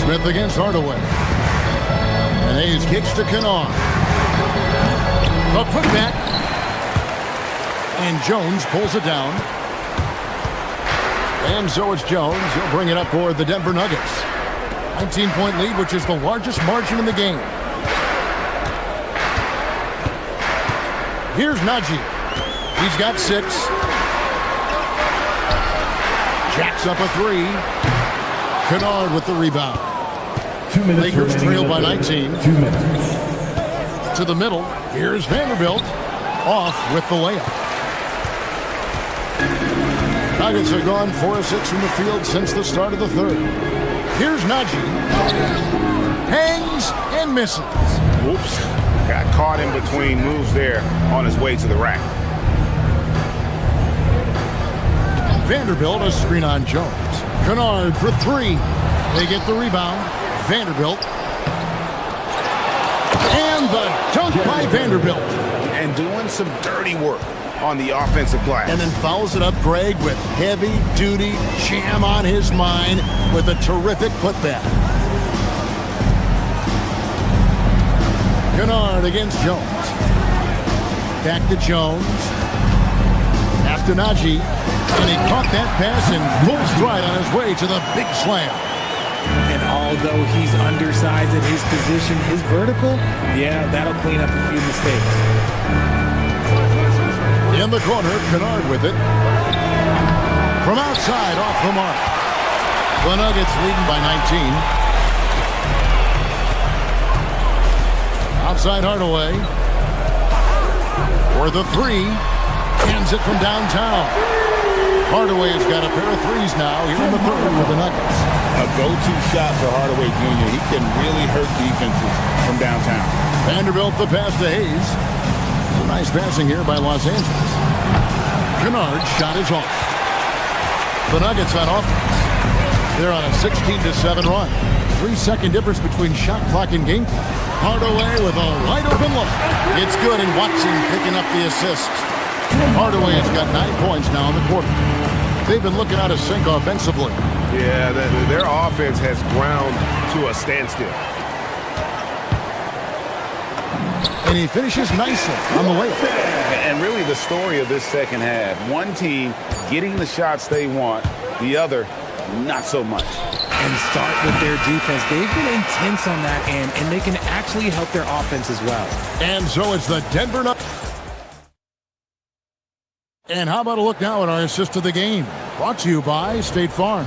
Smith against Hardaway. And Hayes kicks to Kennard. A putback. And Jones pulls it down. And so it's Jones. He'll bring it up for the Denver Nuggets. 19-point lead, which is the largest margin in the game. Here's Najee. He's got 6. Jacks up a 3. Kennard with the rebound. 2 minutes Lakers remaining trail in the by third. 19. 2 minutes. To the middle. Here's Vanderbilt. Off with the layup. Nuggets have gone 4 of 6 from the field since the start of the third. Here's Najee. Hangs and misses. Whoops. Got caught in between moves there on his way to the rack. Vanderbilt, a screen on Jones. Kennard for 3. They get the rebound. Vanderbilt. And the dunk by Vanderbilt. And doing some dirty work on the offensive glass. And then fouls it up Greg with heavy-duty jam on his mind with a terrific putback. Kennard against Jones. Back to Jones. Pass to Najee. And he caught that pass in full stride on his way to the big slam. And although he's undersized at his position, his vertical, yeah, that'll clean up a few mistakes. In the corner, Kennard with it. From outside, off the mark. The Nuggets leading by 19. Outside Hardaway. For the 3. Hands it from downtown. Hardaway has got a pair of threes now here in the third for the Nuggets. A go-to shot for Hardaway Jr. He can really hurt defenses from downtown. Vanderbilt the pass to Hayes. Nice passing here by Los Angeles. Kennard's shot is off. The Nuggets on offense. They're on a 16-7 run. 3-second difference between shot clock and game clock. Hardaway with a wide open look. It's good, and Watson picking up the assist. Hardaway has got 9 points now in the quarter. They've been looking out of sync offensively. Yeah, their offense has ground to a standstill. And he finishes nicely on the layup. And really the story of this second half, one team getting the shots they want, the other not so much. And start with their defense. They've been intense on that end, and they can actually help their offense as well. And so it's the Denver Nuggets. And how about a look now at our assist of the game? Brought to you by State Farm.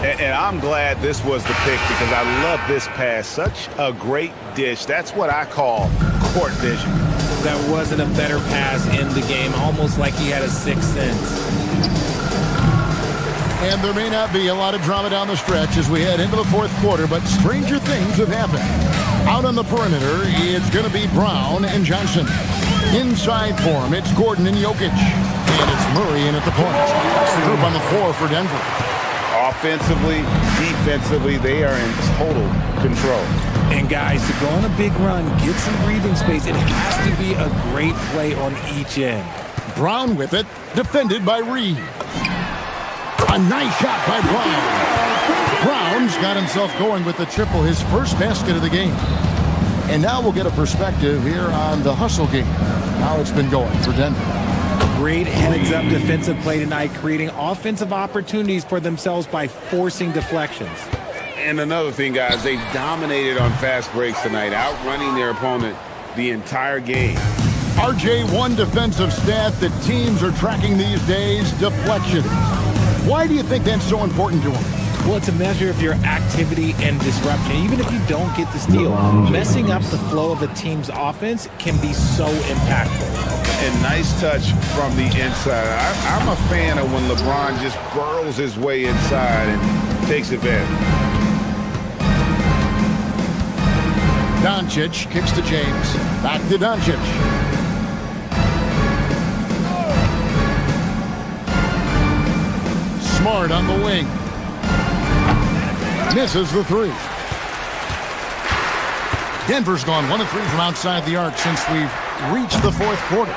And I'm glad this was the pick because I love this pass. Such a great dish. That's what I call court vision. That wasn't a better pass in the game, almost like he had a sixth sense. And there may not be a lot of drama down the stretch as we head into the fourth quarter, but stranger things have happened. Out on the perimeter, it's going to be Brown and Johnson. Inside for him, it's Gordon and Jokic. And it's Murray in at the point. That's the group on the floor for Denver. Offensively, defensively, they are in total control. And guys, to go on a big run, get some breathing space, it has to be a great play on each end. Brown with it, defended by Reed. A nice shot by Brown. Brown's got himself going with the triple, his first basket of the game. And now we'll get a perspective here on the hustle game. How it's been going for Denver. Great heads-up defensive play tonight, creating offensive opportunities for themselves by forcing deflections. And another thing, guys, they've dominated on fast breaks tonight, outrunning their opponent the entire game. RJ, one defensive stat that teams are tracking these days, deflections. Why do you think that's so important to them? Well, it's a measure of your activity and disruption. Even if you don't get the steal, messing up the flow of a team's offense can be so impactful. And nice touch from the inside. I'm a fan of when LeBron just burrows his way inside and takes advantage. Doncic kicks to James. Back to Doncic. Smart on the wing. Misses the three. Denver's gone 1 of 3 from outside the arc since we've reached the fourth quarter.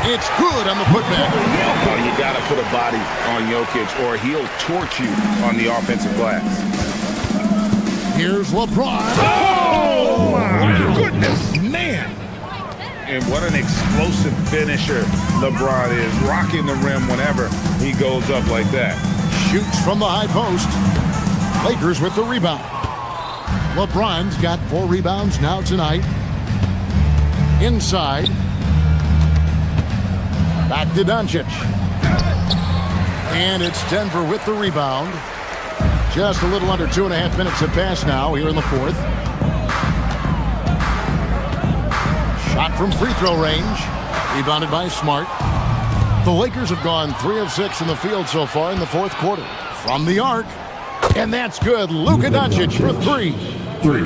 It's good on the putback. Oh, you got to put a body on Jokic or he'll torch you on the offensive glass. Here's LeBron. Oh, my goodness. Man. And what an explosive finisher LeBron is, rocking the rim whenever he goes up like that. Shoots from the high post. Lakers with the rebound. LeBron's got 4 rebounds now tonight. Inside. Back to Doncic. And it's Denver with the rebound. Just a little under 2.5 minutes have passed now here in the fourth. Shot from free throw range. Rebounded by Smart. The Lakers have gone 3 of 6 in the field so far in the fourth quarter. From the arc. And that's good. Luka Doncic for 3.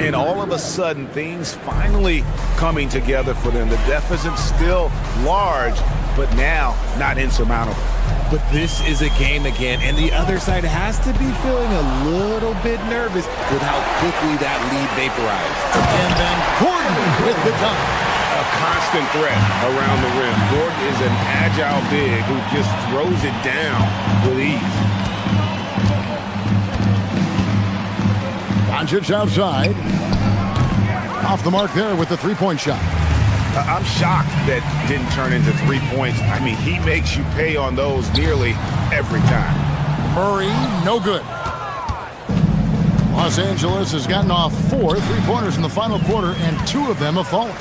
And all of a sudden, things finally coming together for them. The deficit's still large, but now not insurmountable. But this is a game again, and the other side has to be feeling a little bit nervous with how quickly that lead vaporized. And then Gordon with the dunk. A constant threat around the rim. Gordon is an agile big who just throws it down with ease. Doncic outside. Off the mark there with the three-point shot. I'm shocked that didn't turn into 3 points. I mean, he makes you pay on those nearly every time. Murray, no good. Los Angeles has gotten off 4 three-pointers in the final quarter, and 2 of them have fallen.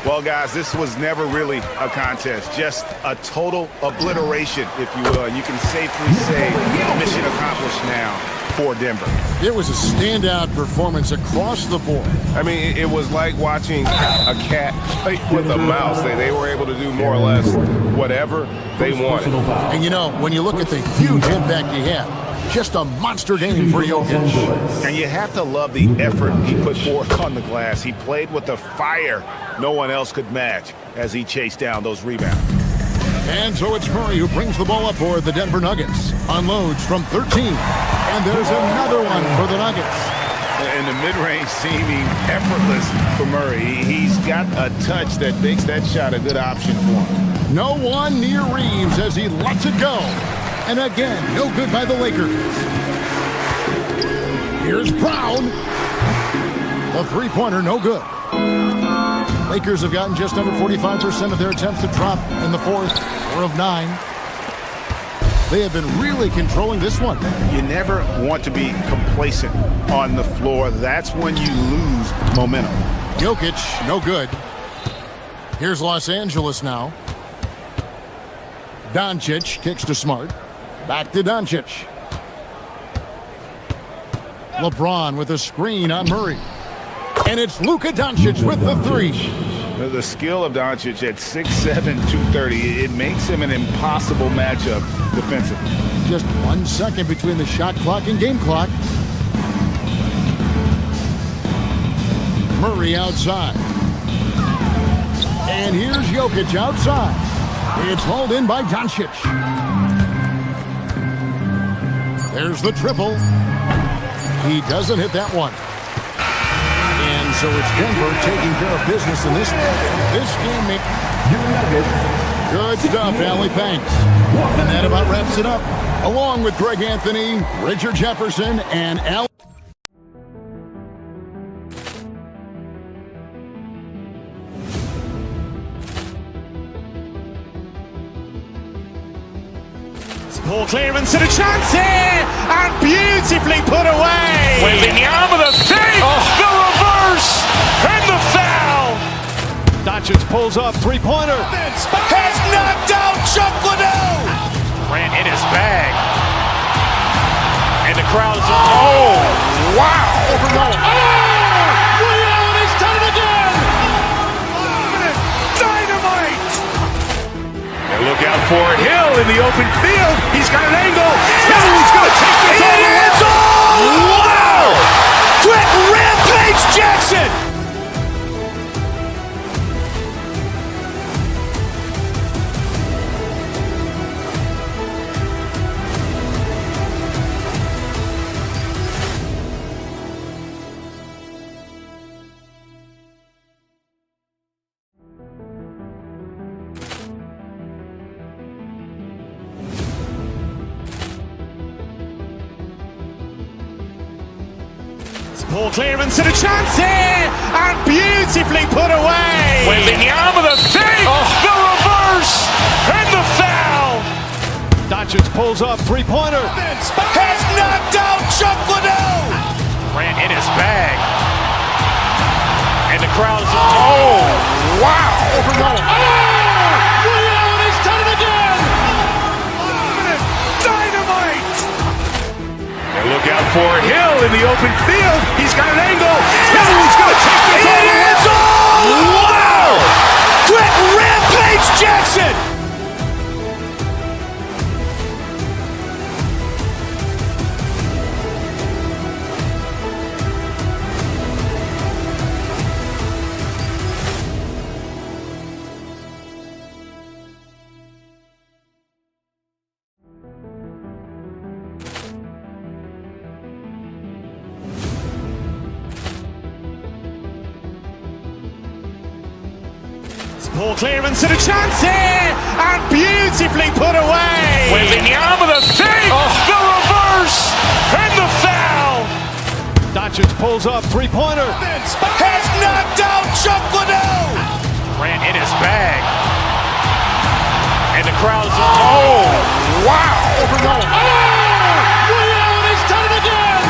Well, guys, this was never really a contest. Just a total obliteration, if you will. And you can safely say mission accomplished now for Denver. It was a standout performance across the board. I mean, it was like watching a cat play with a mouse. They were able to do more or less whatever they wanted. And you know, when you look at the huge impact he had, just a monster game for Jokic. And you have to love the effort he put forth on the glass. He played with a fire no one else could match as he chased down those rebounds. And so it's Murray who brings the ball up for the Denver Nuggets. Unloads from 13. And there's another one for the Nuggets. And the mid-range seeming effortless for Murray. He's got a touch that makes that shot a good option for him. No one near Reeves as he lets it go. And again, no good by the Lakers. Here's Brown. The three-pointer, no good. Lakers have gotten just under 45% of their attempts to drop in the fourth, 4 of 9. They have been really controlling this one. You never want to be complacent on the floor. That's when you lose momentum. Jokic, no good. Here's Los Angeles now. Doncic kicks to Smart. Back to Doncic. LeBron with a screen on Murray. And it's Luka Doncic with the 3. The skill of Doncic at 6'7", 230, it makes him an impossible matchup defensively. Just 1 second between the shot clock and game clock. Murray outside. And here's Jokic outside. It's hauled in by Doncic. There's the triple. He doesn't hit that one. And so it's Denver taking care of business in this game. Good stuff, Allie. Thanks. And that about wraps it up. Along with Greg Anthony, Richard Jefferson, and Al. Ball clearance and a chance here, and beautifully put away. Wembanyama the save, the reverse, and the foul. Doncic pulls up, three-pointer. Has knocked out Chuck Liddell. Ran in his bag. And the crowd is, oh, wow. He's done it again. Dynamite. And look out for Hill in the open field. He's got an angle. He's going to take this all the way. Wow. Quick rampage Jackson. Ball clearance and a chance here, and beautifully put away. Wembanyama the save, the reverse, and the foul. Doncic pulls up, three-pointer. Has knocked out Chuck Liddell. Ran in his bag. And the crowd is, oh, wow. He's done it again. Dynamite. And look out for open field. He's got an angle. He's going to take this all the way. Wow! Quick Rampage Jackson! Poor clearance and a chance here, and beautifully put away. Wembanyama the save, the reverse, and the foul. Doncic pulls up, three-pointer. Has knocked out Chuck Liddell. Grant in his bag. And the crowd is, oh, wow. Ray Allen has done it again.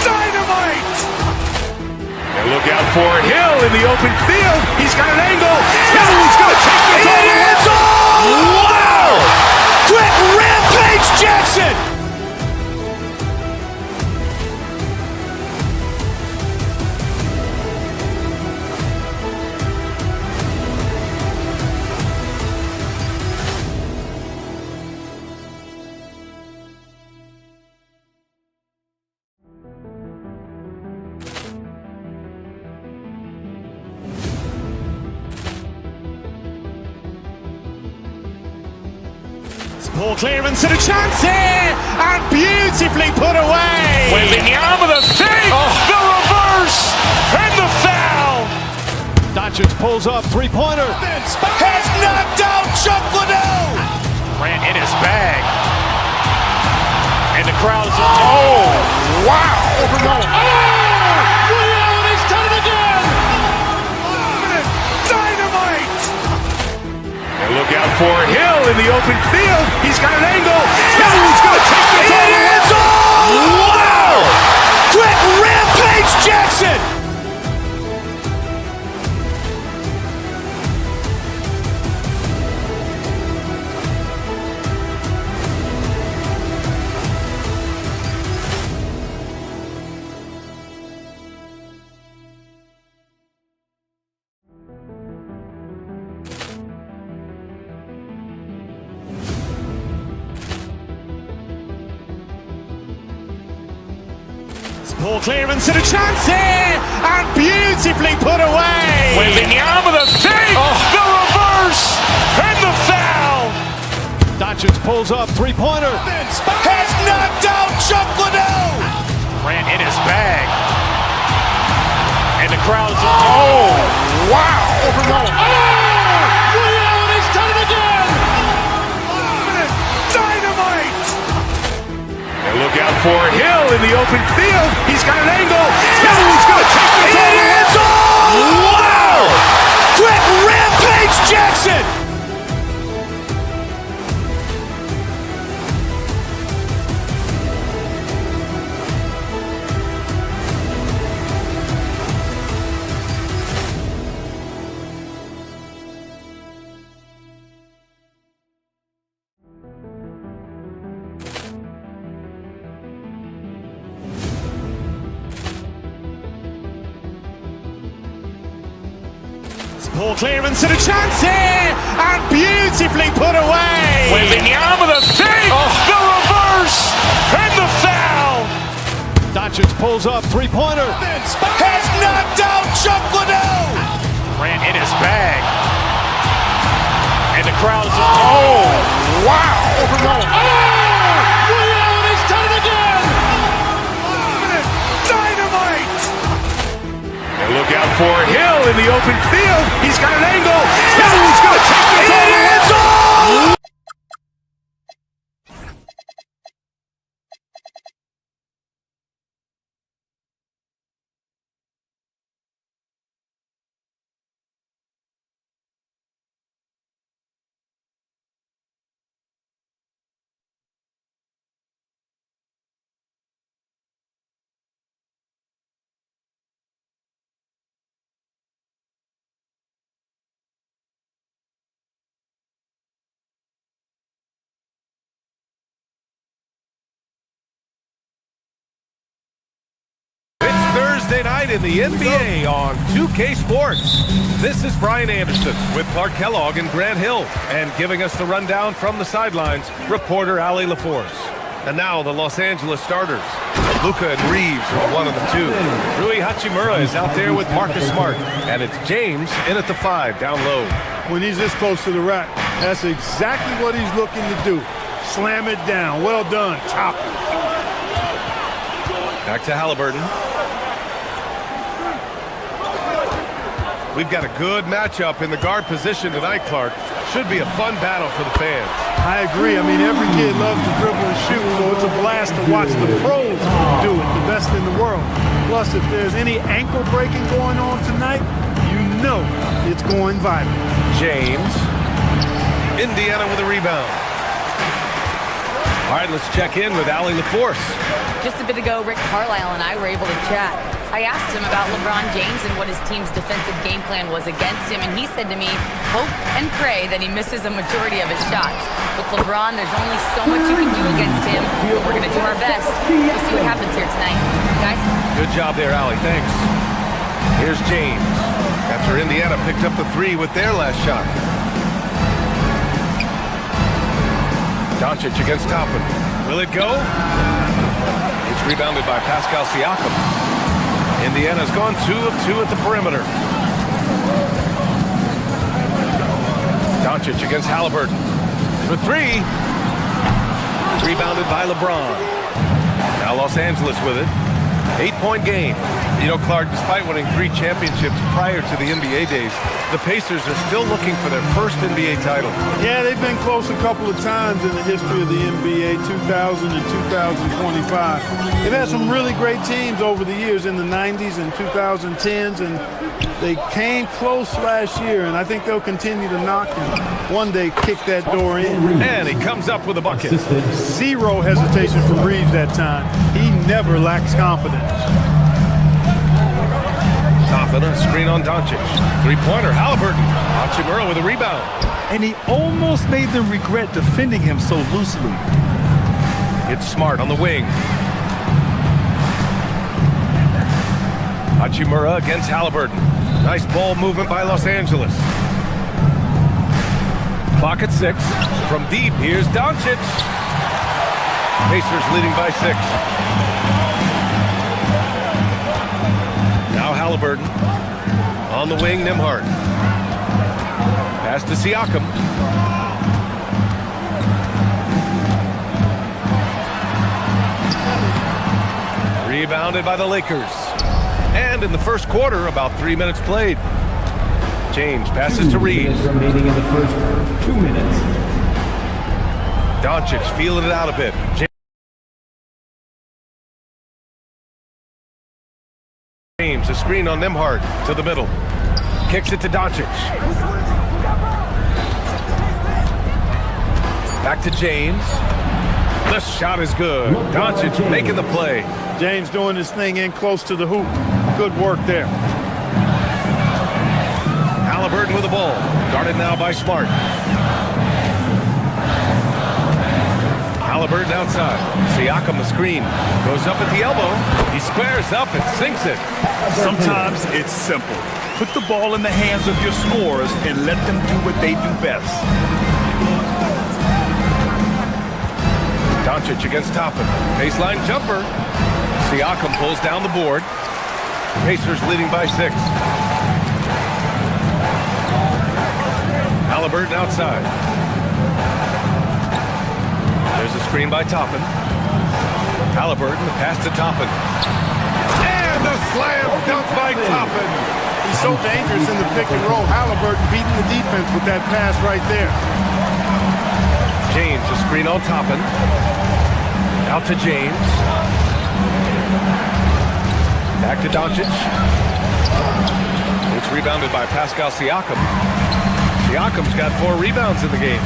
Dynamite. And look out for Hill in the open field. He's got an angle. He's going to take this all the way. Wow. Quick Rampage Jackson. Poor clearance and a chance here, and beautifully put away. Wembanyama the save, the reverse, and the foul. Doncic pulls up, three-pointer. Has knocked out Chuck Liddell. Grant in his bag. And the crowd is, oh, wow. Ray Allen has done it again. Dynamite. And look out for Hill in the open field. He's got an angle. He's going to take this all the way. Wow. Quick Rampage Jackson. Poor clearance and a chance here, and beautifully put away. Wembanyama the save, the reverse, and the foul. Doncic pulls up, three-pointer. Has knocked out Chuck Liddell. Grant in his bag. And the crowd is, oh, wow. Ray Allen has done it again. Dynamite. And look out for Hill in the open field. He's got an angle. He's going to take this all the way. Wow. Quick Rampage Jackson. Poor clearance and a chance here, and beautifully put away. Wembanyama the save, the reverse, and the foul. Doncic pulls up, three-pointer. Has knocked out Chuck Liddell. Grant in his bag. And the crowd is, oh, wow. Ray Allen has done it again. Dynamite. And look out for Hill in the open field. He's got an angle. He's going to take this all the way. in the NBA on 2K Sports. This is Brian Anderson with Clark Kellogg and Grant Hill. And giving us the rundown from the sidelines, reporter Allie LaForce. And now the Los Angeles starters. Luka and Reeves are the 1 and the 2. Rui Hachimura is out there with Marcus Smart. And it's James in at the 5 down low. When he's this close to the rack, that's exactly what he's looking to do. Slam it down. Well done. Top. Back to Halliburton. We've got a good matchup in the guard position tonight, Clark. Should be a fun battle for the fans. I agree. I mean, every kid loves to dribble and shoot, so it's a blast to watch the pros do it, the best in the world. Plus, if there's any ankle breaking going on tonight, you know it's going viral. James. Indiana with a rebound. All right, let's check in with Allie LaForce. Just a bit ago, Rick Carlisle and I were able to chat. I asked him about LeBron James and what his team's defensive game plan was against him, and he said to me, hope and pray that he misses a majority of his shots. With LeBron, there's only so much you can do against him. We're going to do our best. We'll see what happens here tonight. Guys? Good job there, Allie. Thanks. Here's James. After Indiana picked up the 3 with their last shot. Doncic against Toppin. Will it go? It's rebounded by Pascal Siakam. Indiana's gone 2 of 2 at the perimeter. Doncic against Halliburton. For 3. Rebounded by LeBron. Now Los Angeles with it. 8-point game. You know, Clark, despite winning 3 championships prior to the NBA days, the Pacers are still looking for their first NBA title. Yeah, they've been close a couple of times in the history of the NBA, 2000 and 2025. They've had some really great teams over the years in the 90s and 2010s, and they came close last year, and I think they'll continue to knock and one day kick that door in. And he comes up with a bucket. Zero hesitation from Reeves that time. He never lacks confidence. Toppin, a screen on Doncic. 3-pointer, Halliburton. Hachimura with a rebound. And he almost made them regret defending him so loosely. It's Smart on the wing. Hachimura against Halliburton. Nice ball movement by Los Angeles. Clock at 6. From deep, here's Doncic. Pacers leading by 6. Now Halliburton. On the wing, Nembhard. Pass to Siakam. Rebounded by the Lakers. And in the first quarter, about 3 minutes played. James passes to Reeves. Remaining in the first 2 minutes. Doncic feeling it out a bit. James, a screen on Nembhard to the middle. Kicks it to Doncic. Back to James. The shot is good. Doncic making the play. James doing his thing in close to the hoop. Good work there. Halliburton with the ball. Guarded now by Smart. Halliburton outside. Siakam the screen. Goes up at the elbow. He squares up and sinks it. Sometimes it's simple. Put the ball in the hands of your scorers and let them do what they do best. Doncic against Toppin. Baseline jumper. Siakam pulls down the board. Pacers leading by 6. Halliburton outside. There's a screen by Toppin. Halliburton, the pass to Toppin. And a slam dunk by Toppin. He's so dangerous in the pick and roll. Halliburton beating the defense with that pass right there. James, a screen on Toppin. Out to James. Back to Doncic. It's rebounded by Pascal Siakam. Siakam's got 4 rebounds in the game.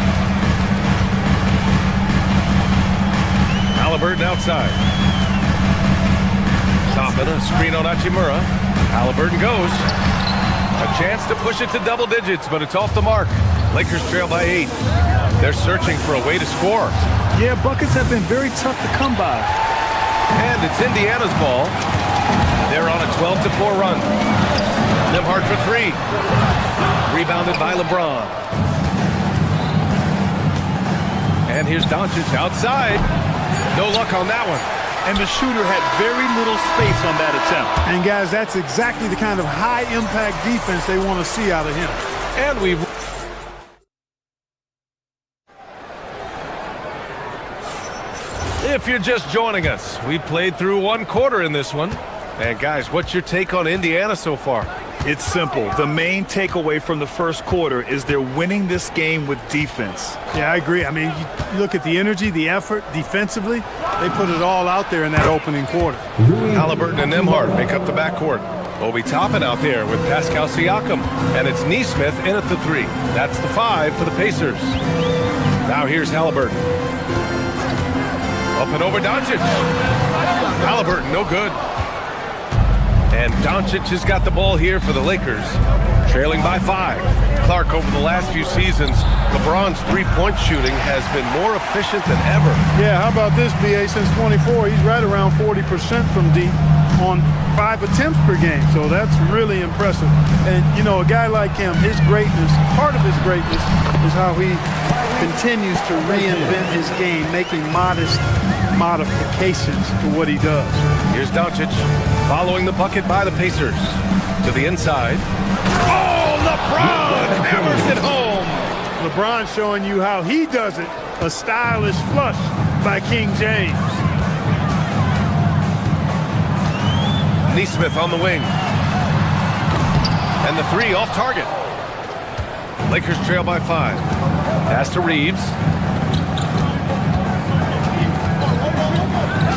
Halliburton outside. Toppin, a screen on Hachimura. Halliburton goes. A chance to push it to double digits, but it's off the mark. Lakers trail by 8. They're searching for a way to score. Yeah, buckets have been very tough to come by. And it's Indiana's ball. They're on a 12-4 run. Nembhard for three. Rebounded by LeBron. And here's Doncic outside. No luck on that one. And the shooter had very little space on that attempt. And guys, that's exactly the kind of high-impact defense they want to see out of him. And we've... If you're just joining us, we played through one quarter in this one. And guys, what's your take on Indiana so far? It's simple. The main takeaway from the first quarter is they're winning this game with defense. Yeah, I agree. I mean, you look at the energy, the effort defensively, they put it all out there in that opening quarter. Halliburton and Nembhard make up the backcourt. Obi Toppin out there with Pascal Siakam. And it's Nesmith in at the three. That's the 5 for the Pacers. Now here's Halliburton. Up and over Doncic. Halliburton, no good. And Doncic has got the ball here for the Lakers, trailing by 5. Clark, over the last few seasons, LeBron's three-point shooting has been more efficient than ever. Yeah, how about this, BA? Since 24, he's right around 40% from deep on 5 attempts per game. So that's really impressive. And, you know, a guy like him, his greatness, part of his greatness is how he continues to reinvent his game, making modest modifications to what he does. Here's Doncic following the bucket by the Pacers to the inside. Oh, LeBron hammers it home. LeBron showing you how he does it. A stylish flush by King James. Nesmith on the wing. And the 3 off target. Lakers trail by 5. Pass to Reeves.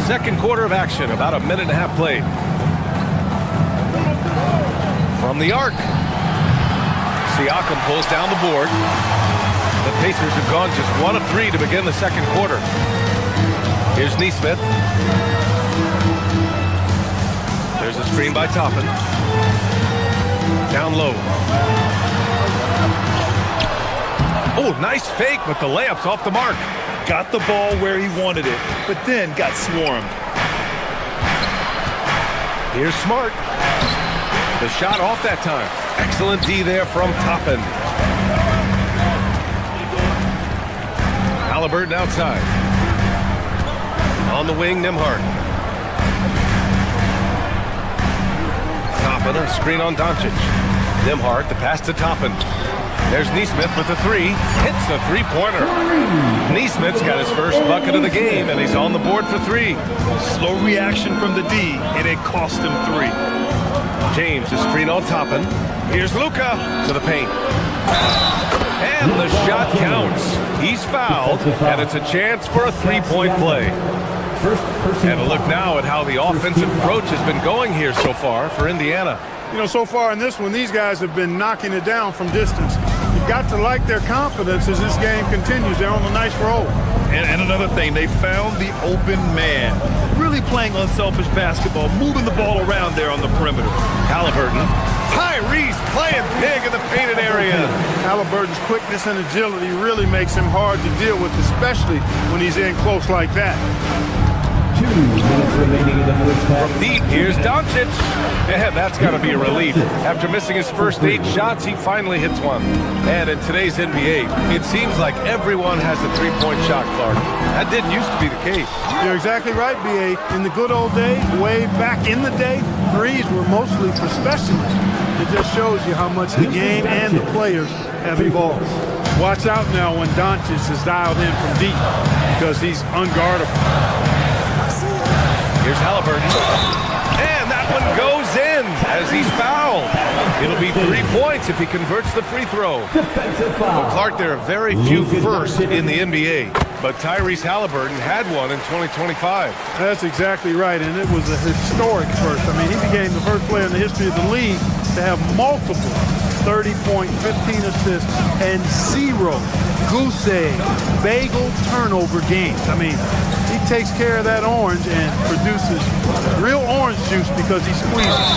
Second quarter of action, about a minute and a half played. From the arc. Siakam pulls down the board. The Pacers have gone just 1 of 3 to begin the second quarter. Here's Nesmith. There's a screen by Toppin. Down low. Oh, nice fake, but the layup's off the mark. Got the ball where he wanted it, but then got swarmed. Here's Smart. The shot off that time. Excellent D there from Toppin. Halliburton outside. On the wing, Nembhard. Toppin, a screen on Doncic. Nembhard, the pass to Toppin. There's Nesmith with a 3. Hits a three-pointer. Nesmith's got his first bucket of the game, and he's on the board for 3. Slow reaction from the D, and it cost him 3. James, a screen on Toppin. Here's Luka to the paint. And the shot counts. He's fouled, and it's a chance for a three-point play. And a look now at how the offensive approach has been going here so far for Indiana. You know, so far in this one, these guys have been knocking it down from distance. You've got to like their confidence as this game continues. They're on a nice roll. And another thing, they found the open man. Really playing unselfish basketball, moving the ball around there on the perimeter. Halliburton. Tyrese playing big in the painted area. Halliburton's quickness and agility really makes him hard to deal with, especially when he's in close like that. 2 minutes remaining in the first half. From deep, here's Doncic. And that's got to be a relief. After missing his first 8 shots, he finally hits one. And in today's NBA, it seems like everyone has a three-point shot, Clark. That didn't used to be the case. You're exactly right, B.A. In the good old days, way back in the day, threes were mostly for specialists. It just shows you how much the game and the players have evolved. Watch out now when Doncic is dialed in from deep because he's unguardable. Here's Halliburton. And that one goes in as he's fouled. It'll be 3 points if he converts the free throw. Well, Clark, there are very few firsts in the NBA, but Tyrese Halliburton had one in 2025. That's exactly right, and it was a historic first. I mean, he became the first player in the history of the league to have multiple 30-point, 15 assists, and 0 goose egg, bagel turnover games. I mean, he takes care of that orange and produces real orange juice because he squeezes.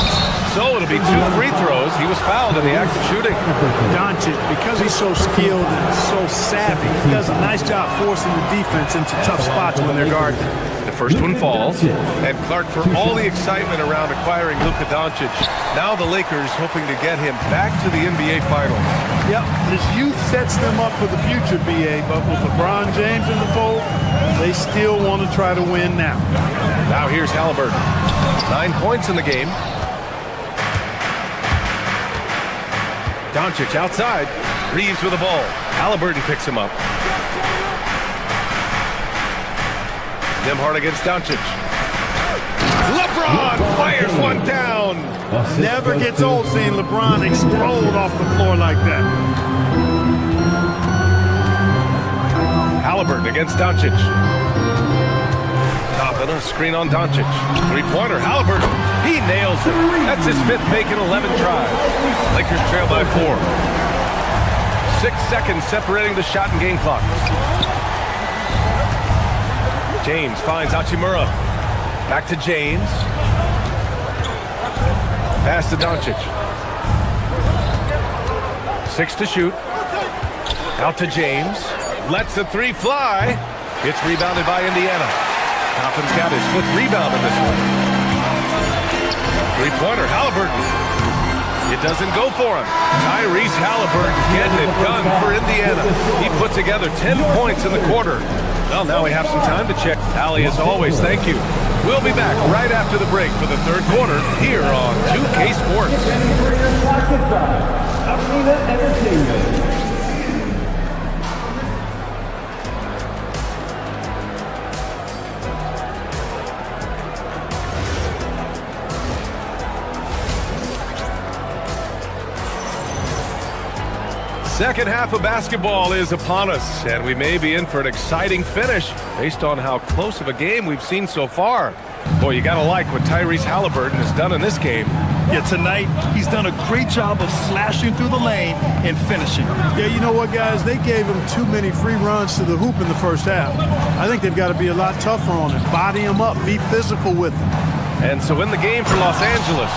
So it'll be 2 free throws. He was fouled in the act of shooting. Doncic, because he's so skilled and so savvy, he does a nice job forcing the defense into tough spots when they're guarding. The first one falls. And Clark, for all the excitement around acquiring Luka Doncic, now the Lakers hoping to get him back to the NBA Finals. Yep, his youth sets them up for the future, BA, but with LeBron James in the fold, they still want to try to win now. Now here's Halliburton. 9 points in the game. Doncic outside. Reeves with the ball. Halliburton picks him up. Nembhard against Doncic. LeBron fires one down. Never gets old seeing LeBron explode off the floor like that. Halliburton against Doncic. Toppin, a screen on Doncic. Three-pointer, Halliburton. He nails it. That's his fifth make in 11 tries. Lakers trail by 4. 6 seconds separating the shot and game clock. James finds Hachimura. Back to James. Pass to Doncic. 6 to shoot. Out to James. Lets the three fly. It's rebounded by Indiana. Toppin's got his 5th rebound in this one. Three-pointer, Halliburton. It doesn't go for him. Tyrese Halliburton getting it done for Indiana. He put together 10 points in the quarter. Well, now we have some time to check. Allie, as always, thank you. We'll be back right after the break for the third quarter here on 2K Sports. Arena Entertainment. Second half of basketball is upon us, and we may be in for an exciting finish based on how close of a game we've seen so far. Boy, you gotta like what Tyrese Halliburton has done in this game. Yeah, tonight he's done a great job of slashing through the lane and finishing. Yeah, you know what, guys? They gave him too many free runs to the hoop in the first half. I think they've got to be a lot tougher on him. Body him up, be physical with him. And so in the game for Los Angeles,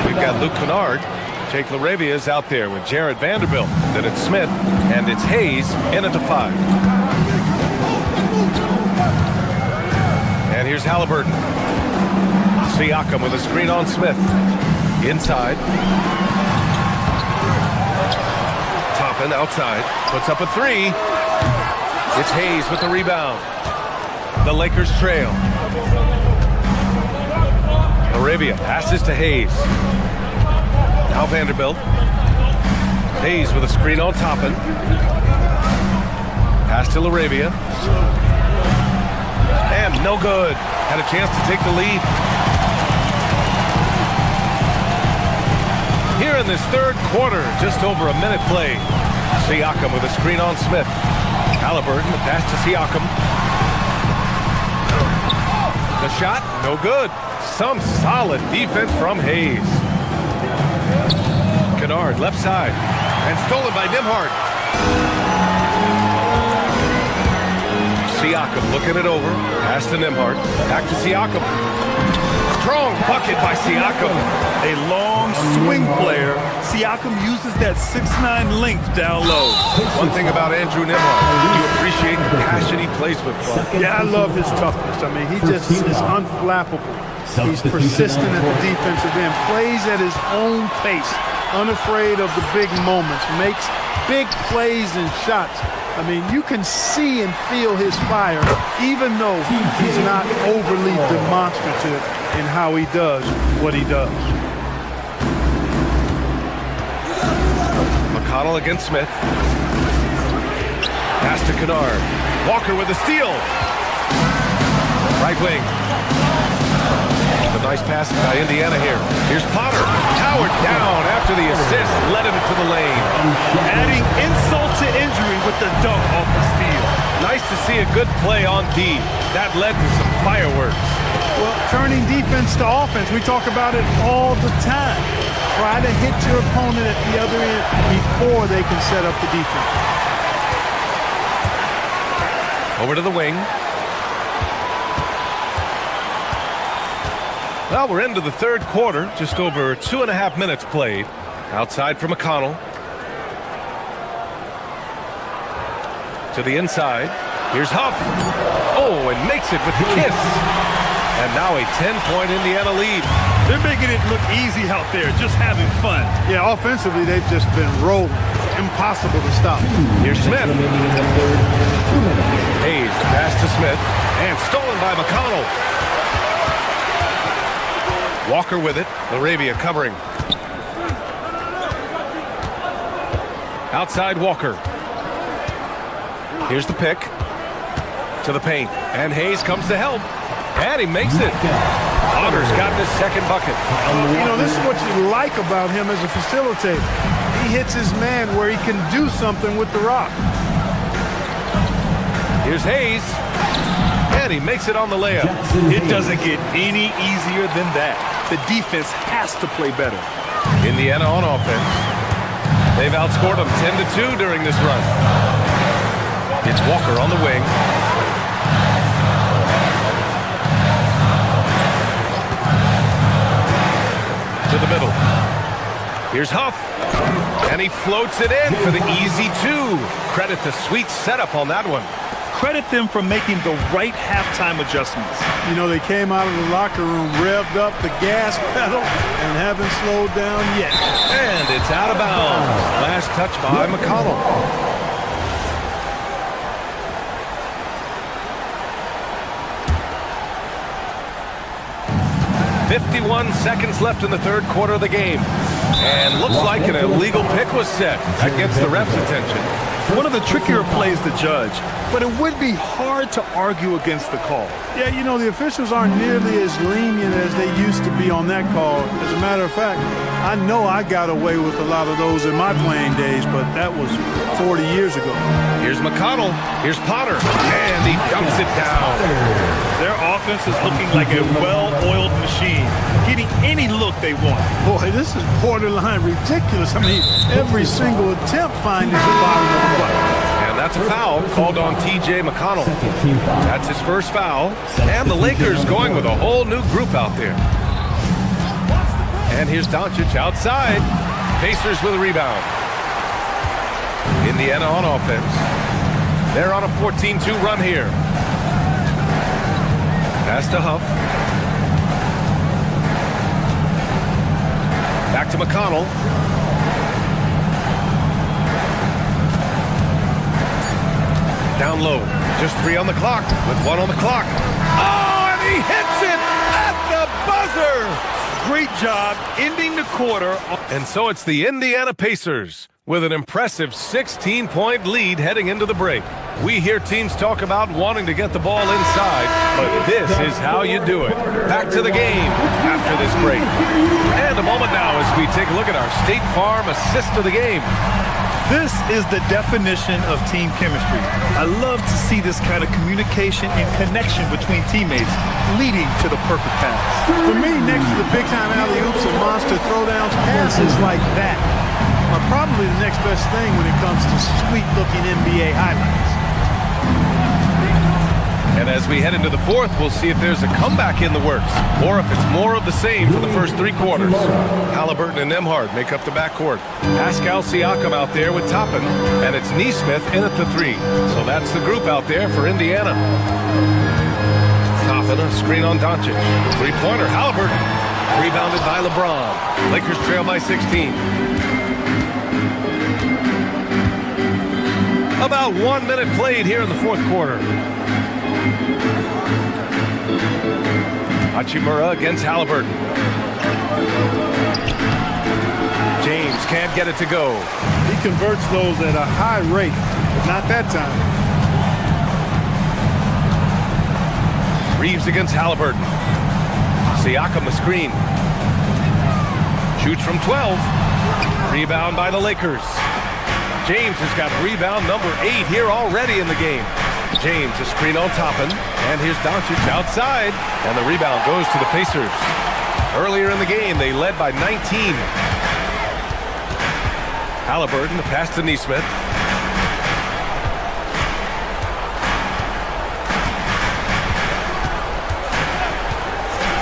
we've got Luke Kennard. Jake LaRavia is out there with Jared Vanderbilt. Then it's Smith, and it's Hayes in at the 5. And here's Halliburton. Siakam with a screen on Smith. Inside. Toppin outside. Puts up a 3. It's Hayes with the rebound. The Lakers trail. LaRavia passes to Hayes. Now Vanderbilt. Hayes with a screen on Toppin. Pass to LaRavia. And no good. Had a chance to take the lead. Here in this third quarter, just over a minute played. Siakam with a screen on Smith. Halliburton, the pass to Siakam. The shot, no good. Some solid defense from Hayes. Kennard, left side, and stolen by Nembhard. Siakam looking it over. Pass to Nembhard. Back to Siakam. Strong bucket by Siakam. A long swing player. Siakam uses that 6'9" length down low. One thing about Andrew Nembhard, you appreciate the passion he plays with. Yeah, I love his toughness. I mean, he just is unflappable. He's persistent at the defensive end, plays at his own pace, unafraid of the big moments, makes big plays and shots. I mean, you can see and feel his fire, even though he's not overly demonstrative in how he does what he does. McConnell against Smith. Pass to Kennard. Walker with a steal. Right wing. A nice pass by Indiana here. Here's Potter. Howard down after the assist. Led him to the lane. Adding insult to injury with the dunk off the steal. Nice to see a good play on D. That led to some fireworks. Well, turning defense to offense, we talk about it all the time. Try to hit your opponent at the other end before they can set up the defense. Over to the wing. Well, we're into the third quarter, just over 2.5 minutes played. Outside for McConnell. To the inside. Here's Huff. Oh, and makes it with the kiss. And now a 10-point Indiana lead. They're making it look easy out there, just having fun. Yeah, offensively, they've just been rolling. Impossible to stop. Here's Smith. Hayes, the pass to Smith. And stolen by McConnell. Walker with it. Laravia covering. Outside Walker. Here's the pick. To the paint. And Hayes comes to help. And he makes it. Otter's gotten his second bucket. You know, this is what you like about him as a facilitator. He hits his man where he can do something with the rock. Here's Hayes. And he makes it on the layup. It doesn't get any easier than that. The defense has to play better. Indiana on offense. They've outscored them 10-2 during this run. It's Walker on the wing. To the middle. Here's Huff. And he floats it in for the easy two. Credit the sweet setup on that one. Credit them for making the right halftime adjustments. You know, they came out of the locker room, revved up the gas pedal, and haven't slowed down yet. And it's out of bounds. Last touch by McConnell. .51 seconds left in the third quarter of the game. And looks like an illegal pick was set. That gets the ref's attention. One of the trickier plays to judge, but it would be hard to argue against the call. Yeah, you know, the officials aren't nearly as lenient as they used to be on that call. As a matter of fact, I know I got away with a lot of those in my playing days, but that was 40 years ago. Here's McConnell. Here's Potter. And he dumps it down. Their offense is looking like a well-oiled machine, getting any look they want. Boy, this is borderline ridiculous. I mean, every single attempt finding the bottom of the bucket. And that's a foul called on T.J. McConnell. That's his first foul. And the Lakers going with a whole new group out there. And here's Doncic outside. Pacers with a rebound. Indiana on offense. They're on a 14-2 run here. Pass to Huff. Back to McConnell. Down low. Just 3 on the clock with 1 on the clock. Oh, and he hits it at the buzzer. Great job ending the quarter. And so it's the Indiana Pacers with an impressive 16-point lead heading into the break. We hear teams talk about wanting to get the ball inside, but this is how you do it. Back to the game after this break. And a moment now as we take a look at our State Farm assist of the game. This is the definition of team chemistry. I love to see this kind of communication and connection between teammates leading to the perfect pass. For me, next to the big-time alley-oops and monster throwdowns, passes like that are probably the next best thing when it comes to sweet-looking NBA highlights. And as we head into the fourth, we'll see if there's a comeback in the works, or if it's more of the same for the first 3 quarters. Halliburton and Nembhard make up the backcourt. Pascal Siakam out there with Toppin, and it's Nesmith in at the 3. So that's the group out there for Indiana. Toppin, a screen on Doncic. 3-pointer, Halliburton. Rebounded by LeBron. Lakers trail by 16. About 1 minute played here in the fourth quarter. Hachimura against Halliburton. James can't get it to go. He converts those at a high rate, but not that time. Reeves against Halliburton. Siakam the screen. Shoots from 12. Rebound by the Lakers. James has got rebound number 8 here already in the game. James, a screen on Toppin, and here's Doncic outside, and the rebound goes to the Pacers. Earlier in the game, they led by 19. Halliburton, the pass to Nesmith.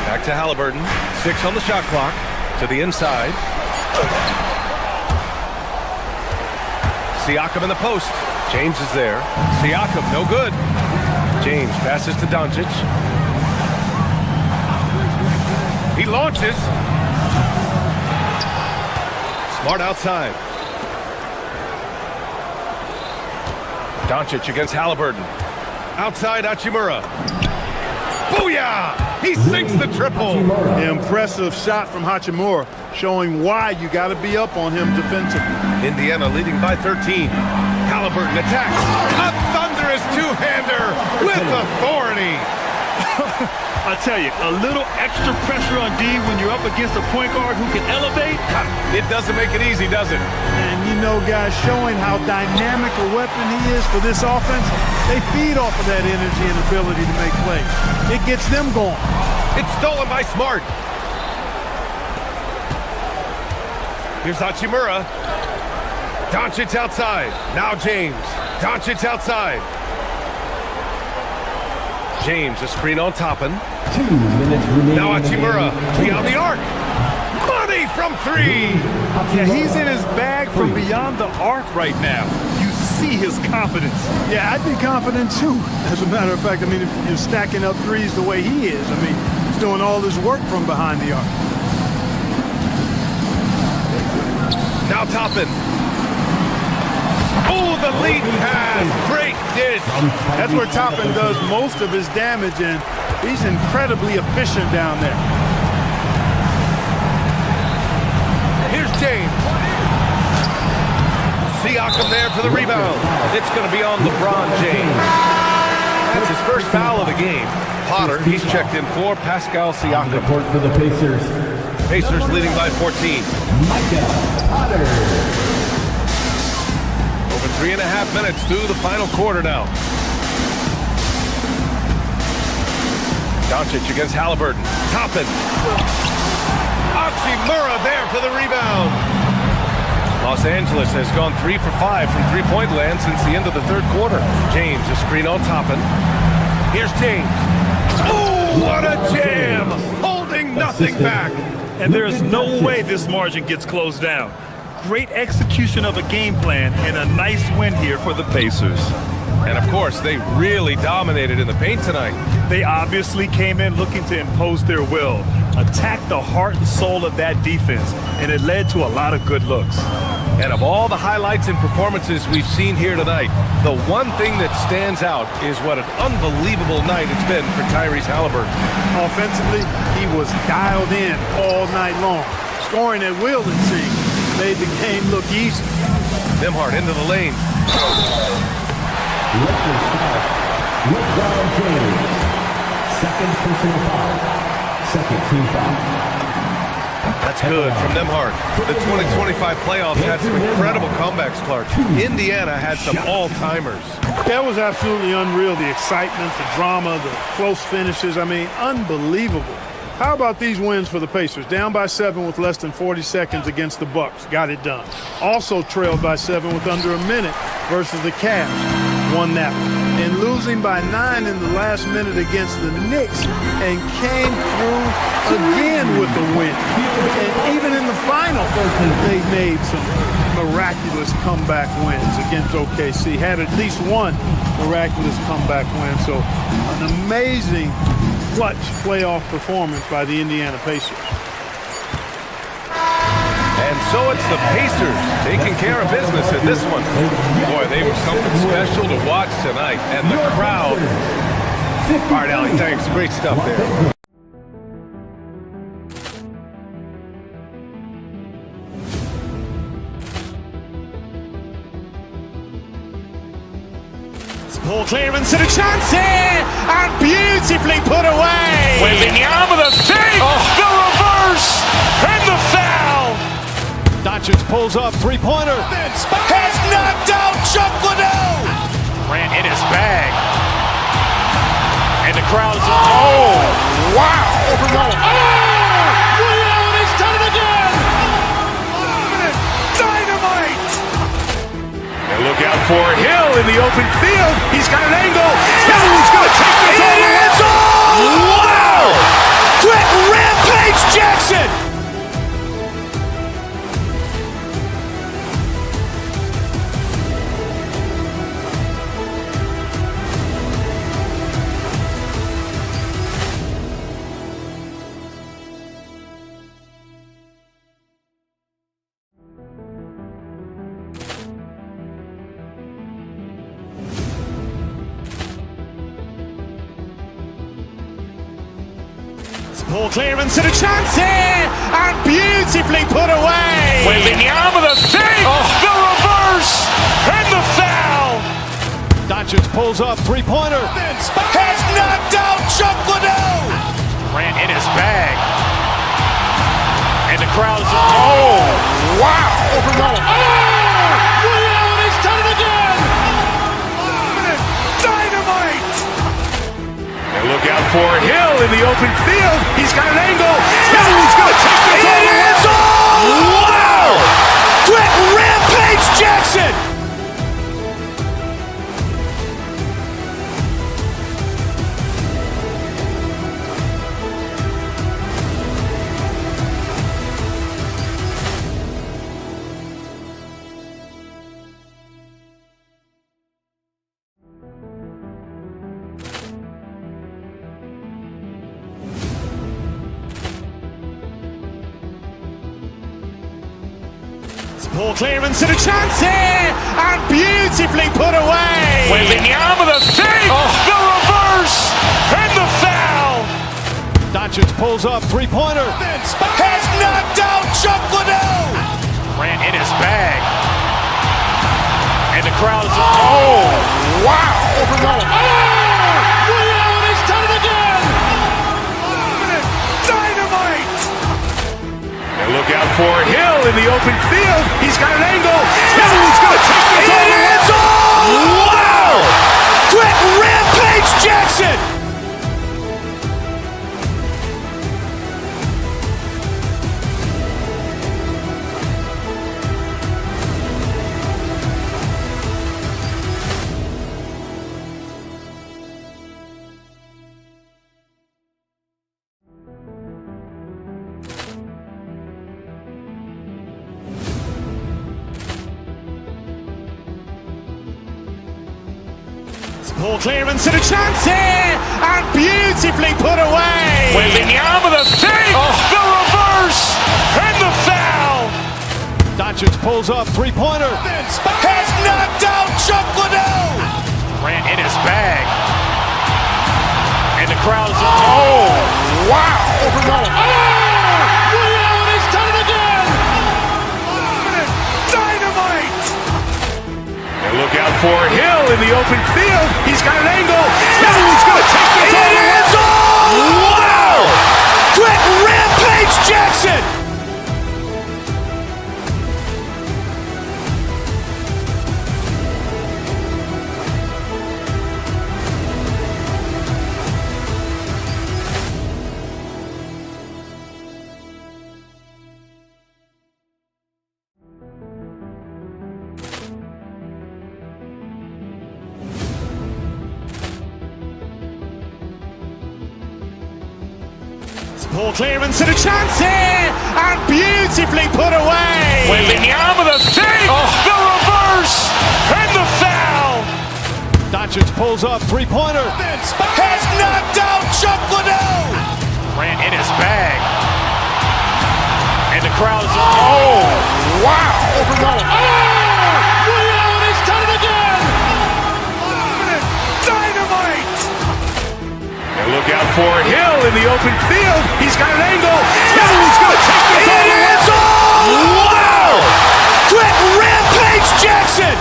Back to Halliburton, 6 on the shot clock, to the inside. Siakam in the post. James is there. Siakam, no good. James passes to Doncic. He launches. Smart outside. Doncic against Halliburton. Outside Hachimura. Booyah! He sinks the triple. Impressive shot from Hachimura, showing why you got to be up on him defensively. Indiana leading by 13. Halliburton attacks. A thunderous two-hander with authority. I tell you, a little extra pressure on D when you're up against a point guard who can elevate. It doesn't make it easy, does it? And you know, guys, showing how dynamic a weapon he is for this offense, they feed off of that energy and ability to make plays. It gets them going. It's stolen by Smart. Here's Hachimura. Doncic outside. Now James. Doncic outside. James, a screen on Toppin. 2 minutes remaining. Now Hachimura, beyond the arc. Money from three. Yeah, he's in his bag from beyond the arc right now. You see his confidence. Yeah, I'd be confident too. As a matter of fact, I mean, if you're stacking up threes the way he is, I mean, he's doing all this work from behind the arc. Now Toppin. Oh, the lead pass. Great dish. That's where Toppin does most of his damage, and he's incredibly efficient down there. Here's James. Siakam there for the rebound. It's going to be on LeBron James. That's his first foul of the game. Potter, he's checked in for Pascal Siakam. Report for the Pacers. Pacers leading by 14. Potter. Over 3.5 minutes through the final quarter now. Doncic against Halliburton. Toppin. Hachimura there for the rebound. Los Angeles has gone 3 for 5 from three-point land since the end of the third quarter. James, a screen on Toppin. Here's James. Oh, what a jam! Holding nothing back. And there is no way this margin gets closed down. Great execution of a game plan and a nice win here for the Pacers. And of course, they really dominated in the paint tonight. They obviously came in looking to impose their will, attack the heart and soul of that defense, and it led to a lot of good looks. And of all the highlights and performances we've seen here tonight, the one thing that stands out is what an unbelievable night it's been for Tyrese Halliburton. Offensively, he was dialed in all night long. Scoring at will, it seemed, made the game look easy. Nembhard into the lane. Lakers foul. LeBron James. Second personal foul. Second team foul. That's good from Nembhard. The 2025 playoffs had some incredible comebacks, Clark. Indiana had some all-timers. That was absolutely unreal. The excitement, the drama, the close finishes. I mean, unbelievable. How about these wins for the Pacers? Down by 7 with less than 40 seconds against the Bucks. Got it done. Also trailed by 7 with under a minute versus the Cavs. Won that one. And losing by 9 in the last minute against the Knicks and came through again with the win. And even in the final, they made some miraculous comeback wins against OKC. Had at least one miraculous comeback win. So an amazing clutch playoff performance by the Indiana Pacers. And so it's the Pacers taking care of business in this one. Boy, they were something special to watch tonight. And the crowd. All right, Allie, thanks. Great stuff there. Ball clearance and a chance here, and beautifully put away. Wembanyama the save, the reverse, and the foul. Doncic pulls up, three-pointer. Has knocked out Chuck Liddell. Ran in his bag. And the crowd is, oh, wow. He's done it again. Dynamite. And look out for Hill in the open field. He's got an angle. Hill's going to take this all the way. Wow! Quick rampage Jackson. Ball clearance and a chance here, and beautifully put away. Wembanyama the fake, the reverse, and the foul. Doncic pulls up, three-pointer. Has knocked out Chuck Liddell. Ran in his bag. And the crowd is, oh, wow. Ray Allen has done it again. Dynamite. And look out for Hill in the open field. He's got an angle. He's going to take this all the way. Wow. Quick Rampage Jackson. Ball clearance and a chance here, and beautifully put away. Wembanyama the fake, the reverse, and the foul. Doncic pulls up, three-pointer. Has knocked out Chuck Liddell. Ran in his bag. And the crowd is, oh, wow. Ray Allen has done it again. Dynamite. And look out for Hill in the open field. He's got an angle. He's going to take this all the way. Wow. Quick Rampage Jackson. Ball clearance and a chance here, and beautifully put away. Wembanyama the fake, the reverse, and the foul. Doncic pulls up, three-pointer. Has knocked out Chuck Liddell. Ran in his bag. And the crowd is, oh, wow. Ray Allen has done it again. Dynamite. And look out for Hill in the open field. He's got an angle. He's going to take this all the way. Wow. Quick Rampage Jackson. Ball clearance and a chance here, and beautifully put away. Wembanyama the fake, the reverse, and the foul. Doncic pulls up, three-pointer. Has knocked out Chuck Liddell. Ran in his bag. And the crowd is, oh, wow. Ray Allen has done it again. Dynamite. And look out for Hill in the open field. He's got an angle. He's going to take this all the way. Wow. Quick Rampage Jackson.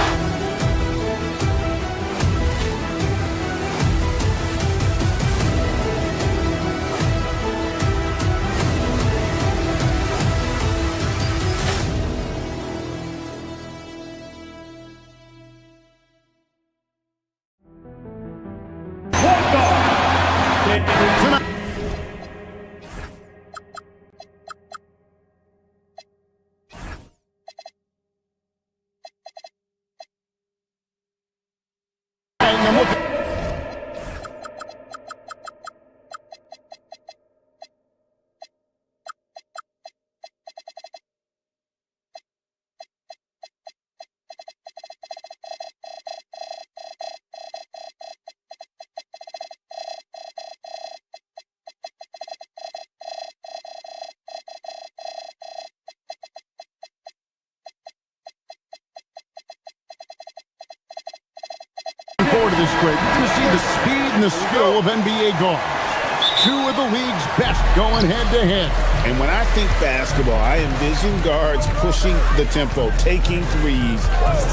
Forward to this break, we're going to see the speed and the skill of NBA guards. Two of the league's best going head-to-head. And when I think basketball, I envision guards pushing the tempo, taking threes.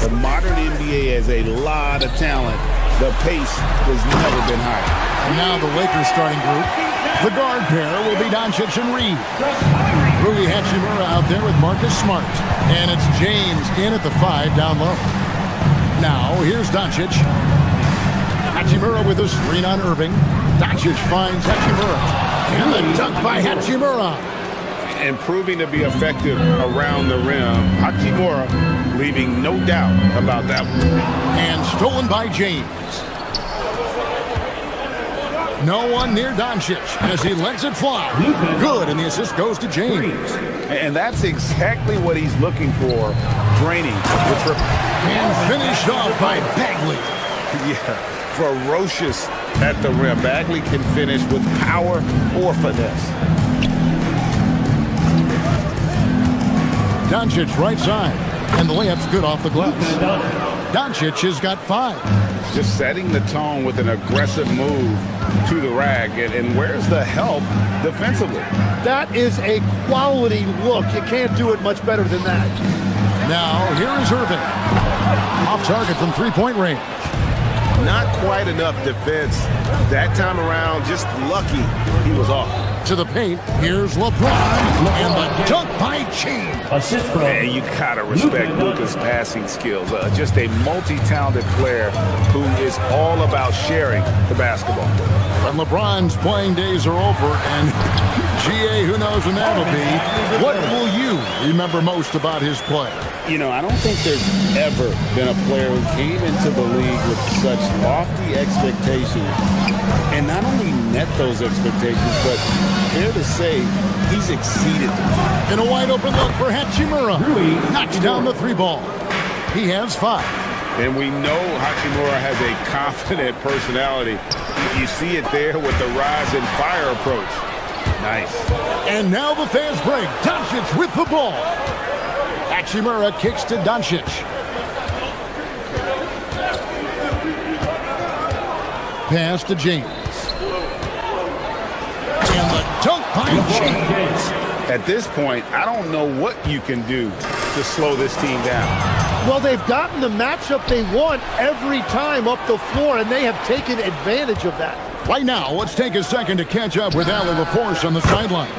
The modern NBA has a lot of talent. The pace has never been higher. And now the Lakers starting group. The guard pair will be Doncic and Reed. Rui Hachimura out there with Marcus Smart. And it's James in at the 5 down low. Now here's Doncic. Hachimura with a screen on Irving. Doncic finds Hachimura. And the dunk by Hachimura. And proving to be effective around the rim. Hachimura leaving no doubt about that one. And stolen by James. No one near Doncic as he lets it fly. Good, and the assist goes to James. And that's exactly what he's looking for. Draining the triple. And finished off by Bagley. Yeah, ferocious at the rim. Bagley can finish with power or finesse. Doncic right side, and the layup's good off the glass. Doncic has got 5. Just setting the tone with an aggressive move to the rack. And where's the help defensively? That is a quality look. You can't do it much better than that. Now, here is Irving. Off target from three-point range. Not quite enough defense. That time around, just lucky he was off. To the paint, here's LeBron, and the dunk by James. Man, you gotta respect Luka's passing skills. Just a multi-talented player who is all about sharing the basketball. When LeBron's playing days are over, and GA, who knows when that'll be, what will you remember most about his play? You know, I don't think there's ever been a player who came into the league with such lofty expectations and not only met those expectations, but fair to say, he's exceeded them. In a wide open look for Hachimura. Knocks down the 3 ball. He has 5. And we know Hachimura has a confident personality. You see it there with the rise and fire approach. Nice. And now the fast break. Doncic with the ball. Hachimura kicks to Doncic. Pass to James. And the dunk by James. At this point, I don't know what you can do to slow this team down. Well, they've gotten the matchup they want every time up the floor, and they have taken advantage of that. Right now, let's take a second to catch up with Allie LaForce on the sideline.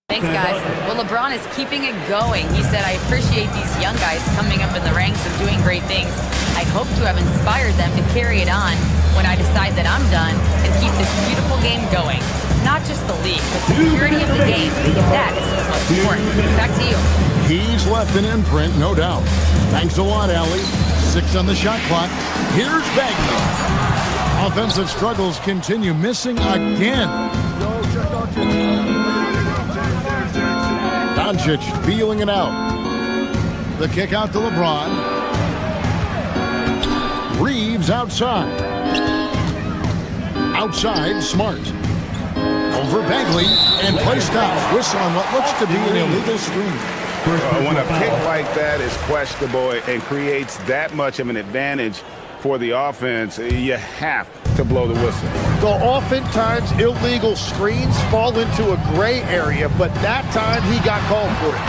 Thanks, guys. Well, LeBron is keeping it going. He said, I appreciate these young guys coming up in the ranks and doing great things. I hope to have inspired them to carry it on when I decide that I'm done and keep this beautiful game going. Not just the league, but the purity of the game. That is what's most important. Back to you. He's left an imprint, no doubt. Thanks a lot, Allie. 6 on the shot clock. Here's Bagley. Offensive struggles continue, missing again. Doncic feeling it out. The kick out to LeBron. Reeves outside. Outside, Smart. Over Bagley, and play stops. Whistle on what looks to be an illegal screen. When a pick like that is questionable and creates that much of an advantage for the offense, you have to blow the whistle. Well, oftentimes illegal screens fall into a gray area, but that time he got called for it.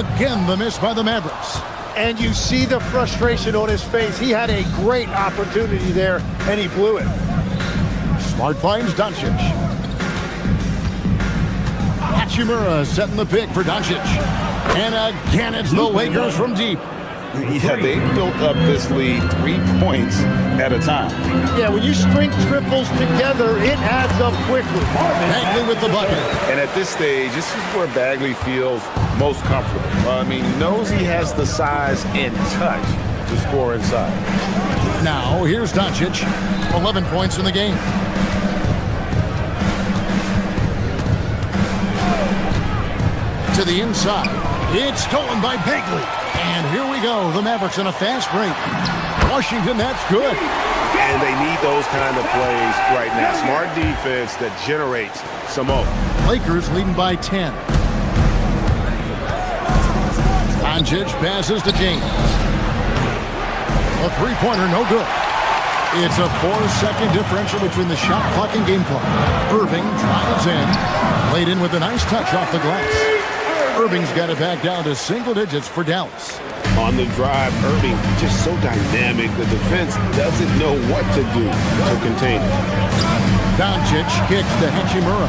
Again, the miss by the Mavericks. And you see the frustration on his face. He had a great opportunity there, and he blew it. Smart finds Doncic. Hachimura setting the pick for Doncic. And again, it's the Lakers from deep. Yeah, they built up this lead 3 points at a time. Yeah, when you string triples together, it adds up quickly. Bagley with the bucket. And at this stage, this is where Bagley feels most comfortable. He knows he has the size and touch to score inside. Now, here's Doncic. 11 points in the game. To the inside. It's stolen by Bagley. And here we go. The Mavericks in a fast break. Washington, that's good. And they need those kind of plays right now. Smart defense that generates some hope. Lakers leading by 10. Doncic passes to James. A three-pointer, no good. It's a 4-second differential between the shot clock and game clock. Irving drives in. Laid in with a nice touch off the glass. Irving's got it back down to single digits for Dallas. On the drive, Irving just so dynamic. The defense doesn't know what to do to contain it. Doncic kicks to Hachimura.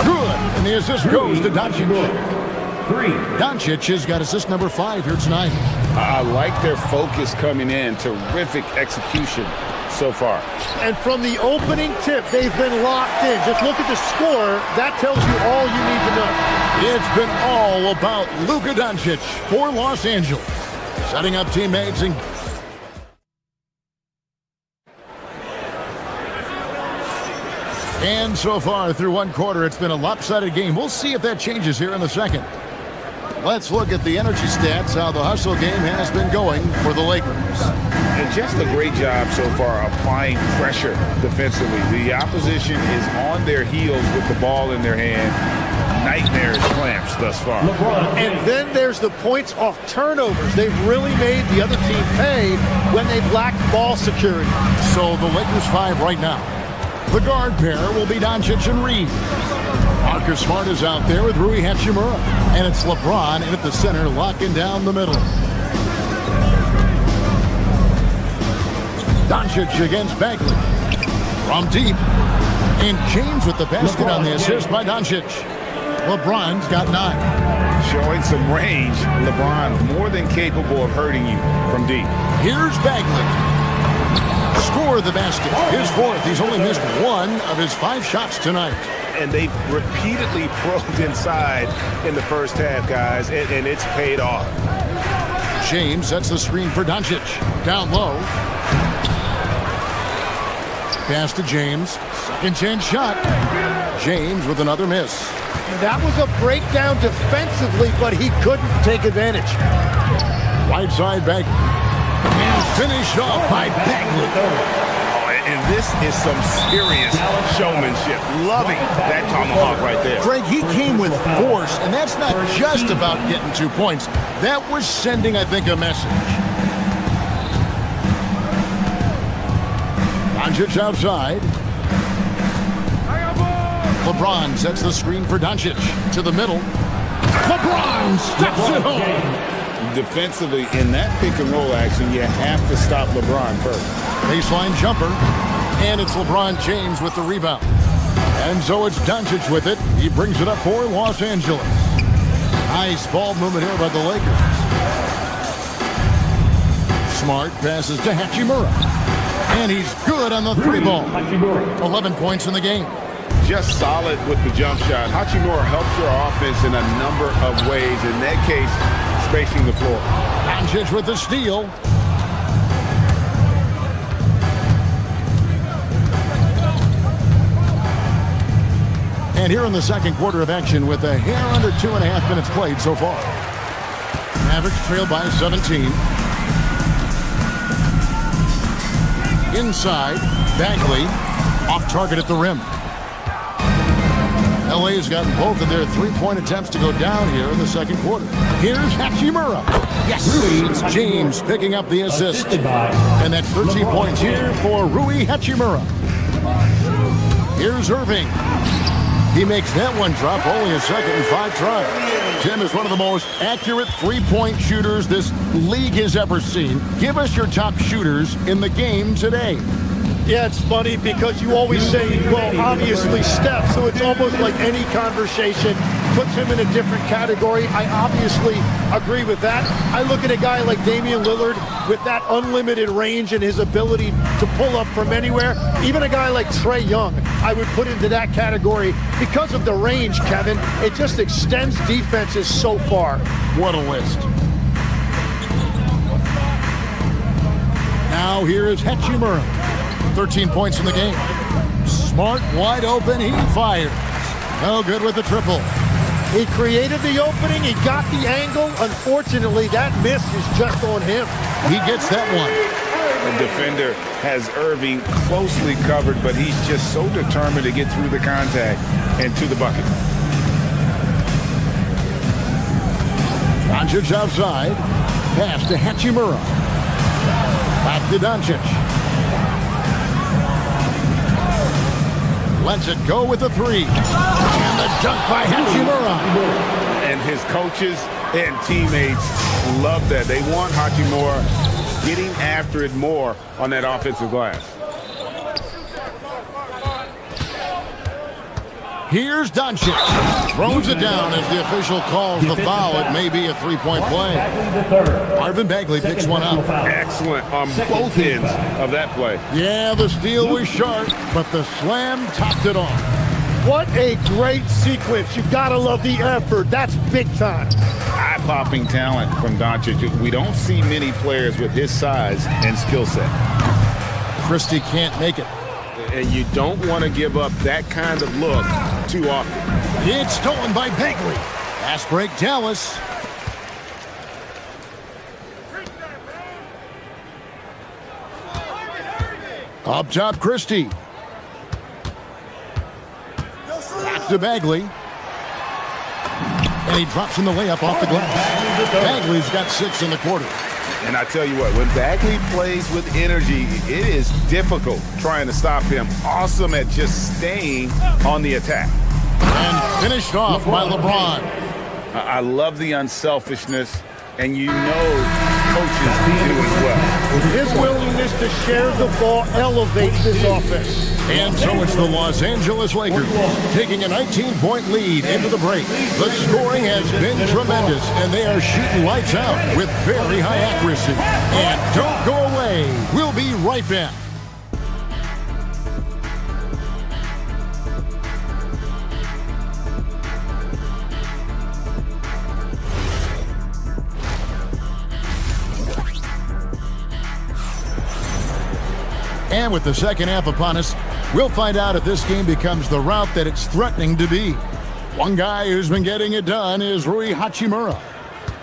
Good. And the assist goes to Doncic. Doncic has got assist number 5 here tonight. I like their focus coming in. Terrific execution so far. And from the opening tip, they've been locked in. Just look at the score. That tells you all you need to know. It's been all about Luka Doncic for Los Angeles. Setting up teammates and so far through one quarter, it's been a lopsided game. We'll see if that changes here in the second. Let's look at the energy stats, how the hustle game has been going for the Lakers. And just a great job so far applying pressure defensively. The opposition is on their heels with the ball in their hand. Nightmares clamps thus far. And then there's the points off turnovers. They've really made the other team pay when they've lacked ball security. So the Lakers 5 right now. The guard pair will be Doncic and Reed. Marcus Smart is out there with Rui Hachimura. And it's LeBron in at the center, locking down the middle. Doncic against Bagley. From deep. And James with the basket on the assist by Doncic. LeBron's got 9. Showing some range. LeBron more than capable of hurting you from deep. Here's Bagley. Score the basket. His 4th. He's only missed 1 of his 5 shots tonight. And they've repeatedly probed inside in the first half, guys, and it's paid off. James sets the screen for Doncic. Down low. Pass to James. Second chance shot. James with another miss. That was a breakdown defensively, but he couldn't take advantage. Right side Bagley. And finished off by Bagley. Oh, and this is some serious showmanship. Loving that tomahawk right there. Greg, he came with force, and that's not just about getting 2 points. That was sending, I think, a message. Doncic outside. LeBron sets the screen for Doncic. To the middle. LeBron steps it home. Defensively, in that pick-and-roll action, you have to stop LeBron first. Baseline jumper. And it's LeBron James with the rebound. And so it's Doncic with it. He brings it up for Los Angeles. Nice ball movement here by the Lakers. Smart passes to Hachimura. And he's good on the 3 ball. 11 points in the game. Just solid with the jump shot. Hachimura helps your offense in a number of ways. In that case, spacing the floor. Doncic with the steal. And here in the second quarter of action with a hair under 2.5 minutes played so far. Mavericks trail by 17. Inside, Bagley off target at the rim. LA has gotten both of their 3-point attempts to go down here in the second quarter. Here's Hachimura. Yes, it's James picking up the assist. And that's 13 points here for Rui Hachimura. Here's Irving. He makes that one drop, only a second and 5 tries. Tim is one of the most accurate 3-point shooters this league has ever seen. Give us your top shooters in the game today. Yeah, it's funny because you always say, well, obviously Steph, so it's almost like any conversation puts him in a different category. I obviously agree with that. I look at a guy like Damian Lillard with that unlimited range and his ability to pull up from anywhere. Even a guy like Trae Young, I would put into that category because of the range, Kevin. It just extends defenses so far. What a list. Now here is Hachimura. 13 points in the game. Smart, wide open, he fires. No good with the triple. He created the opening, he got the angle. Unfortunately, that miss is just on him. He gets that one. The defender has Irving closely covered, but he's just so determined to get through the contact and to the bucket. Doncic Doncic outside. Pass to Hachimura. Back to Doncic. Lets it go with the three. And the dunk by Hachimura. And his coaches and teammates love that. They want Hachimura getting after it more on that offensive glass. Here's Doncic. Throws it down as the official calls the foul. It may be a three-point play. Marvin Bagley picks one up. Excellent on both ends of that play. Yeah, the steal was sharp, but the slam topped it off. What a great sequence. You gotta love the effort. That's big time. Eye-popping talent from Doncic. We don't see many players with his size and skill set. Christie can't make it. And you don't want to give up that kind of look too often. It's stolen by Bagley. Fast break, Dallas. Up top, Christie. Back to Bagley. And he drops in the layup off the glass. Bagley's got 6 in the quarter. And I tell you what, when Bagley plays with energy, it is difficult trying to stop him. Awesome at just staying on the attack. And finished off by LeBron. I love the unselfishness, and you know coaches do as well. His willingness to share the ball elevates this offense. And so it's the Los Angeles Lakers taking a 19-point lead into the break. The scoring has been tremendous, and they are shooting lights out with very high accuracy. And don't go away. We'll be right back. And with the second half upon us, we'll find out if this game becomes the route that it's threatening to be. One guy who's been getting it done is Rui Hachimura.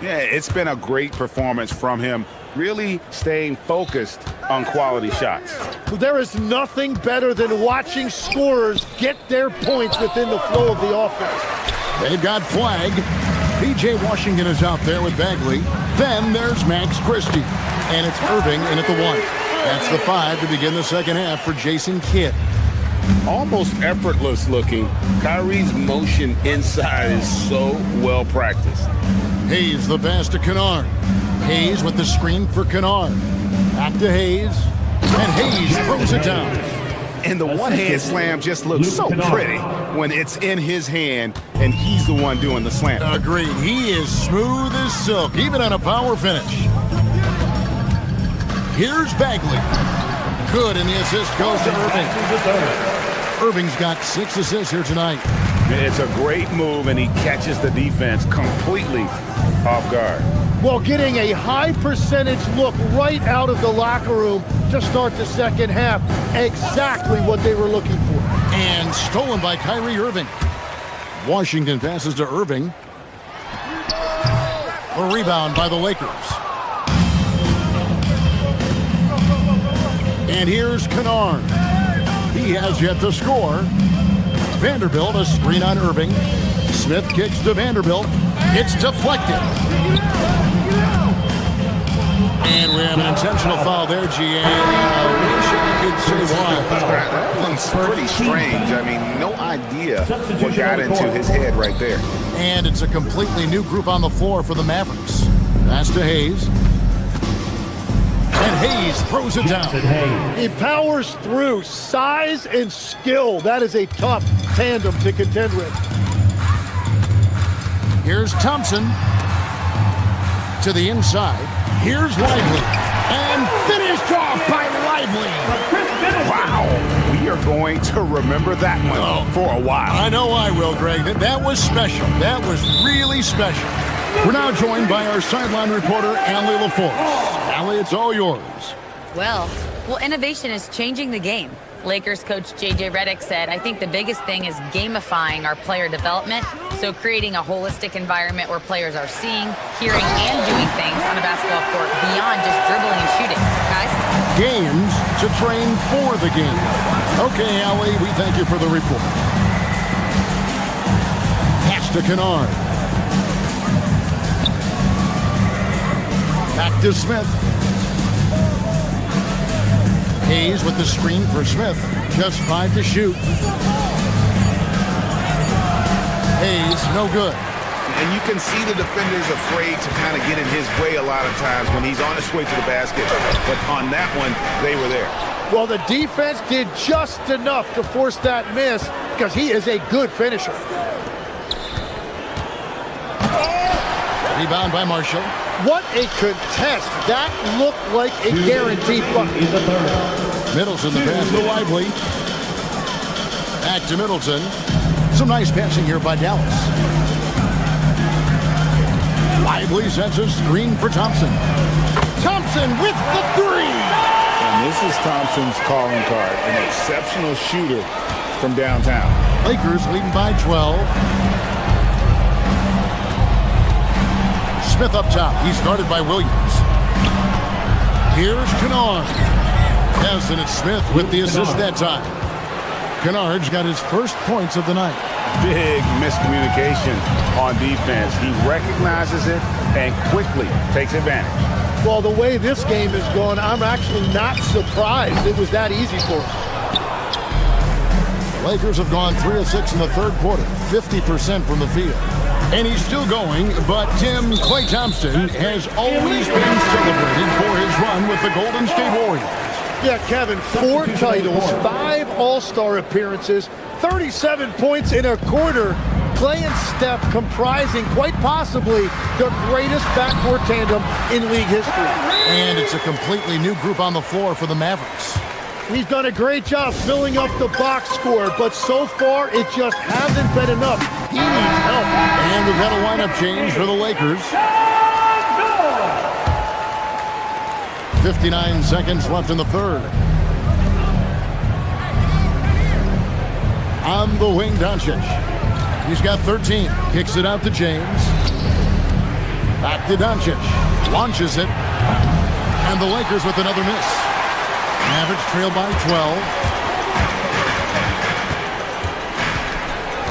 Yeah, it's been a great performance from him, really staying focused on quality shots. There is nothing better than watching scorers get their points within the flow of the offense. They've got Flag. P.J. Washington is out there with Bagley. Then there's Max Christie. And it's Irving in at the 1. That's the 5 to begin the second half for Jason Kidd. Almost effortless looking. Kyrie's motion inside is so well practiced. Hayes the pass to Kennard. Hayes with the screen for Kennard. Back to Hayes. And Hayes throws it down. And the one-hand slam just looks so pretty when it's in his hand and he's the one doing the slam. Agreed. He is smooth as silk, even on a power finish. Here's Bagley. Good, and the assist goes to Irving. Irving's got 6 assists here tonight. It's a great move, and he catches the defense completely off guard. Well, getting a high percentage look right out of the locker room to start the second half. Exactly what they were looking for. And stolen by Kyrie Irving. Washington passes to Irving. A rebound by the Lakers. And here's Kennard. He has yet to score. Vanderbilt, a screen on Irving. Smith kicks to Vanderbilt. It's deflected. And we have an intentional foul there, GA. I wish I could say why. That one's pretty strange. I mean, no idea what got into his head right there. And it's a completely new group on the floor for the Mavericks. Pass to Hayes. And Hayes throws it down. He powers through. Size and skill. That is a tough tandem to contend with. Here's Thompson to the inside. Here's Lively. And finished off by Lively. Wow. We are going to remember that one for a while. I know I will, Greg. That was special. That was really special. We're now joined by our sideline reporter, Allie LaForce. Allie, it's all yours. Well, innovation is changing the game. Lakers coach J.J. Redick said, I think the biggest thing is gamifying our player development, so creating a holistic environment where players are seeing, hearing, and doing things on a basketball court beyond just dribbling and shooting. Guys? Games to train for the game. Okay, Allie, we thank you for the report. Pass to Kennard. Back to Smith. Hayes with the screen for Smith. Just 5 to shoot. Hayes, no good. And you can see the defenders afraid to kind of get in his way a lot of times when he's on his way to the basket. But on that one, they were there. Well, the defense did just enough to force that miss because he is a good finisher. Rebound by Marshall. What a contest. That looked like a guaranteed bucket. Middleton the pass to Lively. Back to Middleton. Some nice passing here by Dallas. Lively sets a screen for Thompson. Thompson with the three. And this is Thompson's calling card. An exceptional shooter from downtown. Lakers leading by 12. Smith up top. He's guarded by Williams. Here's Kennard. Yes, and it's Smith with the assist that time. Kennard's got his first points of the night. Big miscommunication on defense. He recognizes it and quickly takes advantage. Well, the way this game is going, I'm actually not surprised it was that easy for him. The Lakers have gone 3 of 6 in the third quarter, 50% from the field. And he's still going, but Klay Thompson has always been celebrated for his run with the Golden State Warriors. Yeah, Kevin, 4 titles, 5 All-Star appearances, 37 points in a quarter. Klay and Steph comprising quite possibly the greatest backcourt tandem in league history. And it's a completely new group on the floor for the Mavericks. He's done a great job filling up the box score, but so far it just hasn't been enough. He needs help. And we've got a lineup change for the Lakers. 59 seconds left in the third. On the wing, Doncic. He's got 13. Kicks it out to James. Back to Doncic. Launches it. And the Lakers with another miss. Mavericks trail by 12.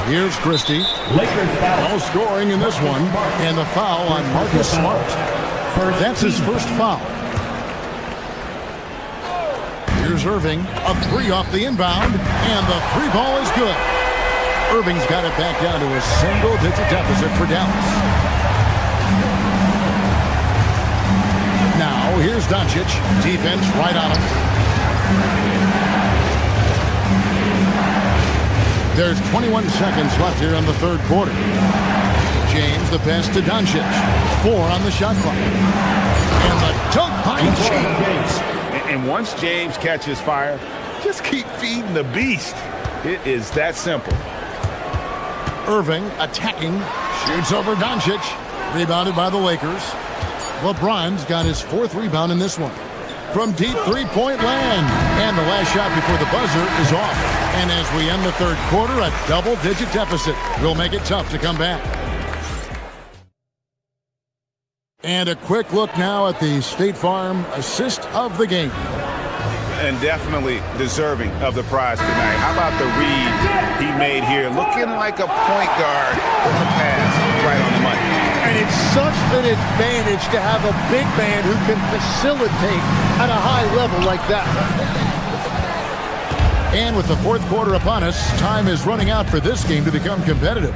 Here's Christie. No scoring in this one. And the foul on Marcus Smart. That's his first foul. Here's Irving. A 3 off the inbound. And the 3 ball is good. Irving's got it back down to a single-digit deficit for Dallas. Now, here's Doncic. Defense right on him. There's 21 seconds left here in the third quarter. James, the pass to Doncic. 4 on the shot clock. And the dunk by James. And once James catches fire, just keep feeding the beast. It is that simple. Irving attacking. Shoots over Doncic. Rebounded by the Lakers. LeBron's got his 4th rebound in this one. From deep three-point land. And the last shot before the buzzer is off. And as we end the third quarter, a double-digit deficit will make it tough to come back. And a quick look now at the State Farm assist of the game. And definitely deserving of the prize tonight. How about the read he made here? Looking like a point guard with the pass right on the money. And it's such an advantage to have a big man who can facilitate at a high level like that. And with the fourth quarter upon us, time is running out for this game to become competitive.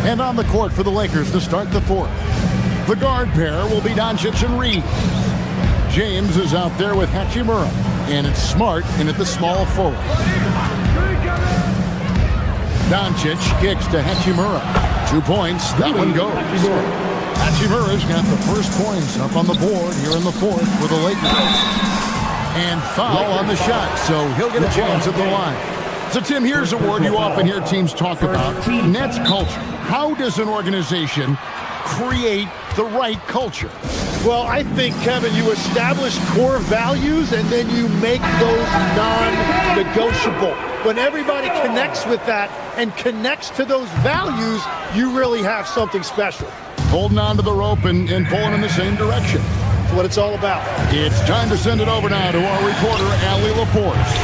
And on the court for the Lakers to start the fourth. The guard pair will be Doncic and Reed. James is out there with Hachimura. And it's Smart in at the small forward. Doncic kicks to Hachimura. 2 points. That one goes. Hachimura's got the first points up on the board here in the fourth for the Lakers. And foul on the shot, so he'll get a chance at the line. So, Tim, here's a word you often hear teams talk about. Nets culture. How does an organization create the right culture? Well, I think, Kevin, you establish core values and then you make those non-negotiable. When everybody connects with that and connects to those values, you really have something special. Holding on to the rope and pulling in the same direction. That's what it's all about. It's time to send it over now to our reporter, Allie LaForce.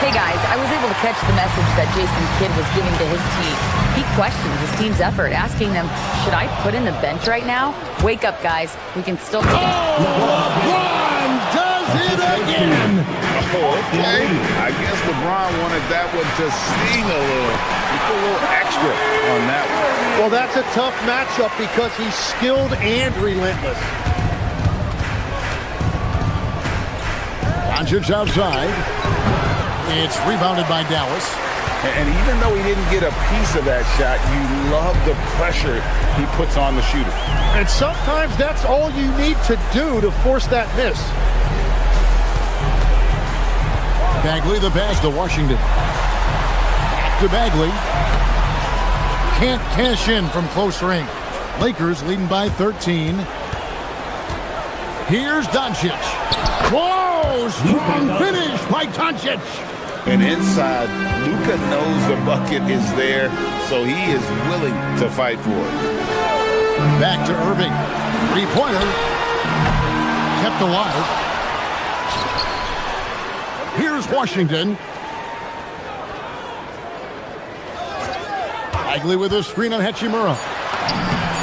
Hey guys, I was able to catch the message that Jason Kidd was giving to his team. He questioned his team's effort, asking them, should I put in the bench right now? Wake up, guys. We can still... LeBron does it again. Okay. I guess LeBron wanted that one to sting a little. He put a little extra on that one. Well, that's a tough matchup because he's skilled and relentless. Doncic outside. It's rebounded by Dallas. And even though he didn't get a piece of that shot, you love the pressure he puts on the shooter. And sometimes that's all you need to do to force that miss. Bagley, the pass to Washington. Back to Bagley. Can't cash in from close range. Lakers leading by 13. Here's Doncic. Whoa! Strong finish by Doncic. And inside, Luka knows the bucket is there, so he is willing to fight for it. Back to Irving. Three-pointer. Kept alive. Here's Washington. Bagley with a screen on Hachimura.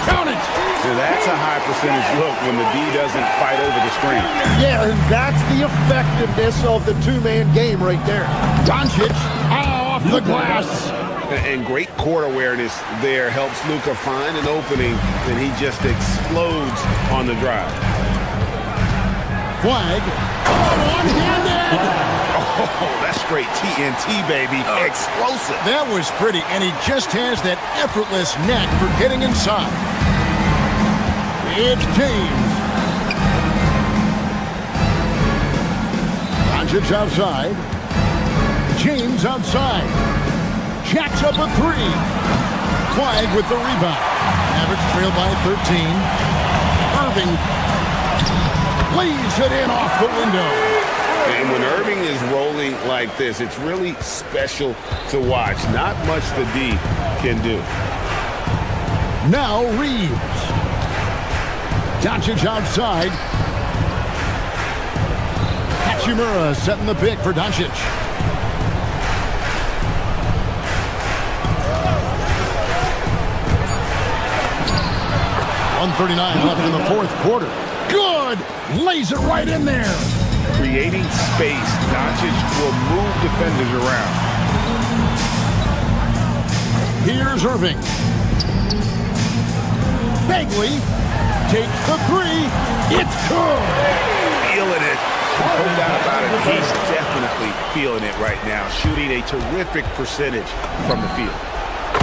Count it! So that's a high percentage look when the D doesn't fight over the screen. Yeah, and that's the effectiveness of the two-man game right there. Doncic off the glass. And great court awareness there helps Luka find an opening, and he just explodes on the drive. Flag. One-handed. Oh, that's straight TNT, baby. Explosive. That was pretty, and he just has that effortless knack for getting inside. It's James. Doncic outside. James outside. Jacks up a three. Flag with the rebound. Mavericks trail by 13. Irving lays it in off the window. And when Irving is rolling like this, it's really special to watch. Not much the D can do. Now Reeves. Doncic outside. Hachimura setting the pick for Doncic. .139 left in the fourth quarter. Good! Lays it right in there. Creating space, Doncic will move defenders around. Here's Irving. Bagley takes the three. It's good. Feeling it. No doubt about it. He's definitely feeling it right now. Shooting a terrific percentage from the field.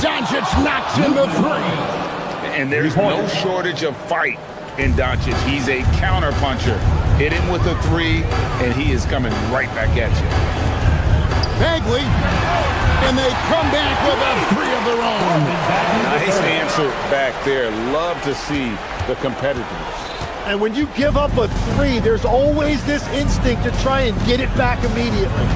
Doncic knocks in the three. And there's no shortage of fight in Doncic. He's a counter-puncher. Hit him with a three, and he is coming right back at you. Bagley, and they come back with a three of their own. Nice answer back there. Love to see the competitiveness. And when you give up a three, there's always this instinct to try and get it back immediately.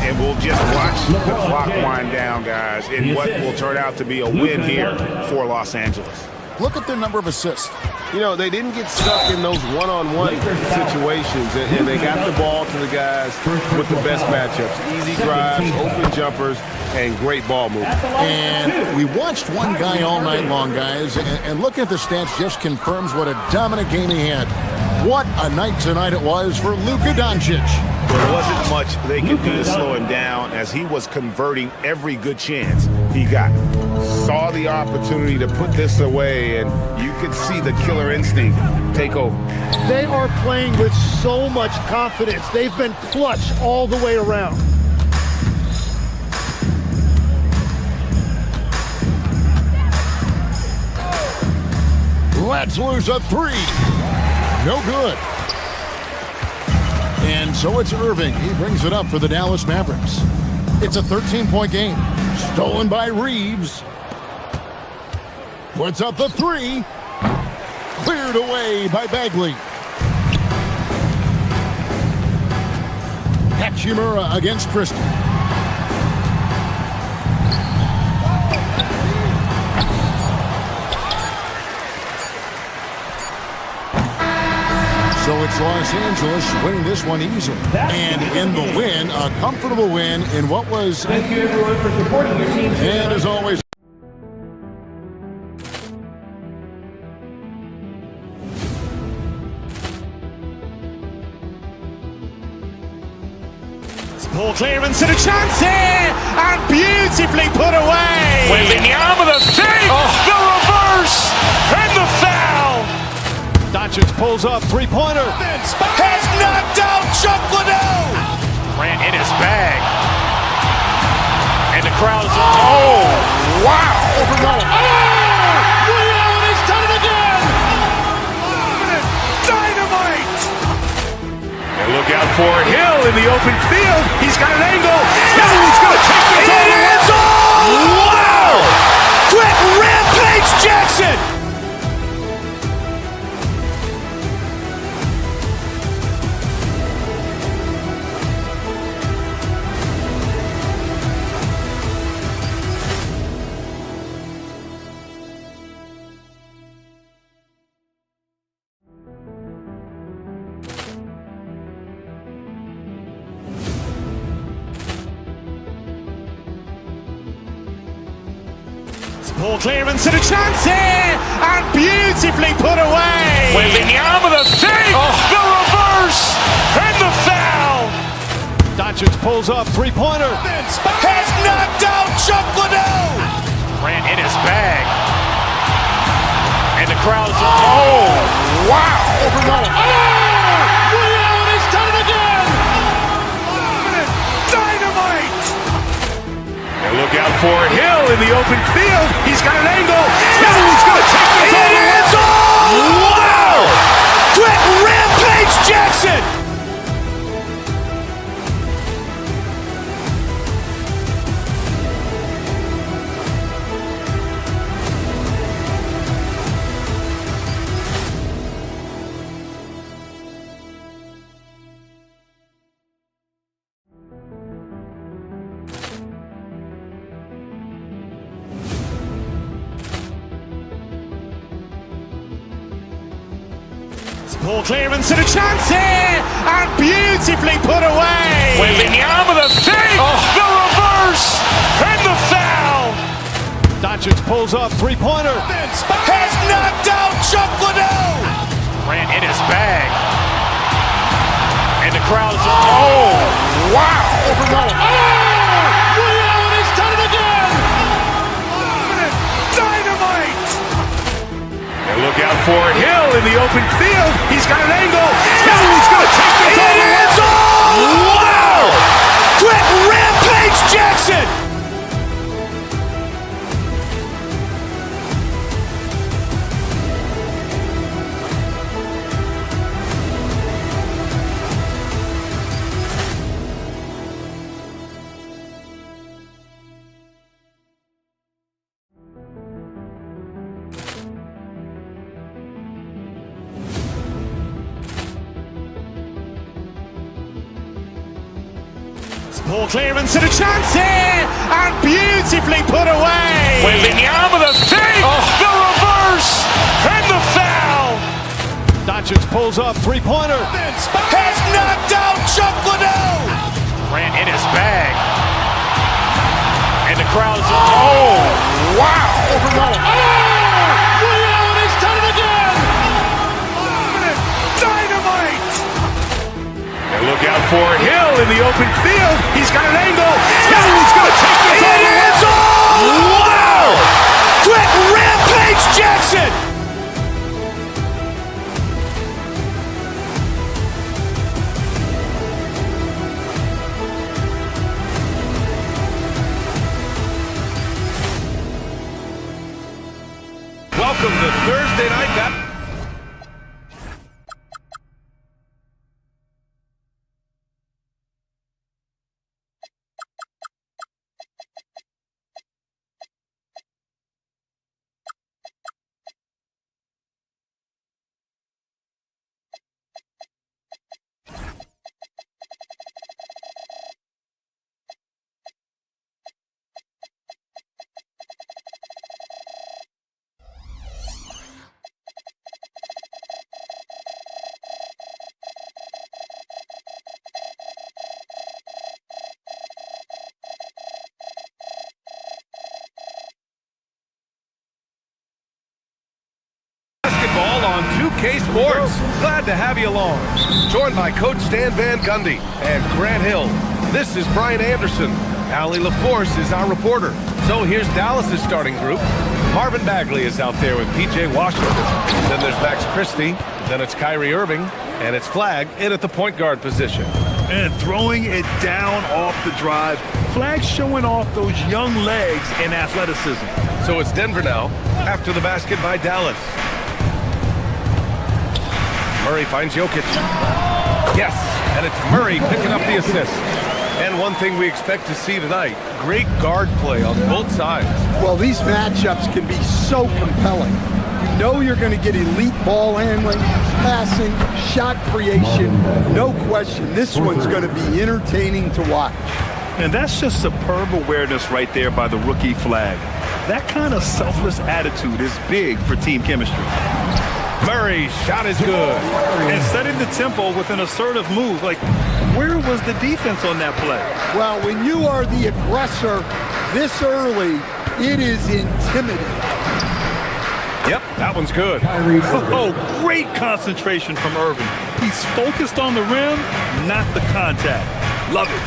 And we'll just watch the clock wind down, guys, in what will turn out to be a win here for Los Angeles. Look at their number of assists. You know, they didn't get stuck in those one-on-one situations, and they got the ball to the guys with the best matchups. Easy drives, open jumpers, and great ball movement. And we watched one guy all night long, guys, and looking at the stats just confirms what a dominant game he had. What a night tonight it was for Luka Doncic. There wasn't much they could do to slow him down as he was converting every good chance he got. Saw the opportunity to put this away, and you could see the killer instinct take over. They are playing with so much confidence. They've been clutch all the way around. Let's lose a three. No good. And so it's Irving. He brings it up for the Dallas Mavericks. It's a 13-point game. Stolen by Reeves. Puts up the three. Cleared away by Bagley. Hachimura against Christie. So it's Los Angeles winning this one easily. And in the win, a comfortable win in what was... Thank you, everyone, for supporting your team. And as always... Ball clearance and a chance here, and beautifully put away. Wembanyama the fake, the reverse, and the foul. Doncic pulls up, three-pointer. Has knocked out Chuck Liddell. Ran in his bag. And the crowd's oh, wow. Ray Allen has done it again. Dynamite. And look out for Hill in the open field. He's got an angle. He's going to take this all the way. Wow. Quick rampage Jackson. Ball clearance and a chance here, and beautifully put away. Wembanyama the fake, the reverse, and the foul. Doncic pulls up, three-pointer. Has knocked out Chuck Liddell. Ran in his bag. And the crowd's oh, wow. Ray Allen has done it again. Dynamite. And look out for Hill in the open field. He's got an angle. He's going to take this all the way. Wow. Quick rampage Jackson. Ball clearance and a chance here, and beautifully put away. Wembanyama the fake, the reverse, and the foul. Doncic pulls up, three-pointer. Has knocked out Chuck Liddell. Ran in his bag. And the crowd's oh, wow. Ray Allen has done it again. Dynamite. And look out for Hill in the open field. He's got an angle. He's going to take this all the way. Wow. Quick rampage Jackson. Ball clearance and a chance here, and beautifully put away. Wembanyama the fake, the reverse, and the foul. Doncic pulls up, three-pointer. Has knocked out Chuck Liddell. Ran in his bag. And the crowd's oh, wow. Ray Allen has done it again. Dynamite. And look out for Hill in the open field. He's got an angle. He's going to take this all the way. Wow. Quick rampage Jackson. Welcome to Thursday Night Basketball. K Sports. Glad to have you along. Joined by Coach Stan Van Gundy and Grant Hill. This is Brian Anderson. Allie LaForce is our reporter. So here's Dallas's starting group. Marvin Bagley is out there with P.J. Washington. Then there's Max Christie. Then it's Kyrie Irving. And it's Flag in at the point guard position. And throwing it down off the drive. Flag showing off those young legs and athleticism. So it's Denver now, after the basket by Dallas. Murray finds Jokic. Yes, and it's Murray picking up the assist. And one thing we expect to see tonight, great guard play on both sides. Well, these matchups can be so compelling. You know you're going to get elite ball handling, passing, shot creation. No question, this one's going to be entertaining to watch. And that's just superb awareness right there by the rookie Flag. That kind of selfless attitude is big for team chemistry. Murray's shot is good. And setting the tempo with an assertive move. Like, where was the defense on that play? Well, when you are the aggressor this early, it is intimidating. Yep, that one's good. Oh, great concentration from Irving. He's focused on the rim, not the contact. Love it.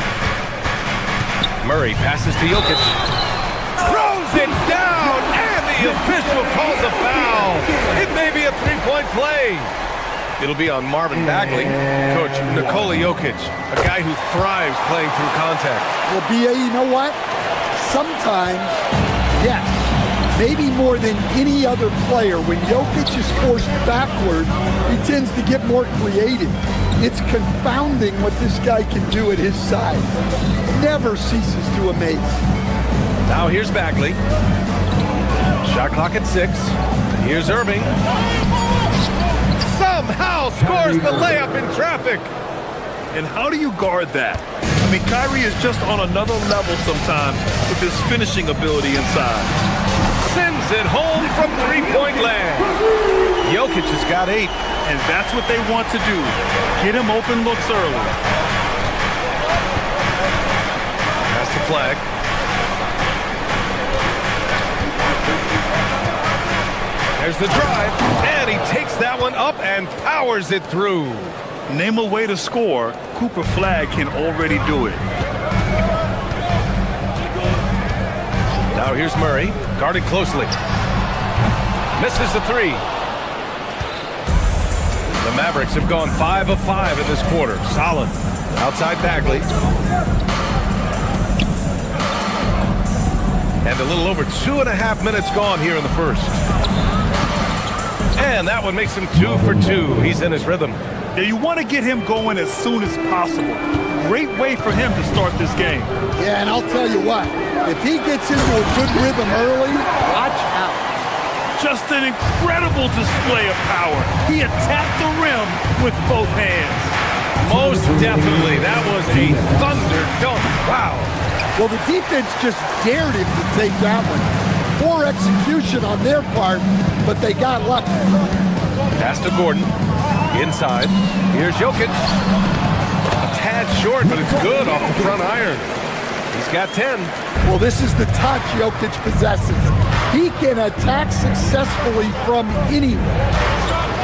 Murray passes to Jokic. Throws it down, and the official calls a foul. It may be a three-point play. It'll be on Marvin Bagley. Coach Nikola Jokic, a guy who thrives playing through contact. Well, B.A., you know what? Sometimes, yes, maybe more than any other player, when Jokic is forced backward, he tends to get more creative. It's confounding what this guy can do at his size. Never ceases to amaze. Now here's Bagley. Shot clock at 6. Here's Irving. Somehow scores the layup in traffic. And how do you guard that? I mean, Kyrie is just on another level sometimes with his finishing ability inside. Sends it home from three-point land. Jokic has got 8. And that's what they want to do. Get him open looks early. Pass the Flag. There's the drive, and he takes that one up and powers it through. Name a way to score, Cooper Flag can already do it. Now here's Murray, guarded closely. Misses the 3. The Mavericks have gone 5 of 5 in this quarter. Solid. Outside Bagley. And a little over 2.5 minutes gone here in the first. And that one makes him 2 for 2. He's in his rhythm. Yeah, you want to get him going as soon as possible. Great way for him to start this game. Yeah, and I'll tell you what, if he gets into a good rhythm early, watch out. Just an incredible display of power. He attacked the rim with both hands. Most definitely. That was a thunder dunk. Wow. Well, the defense just dared him to take that one. Poor execution on their part, but they got lucky. Pass to Gordon. Inside. Here's Jokic. A tad short, but it's good off the front iron. He's got 10. Well, this is the touch Jokic possesses. He can attack successfully from anywhere.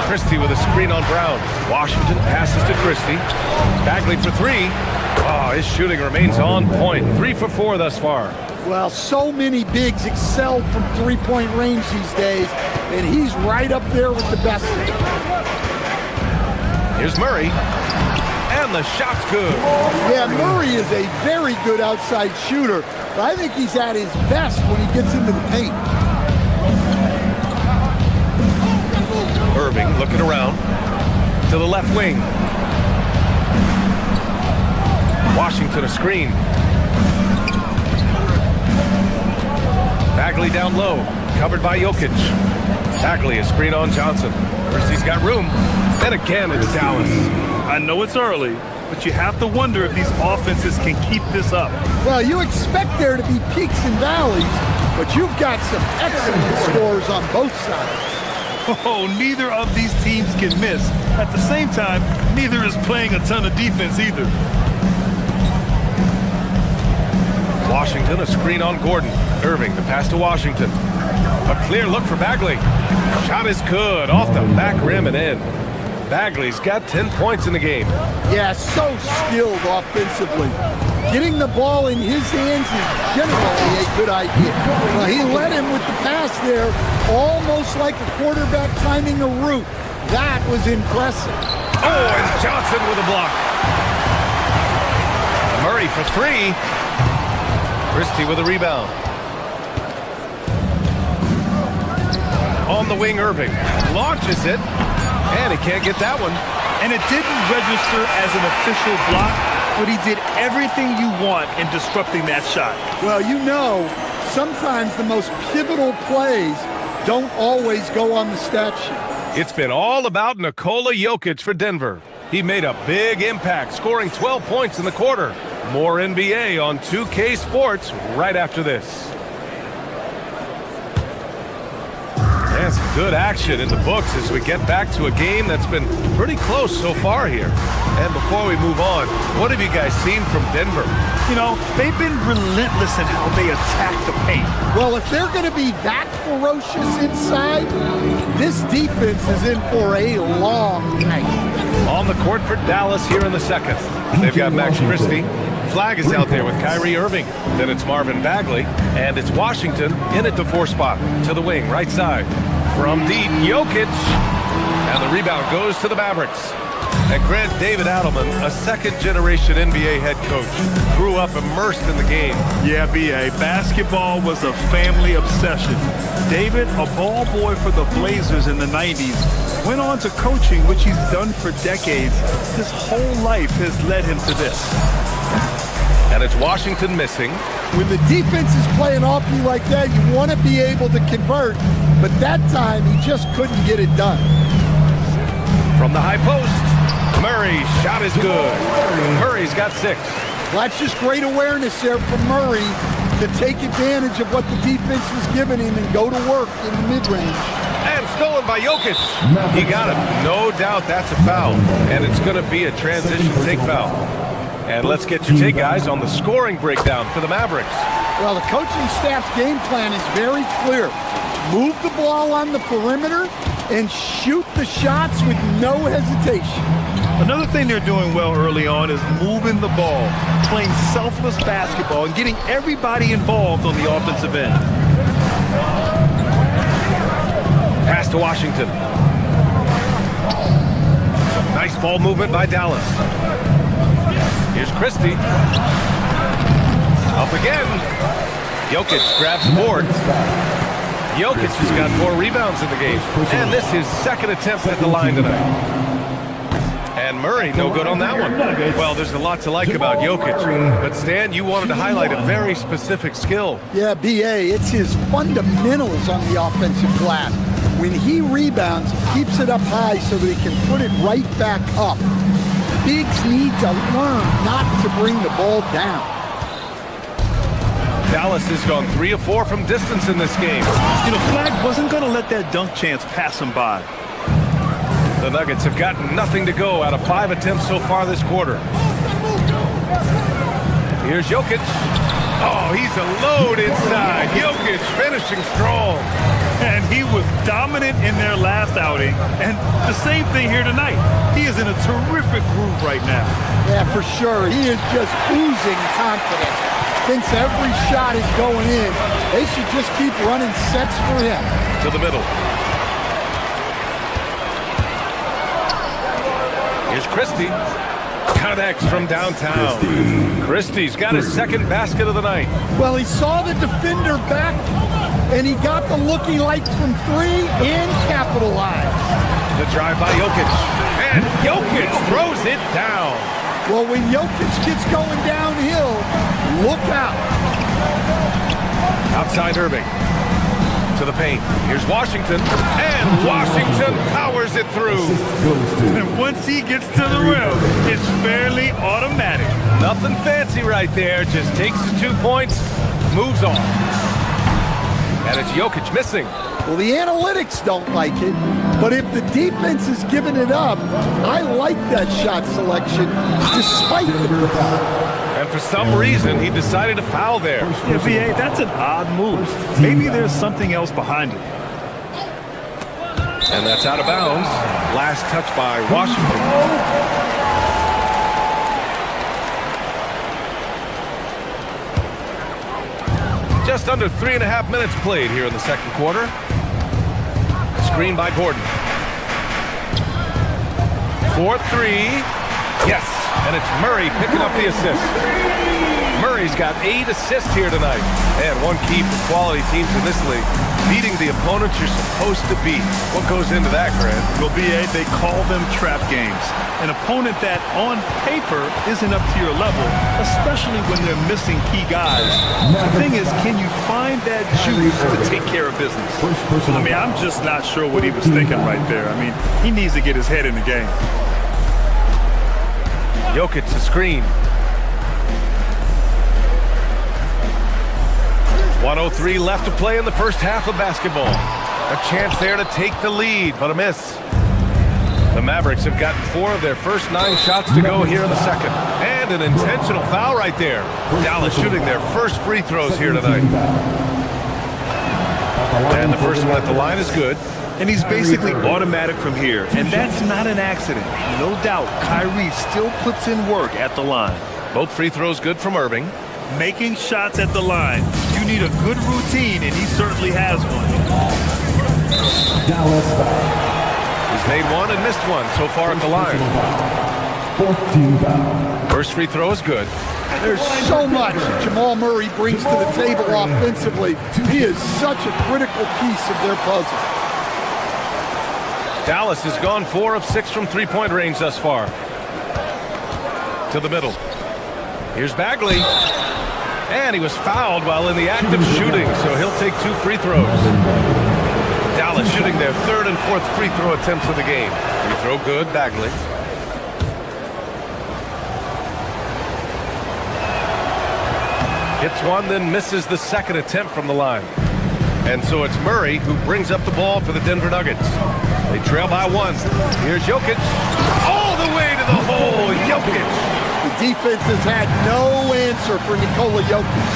Christie with a screen on Brown. Washington passes to Christie. Bagley for 3. Oh, his shooting remains on point. 3 for 4 thus far. Well, so many bigs excel from three-point range these days, and he's right up there with the best. Here's Murray, and the shot's good. Yeah, Murray is a very good outside shooter, but I think he's at his best when he gets into the paint. Irving looking around to the left wing. Washington a screen. Bagley down low, covered by Jokic. Bagley a screen on Johnson. Christie's got room. And again, it's Dallas. I know it's early, but you have to wonder if these offenses can keep this up. Well, you expect there to be peaks and valleys, but you've got some excellent scores on both sides. Oh, neither of these teams can miss. At the same time, neither is playing a ton of defense either. Washington, a screen on Gordon. Irving, the pass to Washington. A clear look for Bagley. Shot is good, off the back rim and in. Bagley's got 10 points in the game. Yeah, so skilled offensively. Getting the ball in his hands is generally a good idea. Well, he led him with the pass there, almost like a quarterback timing a route. That was impressive. Oh, and Johnson with a block. Murray for three. Christie with a rebound. On the wing, Irving launches it, and he can't get that one. And it didn't register as an official block, but he did everything you want in disrupting that shot. Well, you know, sometimes the most pivotal plays don't always go on the stat sheet. It's been all about Nikola Jokic for Denver. He made a big impact, scoring 12 points in the quarter. More NBA on 2K Sports right after this. And some good action in the books as we get back to a game that's been pretty close so far here. And before we move on, what have you guys seen from Denver? You know, they've been relentless in how they attack the paint. Well, if they're going to be that ferocious inside, this defense is in for a long night. On the court for Dallas here in the second. They've got Max Christie. Flag is out there with Kyrie Irving. Then it's Marvin Bagley. And it's Washington in at the 4 spot. To the wing, right side. From deep, Jokic. And the rebound goes to the Mavericks. And Grant David Adelman, a second-generation NBA head coach, grew up immersed in the game. Yeah, B.A., basketball was a family obsession. David, a ball boy for the Blazers in the 90s, went on to coaching, which he's done for decades. His whole life has led him to this. And it's Washington missing. When the defense is playing off you like that, you want to be able to convert, but that time he just couldn't get it done. From the high post, Murray, shot is good. Murray's got 6. Well, that's just great awareness there from Murray to take advantage of what the defense was giving him and go to work in the mid-range. And stolen by Jokic. He got it. No doubt that's a foul. And it's going to be a transition take foul. And let's get your take, guys, on the scoring breakdown for the Mavericks. Well, the coaching staff's game plan is very clear. Move the ball on the perimeter and shoot the shots with no hesitation. Another thing they're doing well early on is moving the ball, playing selfless basketball, and getting everybody involved on the offensive end. Pass to Washington. Some nice ball movement by Dallas. Here's Christie. Up again. Jokic grabs the board. Jokic has got 4 rebounds in the game. And this is second attempt at the line tonight. And Murray, no good on that one. Well, there's a lot to like about Jokic. But Stan, you wanted to highlight a very specific skill. Yeah, B.A., it's his fundamentals on the offensive glass. When he rebounds, he keeps it up high so that he can put it right back up. Bigs need to learn not to bring the ball down. Dallas has gone 3 of 4 from distance in this game. You know, Flag wasn't going to let that dunk chance pass him by. The Nuggets have gotten nothing to go out of 5 attempts so far this quarter. Here's Jokic. Oh, he's a load inside. Jokic finishing strong. And he was dominant in their last outing. And the same thing here tonight. He is in a terrific groove right now. Yeah, for sure. He is just oozing confidence. Thinks every shot is going in. They should just keep running sets for him. To the middle. Here's Christie. Connects from downtown. Christie's got his second basket of the night. Well, he saw the defender back, and he got the look he liked from 3 and capitalized. The drive by Jokic. And Jokic throws it down. Well, when Jokic gets going downhill, look out. Outside Irving. To the paint. Here's Washington. And Washington powers it through. And once he gets to the rim, it's fairly automatic. Nothing fancy right there. Just takes his 2 points, moves on. And it's Jokic missing. Well, the analytics don't like it, but if the defense is giving it up, I like that shot selection despite the foul. And And for some reason, he decided to foul there. Yeah, VA, that's an odd move. Maybe there's something else behind it. And that's out of bounds. Last touch by Washington. Just under 3.5 minutes played here in the second quarter. Screen by Gordon. 4-3. Yes, and it's Murray picking up the assist. Murray's got 8 assists here tonight. And one key for quality teams in this league, beating the opponents you're supposed to beat. What goes into that, Grant? Well, BA, they call them trap games. An opponent that, on paper, isn't up to your level, especially when they're missing key guys. The thing is, can you find that juice to take care of business? I mean, I'm just not sure what he was thinking right there. I mean, he needs to get his head in the game. Jokic to screen. 1:03 left to play in the first half of basketball. A chance there to take the lead, but a miss. The Mavericks have gotten 4 of their first 9 shots to go here in the second. And an intentional foul right there. Dallas shooting their first free throws here tonight. And the first one at the line is good. And he's basically automatic from here. And that's not an accident. No doubt, Kyrie still puts in work at the line. Both free throws good from Irving. Making shots at the line. You need a good routine, and he certainly has one. He's made one and missed one so far at the line. First free throw is good. There's so much Jamal Murray brings to the table offensively. He is such a critical piece of their puzzle. Dallas has gone 4 of 6 from three-point range thus far. To the middle. Here's Bagley. And he was fouled while in the act of shooting, so he'll take 2 free throws. Dallas shooting their 3rd and 4th free throw attempts of the game. Free throw good, Bagley. Hits one, then misses the second attempt from the line. And so it's Murray who brings up the ball for the Denver Nuggets. They trail by 1. Here's Jokic. All the way to the hole, Jokic. The defense has had no answer for Nikola Jokic.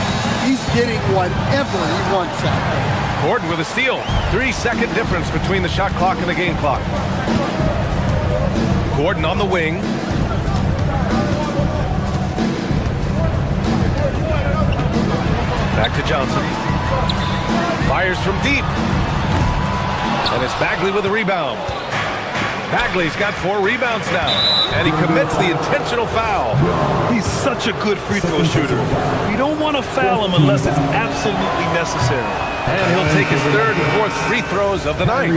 He's getting whatever he wants out there. Gordon with a steal. 3-second difference between the shot clock and the game clock. Gordon on the wing. Back to Johnson. Fires from deep. And it's Bagley with a rebound. Bagley's got 4 rebounds now, and he commits the intentional foul. He's such a good free throw shooter. You don't want to foul him unless it's absolutely necessary. And he'll take his 3rd and 4th free throws of the night.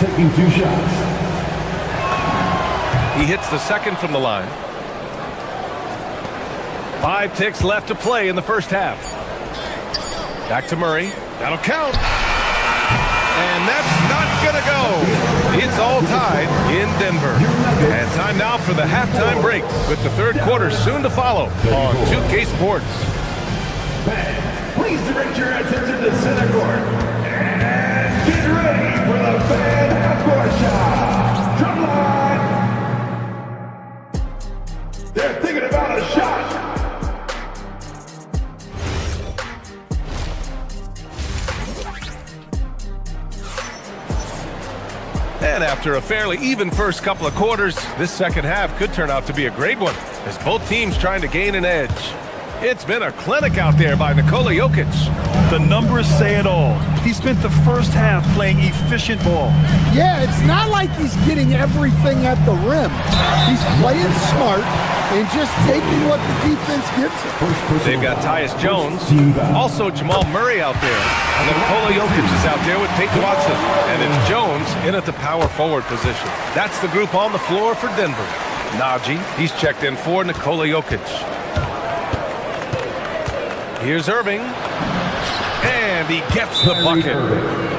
Taking 2 shots. He hits the second from the line. 5 ticks left to play in the first half. Back to Murray. That'll count. And that's not gonna go. It's all tied in Denver. And time now for the halftime break, with the 3rd quarter soon to follow on 2K Sports. Fans, please direct your attention to center court. And get ready for the fan half-court shot. Drum line. They're thinking about a shot. And after a fairly even first couple of quarters, this second half could turn out to be a great one, as both teams trying to gain an edge. It's been a clinic out there by Nikola Jokic. The numbers say it all. He spent the first half playing efficient ball. Yeah, it's not like he's getting everything at the rim. He's playing smart and just taking what the defense gives him. They've got Tyus Jones, also Jamal Murray out there. And Nikola Jokic is out there with Peyton Watson. And it's Jones in at the power forward position. That's the group on the floor for Denver. Najee, he's checked in for Nikola Jokic. Here's Irving. And he gets the bucket.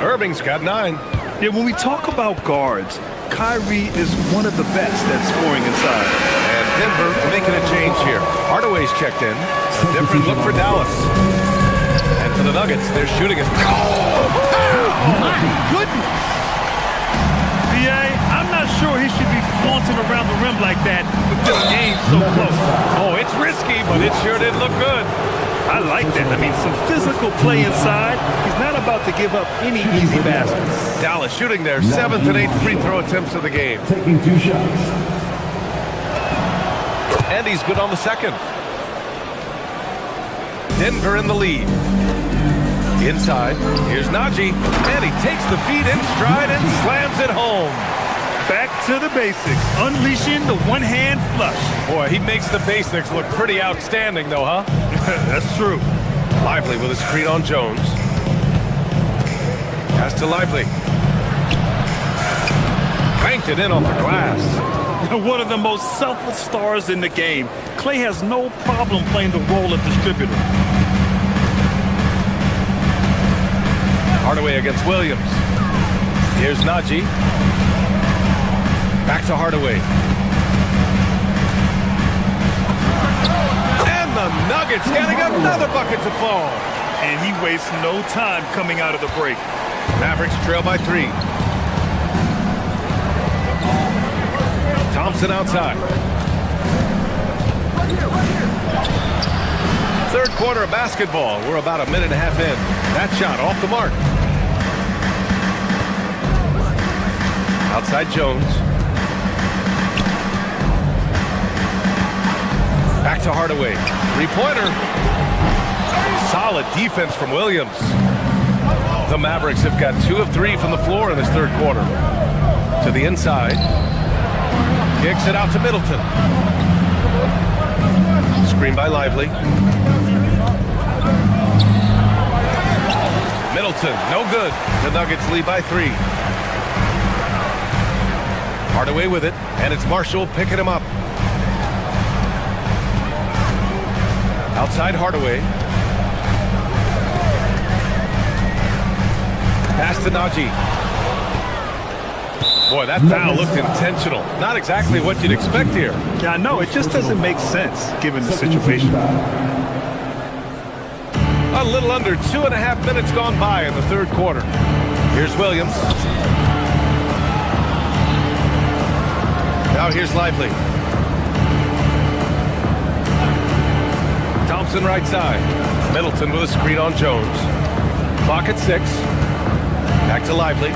Irving's got 9. Yeah, when we talk about guards, Kyrie is one of the best at scoring inside. And Denver making a change here. Hardaway's checked in. A different look for Dallas. And for the Nuggets, their shooting is... Oh, my goodness! BA, I'm not sure he should be flaunting dancing around the rim like that with this game so close. Oh, it's risky, but it sure did look good. I like that. I mean, some physical play inside. He's not about to give up any easy baskets. Dallas shooting their 7th and 8th free throw attempts of the game. Taking 2 shots. And he's good on the second. Denver in the lead. Inside, here's Najee, and he takes the feed in stride and slams it home. Back to the basics, unleashing the one-hand flush. Boy, he makes the basics look pretty outstanding, though, huh? That's true. Lively with a screen on Jones. Pass to Lively. Banked it in off the glass. One of the most selfless stars in the game. Clay has no problem playing the role of distributor. Hardaway against Williams. Here's Najee. Back to Hardaway. And the Nuggets getting another bucket to fall. And he wastes no time coming out of the break. Mavericks trail by 3. Thompson outside. Third quarter of basketball. We're about a minute and a half in. That shot off the mark. Outside Jones. Back to Hardaway. Three-pointer. Solid defense from Williams. The Mavericks have got 2 of 3 from the floor in this third quarter. To the inside. Kicks it out to Middleton. Screen by Lively. Middleton, no good. The Nuggets lead by 3. Hardaway with it, and it's Marshall picking him up. Outside Hardaway. Pass to Najee. Boy, that foul looked intentional. Not exactly what you'd expect here. Yeah, I know. It just doesn't make sense given the situation. A little under 2.5 minutes gone by in the third quarter. Here's Williams. Now here's Lively. Thompson right side. Middleton with a screen on Jones. Clock at 6. Back to Lively.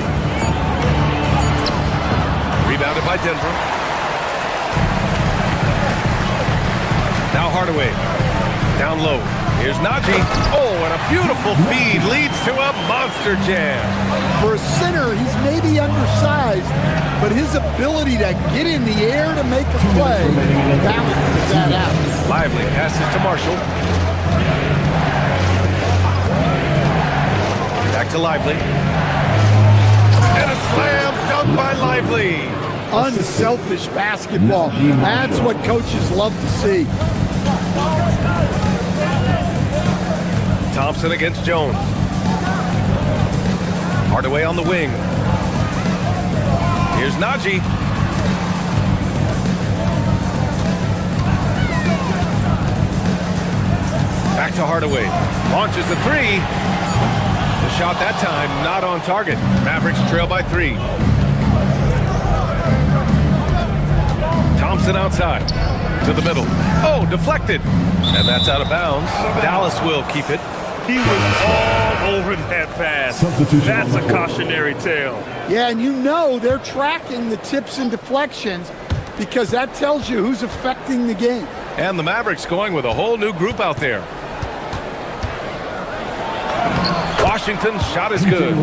Rebounded by Denver. Now Hardaway. Down low. Here's Najee. Oh, and a beautiful feed leads to a monster jam. For a center, he's maybe undersized, but his ability to get in the air to make a play balances that out. Lively passes to Marshall. Back to Lively. And a slam dunk by Lively. Unselfish basketball. That's what coaches love to see. Thompson against Jones. Hardaway on the wing. Here's Najee. Back to Hardaway. Launches the 3. The shot that time not on target. Mavericks trail by 3. Thompson outside. To the middle. Oh, deflected. And that's out of bounds. Dallas will keep it. He was all over that pass. That's a cautionary tale. Yeah, and you know they're tracking the tips and deflections because that tells you who's affecting the game. And the Mavericks going with a whole new group out there. Washington's shot is good.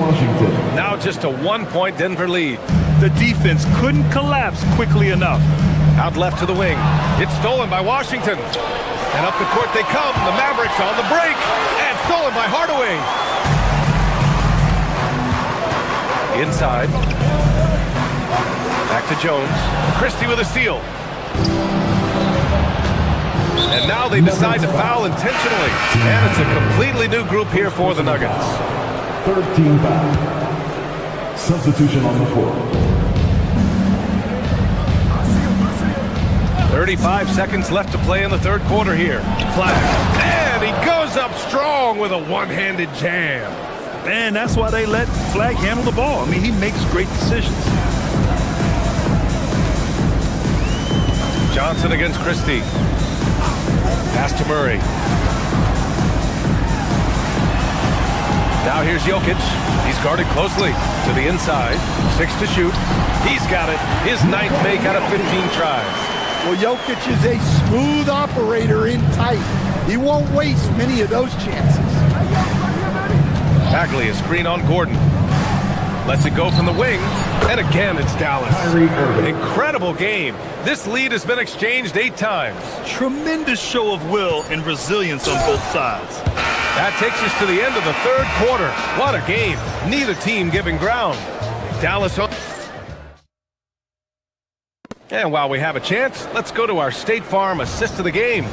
Now just a 1-point Denver lead. The defense couldn't collapse quickly enough. Out left to the wing. It's stolen by Washington. And up the court they come. The Mavericks on the break. And stolen by Hardaway. Inside. Back to Jones. Christie with a steal. And now they decide to foul intentionally. And it's a completely new group here for the Nuggets. 13 foul. Substitution on the floor. 35 seconds left to play in the third quarter here. Flag. And he goes up strong with a one-handed jam. Man, that's why they let Flag handle the ball. I mean, he makes great decisions. Johnson against Christie. Pass to Murray. Now here's Jokic. He's guarded closely to the inside. 6 to shoot. He's got it. His 9th make out of 15 tries. Well, Jokic is a smooth operator in tight. He won't waste many of those chances. Bagley, a screen on Gordon. Lets it go from the wing. And again, it's Dallas. Incredible game. This lead has been exchanged 8 times. Tremendous show of will and resilience on both sides. That takes us to the end of the 3rd quarter. What a game. Neither team giving ground. Dallas on. And while we have a chance, let's go to our State Farm assist of the game.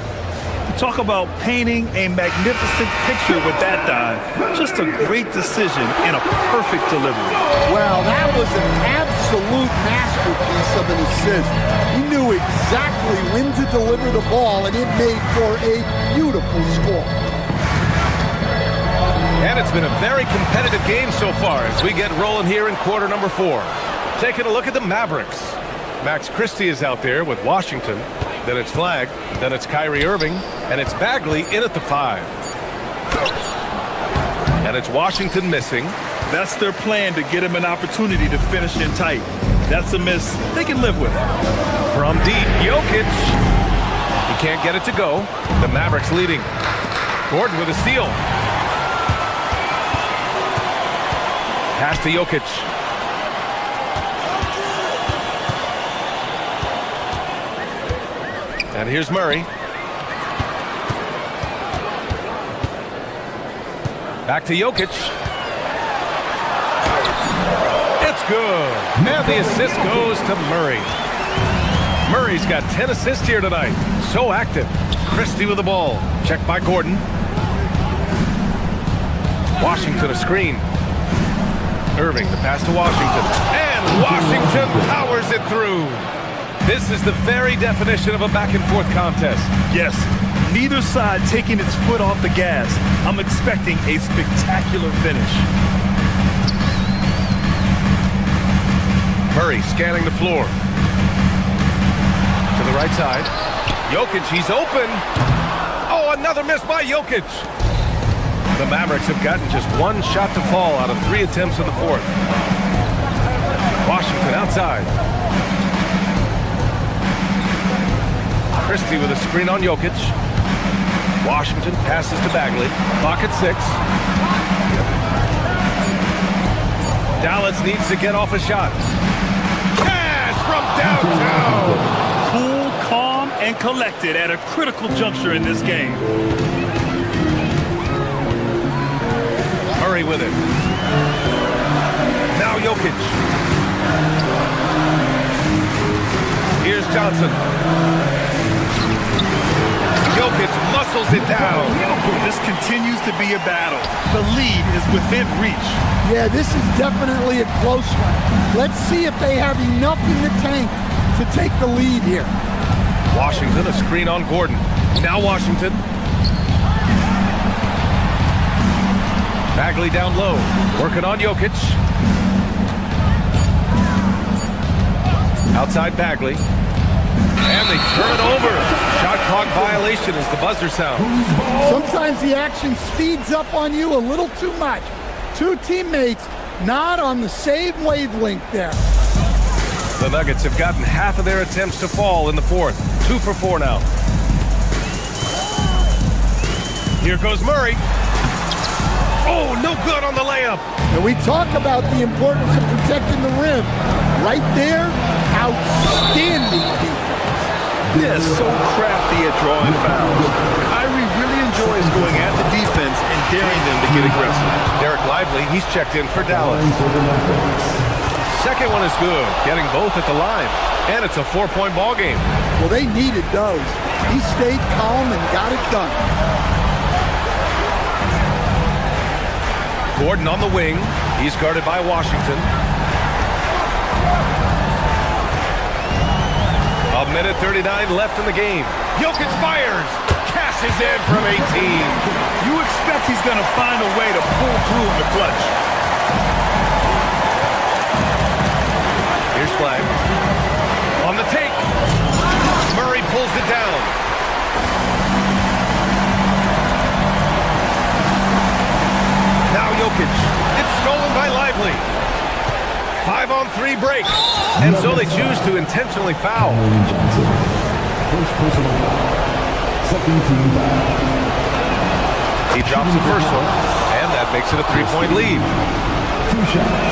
Talk about painting a magnificent picture with that dive. Just a great decision and a perfect delivery. Well, that was an absolute masterpiece of an assist. He knew exactly when to deliver the ball, and it made for a beautiful score. And it's been a very competitive game so far as we get rolling here in quarter number 4. Taking a look at the Mavericks. Max Christie is out there with Washington. Then it's Flagg. Then it's Kyrie Irving. And it's Bagley in at the 5. And it's Washington missing. That's their plan, to get him an opportunity to finish in tight. That's a miss they can live with. From deep, Jokic. He can't get it to go. The Mavericks leading. Gordon with a steal. Pass to Jokic. And here's Murray. Back to Jokic. It's good. And the assist goes to Murray. Murray's got 10 assists here tonight. So active. Christie with the ball. Checked by Gordon. Washington a screen. Irving, the pass to Washington. And Washington powers it through. This is the very definition of a back-and-forth contest. Yes, neither side taking its foot off the gas. I'm expecting a spectacular finish. Murray scanning the floor. To the right side. Jokic, he's open. Oh, another miss by Jokic. The Mavericks have gotten just 1 shot to fall out of 3 attempts in the 4th. Washington outside. Christie with a screen on Jokic. Washington passes to Bagley. Clock at 6. Dallas needs to get off a shot. Cash from downtown. Cool, calm, and collected at a critical juncture in this game. Murray with it. Now Jokic. Here's Johnson. Jokic muscles it down. This continues to be a battle. The lead is within reach. Yeah, this is definitely a close one. Let's see if they have enough in the tank to take the lead here. Washington, a screen on Gordon. Now Washington. Bagley down low, working on Jokic. Outside Bagley. And they turn it over. Shot clock violation as the buzzer sounds. Sometimes the action speeds up on you a little too much. 2 teammates not on the same wavelength there. The Nuggets have gotten half of their attempts to fall in the 4th. 2 for 4 now. Here goes Murray. Oh, no good on the layup. And we talk about the importance of protecting the rim. Right there, outstanding defense. Yeah, so crafty at drawing fouls. Kyrie really enjoys going at the defense and daring them to get aggressive. Derek Lively, he's checked in for Dallas. Second one is good, getting both at the line. And it's a 4-point ball game. Well, they needed those. He stayed calm and got it done. Gordon on the wing. He's guarded by Washington. A minute 39 left in the game. Jokic fires. Cashes in from 18. You expect he's going to find a way to pull through in the clutch. Here's Flagg. On the take. Murray break. And so they choose to intentionally foul. First personal foul. Second team foul. He drops the first one, and that makes it a 3-point lead. 2 shots.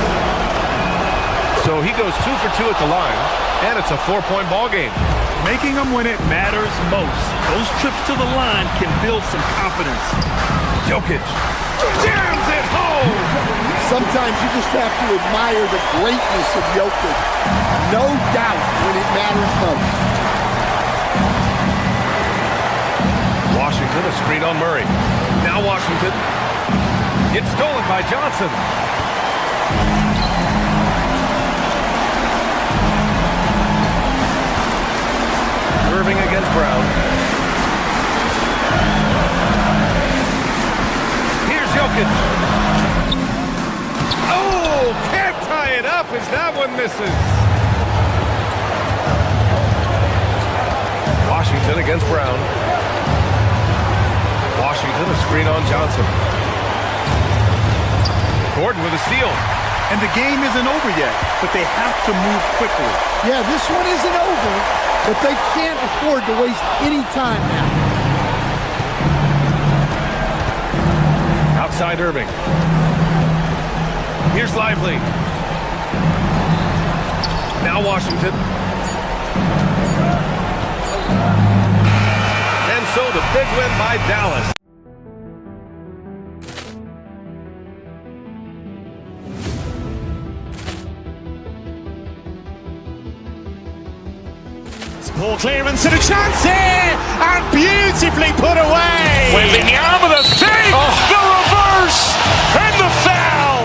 So he goes 2 for 2 at the line, and it's a 4-point ball game. Making them when it matters most. Those trips to the line can build some confidence. Jokic jams it home. Sometimes you just have to admire the greatness of Jokic. No doubt when it matters most. Washington, a screen on Murray. Now Washington gets stolen by Johnson. Irving against Brown. Here's Jokic. Oh, can't tie it up as that one misses. Washington against Brown. Washington, a screen on Johnson. Gordon with a steal. And the game isn't over yet, but they have to move quickly. Yeah, this one isn't over, but they can't afford to waste any time now. Outside Irving. Here's Lively. Now Washington. And so the big win by Dallas. Ball clearance and a chance here, and beautifully put away. Wembanyama the save, the reverse, and the foul.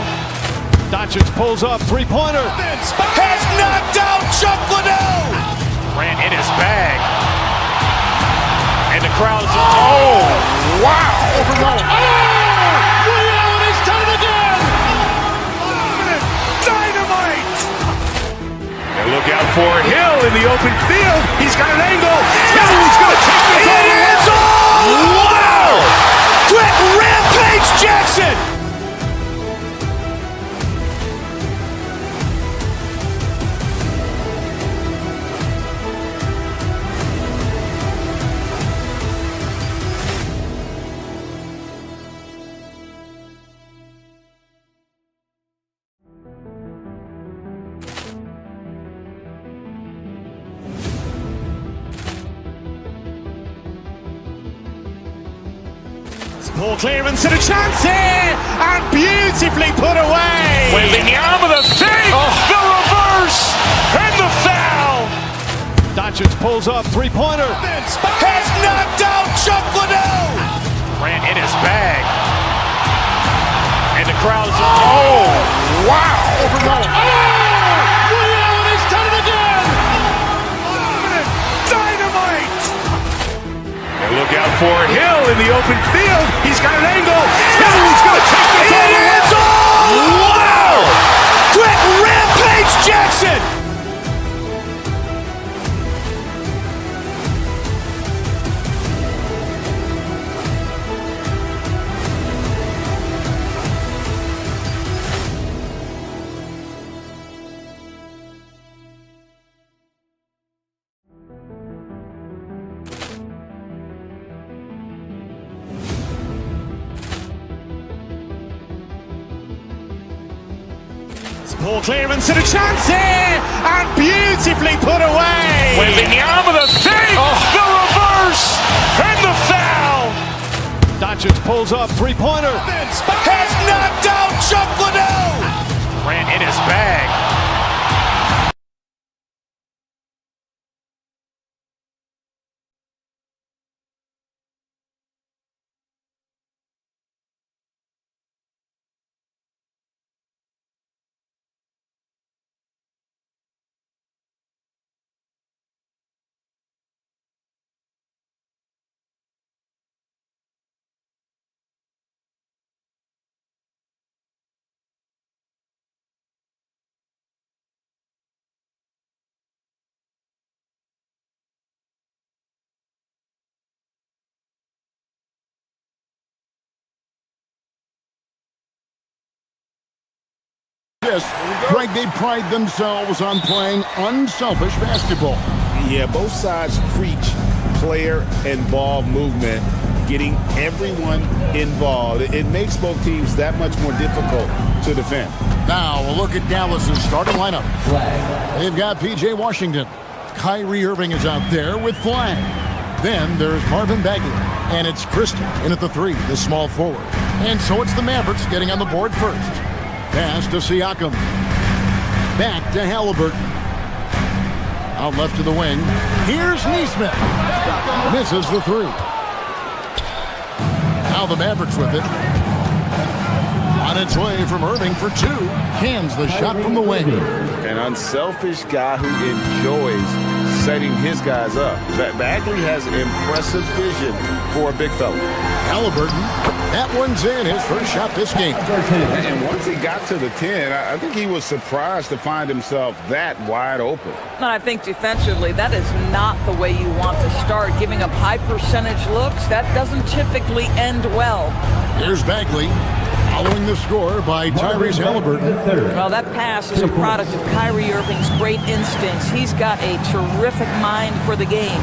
Doncic pulls up, three-pointer. Has knocked out Chuck Liddell. Ran in his bag. And the crowd is, oh, wow. Overrun. Ray Allen has done it again. Dynamite. And look out for Hill in the open field. He's got an angle. No, he's going to take this all the way. Wow. Quick rampage Jackson. Ball clearance and a chance here, and beautifully put away. Wembanyama the save, the reverse, and the foul. Doncic pulls up, three-pointer. Has knocked out Chuck Liddell. Ran in his bag. And the crowd is, oh, wow. Overrun. Ray Allen has done it again. Dynamite. And look out for Hill in the open field. He's got an angle. No, he's going to take this all the way. Wow. Quick rampage Jackson. Ball clearance and a chance here, and beautifully put away. Wembanyama the save, the reverse, and the foul. Doncic pulls up, three-pointer. Has knocked out Chuck Liddell. Ran in his bag. this. Greg, they pride themselves on playing unselfish basketball. Yeah, both sides preach player and ball movement, getting everyone involved. It makes both teams that much more difficult to defend. Now a look at Dallas's starting lineup. They've got P.J. Washington. Kyrie Irving is out there with Flag. Then there's Marvin Bagley. And it's Christie in at the 3, the small forward. And so it's the Mavericks getting on the board first. Pass to Siakam. Back to Halliburton. Out left to the wing. Here's Nesmith. Misses the 3. Now the Mavericks with it. On its way from Irving for 2. Cans the shot from the wing. An unselfish guy who enjoys setting his guys up. Bagley has impressive vision for a big fella. Halliburton, that one's in, his first shot this game. And once he got to the 10, I think he was surprised to find himself that wide open. And I think defensively, that is not the way you want to start. Giving up high percentage looks, that doesn't typically end well. Here's Bagley. Following the score by Tyrese Halliburton. Well, that pass is a product of Kyrie Irving's great instincts. He's got a terrific mind for the game.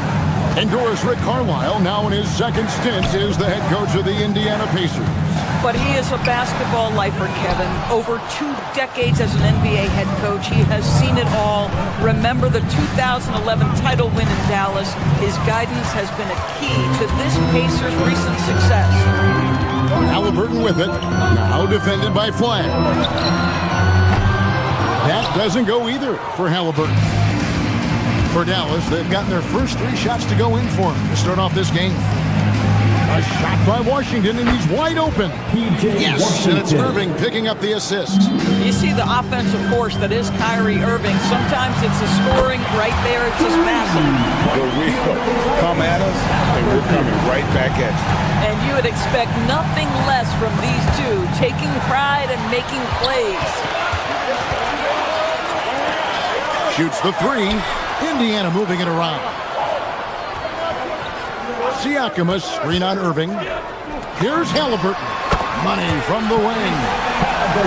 Endorse Rick Carlisle, now in his second stint, is the head coach of the Indiana Pacers. But he is a basketball lifer, Kevin. Over 2 decades as an NBA head coach, he has seen it all. Remember the 2011 title win in Dallas. His guidance has been a key to this Pacers' recent success. Halliburton with it, now defended by Flag. That doesn't go either for Halliburton. For Dallas, they've gotten their first 3 shots to go in for him to start off this game. A shot by Washington, and he's wide open. Yes, and it's Irving picking up the assist. You see the offensive force that is Kyrie Irving. Sometimes it's the scoring right there. It's just massive. The wheel come at us, and we're coming right back at you. And you would expect nothing less from these two, taking pride and making plays. Shoots the 3. Indiana moving it around. Siakam, a screen on Irving. Here's Halliburton. Money from the wing.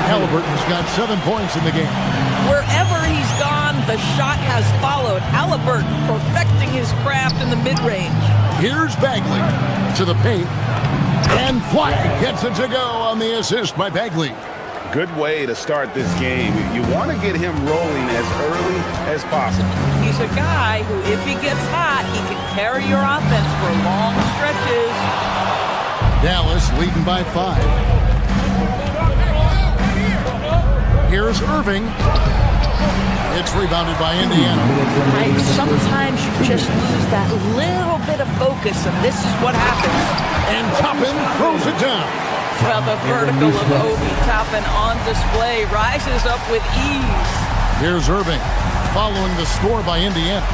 Halliburton's got 7 points in the game. Wherever he's gone, the shot has followed. Halliburton perfecting his craft in the mid-range. Here's Bagley to the paint. And Flag gets it to go on the assist by Bagley. Good way to start this game. You want to get him rolling as early as possible. He's a guy who, if he gets hot, he can carry your offense for long stretches. Dallas leading by 5. Here's Irving. It's rebounded by Indiana. Sometimes you just lose that little bit of focus, and this is what happens. And Toppin throws it down. Well, the vertical of Obi Toppin on display rises up with ease. Here's Irving following the score by Indiana.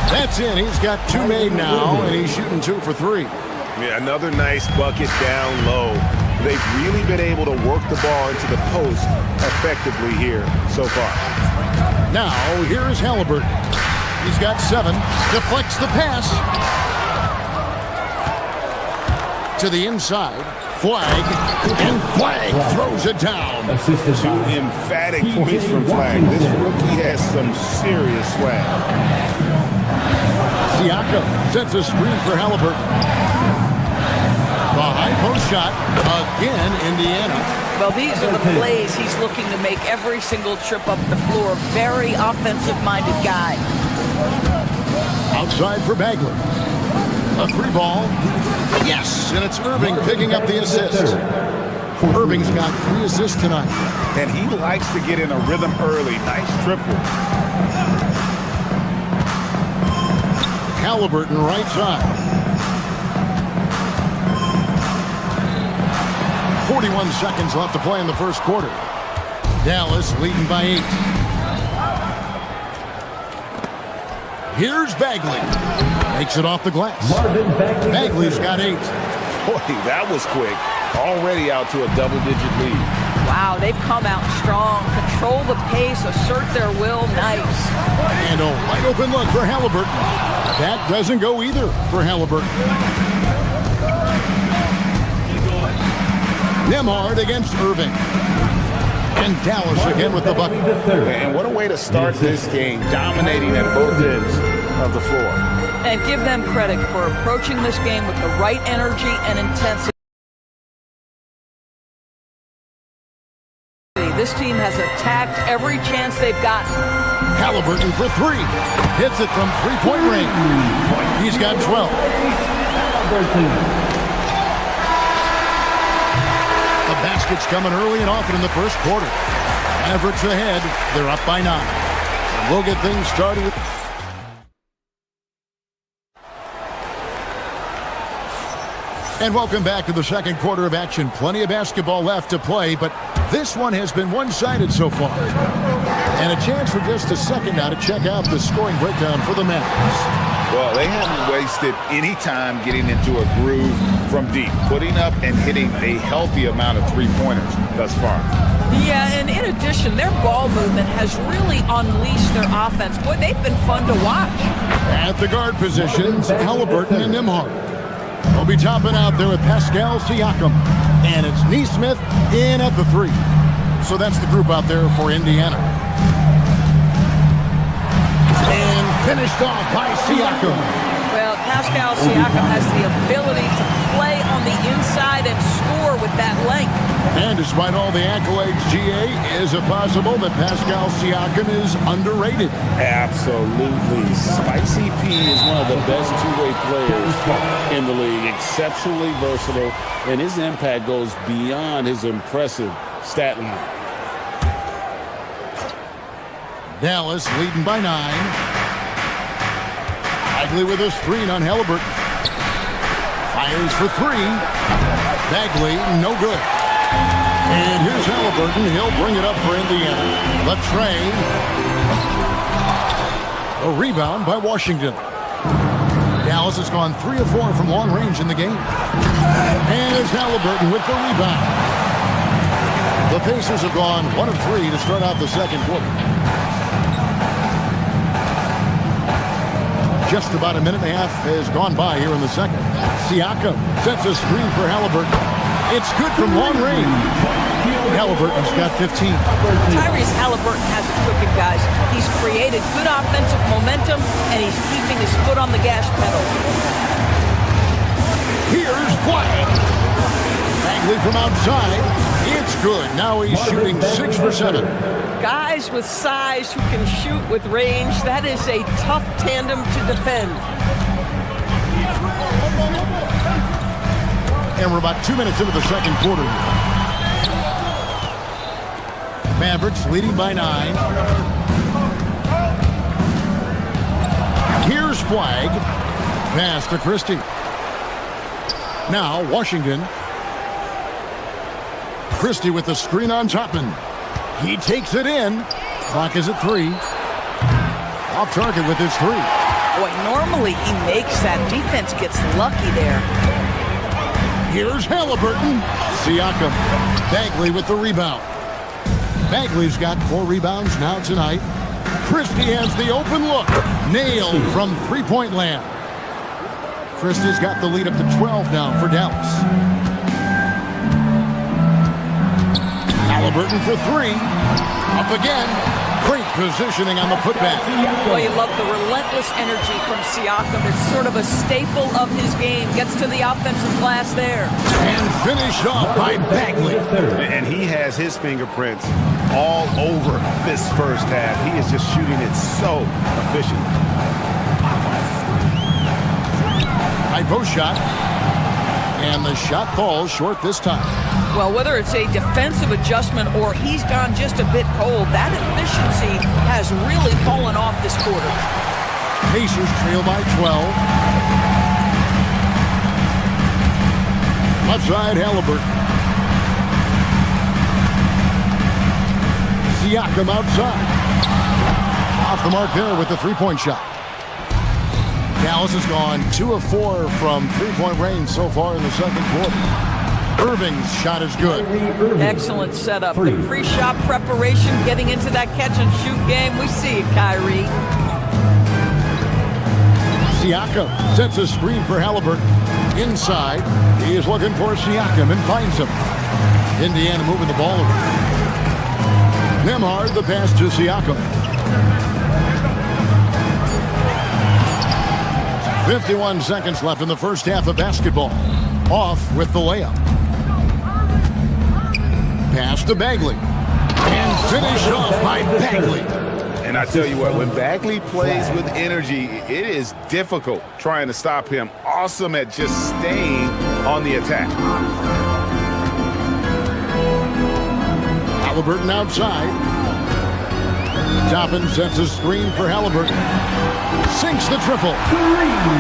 That's in. He's got 2 made now, and he's shooting 2 for 3. Yeah, another nice bucket down low. They've really been able to work the ball into the post effectively here so far. Now, here's Halliburton. He's got 7. Deflects the pass. To the inside. Flag. And Flag throws it down. 2 emphatic points from Flag. This rookie has some serious swag. Siakam sets a screen for Halliburton. The high post shot. Again, Indiana. Well, these are the plays he's looking to make every single trip up the floor. Very offensive-minded guy. Outside for Bagley. A 3 ball. Yes, and it's Irving picking up the assist. Irving's got 3 assists tonight. And he likes to get in a rhythm early. Nice triple. Halliburton right side. 41 seconds left to play in the first quarter. Dallas leading by 8. Here's Bagley. Makes it off the glass. Bagley's got 8. Boy, that was quick. Already out to a double-digit lead. Wow, they've come out strong. Control the pace, assert their will. Nice. And a wide open look for Halliburton. That doesn't go either for Halliburton. Nembhard against Irving. And Dallas again with the bucket. And what a way to start this game, dominating at both ends of the floor. And give them credit for approaching this game with the right energy and intensity. This team has attacked every chance they've gotten. Halliburton for three. Hits it from three-point range. He's got 12. The basket's coming early and often in the first quarter. Mavericks ahead. They're up by 9. And we'll get things started. And welcome back to the second quarter of action. Plenty of basketball left to play, but this one has been one-sided so far. And a chance for just a second now to check out the scoring breakdown for the Mavericks. Well, they haven't wasted any time getting into a groove from deep, putting up and hitting a healthy amount of three-pointers thus far. Yeah, and in addition, their ball movement has really unleashed their offense. Boy, they've been fun to watch. At the guard positions, Halliburton and Nembhard. They'll be topping out there with Pascal Siakam. And it's Nesmith in at the 3. So that's the group out there for Indiana. And finished off by Siakam. Well, Pascal Siakam has the ability to play on the inside and score with that length. And despite all the accolades, GA, is it possible that Pascal Siakam is underrated? Absolutely. Spicy P is one of the best two-way players in the league. Exceptionally versatile, and his impact goes beyond his impressive stat line. Dallas leading by 9. Bagley with a screen on Halliburton. Fires for 3. Bagley, no good. And here's Halliburton. He'll bring it up for Indiana. Latrey. A rebound by Washington. Dallas has gone 3 of 4 from long range in the game. And it's Halliburton with the rebound. The Pacers have gone 1 of 3 to start out the second quarter. Just about a minute and a half has gone by here in the second. Siakam sets a screen for Halliburton. It's good from long range. Halliburton's got 15. Tyrese Halliburton has it cooking, guys. He's created good offensive momentum, and he's keeping his foot on the gas pedal. Here's Flag. Bagley from outside. It's good. Now he's shooting 6 for 7. Guys with size who can shoot with range, that is a tough tandem to defend. And we're about 2 minutes into the second quarter. Mavericks leading by 9. Here's Flag. Pass to Christie. Now Washington. Christie with the screen on Toppin. He takes it in. Clock is at 3. Off target with his 3. Boy, normally he makes that. Defense gets lucky there. Here's Halliburton. Siakam. Bagley with the rebound. Bagley's got 4 rebounds now tonight. Christie has the open look. Nailed from three-point land. Christie's got the lead up to 12 now for Dallas. Halliburton for 3. Up again. Great positioning on the putback. Boy, you love the relentless energy from Siakam. It's sort of a staple of his game. Gets to the offensive glass there. And finished off by Bagley. And he has his fingerprints all over this first half. He is just shooting it so efficient. High post shot. And the shot falls short this time. Well, whether it's a defensive adjustment or he's gone just a bit cold, that efficiency has really fallen off this quarter. Pacers trail by 12. Left side, Halliburton. Siakam outside. Off the mark there with the three-point shot. Dallas has gone 2 of 4 from three-point range so far in the second quarter. Irving's shot is good. Excellent setup. The pre-shot preparation, getting into that catch-and-shoot game. We see it, Kyrie. Siakam sets a screen for Halliburton. Inside, he is looking for Siakam and finds him. Indiana moving the ball around. Nembhard, the pass to Siakam. 51 seconds left in the first half of basketball. Off with the layup. Pass to Bagley. And finished off by Bagley. And I tell you what, when Bagley plays with energy, it is difficult trying to stop him. Awesome at just staying on the attack. Halliburton outside. Toppin sets a screen for Halliburton. Sinks the triple.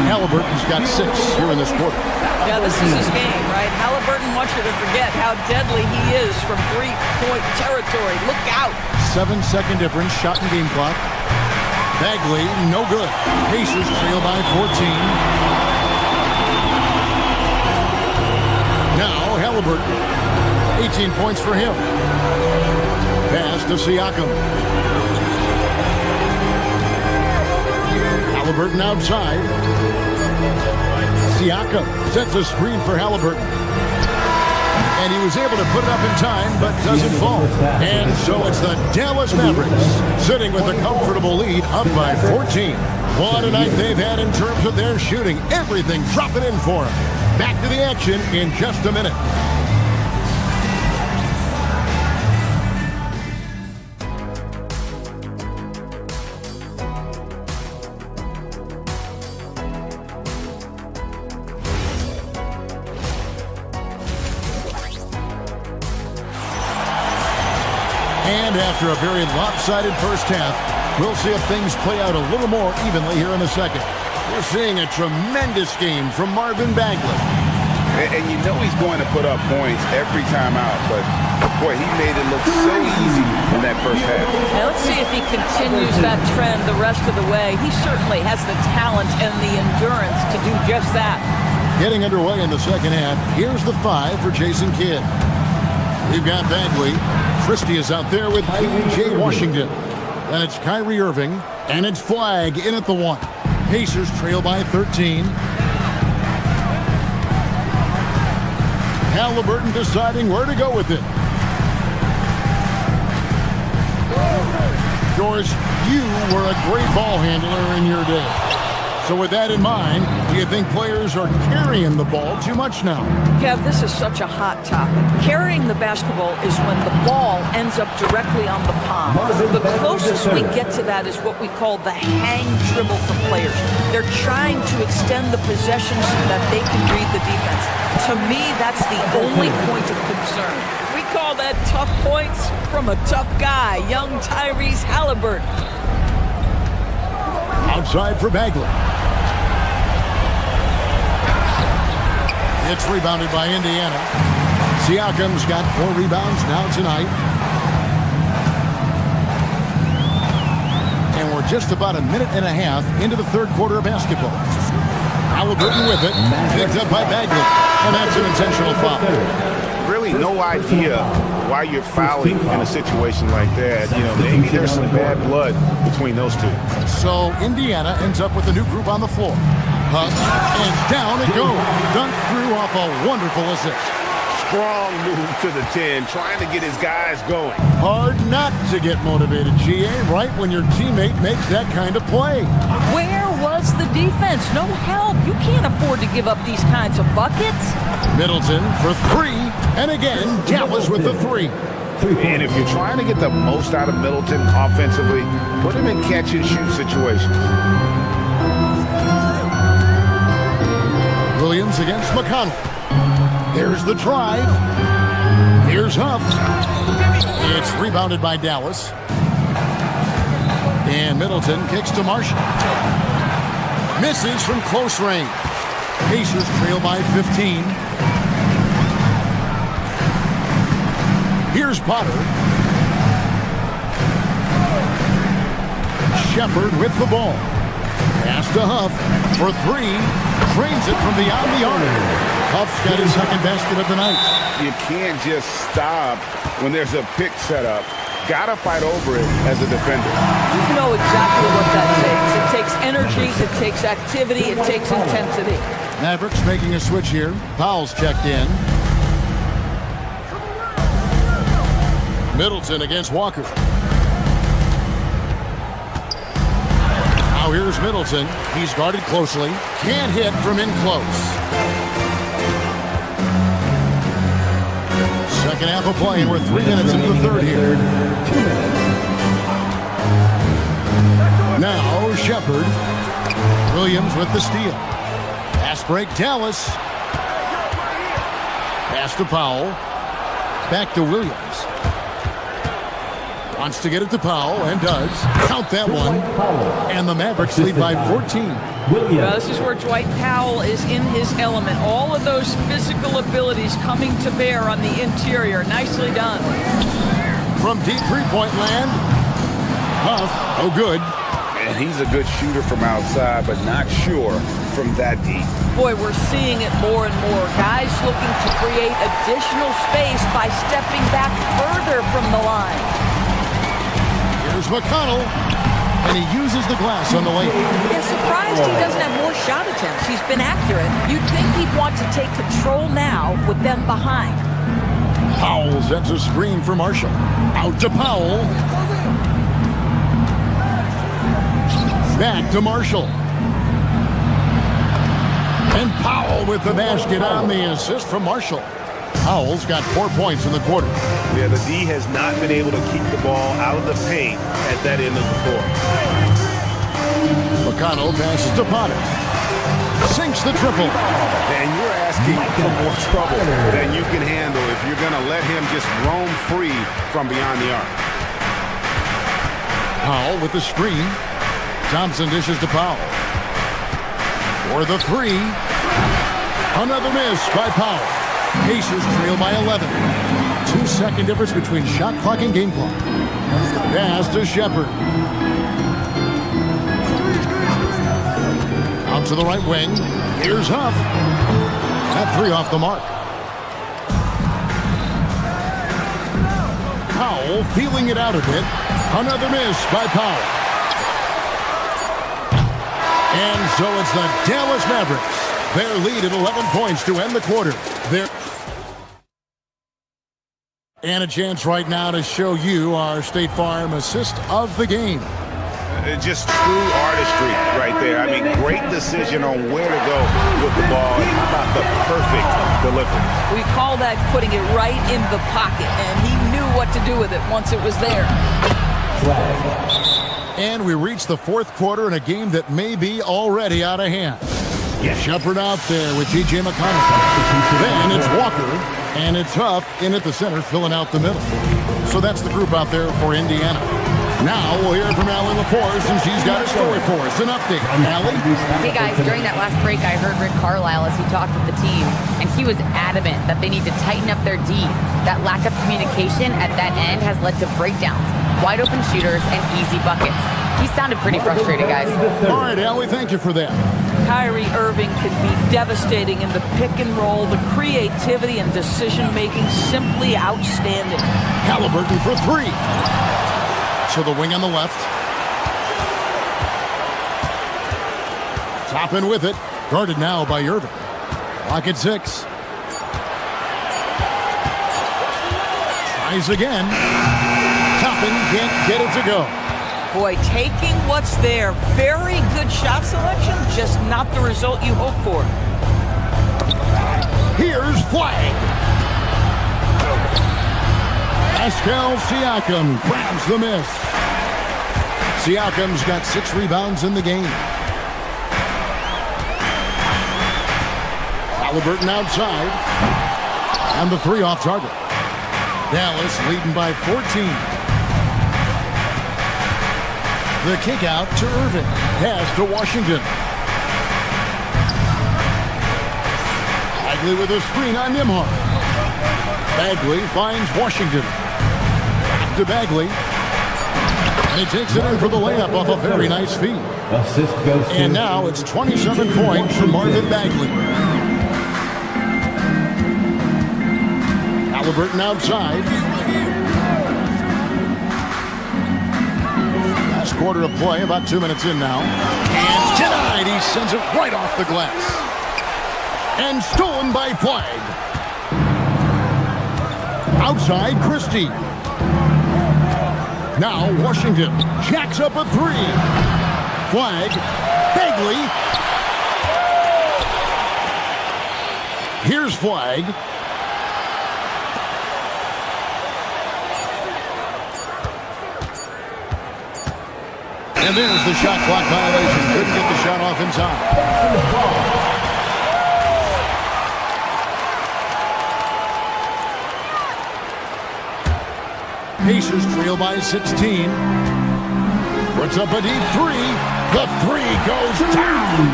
Halliburton's got 6 here in this quarter. Yeah, this is his game, right? Halliburton wants you to forget how deadly he is from three-point territory. Look out. 7-second difference, shot and game clock. Bagley, no good. Pacers trail by 14. Now Halliburton. 18 points for him. Pass to Siakam. Halliburton outside. Siakam sets a screen for Halliburton. And he was able to put it up in time, but doesn't fall. And so it's the Dallas Mavericks sitting with a comfortable lead up by 14. What a night they've had in terms of their shooting. Everything dropping in for them. Back to the action in just a minute. And after a very lopsided first half, we'll see if things play out a little more evenly here in the second. We're seeing a tremendous game from Marvin Bagley. And you know he's going to put up points every time out, but boy, he made it look so easy in that first half. Now let's see if he continues that trend the rest of the way. He certainly has the talent and the endurance to do just that. Getting underway in the second half, here's the 5 for Jason Kidd. We've got Bagley. Christie is out there with P.J. Washington. And it's Kyrie Irving. And it's Flag in at the 1. Pacers trail by 13. Halliburton deciding where to go with it. Doris, you were a great ball handler in your day. So with that in mind, do you think players are carrying the ball too much now? Kev, this is such a hot topic. Carrying the basketball is when the ball ends up directly on the palm. The closest we get to that is what we call the hang dribble for players. They're trying to extend the possession so that they can read the defense. To me, that's the only point of concern. We call that tough points from a tough guy, young Tyrese Halliburton. Outside for Bagley. It's rebounded by Indiana. Siakam's got 4 rebounds now tonight. And we're just about a minute and a half into the third quarter of basketball. Halliburton with it. Picked up by Bagley. And that's an intentional foul. Really no idea why you're fouling in a situation like that. You know, maybe there's some bad blood between those two. So Indiana ends up with a new group on the floor. Huff, and down it goes. Dunk through off a wonderful assist. Strong move to the 10, trying to get his guys going. Hard not to get motivated, GA, right when your teammate makes that kind of play. Where was the defense? No help. You can't afford to give up these kinds of buckets. Middleton for 3, and again, Dallas with the 3. And if you're trying to get the most out of Middleton offensively, put him in catch-and-shoot situations. Williams against McConnell. There's the drive. Here's Huff. It's rebounded by Dallas. And Middleton kicks to Marshall. Misses from close range. Pacers trail by 15. Here's Potter. Shepard with the ball. Pass to Huff for 3. Drains it from beyond the arc. Huff's got his second basket of the night. You can't just stop when there's a pick set up. Gotta fight over it as a defender. You know exactly what that takes. It takes energy, it takes activity, it takes intensity. Mavericks making a switch here. Powell's checked in. Middleton against Walker. Now here's Middleton. He's guarded closely. Can't hit from in close. Second half of play, and we're 3 minutes into the third here. 2 minutes. Now Shepard. Williams with the steal. Pass break, Dallas. Pass to Powell. Back to Williams. Wants to get it to Powell, and does. Count that one. And the Mavericks lead by 14. Well, this is where Dwight Powell is in his element. All of those physical abilities coming to bear on the interior. Nicely done. From deep three-point land. Huff, oh good. And he's a good shooter from outside, but not sure from that deep. Boy, we're seeing it more and more. Guys looking to create additional space by stepping back further from the line. Here's McConnell, and he uses the glass on the lane. Yeah, surprised he doesn't have more shot attempts. He's been accurate. You'd think he'd want to take control now with them behind. Powell sets a screen for Marshall. Out to Powell. Back to Marshall. And Powell with the basket on the assist from Marshall. Powell's got 4 points in the quarter. Yeah, the D has not been able to keep the ball out of the paint at that end of the court. McConnell passes to Potter. Sinks the triple. And you're asking for more trouble than you can handle if you're going to let him just roam free from beyond the arc. Powell with the screen. Thompson dishes to Powell. For the three. Another miss by Powell. Pacers trail by 11. 2-second difference between shot clock and game clock. Pass to Shepard. Out to the right wing. Here's Huff. That three off the mark. Powell feeling it out a bit. Another miss by Powell. And so it's the Dallas Mavericks. Their lead at 11 points to end the quarter. And a chance right now to show you our State Farm assist of the game. Just true artistry right there. I mean, great decision on where to go with the ball. And how about the perfect delivery? We call that putting it right in the pocket, and he knew what to do with it once it was there. And we reach the fourth quarter in a game that may be already out of hand. Shepard out there with T.J. McConnell. Then it's Walker, and it's Huff in at the center, filling out the middle. So that's the group out there for Indiana. Now we'll hear from Allie LaForce, and she's got a story for us. An update. Allie? Hey guys, during that last break, I heard Rick Carlisle as he talked with the team, and he was adamant that they need to tighten up their D. That lack of communication at that end has led to breakdowns, wide open shooters, and easy buckets. He sounded pretty frustrated, guys. All right, Allie, thank you for that. Kyrie Irving can be devastating in the pick and roll. The creativity and decision-making simply outstanding. Halliburton for three. To the wing on the left. Toppin with it. Guarded now by Irving. Clock at 6. Tries again. Toppin can't get it to go. Boy, taking what's there. Very good shot selection, just not the result you hope for. Here's Flag. Pascal Siakam grabs the miss. Siakam's got 6 rebounds in the game. Halliburton outside. And the three off target. Dallas leading by 14. The kick out to Irving. Pass to Washington. Bagley with a screen on Nimhart. Bagley finds Washington. Back to Bagley. And he takes it in for the layup off a very nice feed. Assist goes to... And now it's 27 points for Marvin Bagley. Halliburton outside. Last quarter of play, about 2 minutes in now. And denied. He sends it right off the glass. And stolen by Flag. Outside, Christie. Now Washington jacks up a three. Flag. Bagley. Here's flag. And there's the shot clock violation. Couldn't get the shot off in time. Pacers trail by 16. Puts up a deep three. The three goes down.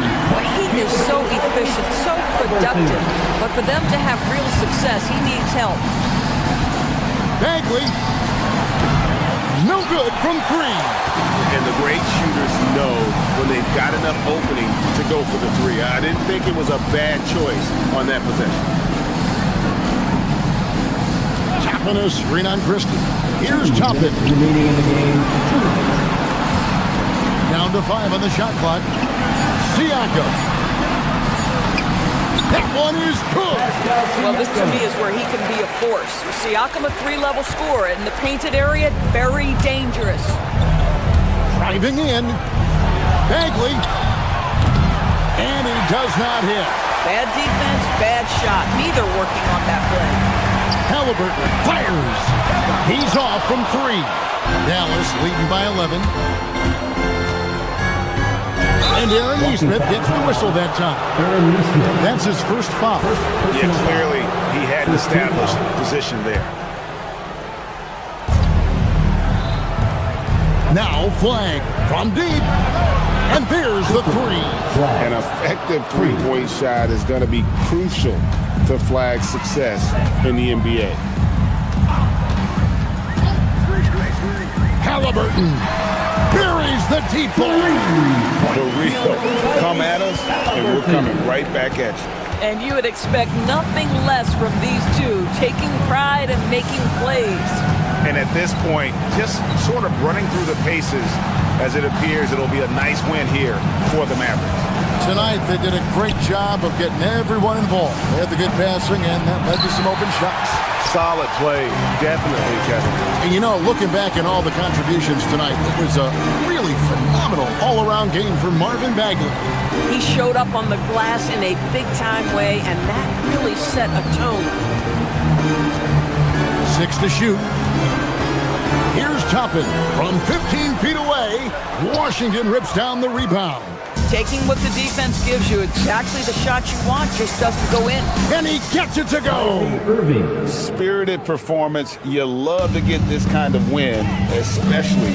He is so efficient, so productive. But for them to have real success, he needs help. Bagley. No good from three. And the great shooters know when they've got enough opening to go for the three. I didn't think it was a bad choice on that possession. Tapping a screen on Christie. Here's Toppin. Remaining in the game, 2 minutes. Down to 5 on the shot clock. Siakam. That one is good. Well, this to me is where he can be a force. Siakam, a 3-level scorer in the painted area, very dangerous. Driving in. Bagley. And he does not hit. Bad defense, bad shot. Neither working on that play. Halliburton fires. He's off from 3. Dallas leading by 11. And Aaron Nesmith gets the whistle that time. That's his first foul. Yeah, clearly he had an established position there. Now flag from deep. And there's the 3. An effective three-point shot is going to be crucial to Flag's success in the NBA. Halliburton buries the deep ball. The real come at us, and we're coming right back at you. And you would expect nothing less from these two, taking pride and making plays. And at this point, just sort of running through the paces, as it appears it'll be a nice win here for the Mavericks. Tonight, they did a great job of getting everyone involved. They had the good passing, and that led to some open shots. Solid play, definitely, Kevin. And you know, looking back at all the contributions tonight, it was a really phenomenal all-around game for Marvin Bagley. He showed up on the glass in a big-time way, and that really set a tone. 6 to shoot. Here's Toppin from 15 feet away. Washington rips down the rebound. Taking what the defense gives you, exactly the shot you want, just doesn't go in. And he gets it to go. Irving. Spirited performance. You love to get this kind of win, especially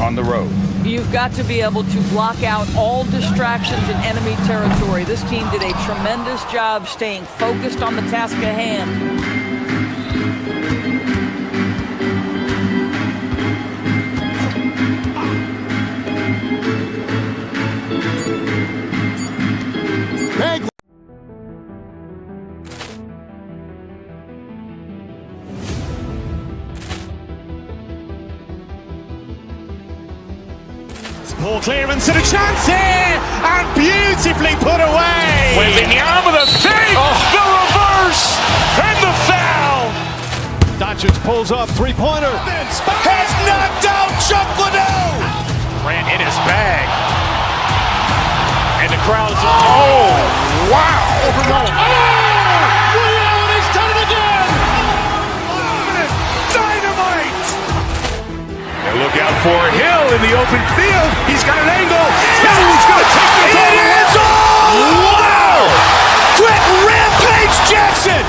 on the road. You've got to be able to block out all distractions in enemy territory. This team did a tremendous job staying focused on the task at hand. Poor clearance and a chance here, and beautifully put away. Wembanyama the fake, the reverse, and the foul. Doncic pulls up, three-pointer. Has knocked out Chuck Liddell. Ran in his bag. And the crowd's, oh, wow. Overrun. He's done it again. Dynamite. And look out for Hill in the open field. He's got an angle. He's going to take this all the way. Wow! Quick Rampage Jackson.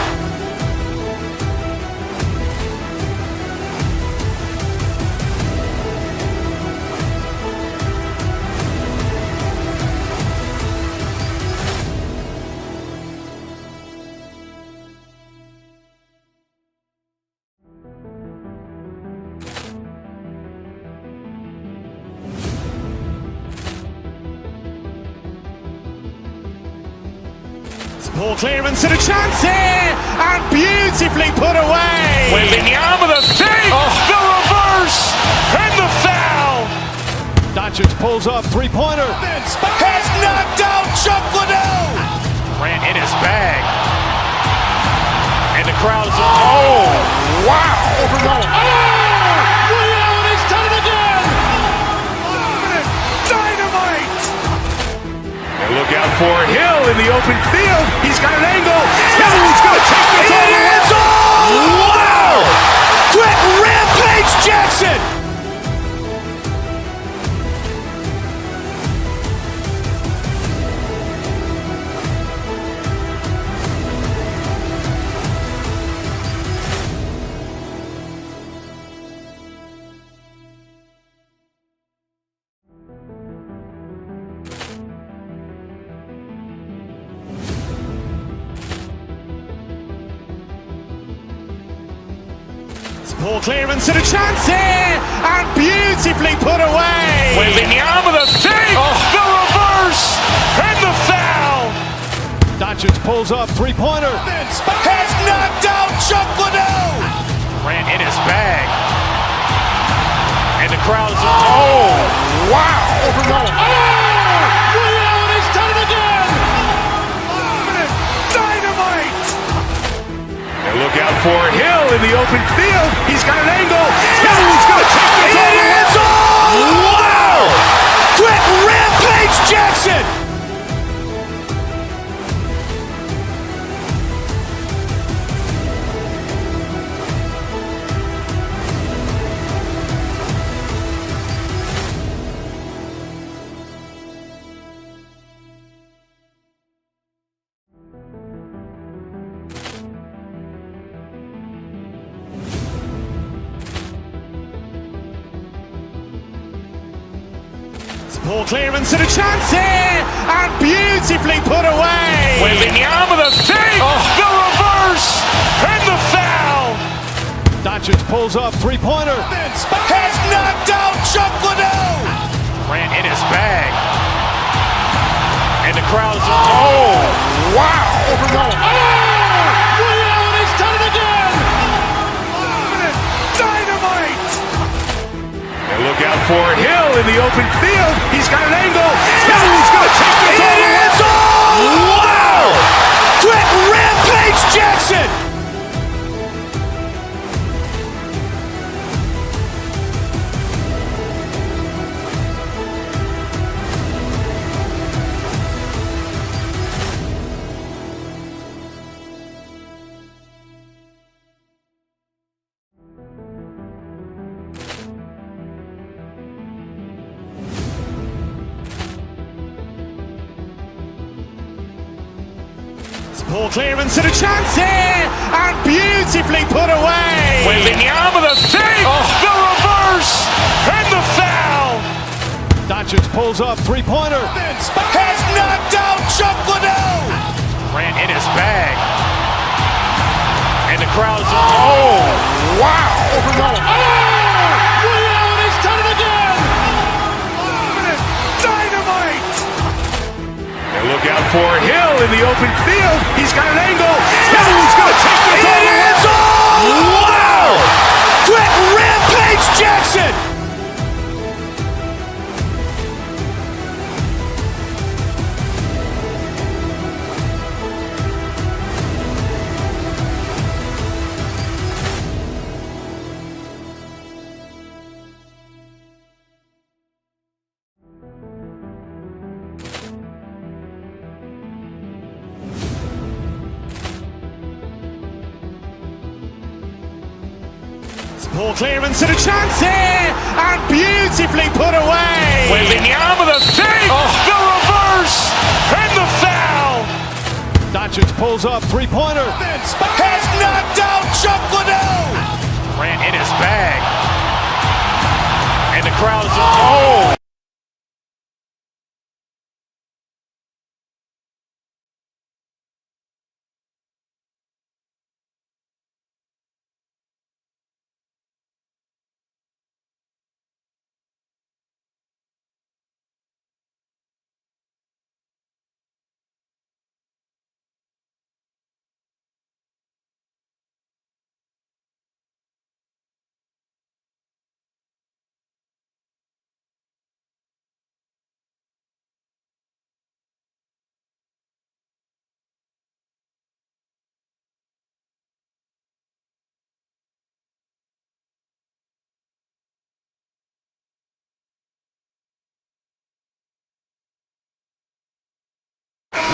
Poor clearance and a chance here, and beautifully put away. Wembanyama the fake, the reverse, and the foul. Doncic pulls up, three-pointer. Has knocked out Chuck Liddell. Ran in his bag. And the crowd's, oh, wow. Overrun. He's done it again. Dynamite. for Hill in the open field. He's got an angle. He's going to take this all the way. Wow! Quick rampage Jackson! Poor clearance and a chance here, and beautifully put away. Wembanyama the save, the reverse, and the foul. Doncic pulls up, three-pointer. Has knocked out Chuck Liddell. Grant in his bag. And the crowd is, wow. Ray Allen has done it again. Dynamite. And look out for Hill in the open field. He's got an angle. He's going to take this all the way. Wow! Quick rampage Jackson. Poor clearance and a chance here, and beautifully put away. Wembanyama the save, the reverse, and the foul. Doncic pulls up, three-pointer. Has knocked out Chuck Liddell. Grant in his bag. And the crowd is, wow. Ray Allen has done it again. Dynamite. And look out for Hill in the open field. He's got an angle. He's going to take this all the way. Wow! Quick rampage Jackson. Poor clearance and a chance here, and beautifully put away. Wembanyama the save, the reverse, and the foul. Doncic pulls up, three-pointer. Has knocked out Chuck Liddell. Grant in his bag. And the crowd is, wow. Ray Allen has done it again. Dynamite. And look out for Hill in the open field. He's got an angle. He's going to take this all the way. Wow! Quick rampage Jackson. Poor clearance and a chance here, and beautifully put away. Wembanyama the save, the reverse, and the foul. Doncic pulls up, three-pointer. Has knocked out Chuck Liddell. Grant in his bag. And the crowd is,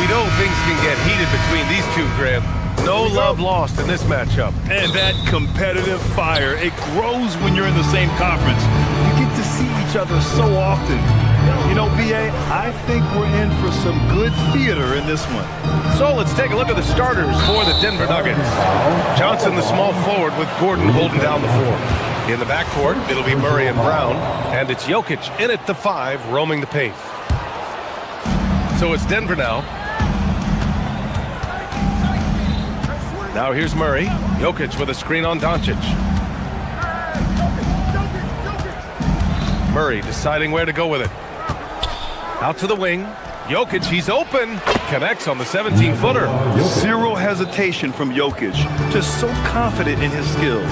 We know things can get heated between these two, Grant. No love lost in this matchup. And that competitive fire, it grows when you're in the same conference. You get to see each other so often. You know, BA, I think we're in for some good theater in this one. So let's take a look at the starters for the Denver Nuggets. Johnson, the small forward, with Gordon holding down the floor. In the backcourt, it'll be Murray and Brown, and it's Jokic in at the 5, roaming the paint. So it's Denver now. Now here's Murray. Jokic with a screen on Doncic. Murray deciding where to go with it. Out to the wing. Jokic, he's open. Connects on the 17-footer. Zero hesitation from Jokic. Just so confident in his skills.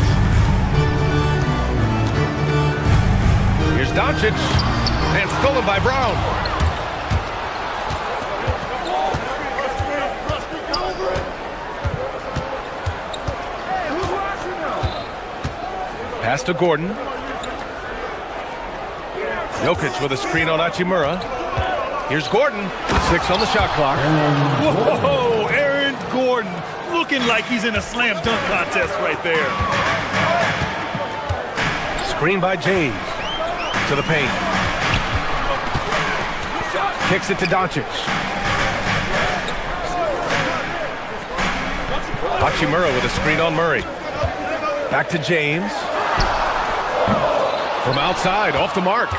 Here's Doncic. And stolen by Brown. Pass to Gordon. Jokic with a screen on Hachimura. Here's Gordon. 6 on the shot clock. Whoa, Aaron Gordon looking like he's in a slam dunk contest right there. Screen by James. To the paint. Kicks it to Doncic. Hachimura with a screen on Murray. Back to James. From outside, off the mark.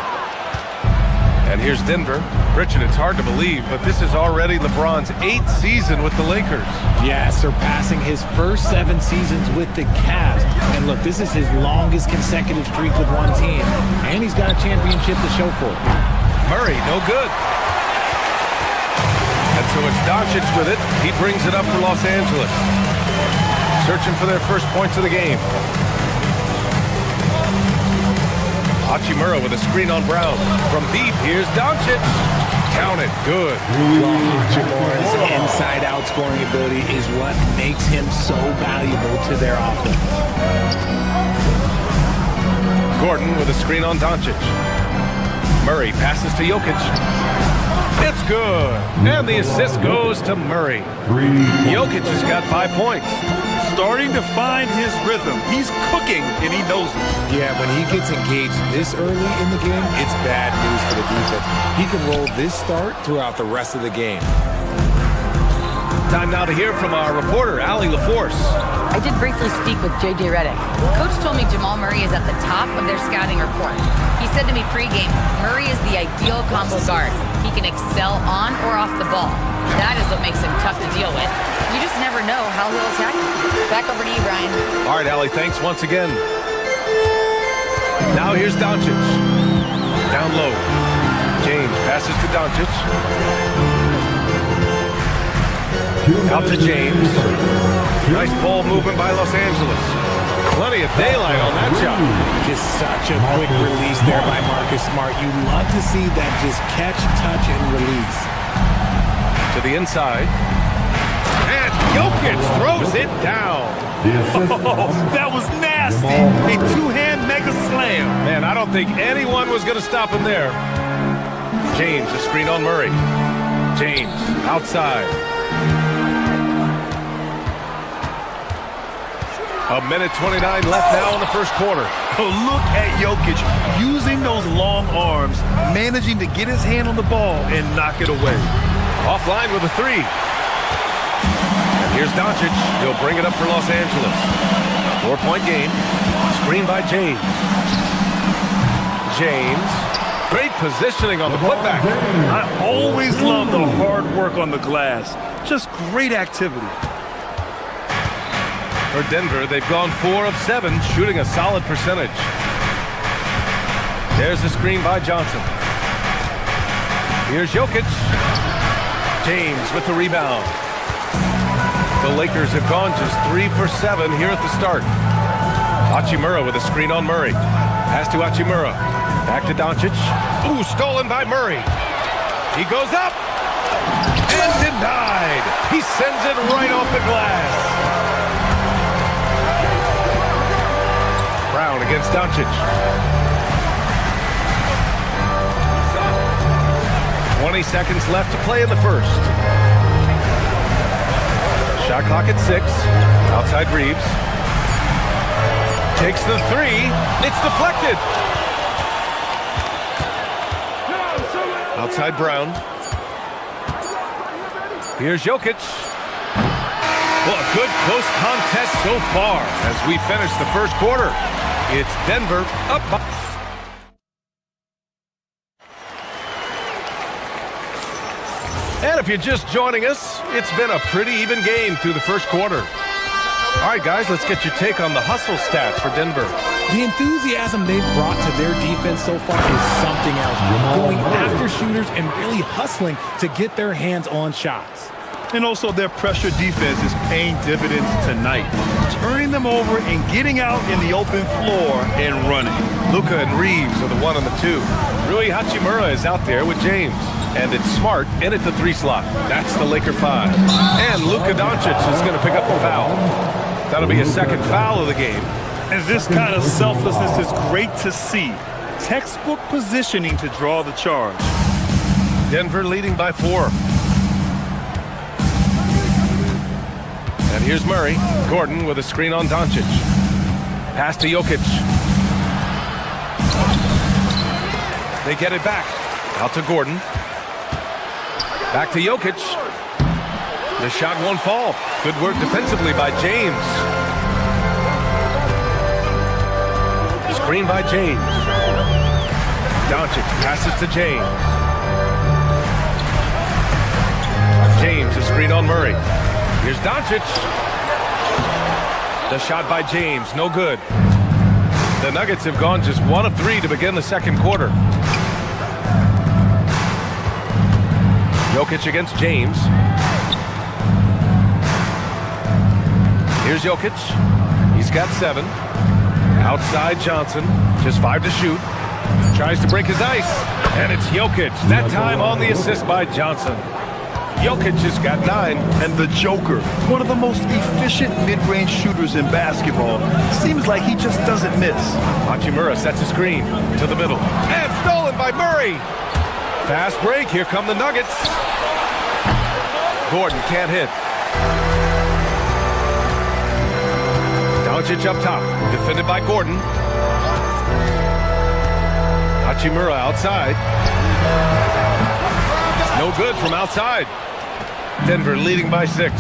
And here's Denver. Richard, it's hard to believe, but this is already LeBron's 8th season with the Lakers. Yeah, surpassing his first 7 seasons with the Cavs. And look, this is his longest consecutive streak with one team. And he's got a championship to show for it. Murray, no good. And so it's Doncic with it. He brings it up for Los Angeles. Searching for their first points of the game. Hachimura with a screen on Brown. From deep, here's Doncic. Count it, good. Hachimura's inside-out scoring ability is what makes him so valuable to their offense. Gordon with a screen on Doncic. Murray passes to Jokic. It's good. And the assist goes to Murray. Jokic has got 5 points. Starting to find his rhythm. He's cooking, and he knows it. Yeah, when he gets engaged this early in the game, it's bad news for the defense. He can roll this start throughout the rest of the game. Time now to hear from our reporter, Allie LaForce. I did briefly speak with J.J. Redick. Coach told me Jamal Murray is at the top of their scouting report. He said to me pregame, Murray is the ideal combo guard. He can excel on or off the ball. That is what makes him tough to deal with. You just never know how he'll attack you. Back over to you, Brian. All right, Allie, thanks once again. Now here's Doncic. Down low. James passes to Doncic. Out to James. Nice ball movement by Los Angeles. Plenty of daylight on that shot. Just such a quick release there by Marcus Smart. You love to see that just catch, touch, and release. To the inside. And Jokic throws it down. Oh, that was nasty. A two-hand mega slam. Man, I don't think anyone was going to stop him there. James, a screen on Murray. James, outside. A minute 29 left now in the first quarter. Oh, look at Jokic using those long arms, managing to get his hand on the ball and knock it away. Offline with a 3. And here's Doncic. He'll bring it up for Los Angeles. 4-point game. Screen by James. James. Great positioning on the putback. I always love the hard work on the glass. Just great activity. For Denver, they've gone 4 of 7, shooting a solid percentage. There's the screen by Johnson. Here's Jokic. James with the rebound. The Lakers have gone just 3 for 7 here at the start. Hachimura with a screen on Murray. Pass to Hachimura. Back to Doncic. Ooh, stolen by Murray. He goes up. And denied. He sends it right off the glass. Brown against Doncic. 20 seconds left to play in the first. Shot clock at 6. Outside Reeves. Takes the 3. It's deflected. Outside Brown. Here's Jokic. Well, a good close contest so far as we finish the first quarter. It's Denver up by. And if you're just joining us, it's been a pretty even game through the first quarter. All right, guys, let's get your take on the hustle stats for Denver. The enthusiasm they've brought to their defense so far is something else. Going after shooters and really hustling to get their hands on shots. And also their pressure defense is paying dividends tonight, turning them over and getting out in the open floor and running. Luka and Reeves are the 1 and the 2. Rui Hachimura is out there with James. And it's Smart in at the 3 slot. That's the Laker 5. And Luka Doncic is going to pick up the foul. That'll be a second foul of the game. And this kind of selflessness is great to see. Textbook positioning to draw the charge. Denver leading by 4. And here's Murray. Gordon with a screen on Doncic. Pass to Jokic. They get it back. Out to Gordon. Back to Jokic. The shot won't fall. Good work defensively by James. Screen by James. Doncic passes to James. James, a screen on Murray. Here's Doncic. The shot by James, no good. The Nuggets have gone just 1 of 3 to begin the second quarter. Jokic against James. Here's Jokic. He's got 7. Outside Johnson. Just 5 to shoot. Tries to break his ice. And it's Jokic. That time on the assist by Johnson. Jokic has got 9. And the Joker, one of the most efficient mid-range shooters in basketball. Seems like he just doesn't miss. Hachimura sets a screen to the middle. And stolen by Murray. Fast break. Here come the Nuggets. Gordon can't hit. Doncic up top. Defended by Gordon. Hachimura outside. No good from outside. Denver leading by 6.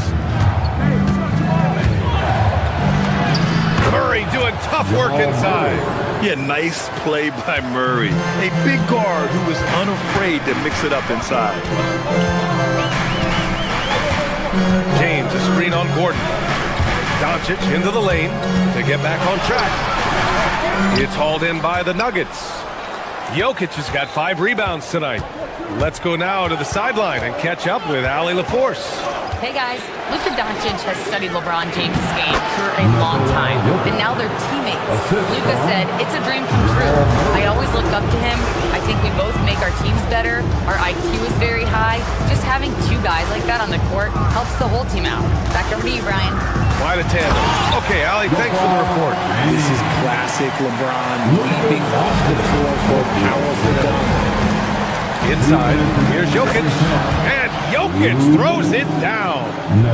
Murray doing tough work inside. Yeah, nice play by Murray. A big guard who was unafraid to mix it up inside. James, a screen on Gordon. Doncic into the lane to get back on track. It's hauled in by the Nuggets. Jokic has got 5 rebounds tonight. Let's go now to the sideline and catch up with Allie LaForce. Hey guys, Luka Doncic has studied LeBron James' game for a long time, and now they're teammates. Luka said, "It's a dream come true. I always look up to him. I think we both make our teams better. Our IQ is very high. Just having 2 guys like that on the court helps the whole team out." Back over to you, Brian. Quite a tandem. Okay, Allie, thanks for the report. This is classic LeBron leaping off the floor for a powerful dunk. Inside, here's Jokic, and Jokic throws it down.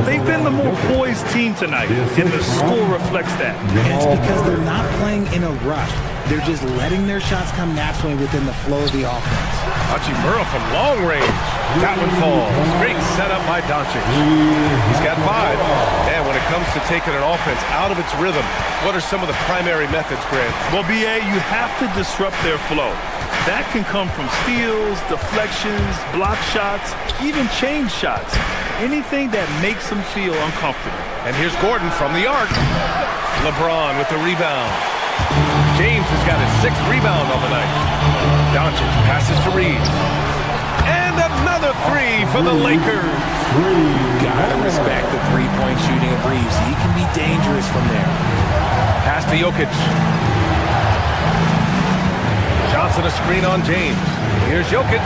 They've been the more poised team tonight, and the score reflects that. It's because they're not playing in a rush. They're just letting their shots come naturally within the flow of the offense. Hachimura from long range. That one falls. Great setup by Doncic. He's got 5. And when it comes to taking an offense out of its rhythm, what are some of the primary methods, Grant? Well, BA, you have to disrupt their flow. That can come from steals, deflections, block shots, even change shots. Anything that makes them feel uncomfortable. And here's Gordon from the arc. LeBron with the rebound. James has got his 6th rebound on the night. Doncic passes to Reeves. And another 3 for the Lakers. You gotta respect the 3-point shooting of Reeves. He can be dangerous from there. Pass to Jokic. Johnson a screen on James. Here's Jokic.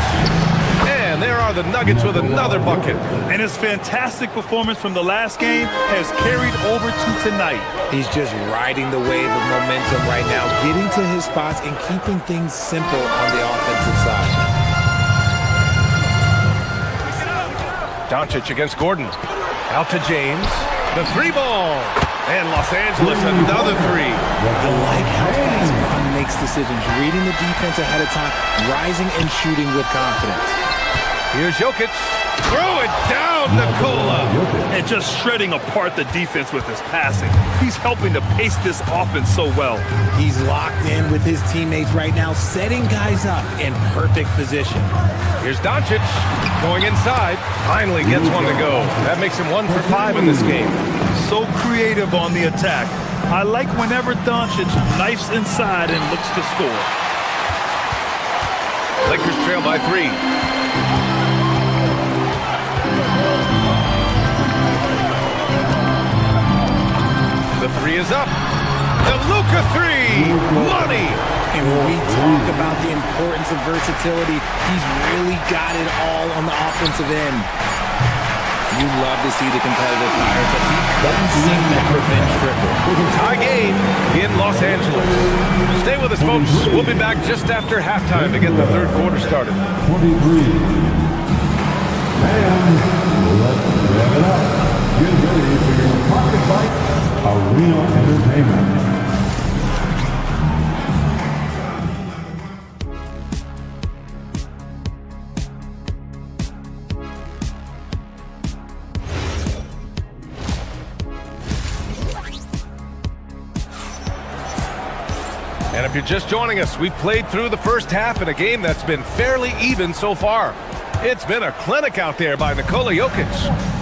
And there are the Nuggets with another bucket. And his fantastic performance from the last game has carried over to tonight. He's just riding the wave of momentum right now, getting to his spots and keeping things simple on the offensive side. Doncic against Gordon. Out to James. The three ball. And Los Angeles, another three. I like how fast Bron makes decisions, reading the defense ahead of time, rising and shooting with confidence. Here's Jokic. Throw it down, Nikola. And just shredding apart the defense with his passing. He's helping to pace this offense so well. He's locked in with his teammates right now, setting guys up in perfect position. Here's Doncic going inside. Finally gets one to go. That makes him 1 for 5 in this game. So creative on the attack. I like whenever Doncic knifes inside and looks to score. Lakers trail by 3. The three is up. The Luka three. Money. And when we talk about the importance of versatility, he's really got it all on the offensive end. You love to see the competitive fire, but he couldn't sink that revenge triple. Tie game in Los Angeles. Stay with us, folks. We'll be back just after halftime to get the third quarter started. 23. And let's rev it up. Get ready for your Pocket Bite Arena Entertainment. And if you're just joining us, we've played through the first half in a game that's been fairly even so far. It's been a clinic out there by Nikola Jokic.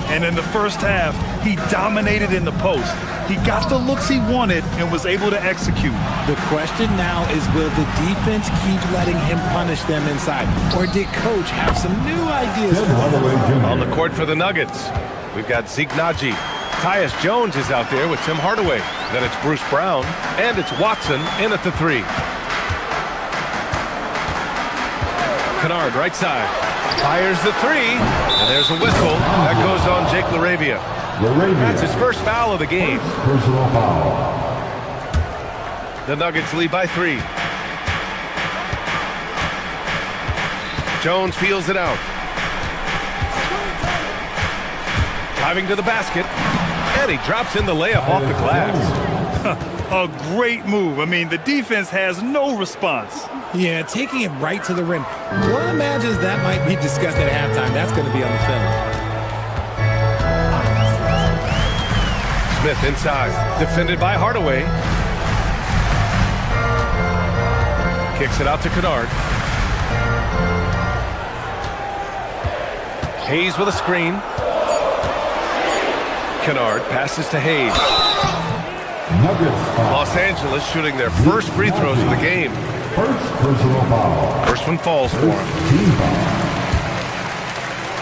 And in the first half, he dominated in the post. He got the looks he wanted and was able to execute. The question now is, will the defense keep letting him punish them inside? Or did Coach have some new ideas for them? On the court for the Nuggets, we've got Zeke Naji. Tyus Jones is out there with Tim Hardaway. Then it's Bruce Brown, and it's Watson in at the three. Kennard, right side, fires the three, and there's a whistle. That goes on Jake LaRavia. That's his first foul of the game. Personal foul. The Nuggets lead by 3. Jones feels it out. Driving to the basket, and he drops in the layup off the glass. A great move. I mean, the defense has no response. Yeah, taking it right to the rim. One imagines that might be discussed at halftime. That's going to be on the film. Smith inside, defended by Hardaway. Kicks it out to Kennard. Hayes with a screen. Kennard passes to Hayes. Los Angeles shooting their first free throws of the game. First personal foul. First one falls for him. Team foul.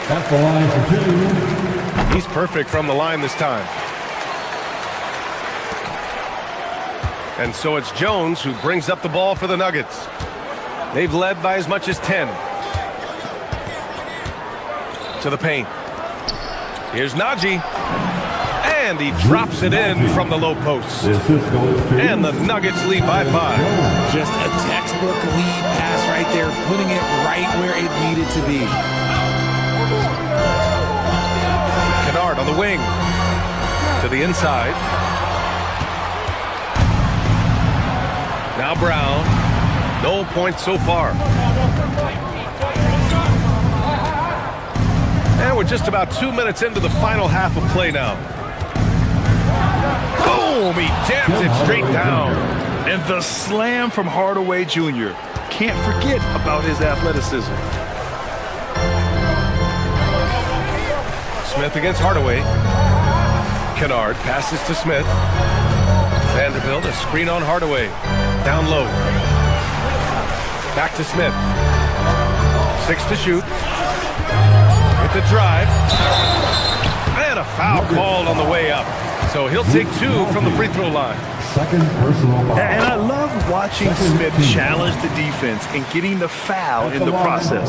At the line for 2. He's perfect from the line this time. And so it's Jones who brings up the ball for the Nuggets. They've led by as much as 10. To the paint. Here's Naji. And he drops it in from the low post. And the Nuggets lead by 5. Just a textbook lead pass right there, putting it right where it needed to be. Kennard on the wing. To the inside. Now Brown. No points so far. And we're just about 2 minutes into the final half of play now. Boom! He jams it straight down. And the slam from Hardaway Jr. Can't forget about his athleticism. Smith against Hardaway. Kennard passes to Smith. Vanderbilt, a screen on Hardaway. Down low. Back to Smith. 6 to shoot. With the drive. And a foul called on the way up. So he'll take 2 from the free throw line. Second personal foul. And I love watching Smith challenge the defense and getting the foul in the process.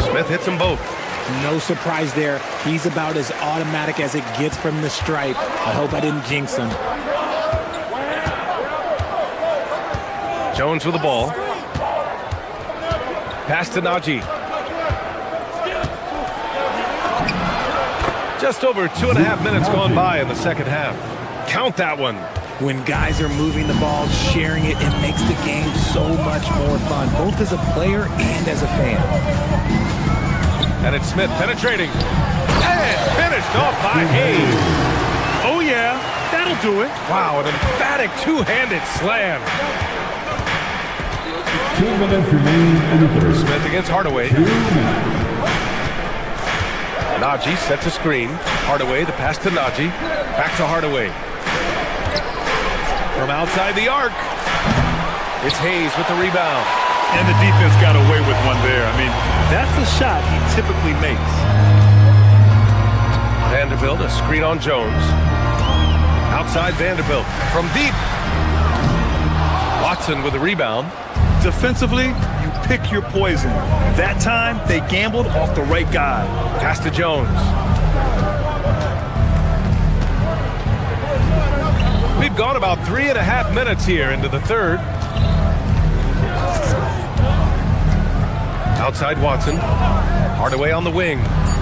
Smith hits them both. No surprise there. He's about as automatic as it gets from the stripe. I hope I didn't jinx him. Jones with the ball. Pass to Naji. Just over 2.5 minutes gone by in the second half. Count that one. When guys are moving the ball, sharing it, it makes the game so much more fun, both as a player and as a fan. And it's Smith penetrating. And finished off by Hayes. Oh, yeah, that'll do it. Wow, an emphatic two-handed slam. 2 minutes remain in the third. Smith against Hardaway. Najee sets a screen. Hardaway, the pass to Najee. Back to Hardaway. From outside the arc, it's Hayes with the rebound. And the defense got away with one there. I mean, that's the shot he typically makes. Vanderbilt, a screen on Jones. Outside Vanderbilt, from deep. Watson with the rebound. Defensively, you pick your poison. That time, they gambled off the right guy. Pass to Jones. We've gone about 3.5 minutes here into the third. Outside Watson. Hardaway on the wing.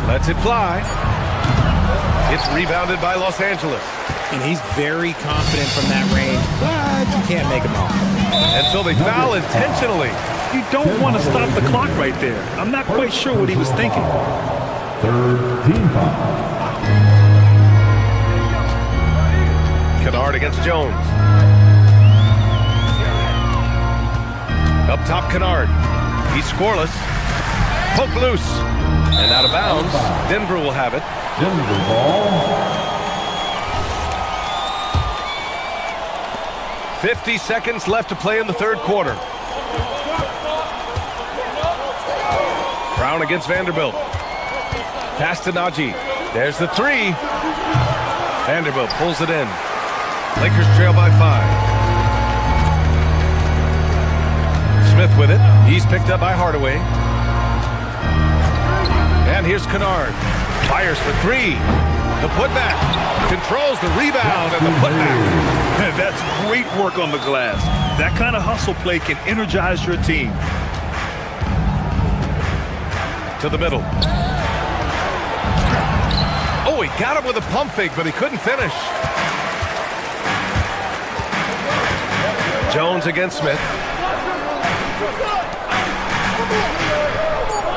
Lets it fly. It's rebounded by Los Angeles. And he's very confident from that range, but you can't make him all. And so they foul intentionally. You don't want to stop the clock right there. I'm not quite sure what he was thinking. Third team foul. Kennard against Jones. Up top, Kennard. He's scoreless. Poke loose. And out of bounds. Denver will have it. Denver ball. 50 seconds left to play in the third quarter. Brown against Vanderbilt. Pass to Najee. There's the three. Vanderbilt pulls it in. Lakers trail by 5. Smith with it. He's picked up by Hardaway. And here's Kennard. Fires for 3. The putback. Controls the rebound and the putback. That's great work on the glass. That kind of hustle play can energize your team. To the middle. Oh, he got him with a pump fake, but he couldn't finish. Jones against Smith.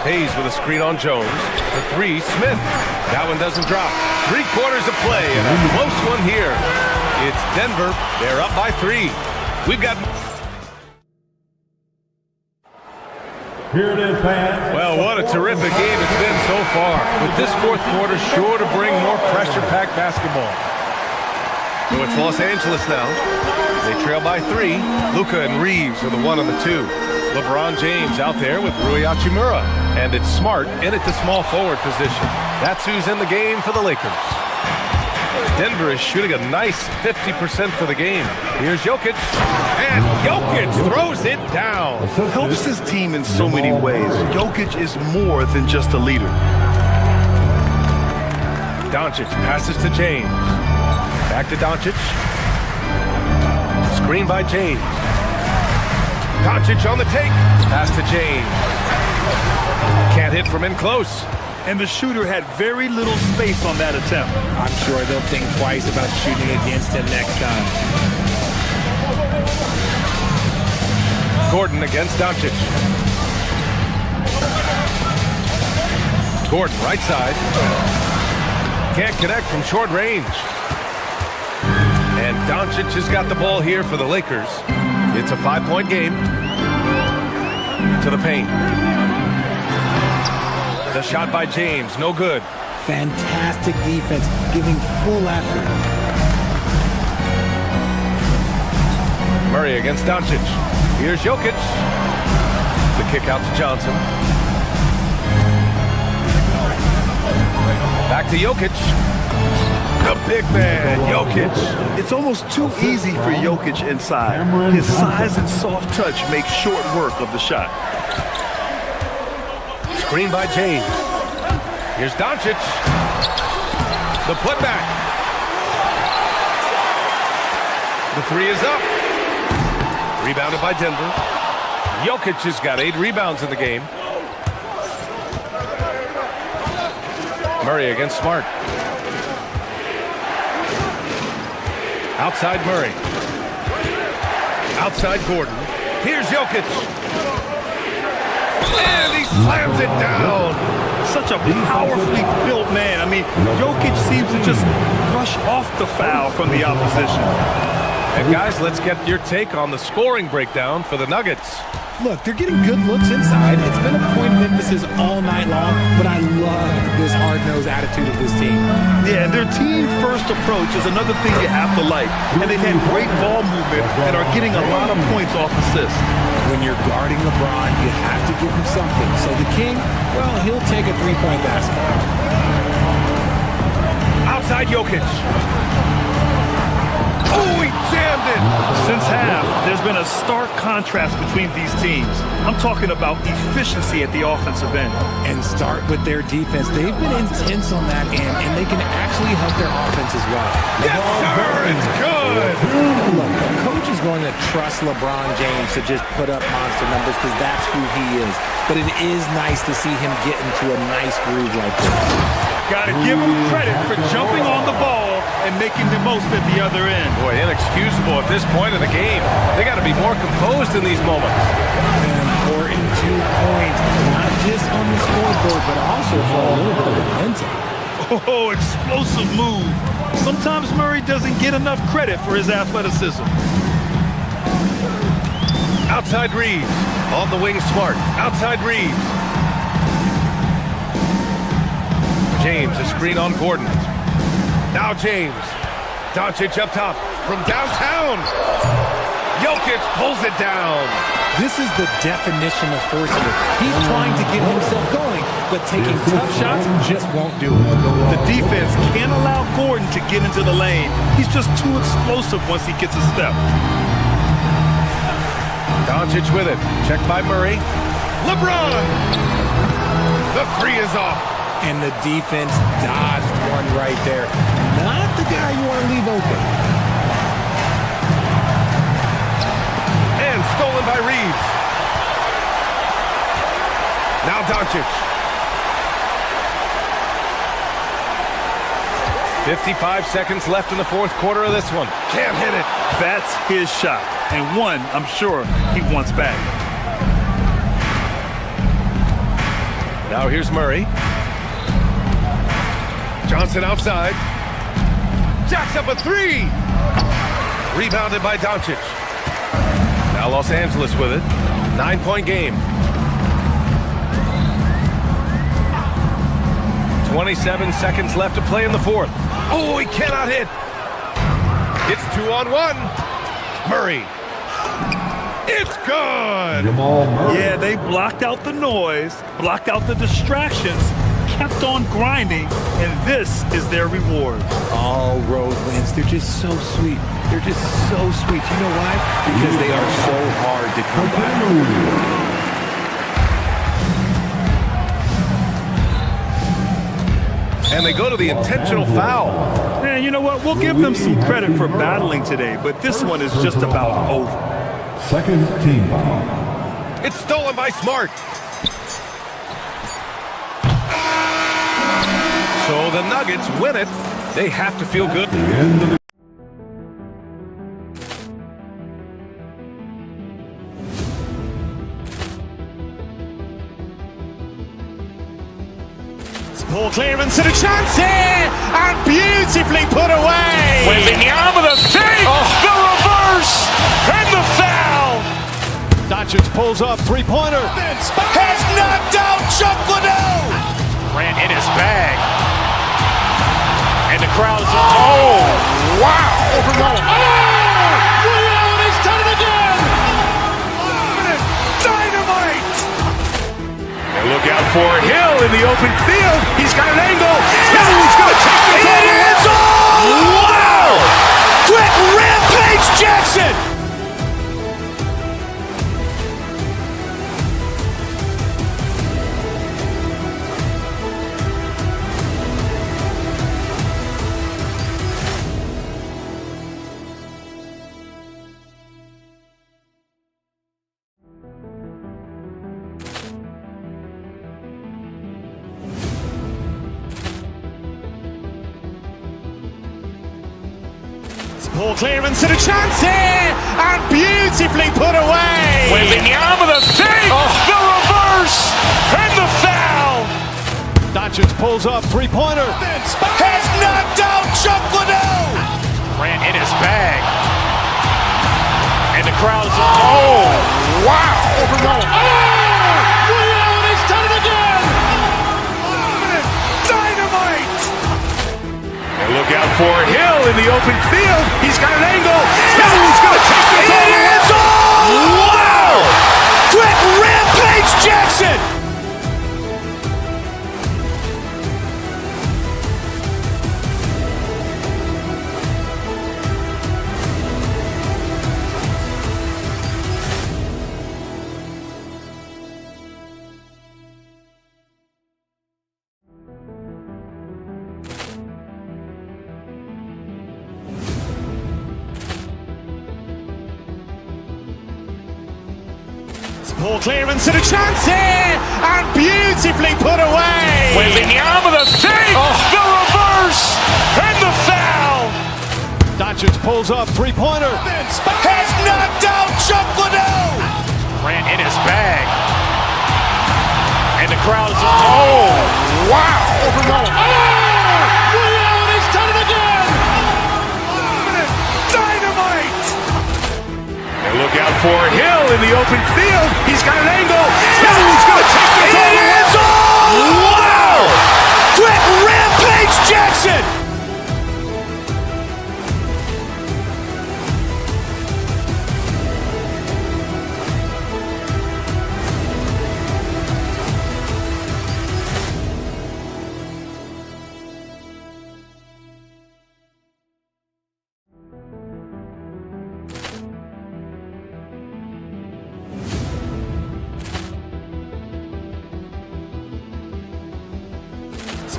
Hayes with a screen on Jones. For 3, Smith. That one doesn't drop. 3 quarters of play and a close one here. It's Denver. They're up by 3. We've got... Here it is, fans. Well, what a terrific game it's been so far. With this fourth quarter sure to bring more pressure-packed basketball. So it's Los Angeles now. They trail by 3. Luka and Reeves are the 1 and the 2. LeBron James out there with Rui Hachimura. And it's Smart in at the small forward position. That's who's in the game for the Lakers. Denver is shooting a nice 50% for the game. Here's Jokic. And Jokic throws it down. Helps his team in so many ways. Jokic is more than just a leader. Doncic passes to James. Back to Doncic. Screen by James. Doncic on the take. Pass to James. Can't hit from in close. And the shooter had very little space on that attempt. I'm sure they'll think twice about shooting against him next time. Gordon against Doncic. Gordon, right side. Can't connect from short range. And Doncic has got the ball here for the Lakers. It's a 5-point game. To the paint. The shot by James, no good. Fantastic defense, giving full effort. Murray against Doncic. Here's Jokic. The kick out to Johnson. Back to Jokic. The big man, Jokic. It's almost too easy for Jokic inside. His size and soft touch make short work of the shot. Screen by James. Here's Doncic. The putback. The 3 is up. Rebounded by Denver. Jokic has got 8 rebounds in the game. Murray against Smart. Outside Murray. Outside Gordon. Here's Jokic. And he slams it down. Such a powerfully built man. I mean, Jokic seems to just brush off the foul from the opposition. And guys, let's get your take on the scoring breakdown for the Nuggets. Look, they're getting good looks inside. It's been a point of emphasis all night long, but I love this hard-nosed attitude of this team. Yeah, their team-first approach is another thing you have to like. And they've had great ball movement and are getting a lot of points off assists. When you're guarding LeBron, you have to give him something. So the King, well, he'll take a three-point basket. Outside Jokic. Oh, he jammed it! Since half, there's been a stark contrast between these teams. I'm talking about efficiency at the offensive end. And start with their defense. They've been intense on that end, and they can actually help their offense as well. Yes, sir! It's good! Look, the coach is going to trust LeBron James to just put up monster numbers because that's who he is. But it is nice to see him get into a nice groove like this. Got to give him credit for jumping on the ball and making the most at the other end. Boy, inexcusable at this point in the game. They got to be more composed in these moments. An important 2 points, not just on the scoreboard, but also for a little bit of momentum. Oh, explosive move. Sometimes Murray doesn't get enough credit for his athleticism. Outside Reeves. On the wing, Smart. Outside Reeves. James, a screen on Gordon. Now James. Doncic up top from downtown. Jokic pulls it down. This is the definition of forcing it. He's trying to get himself going, but taking tough shots just won't do it. The defense can't allow Gordon to get into the lane. He's just too explosive once he gets a step. Doncic with it. Checked by Murray. LeBron! The three is off. And the defense dodged one right there. Not the guy you want to leave open. And stolen by Reeves. Now Doncic. 55 seconds left in the fourth quarter of this one. Can't hit it. That's his shot. And one, I'm sure, he wants back. Now here's Murray. Johnson outside. Jacks up a three. Rebounded by Doncic. Now Los Angeles with it. 9-point game. 27 seconds left to play in the fourth. Oh, he cannot hit. It's 2-on-1. Murray. It's good. Yeah, they blocked out the noise, blocked out the distractions, kept on grinding, and this is their reward. All road wins. They're just so sweet. They're just so sweet. You know why? Because they are so hard to come by. And they go to the intentional foul. And you know what? We'll give them some credit for battling today, but this one is just about over. Second team foul. It's stolen by Smart. So the Nuggets win it. They have to feel good. Ball clearance and a chance here, and beautifully put away. With the arm of the fake, the reverse, and the foul. Doncic pulls up, three-pointer. Has knocked out Chuck Liddell. Ran in his bag. And the crowd is, oh, wow. Liddell, and he's done it again. Dynamite. And look out for Hill in the open field. He's got an angle. Hill is going to take this all the way. Wow! Quick Rampage Jackson. Poor clearance and a chance here, and beautifully put away. Wembanyama the fake, the reverse, and the foul. Doncic pulls up, three-pointer. Has knocked out Chuck Liddell. Ran in his bag. And the crowd is, oh, wow. Overrun. Ray Allen has done it again. Dynamite. And look out for Hill in the open field. He's got an angle. He's going to take this all the way. Wow. Quick Rampage Jackson. Poor clearance and a chance here, and beautifully put away. Wembanyama the fake, the reverse, and the foul. Doncic pulls up, three-pointer. Has knocked out Chuck Liddell. Ran in his bag. And the crowd is, oh, wow. Overrun. Ray Allen has done it again. Dynamite. And look out for Hill in the open field. He's got an angle. He's going to take this all the way. Wow. Quick Rampage Jackson.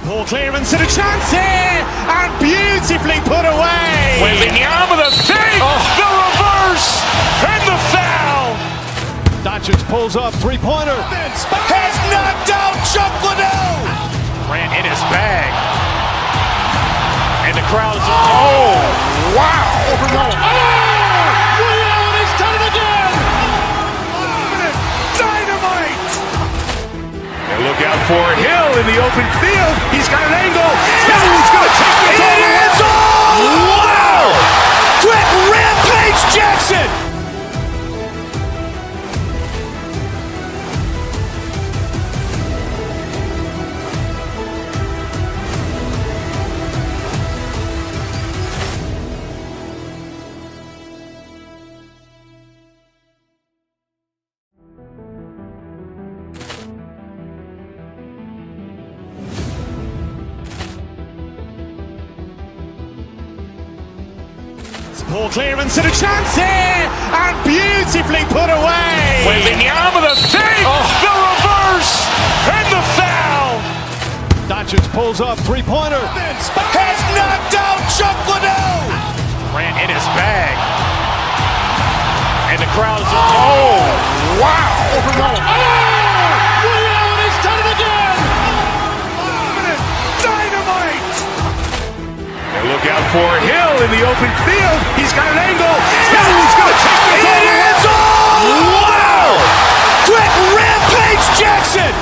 Poor clearance and a chance here, and beautifully put away. Wembanyama the fake, the reverse, and the foul. Doncic pulls up, three-pointer. Has knocked out Chuck Liddell. Ran in his bag. And the crowd is, oh, wow. Overrun. Ray Allen has done it again. Dynamite. And look out for Hill in the open field. He's got an angle. He's going to take this all the way. Wow. Quick Rampage Jackson. Poor clearance and a chance here, and beautifully put away. Wembanyama the fake, the reverse, and the foul. Doncic pulls up, three-pointer. Has knocked out Chuck Liddell. Ran in his bag. And the crowd is, oh, wow. Overrun. Ray Allen has done it again. Dynamite. And look out for Hill in the open field. He's got an angle. He's going to take this all the way. Wow. Quick Rampage Jackson.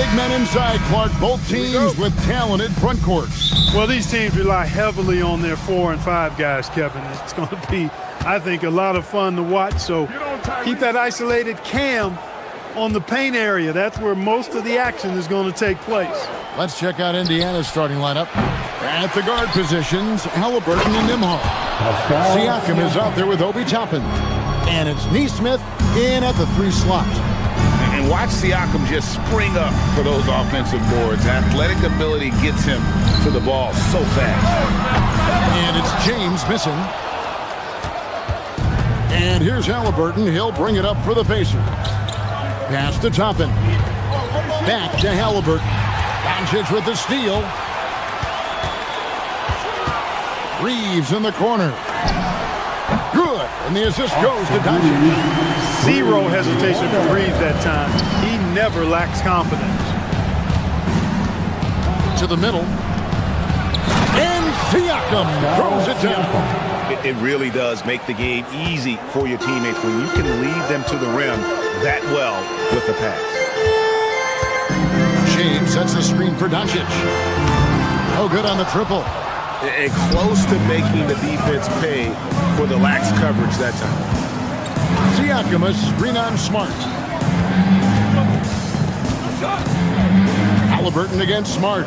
Big men inside, Clark. Both teams with talented front courts. Well, these teams rely heavily on their 4 and 5 guys, Kevin. It's going to be, I think, a lot of fun to watch. So keep that isolated cam on the paint area. That's where most of the action is going to take place. Let's check out Indiana's starting lineup. At the guard positions, Halliburton and Nembhard. Siakam is out there with Obi Toppin. And it's Neesmith in at the 3 slot. And watch Siakam just spring up for those offensive boards. Athletic ability gets him to the ball so fast. And it's James missing. And here's Halliburton. He'll bring it up for the Pacers. Pass to Toppin. Back to Halliburton. Doncic with the steal. Reeves in the corner. Good. And the assist goes to Doncic. Zero hesitation for Reeves that time. He never lacks confidence. To the middle. And Siakam throws it down. It really does make the game easy for your teammates when you can lead them to the rim that well with the pass. James sets the screen for Doncic. No good on the triple. And close to making the defense pay for the lax coverage that time. Siakam, a screen on Smart. Halliburton against Smart.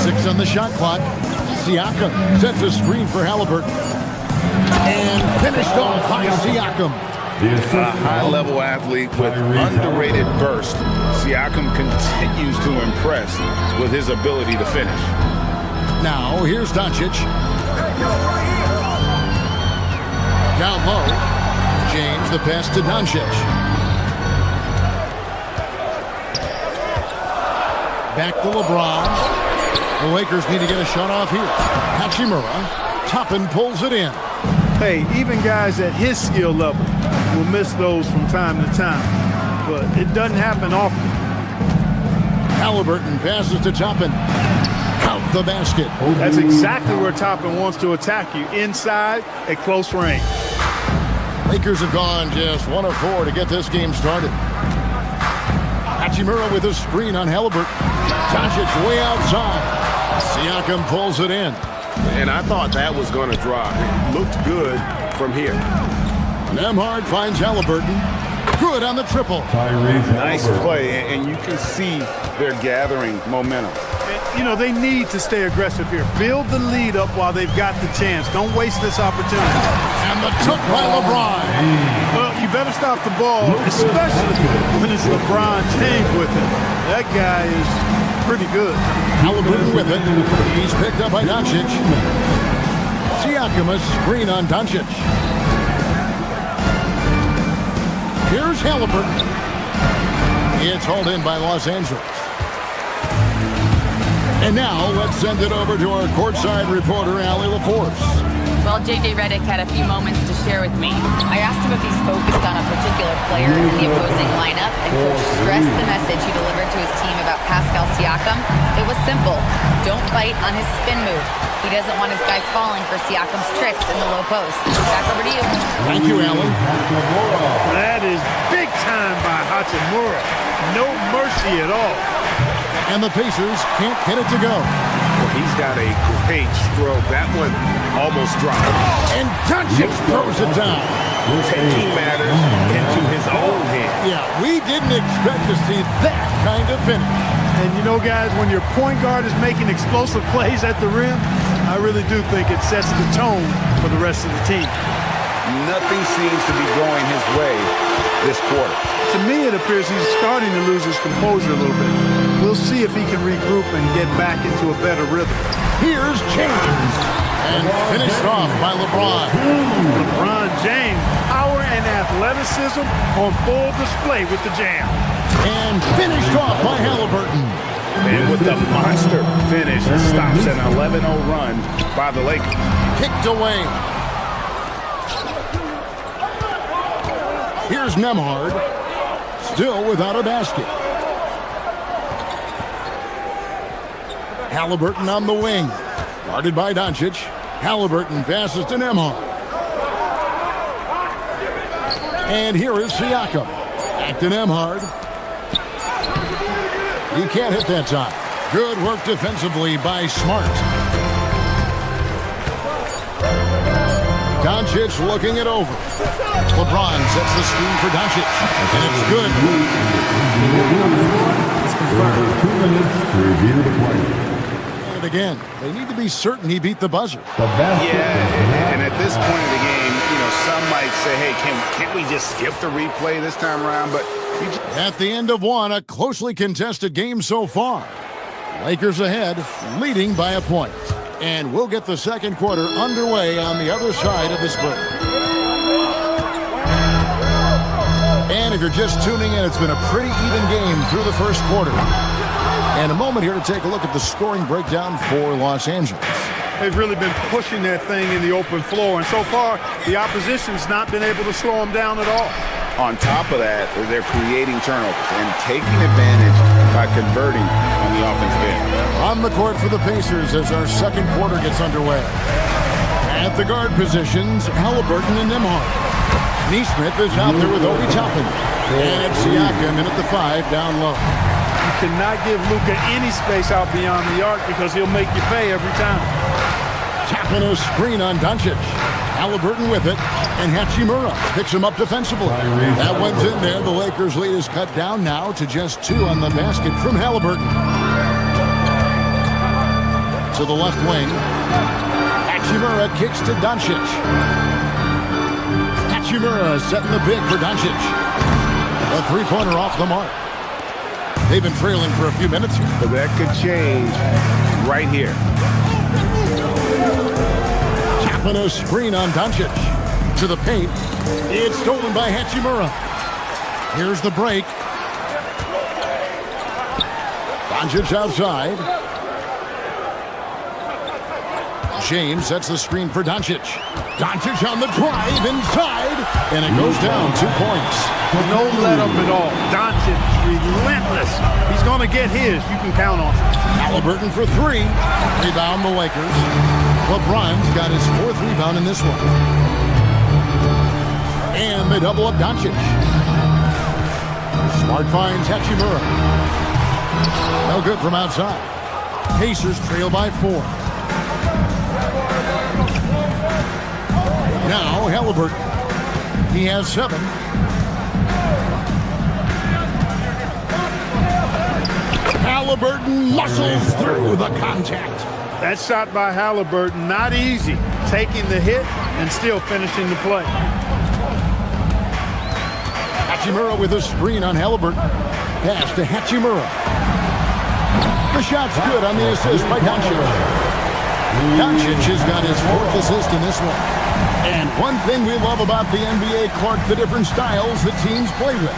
6 on the shot clock. Siakam sets a screen for Halliburton. And finished off by Siakam. A high-level athlete with underrated burst. Siakam continues to impress with his ability to finish. Now, here's Doncic. Down low. James, the pass to Doncic. Back to LeBron. The Lakers need to get a shot off here. Hachimura. Toppin pulls it in. Hey, even guys at his skill level will miss those from time to time. But it doesn't happen often. Halliburton passes to Toppin. Count the basket. That's exactly where Toppin wants to attack you, inside at close range. Lakers have gone just 1 of 4 to get this game started. Hachimura with a screen on Halliburton. Doncic way outside. Siakam pulls it in. And I thought that was going to drop. It looked good from here. Nembhard finds Halliburton. Good on the triple. Nice play, and you can see they're gathering momentum. You know, they need to stay aggressive here. Build the lead up while they've got the chance. Don't waste this opportunity. And the took by LeBron. Well, you better stop the ball, especially when it's LeBron James with it. That guy is pretty good. Halliburton with it. He's picked up by Doncic. Siakam a screen on Doncic. Here's Halliburton. It's hauled in by Los Angeles. And now let's send it over to our courtside reporter, Allie LaForce. Well, J.J. Redick had a few moments to share with me. I asked him if he's focused on a particular player in the opposing lineup, and Coach stressed the message he delivered to his team about Pascal Siakam. It was simple. Don't bite on his spin move. He doesn't want his guys falling for Siakam's tricks in the low post. Back over to you. Thank you, Allie. That is big time by Hachimura. No mercy at all. And the Pacers can't get it to go. Well, he's got a great stroke. That one almost dropped. And Doncic throws it down. Taking matters into his own hand. Yeah, we didn't expect to see that kind of finish. And you know, guys, when your point guard is making explosive plays at the rim, I really do think it sets the tone for the rest of the team. Nothing seems to be going his way this quarter. To me, it appears he's starting to lose his composure a little bit. We'll see if he can regroup and get back into a better rhythm. Here's James. And finished off by LeBron. LeBron James, power and athleticism on full display with the jam. And finished off by Halliburton. And with the monster finish, stops an 11-0 run by the Lakers. Kicked away. Here's Nembhard. Still without a basket. Halliburton on the wing. Guarded by Doncic. Halliburton passes to Nembhard. And here is Siakam. Back to Nemhard. He can't hit that time. Good work defensively by Smart. Doncic looking it over. LeBron sets the screen for Doncic, and it's good. It's confirmed. 2 minutes to review the play. And again, they need to be certain he beat the buzzer. Yeah, and at this point of the game, some might say, hey, can't we just skip the replay this time around? But at the end of one, a closely contested game so far. Lakers ahead, leading by a point. And we'll get the second quarter underway on the other side of this break. And if you're just tuning in, it's been a pretty even game through the first quarter. And a moment here to take a look at the scoring breakdown for Los Angeles. They've really been pushing that thing in the open floor, and so far, the opposition's not been able to slow them down at all. on top of that, they're creating turnovers and taking advantage by converting on the offensive end. On the court for the Pacers as our second quarter gets underway. At the guard positions, Halliburton and Nembhard. Neesmith is out there with Obi Toppin. And Siakam in at the 5 down low. You cannot give Luka any space out beyond the arc because he'll make you pay every time. Tapping a screen on Doncic. Halliburton with it, and Hachimura picks him up defensively. That one's in there. The Lakers' lead is cut down now to just 2 on the basket from Halliburton. To the left wing. Hachimura kicks to Doncic. Hachimura setting the pick for Doncic. A three-pointer off the mark. They've been trailing for a few minutes here. But that could change right here. Tapping a screen on Doncic. To the paint. It's stolen by Hachimura. Here's the break. Doncic outside. James sets the screen for Doncic. Doncic on the drive inside. And it goes down 2 points. No let up at all. Doncic relentless. He's going to get his. You can count on it. Halliburton for 3. Rebound the Lakers. LeBron's got his 4th rebound in this one. And they double up Doncic. Smart finds Hachimura. No good from outside. Pacers trail by 4. Now Halliburton. He has 7. Halliburton muscles through the contact. That shot by Halliburton, not easy. Taking the hit and still finishing the play. Hachimura with a screen on Halliburton. Pass to Hachimura. The shot's good on the assist by Doncic. Doncic has got his 4th assist in this one. And one thing we love about the NBA, Clark, the different styles that teams play with.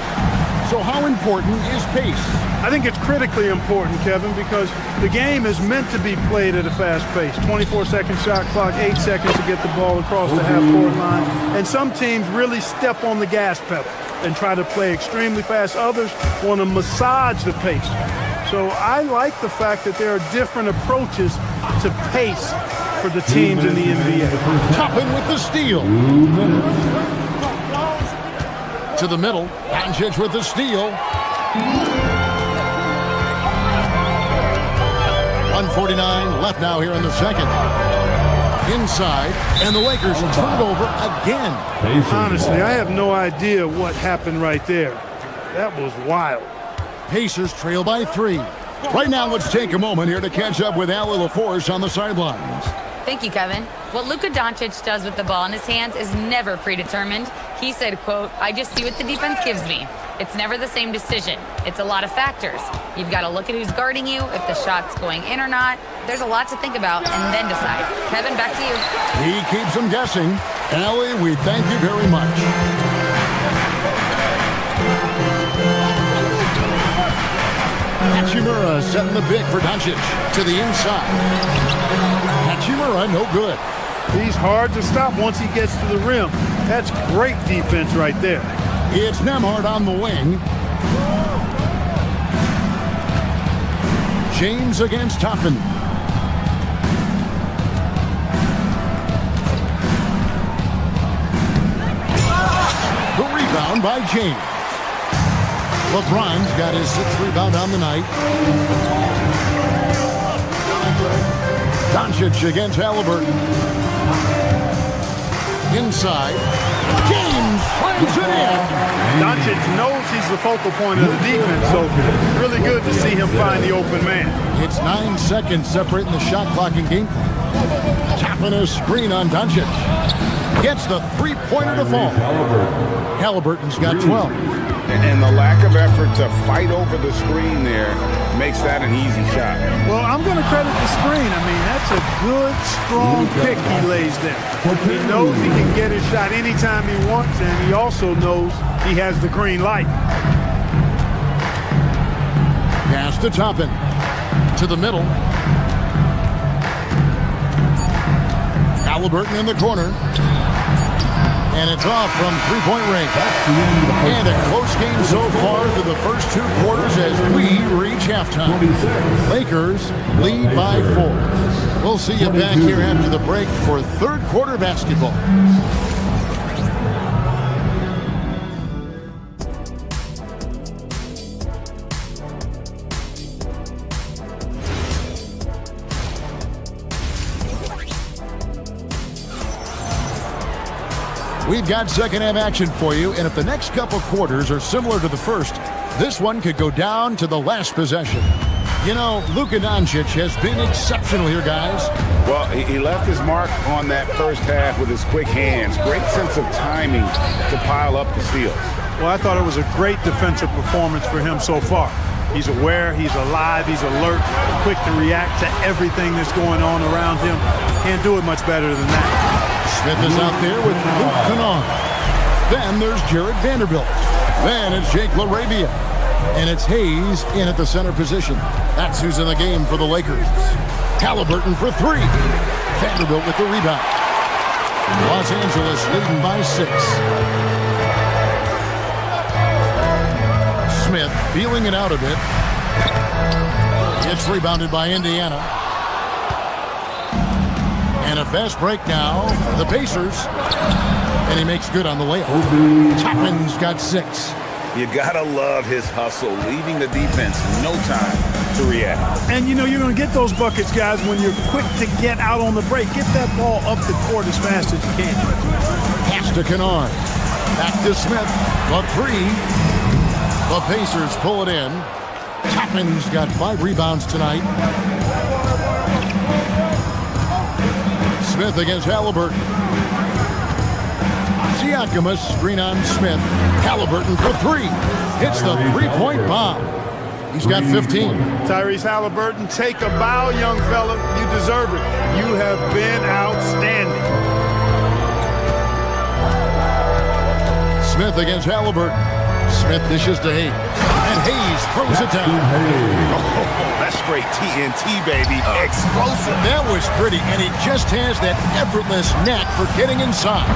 So how important is pace? I think it's critically important, Kevin, because the game is meant to be played at a fast pace. 24-second shot clock, 8 seconds to get the ball across the half-court line. And some teams really step on the gas pedal and try to play extremely fast. Others want to massage the pace. So I like the fact that there are different approaches to pace for the teams in the NBA. Toppin with the steal. To the middle. Doncic with the steal. 1:49 left now here in the second. Inside, and the Lakers turn it over again. Honestly, I have no idea what happened right there. That was wild. Pacers trail by 3. Right now, let's take a moment here to catch up with Allie LaForce on the sidelines. Thank you, Kevin. What Luka Doncic does with the ball in his hands is never predetermined. He said, quote, "I just see what the defense gives me. It's never the same decision. It's a lot of factors. You've got to look at who's guarding you, if the shot's going in or not. There's a lot to think about and then decide." Kevin, back to you. He keeps them guessing. Allie, we thank you very much. Hachimura setting the pick for Doncic to the inside. Hachimura, no good. He's hard to stop once he gets to the rim. That's great defense right there. It's Nembhard on the wing. James against Toppin. The rebound by James. LeBron's got his 6th rebound on the night. Doncic against Halliburton. Inside. James finds it in. Doncic knows he's the focal point of the defense, so really good to see him find the open man. It's 9 seconds separating the shot clock and game clock. Tapping a screen on Doncic. Gets the three-pointer to fall. Halliburton's got 12. And the lack of effort to fight over the screen there makes that an easy shot. Well, I'm going to credit the screen. I mean, that's a good, strong pick he lays there. He knows he can get his shot anytime he wants, and he also knows he has the green light. Pass to Toppin. To the middle. Halliburton in the corner. And it's off from three-point range. And a close game so far through the first 2 quarters as we reach halftime. Lakers lead by 4. We'll see you back here after the break for third quarter basketball. We've got second half action for you, and if the next couple quarters are similar to the first, this one could go down to the last possession. You know, Luka Doncic has been exceptional here, guys. Well, he left his mark on that first half with his quick hands. Great sense of timing to pile up the steals. Well, I thought it was a great defensive performance for him so far. He's aware, he's alive, he's alert, quick to react to everything that's going on around him. Can't do it much better than that. Smith is out there with Luke Kennard. Then there's Jared Vanderbilt. Then it's Jake LaRavia. And it's Hayes in at the center position. That's who's in the game for the Lakers. Halliburton for 3. Vanderbilt with the rebound. Los Angeles leading by 6. Smith feeling it out a bit. It's rebounded by Indiana. And a fast break now for the Pacers. And he makes good on the layup. Toppin's got 6. You gotta love his hustle, leaving the defense no time to react. And you know you're going to get those buckets, guys, when you're quick to get out on the break. Get that ball up the court as fast as you can. Pass to Kennard. Back to Smith. The 3. The Pacers pull it in. Toppin's got 5 rebounds tonight. Smith against Halliburton. Siakam screen on Smith. Halliburton for 3. Hits the three-point bomb. He's got 15. Tyrese Halliburton, take a bow, young fella. You deserve it. You have been outstanding. Smith against Halliburton. Smith dishes to Hayes. And Hayes throws it down. Oh, that's straight TNT, baby. Explosive. That was pretty, and he just has that effortless knack for getting inside.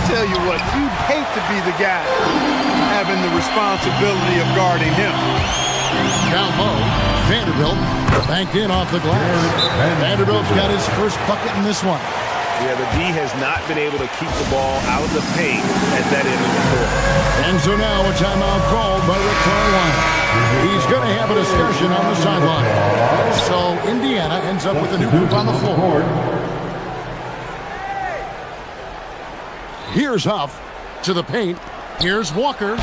Tell you what, you'd hate to be the guy having the responsibility of guarding him. Down low, Vanderbilt banked in off the glass. Vanderbilt's got his first bucket in this one. Yeah, the D has not been able to keep the ball out of the paint at that end of the court. And so now a timeout called by Rick Carolina. He's going to have a discussion on the sideline. So Indiana ends up with a new group on the floor. Here's Huff to the paint. Here's Walker.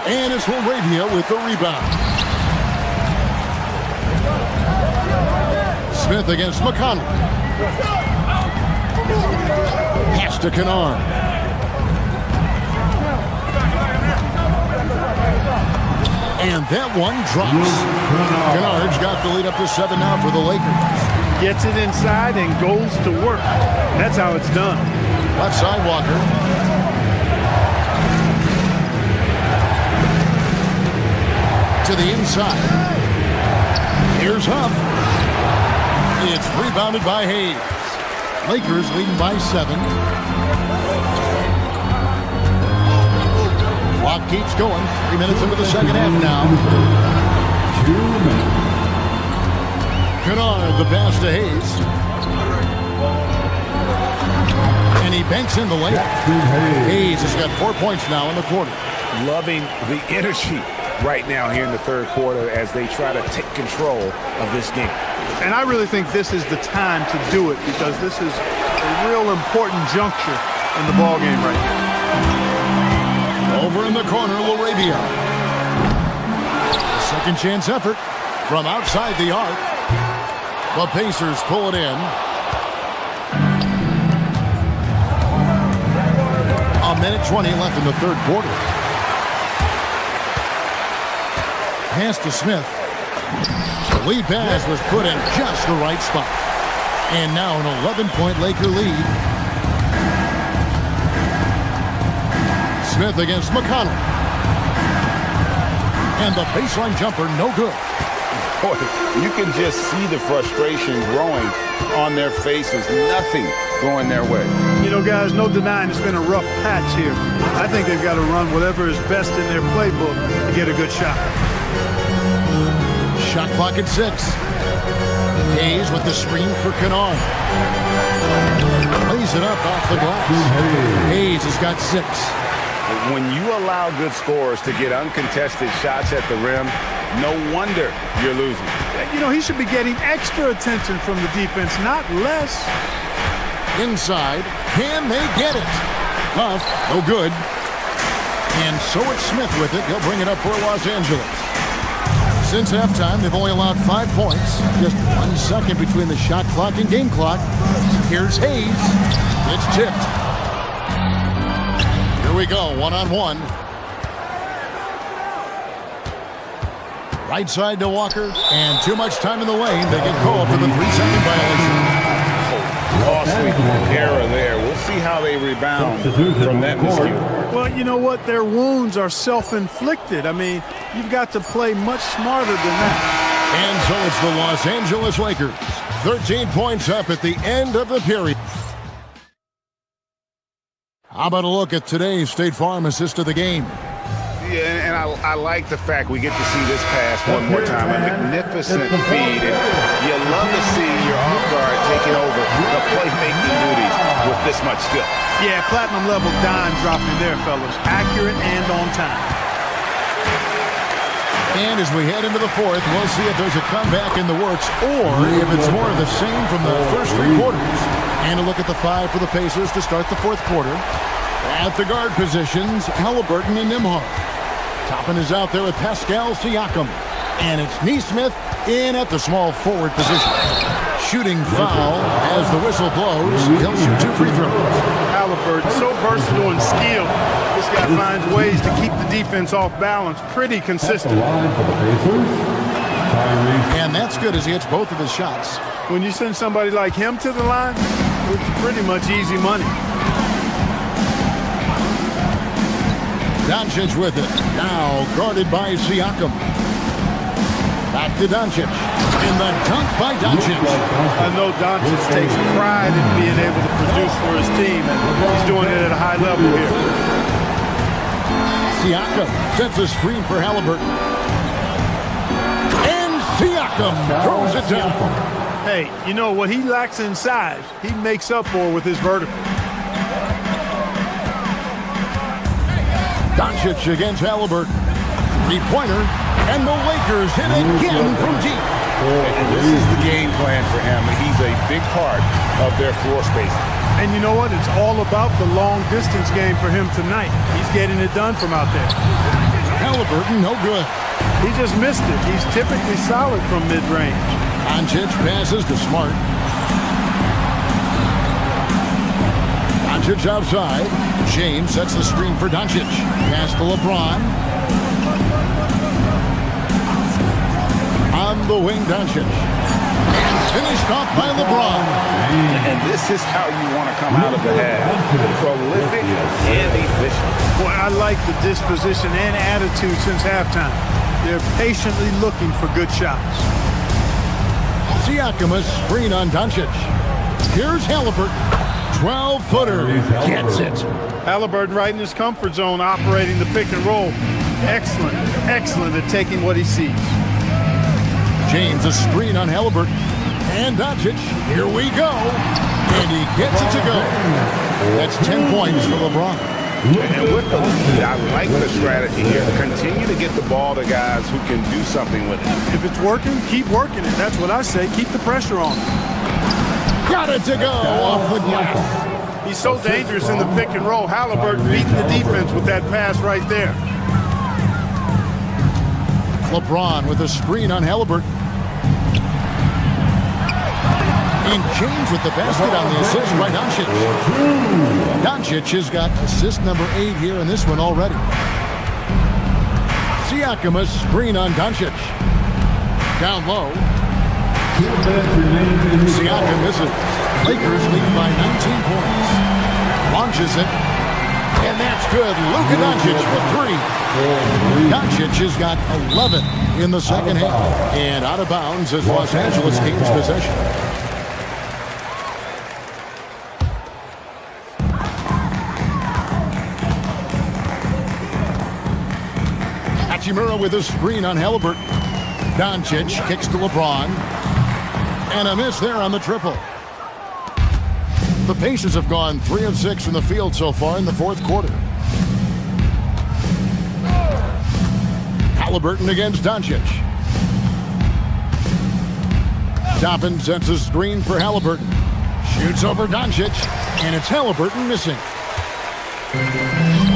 And it's LaRavia with the rebound. Smith against McConnell. Pass to Kennard. And that one drops. Kennard's got the lead up to 7 now for the Lakers. Gets it inside and goes to work. That's how it's done. Left side, Walker. To the inside. Here's Huff. It's rebounded by Hayes. Lakers leading by 7. Clock keeps going. 3 minutes into the second half now. 2 minutes. Kennard, the pass to Hayes. And he banks in the layup. Hayes has got 4 points now in the quarter. loving the energy right now here in the third quarter as they try to take control of this game. And I really think this is the time to do it because this is a real important juncture in the ball game right here. Over in the corner, Laravia. A second chance effort from outside the arc. The Pacers pull it in. A minute 20 left in the third quarter. Pass to Smith. The lead pass was put in just the right spot. And now an 11-point Laker lead. Smith against McConnell. And the baseline jumper, no good. Boy, you can just see the frustration growing on their faces. Nothing going their way. You know, guys, no denying it's been a rough patch here. I think they've got to run whatever is best in their playbook to get a good shot. Shot clock at 6. Hayes with the screen for Kennard. Lays it up off the glass. Hayes has got 6. When you allow good scorers to get uncontested shots at the rim, no wonder you're losing. You know, he should be getting extra attention from the defense, not less. Inside. Can they get it? Huff, no good. And so it's Smith with it. He'll bring it up for Los Angeles. Since halftime, they've only allowed 5 points. Just 1 second between the shot clock and game clock. Here's Hayes. It's tipped. Here we go, one-on-one. Right side to Walker. And too much time in the lane. They get called for the 3-second violation. Costly error there. We'll see how they rebound from that miscue. Well, you know what? Their wounds are self-inflicted. I mean, you've got to play much smarter than that. And so it's the Los Angeles Lakers. 13 points up at the end of the period. How about a look at today's State Farm assist of the game? Yeah, and I like the fact we get to see this pass one more time. A magnificent feed. And you love to see your off guard taking over the playmaking duties with this much skill. Yeah, platinum level dime dropping there, fellas. Accurate and on time. And as we head into the fourth, we'll see if there's a comeback in the works or if it's more of the same from the first 3 quarters. And a look at the 5 for the Pacers to start the fourth quarter. At the guard positions, Halliburton and Nembhard. Toppin is out there with Pascal Siakam. And it's Nesmith in at the small forward position. Shooting foul as the whistle blows. He'll shoot 2 free throws. Halliburton, so versatile and skilled. This guy finds ways to keep the defense off balance pretty consistent. And that's good as he hits both of his shots. When you send somebody like him to the line, it's pretty much easy money. Doncic with it. Now guarded by Siakam. Back to Doncic. And the dunk by Doncic. I know Doncic takes pride in being able to produce for his team, and he's doing it at a high level here. Siakam sets a screen for Halliburton. And Siakam throws it down. Hey, you know what he lacks in size, he makes up for with his vertical. Doncic against Halliburton. 3-pointer. And the Lakers hit again from deep. And this is the game plan for him. He's a big part of their floor spacing. And you know what? It's all about the long-distance game for him tonight. He's getting it done from out there. Halliburton, no good. He just missed it. He's typically solid from mid-range. Doncic passes to Smart. Doncic outside. James sets the screen for Doncic. Pass to LeBron. On the wing, Doncic. And finished off by LeBron. And this is how you want to come out of the half. Prolific and efficient. Boy, I like the disposition and attitude since halftime. They're patiently looking for good shots. Siakam a screen on Doncic. Here's Halliburton. 12-footer. Gets it. Halliburton right in his comfort zone, operating the pick and roll. Excellent, excellent at taking what he sees. James a screen on Halliburton. And Doncic. Here we go. And he gets it to go. That's 10 points for LeBron. And with the lead, I like the strategy here. Continue to get the ball to guys who can do something with it. If it's working, keep working it. That's what I say. Keep the pressure on. Got it to go off the glass. He's so dangerous in the pick and roll. Halliburton beating the defense with that pass right there. LeBron with a screen on Halliburton. And James with the basket on the assist by Doncic. Doncic has got assist number 8 here in this one already. Siakam a screen on Doncic. Down low. Siakam misses. Lakers lead by 19 points. Launches it. And that's good. Luka Doncic for 3. Doncic has got 11 in the second half. And out of bounds as Los Angeles gains possession. Hachimura with a screen on Halliburton. Doncic kicks to LeBron. And a miss there on the triple. The Pacers have gone 3 of 6 from the field so far in the fourth quarter. Halliburton against Doncic. Toppin sets a screen for Halliburton. Shoots over Doncic, and it's Halliburton missing.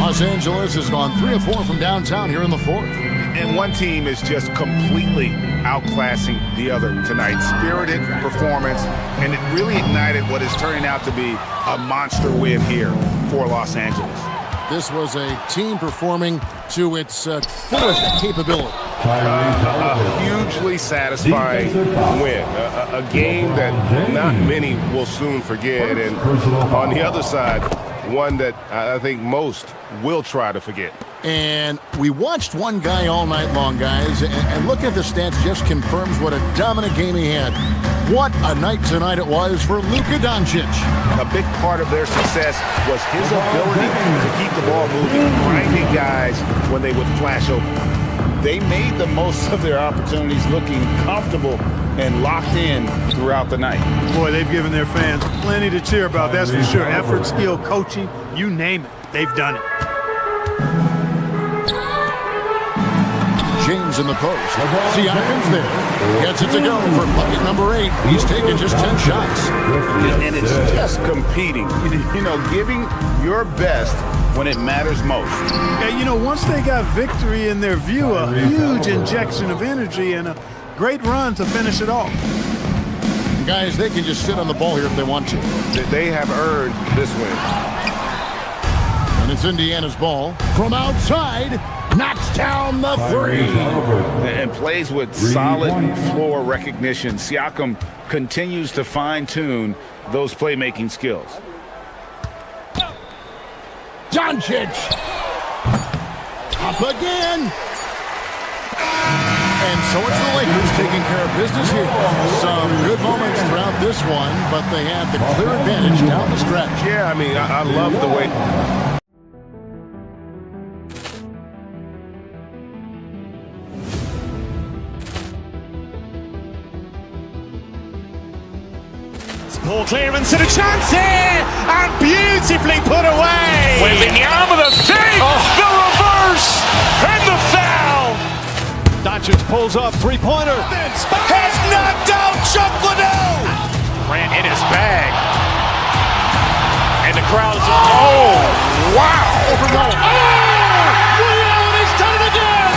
Los Angeles has gone 3 of 4 from downtown here in the fourth. And one team is just completely outclassing the other tonight. Spirited performance, and it really ignited what is turning out to be a monster win here for Los Angeles. This was a team performing to its fullest capability. A hugely satisfying win. A game that not many will soon forget. And on the other side, one that I think most will try to forget. And we watched one guy all night long, guys, and look at the stats, just confirms what a dominant game he had. What a night tonight it was for Luka Doncic. A big part of their success was his ability to keep the ball moving, finding guys when they would flash open. They made the most of their opportunities, looking comfortable and locked in throughout the night. Boy, they've given their fans plenty to cheer about, that's for sure. Effort, skill, coaching, you name it, they've done it. James in the post. Siakam's there. Gets it to go for bucket number 8. He's taken just 10 shots. And it's just competing. You know, giving your best when it matters most. Yeah, you know, once they got victory in their view, a huge injection of energy and a great run to finish it off. Guys, they can just sit on the ball here if they want to. They have earned this win. And it's Indiana's ball. From outside, knocks down the 3. And plays with solid floor recognition. Siakam continues to fine-tune those playmaking skills. Doncic. Up again. And so it's the Lakers taking care of business here. Some good moments throughout this one, but they had the clear advantage down the stretch. Yeah, I mean, I love the way... Ball clearance and a chance here, and beautifully put away. Wembanyama the fake, the reverse, and the foul. Doncic pulls up, three-pointer. Has knocked out Chuck Liddell. Ran in his bag. And the crowd is, oh, wow. Allen has done it again.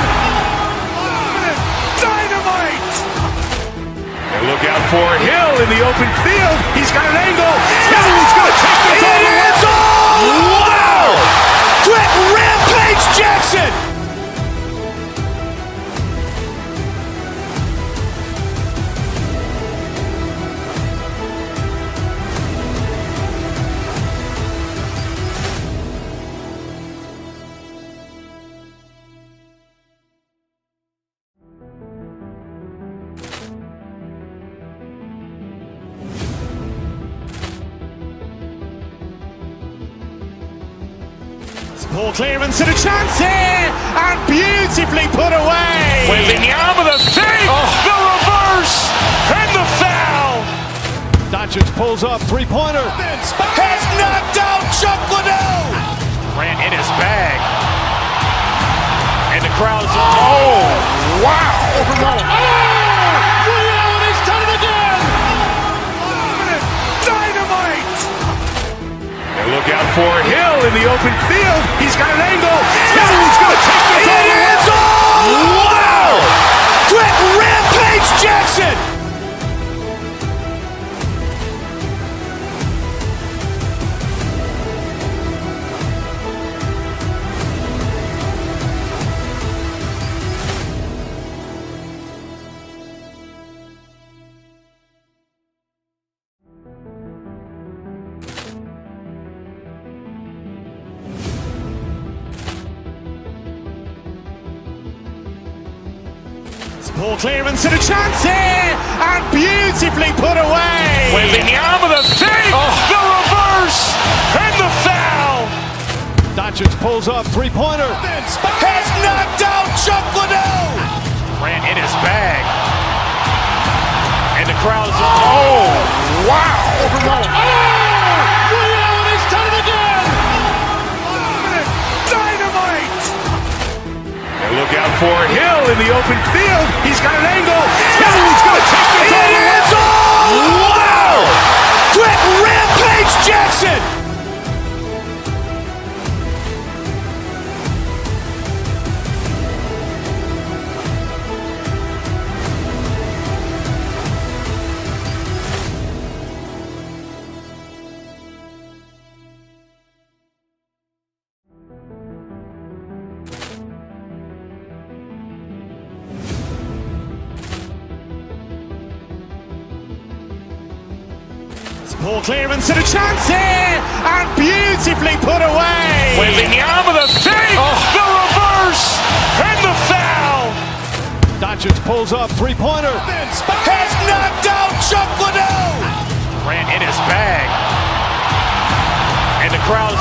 Dynamite. And look out for Hill in the open field. He's got an angle. Hill's going to take this all the way. Wow. Quick Rampage Jackson. Ball clearance and a chance here, and beautifully put away. Wembanyama the fake, the reverse, and the foul. Doncic pulls up, three-pointer. Has knocked out Chuck Liddell. Ran in his bag. And the crowd's, oh, wow. Ray Allen has done it again! Dynamite! And look out for Hill in the open field. He's got an angle. Hill's going to take this all the way. Wow! Quick Rampage Jackson! Ball clearance and a chance here, and beautifully put away. Wembanyama the fake, the reverse, and the foul. Doncic pulls up, three-pointer. Has knocked out Chuck Liddell. Ran in his bag. And the crowd's, oh, wow. Ray Allen has done it again! Dynamite! And look out for Hill in the open field. He's got an angle. Hill's going to take this all the way. Wow! Quick Rampage Jackson! Ball clearance and a chance here, and beautifully put away. Wembanyama the fake, the reverse, and the foul. Doncic pulls up, three-pointer. Has knocked out Chuck Liddell. Ran in his bag. And the crowd's,